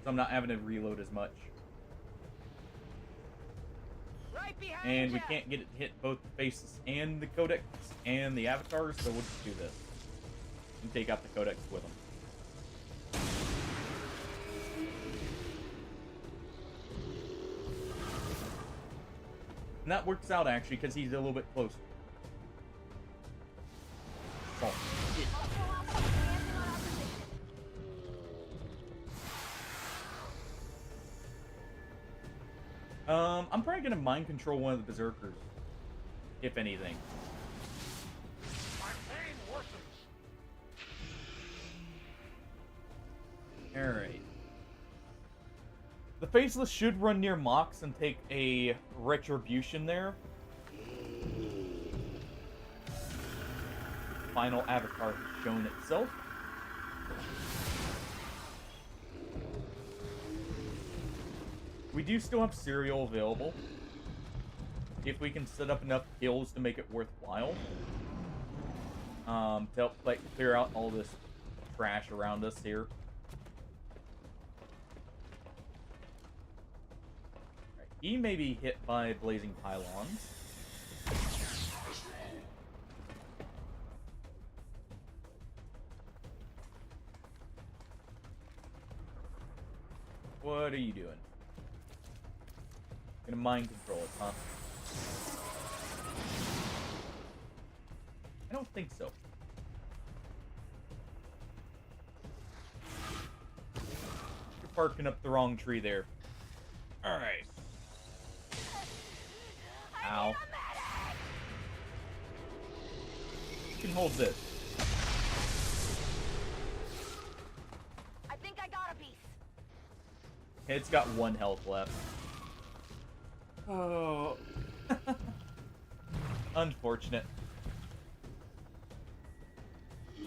so I'm not having to reload as much.
Right behind
And we
ya.
can't get it to hit both the faces and the codex and the avatars, so we'll just do this. And take out the codex with them. And that works out, actually, because he's a little bit closer. Oh, shit. I'm probably going to mind control one of the berserkers, if anything.
My pain worsens.
Alright. The Faceless should run near Mox and take a retribution there. Final avatar has shown itself. We do still have Serial available. If we can set up enough kills to make it worthwhile. To help like clear out all this trash around us here. Right. He may be hit by blazing pylons. What are you doing? Gonna mind control it, huh? I don't think so. You're barking up the wrong tree there. Alright. Ow. You can hold this.
I think I got a piece.
It's got 1 health left. Oh. Unfortunate.
I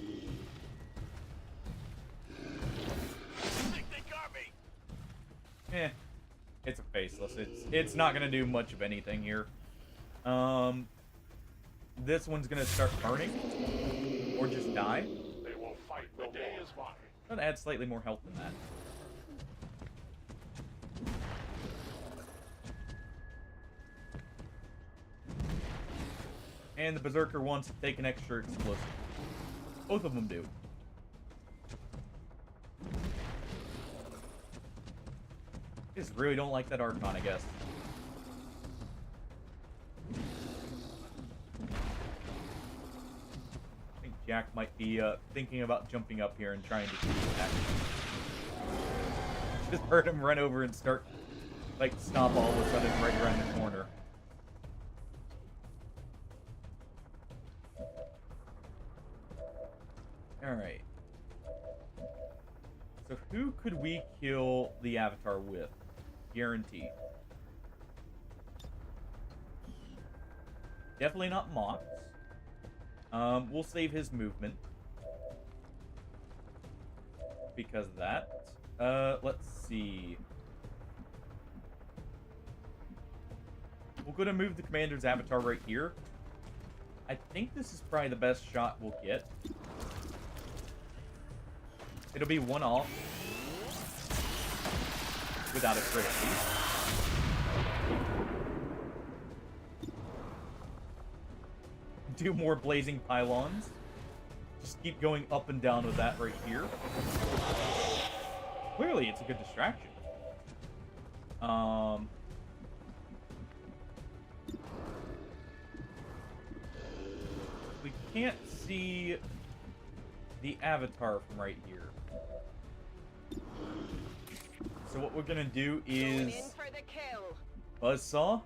think they got me.
It's a faceless. It's not gonna do much of anything here. This one's gonna start burning or just die.
They will fight. The day is mine.
Gonna add slightly more health than that. And the Berserker wants to take an extra explosive. Both of them do. Just really don't like that Archon, I guess. I think Jack might be thinking about jumping up here and trying to shoot that. Just heard him run over and start, like, stomp all of a sudden right around the corner. Alright. So who could we kill the Avatar with? Guaranteed. Definitely not Mox. We'll save his movement. because of that. Let's see. We're gonna move the commander's avatar right here. I think this is probably the best shot we'll get. It'll be one off without a crit. Do more blazing pylons. Just keep going up and down with that right here. Clearly, it's a good distraction. We can't see the avatar from right here. So what we're gonna do is Buzzsaw.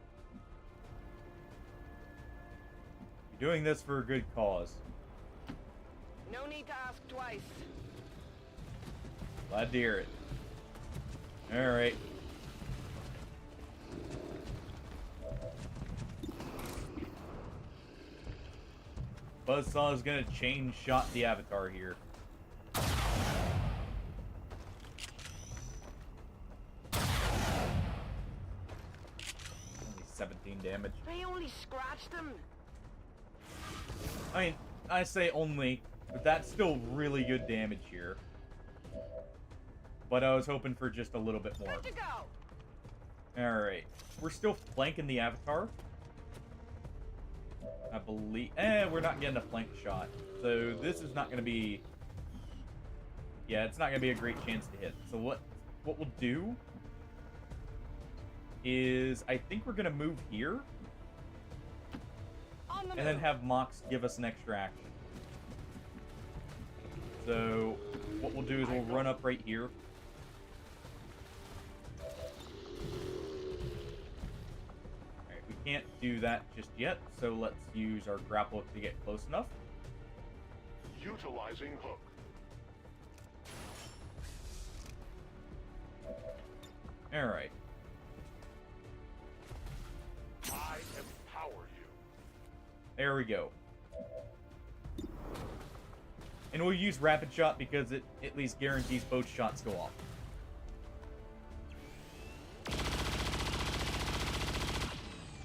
You're doing this for a good cause.
No need to ask twice.
Glad to hear it. Alright. Buzzsaw is gonna chain shot the avatar here. Only 17 damage.
They only scratched them.
I mean, I say only, but that's still really good damage here. But I was hoping for just a little bit more.
Good to go.
Alright. We're still flanking the avatar. I believe... we're not getting a flank shot. So this is not going to be... Yeah, it's not going to be a great chance to hit. So what we'll do is... I think we're going to move here. And then have Mox give us an extra action. So what we'll do is we'll run up right here. Alright, we can't do that just yet, so let's use our grapple to get close enough.
Utilizing hook.
Alright.
I empower you.
There we go. And we'll use Rapid Shot because it at least guarantees both shots go off.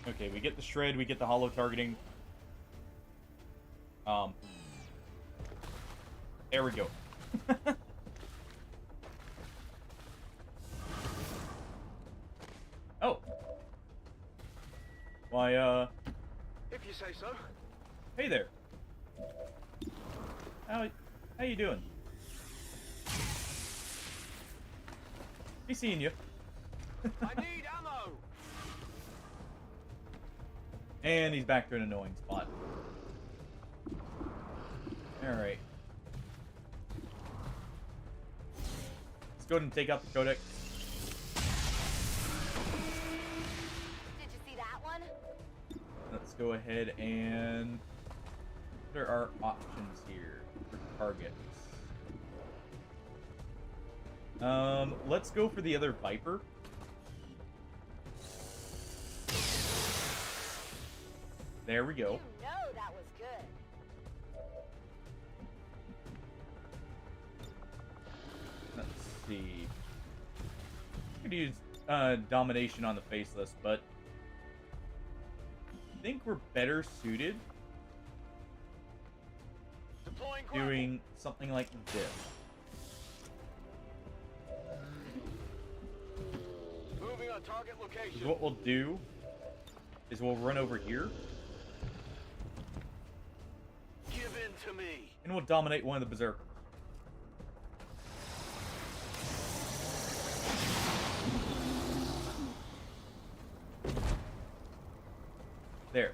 Okay, we get the Shred, we get the Hollow targeting. There we go. Oh. Why,
If you say so.
Hey there. How you doing? He's seeing you.
I need ammo.
And he's back to an annoying spot. Alright. Let's go ahead and take out the Codex.
Did you see that one?
Let's go ahead and... What are our options here for targets? Let's go for the other Viper. There we go.
You know that was good.
Let's see. I could use domination on the faceless, but I think we're better suited doing something like this.
Moving on target location.
What we'll do is we'll run over here.
Give in to me.
And we'll dominate one of the berserkers. There.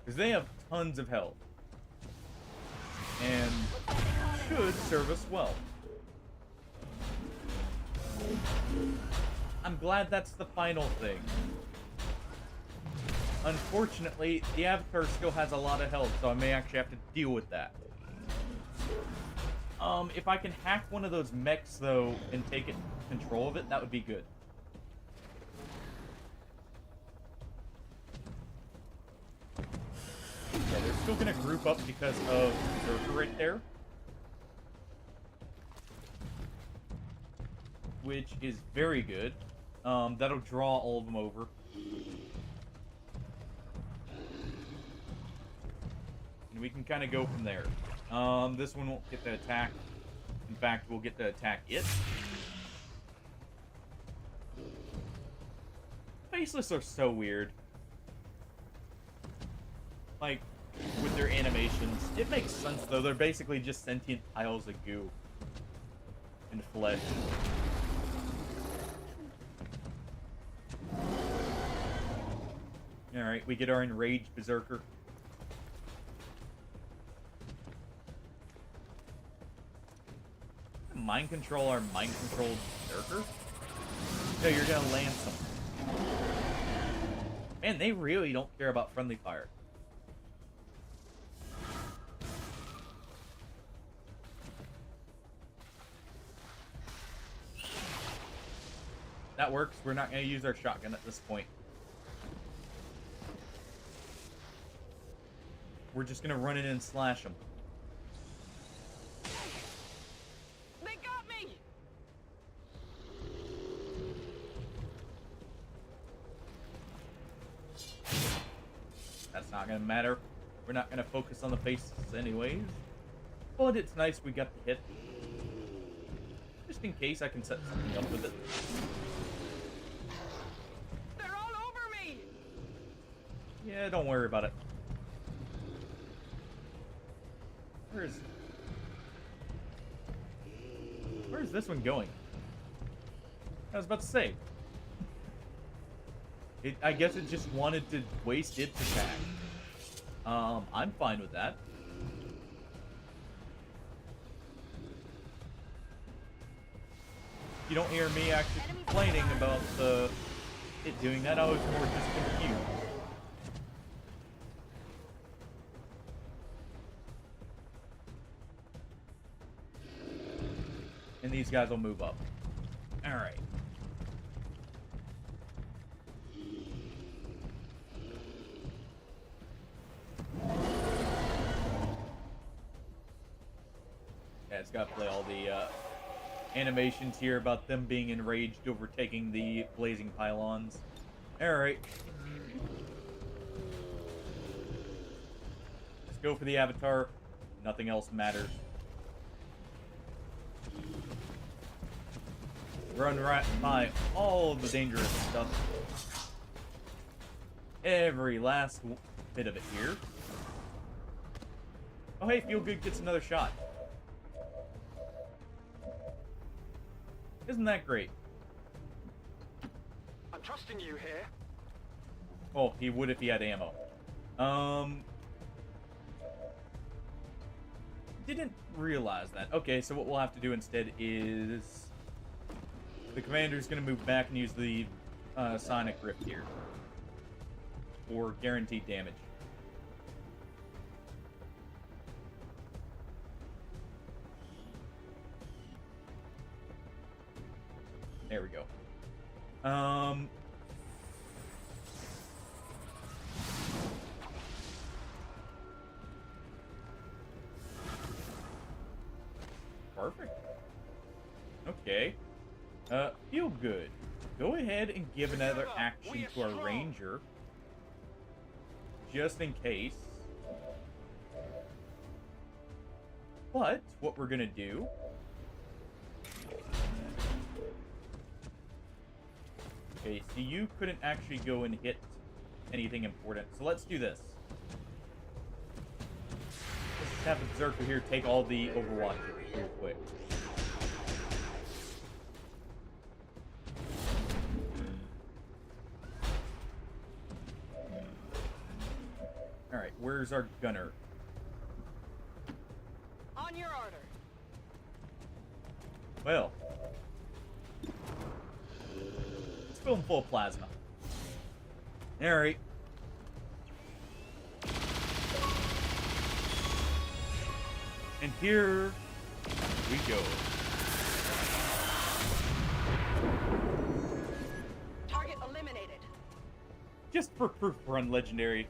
Because they have tons of health. And should serve us well. I'm glad that's the final thing. Unfortunately, the Avatar still has a lot of health, so I may actually have to deal with that. If I can hack one of those mechs, though, and take control of it, that would be good. Yeah, they're still gonna group up because of Berserker right there. which is very good. That'll draw all of them over. And we can kind of go from there. This one won't get to attack. In fact, we'll get to attack it. Faceless are so weird. Like, with their animations. It makes sense, though. They're basically just sentient piles of goo. And flesh. Alright, we get our enraged berserker. Mind control our mind controlled berserker? No, you're gonna land something. Man, they really don't care about friendly fire. That works. We're not going to use our shotgun at this point. We're just going to run in and slash them.
They got me!
That's not going to matter. We're not going to focus on the faces anyways. But it's nice we got the hit. Just in case I can set something up with it. Yeah, don't worry about it. Where's this one going? I was about to say. I guess it just wanted to waste its attack. I'm fine with that. You don't hear me actually complaining about it doing that. I was more just confused. And these guys will move up. Alright. Yeah, it's got to play all the animations here about them being enraged over taking the blazing pylons. Alright. Let's go for the avatar. Nothing else matters. Run right by all of the dangerous stuff. Every last bit of it here. Oh hey, Feel Good gets another shot. Isn't that great?
I'm trusting you here.
Oh, he would if he had ammo. Didn't realize that. Okay, so what we'll have to do instead is... The commander's going to move back and use the Sonic Rift here. For guaranteed damage. There we go. Perfect. Okay. Feel Good. Go ahead and give another action to our ranger. Just in case. But, what we're gonna do... Okay, so you couldn't actually go and hit anything important. So let's do this. Let's just have the Berserker here take all the Overwatch real quick. Alright, where's our gunner?
On your order.
Well. Let's fill him full of plasma. Alright. And here we go.
Target eliminated.
Just for proof we're on Legendary.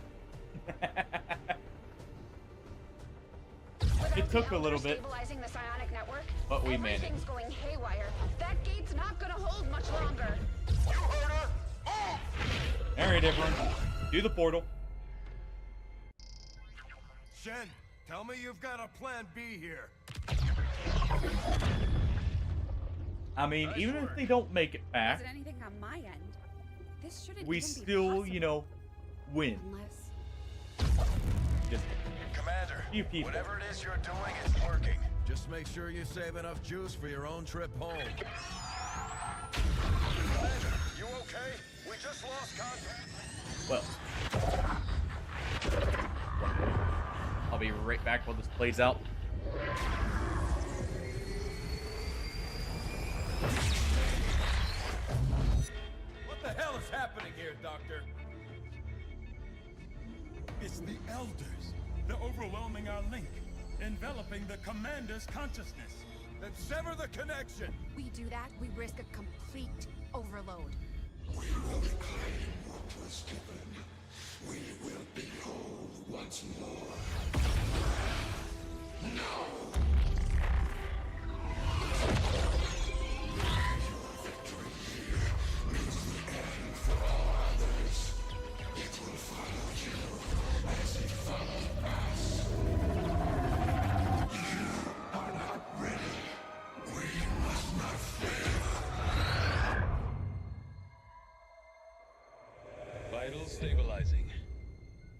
It took a little bit.
Stabilizing the psionic network,
But we managed.
Everything's going haywire. That gate's not gonna hold much longer.
You heard her! Move!
Alright, everyone. Do the portal.
Shen, tell me you've got a plan B here.
I mean,
Nice
even
work.
if they don't make it back,
Isn't anything on my end? This shouldn't
we
even be
still,
possible.
you know, win.
Unless...
Just
Commander,
few people.
whatever it is you're doing, it's working. Just make sure you save enough juice for your own trip home. Commander, you okay? We just lost contact.
Well, I'll be right back while this plays out.
What the hell is happening here, Doctor? It's the Elders. They're overwhelming our link, enveloping the Commander's consciousness.
Then sever the connection!
We do that, we risk a complete overload.
We will reclaim what was given. We will be whole once more. Now! Your victory here means the end for all others. It will follow you as it followed us. You are not ready. We must not fail.
Vital stabilizing.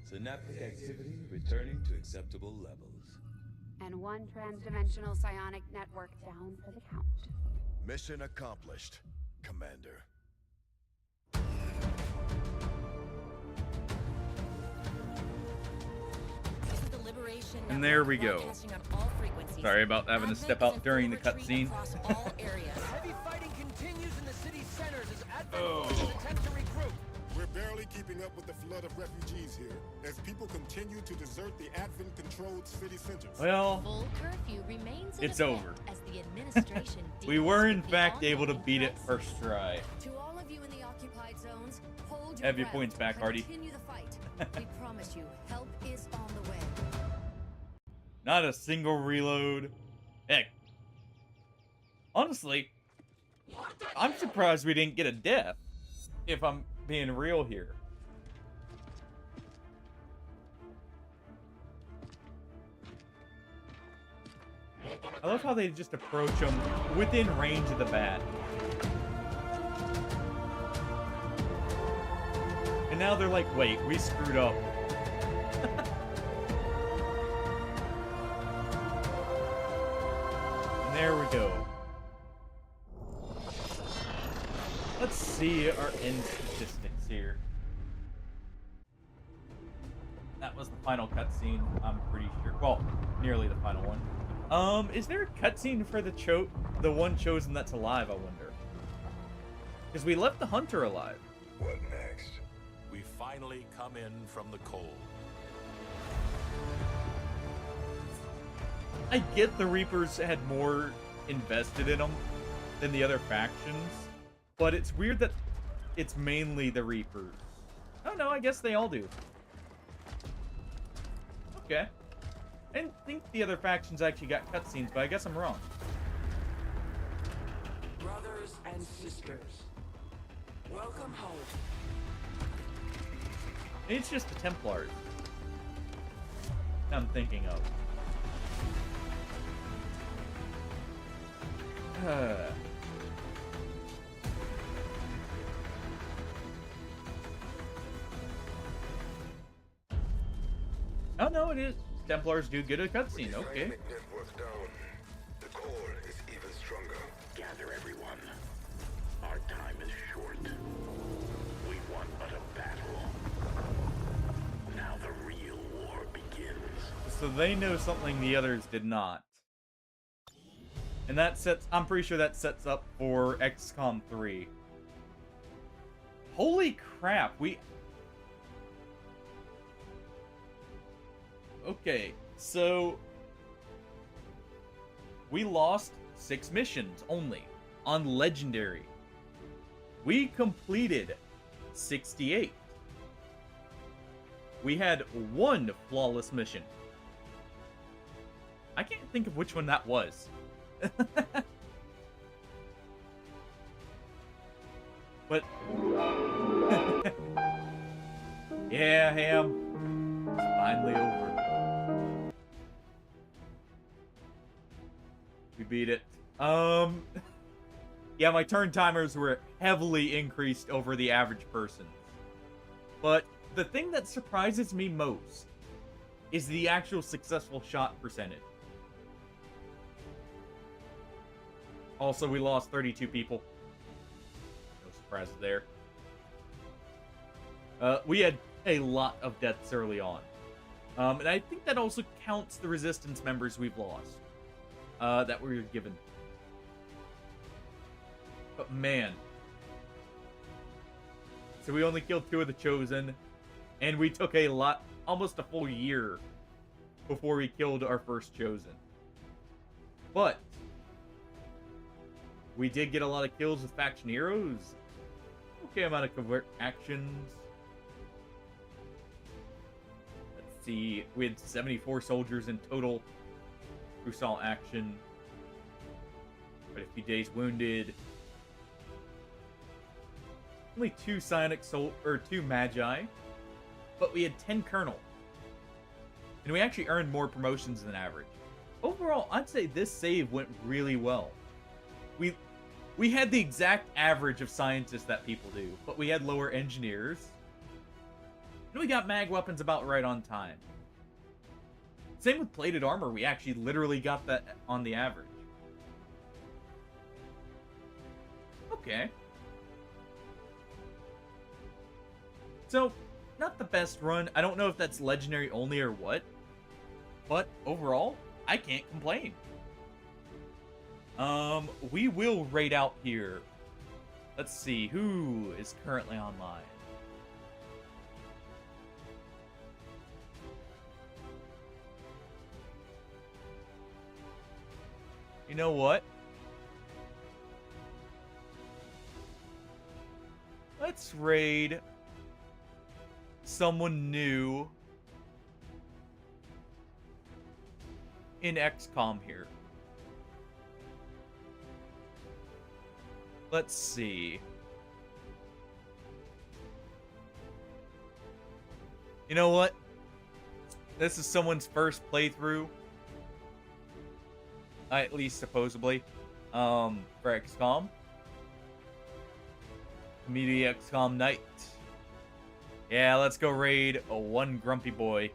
Synaptic activity returning to acceptable levels.
And one transdimensional psionic network down for the count.
Mission accomplished, Commander.
This is the Liberation
And there we
Network,
go.
broadcasting on all frequencies.
Sorry about having to
Advent
step
is
out
in
during
full
the
retreat
cutscene.
across all areas.
Heavy fighting continues in the city's centers as Advent
Oh.
forces attempt to regroup.
We're barely keeping up with the flood of refugees here, as people continue to desert the Advent-controlled city centers.
Well,
Full curfew remains in
it's
effect
over.
as the administration
We
deals
were
with
in
the
fact able to
ongoing
beat it
crisis.
first try.
To all of you in the occupied zones, hold
Have your
breath.
points back, Hardy.
Continue the fight. We promise you, help is on the way.
Not a single reload. Heck. Honestly, I'm surprised we didn't get a death, if I'm being real here. I love how they just approach them within range of the bat. And now they're like, wait, we screwed up. And there we go. Let's see our end statistics here. That was the final cutscene, I'm pretty sure. Well, nearly the final one. Is there a cutscene for the one chosen that's alive, I wonder? Because we left the hunter alive.
What next?
We finally come in from the cold.
I get the Reapers had more invested in them than the other factions, but it's weird that it's mainly the Reapers. Oh no, I guess they all do. Okay. I didn't think the other factions actually got cutscenes, but I guess I'm wrong.
Brothers and sisters, welcome home.
It's just the Templars I'm thinking of. Oh no, it is. Templars do get a cutscene, okay.
Network down. The core is even stronger.
Gather everyone. Our time is short. We won but a battle. Now the real war begins.
So they know something the others did not. And that sets, I'm pretty sure that sets up for XCOM 3. Holy crap, Okay, so we lost 6 missions only on Legendary. We completed 68. We had 1 flawless mission. I can't think of which one that was. But yeah, Ham. It's finally over. We beat it. Yeah, my turn timers were heavily increased over the average person's. But the thing that surprises me most is the actual successful shot percentage. Also, we lost 32 people. No surprises there. We had a lot of deaths early on. And I think that also counts the resistance members we've lost. That we were given. But man. So we only killed 2 of the Chosen. And we took almost a full year before we killed our first Chosen. But we did get a lot of kills with faction heroes. Okay amount of covert actions. Let's see. We had 74 soldiers in total who saw action. Quite a few days wounded. Only 2 psionic 2 magi. But we had 10 colonel. And we actually earned more promotions than average. Overall, I'd say this save went really well. We had the exact average of scientists that people do, but we had lower engineers. And we got mag weapons about right on time. Same with plated armor, we actually literally got that on the average. Okay. So, not the best run. I don't know if that's legendary only or what. But overall, I can't complain. We will raid out here. Let's see, who is currently online? You know what? Let's raid someone new in Xcom here. Let's see. You know what? This is someone's first playthrough. At least supposedly. For Xcom. Media Xcom Night. Yeah, let's go raid a one grumpy boy.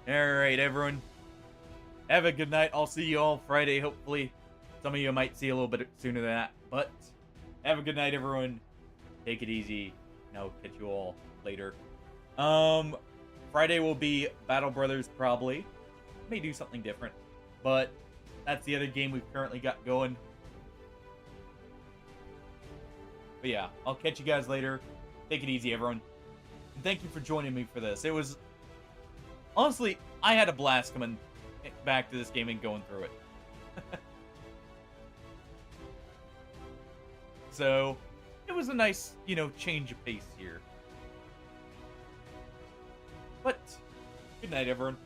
Alright, everyone. Have a good night. I'll see you all Friday, hopefully. Some of you might see a little bit sooner than that. But, have a good night, everyone. Take it easy. And I'll catch you all later. Friday will be Battle Brothers, probably. May do something different. But, that's the other game we've currently got going. But yeah, I'll catch you guys later. Take it easy, everyone. And thank you for joining me for this. It was... Honestly, I had a blast coming back to this game and going through it. So, it was a nice, change of pace here. But, good night, everyone.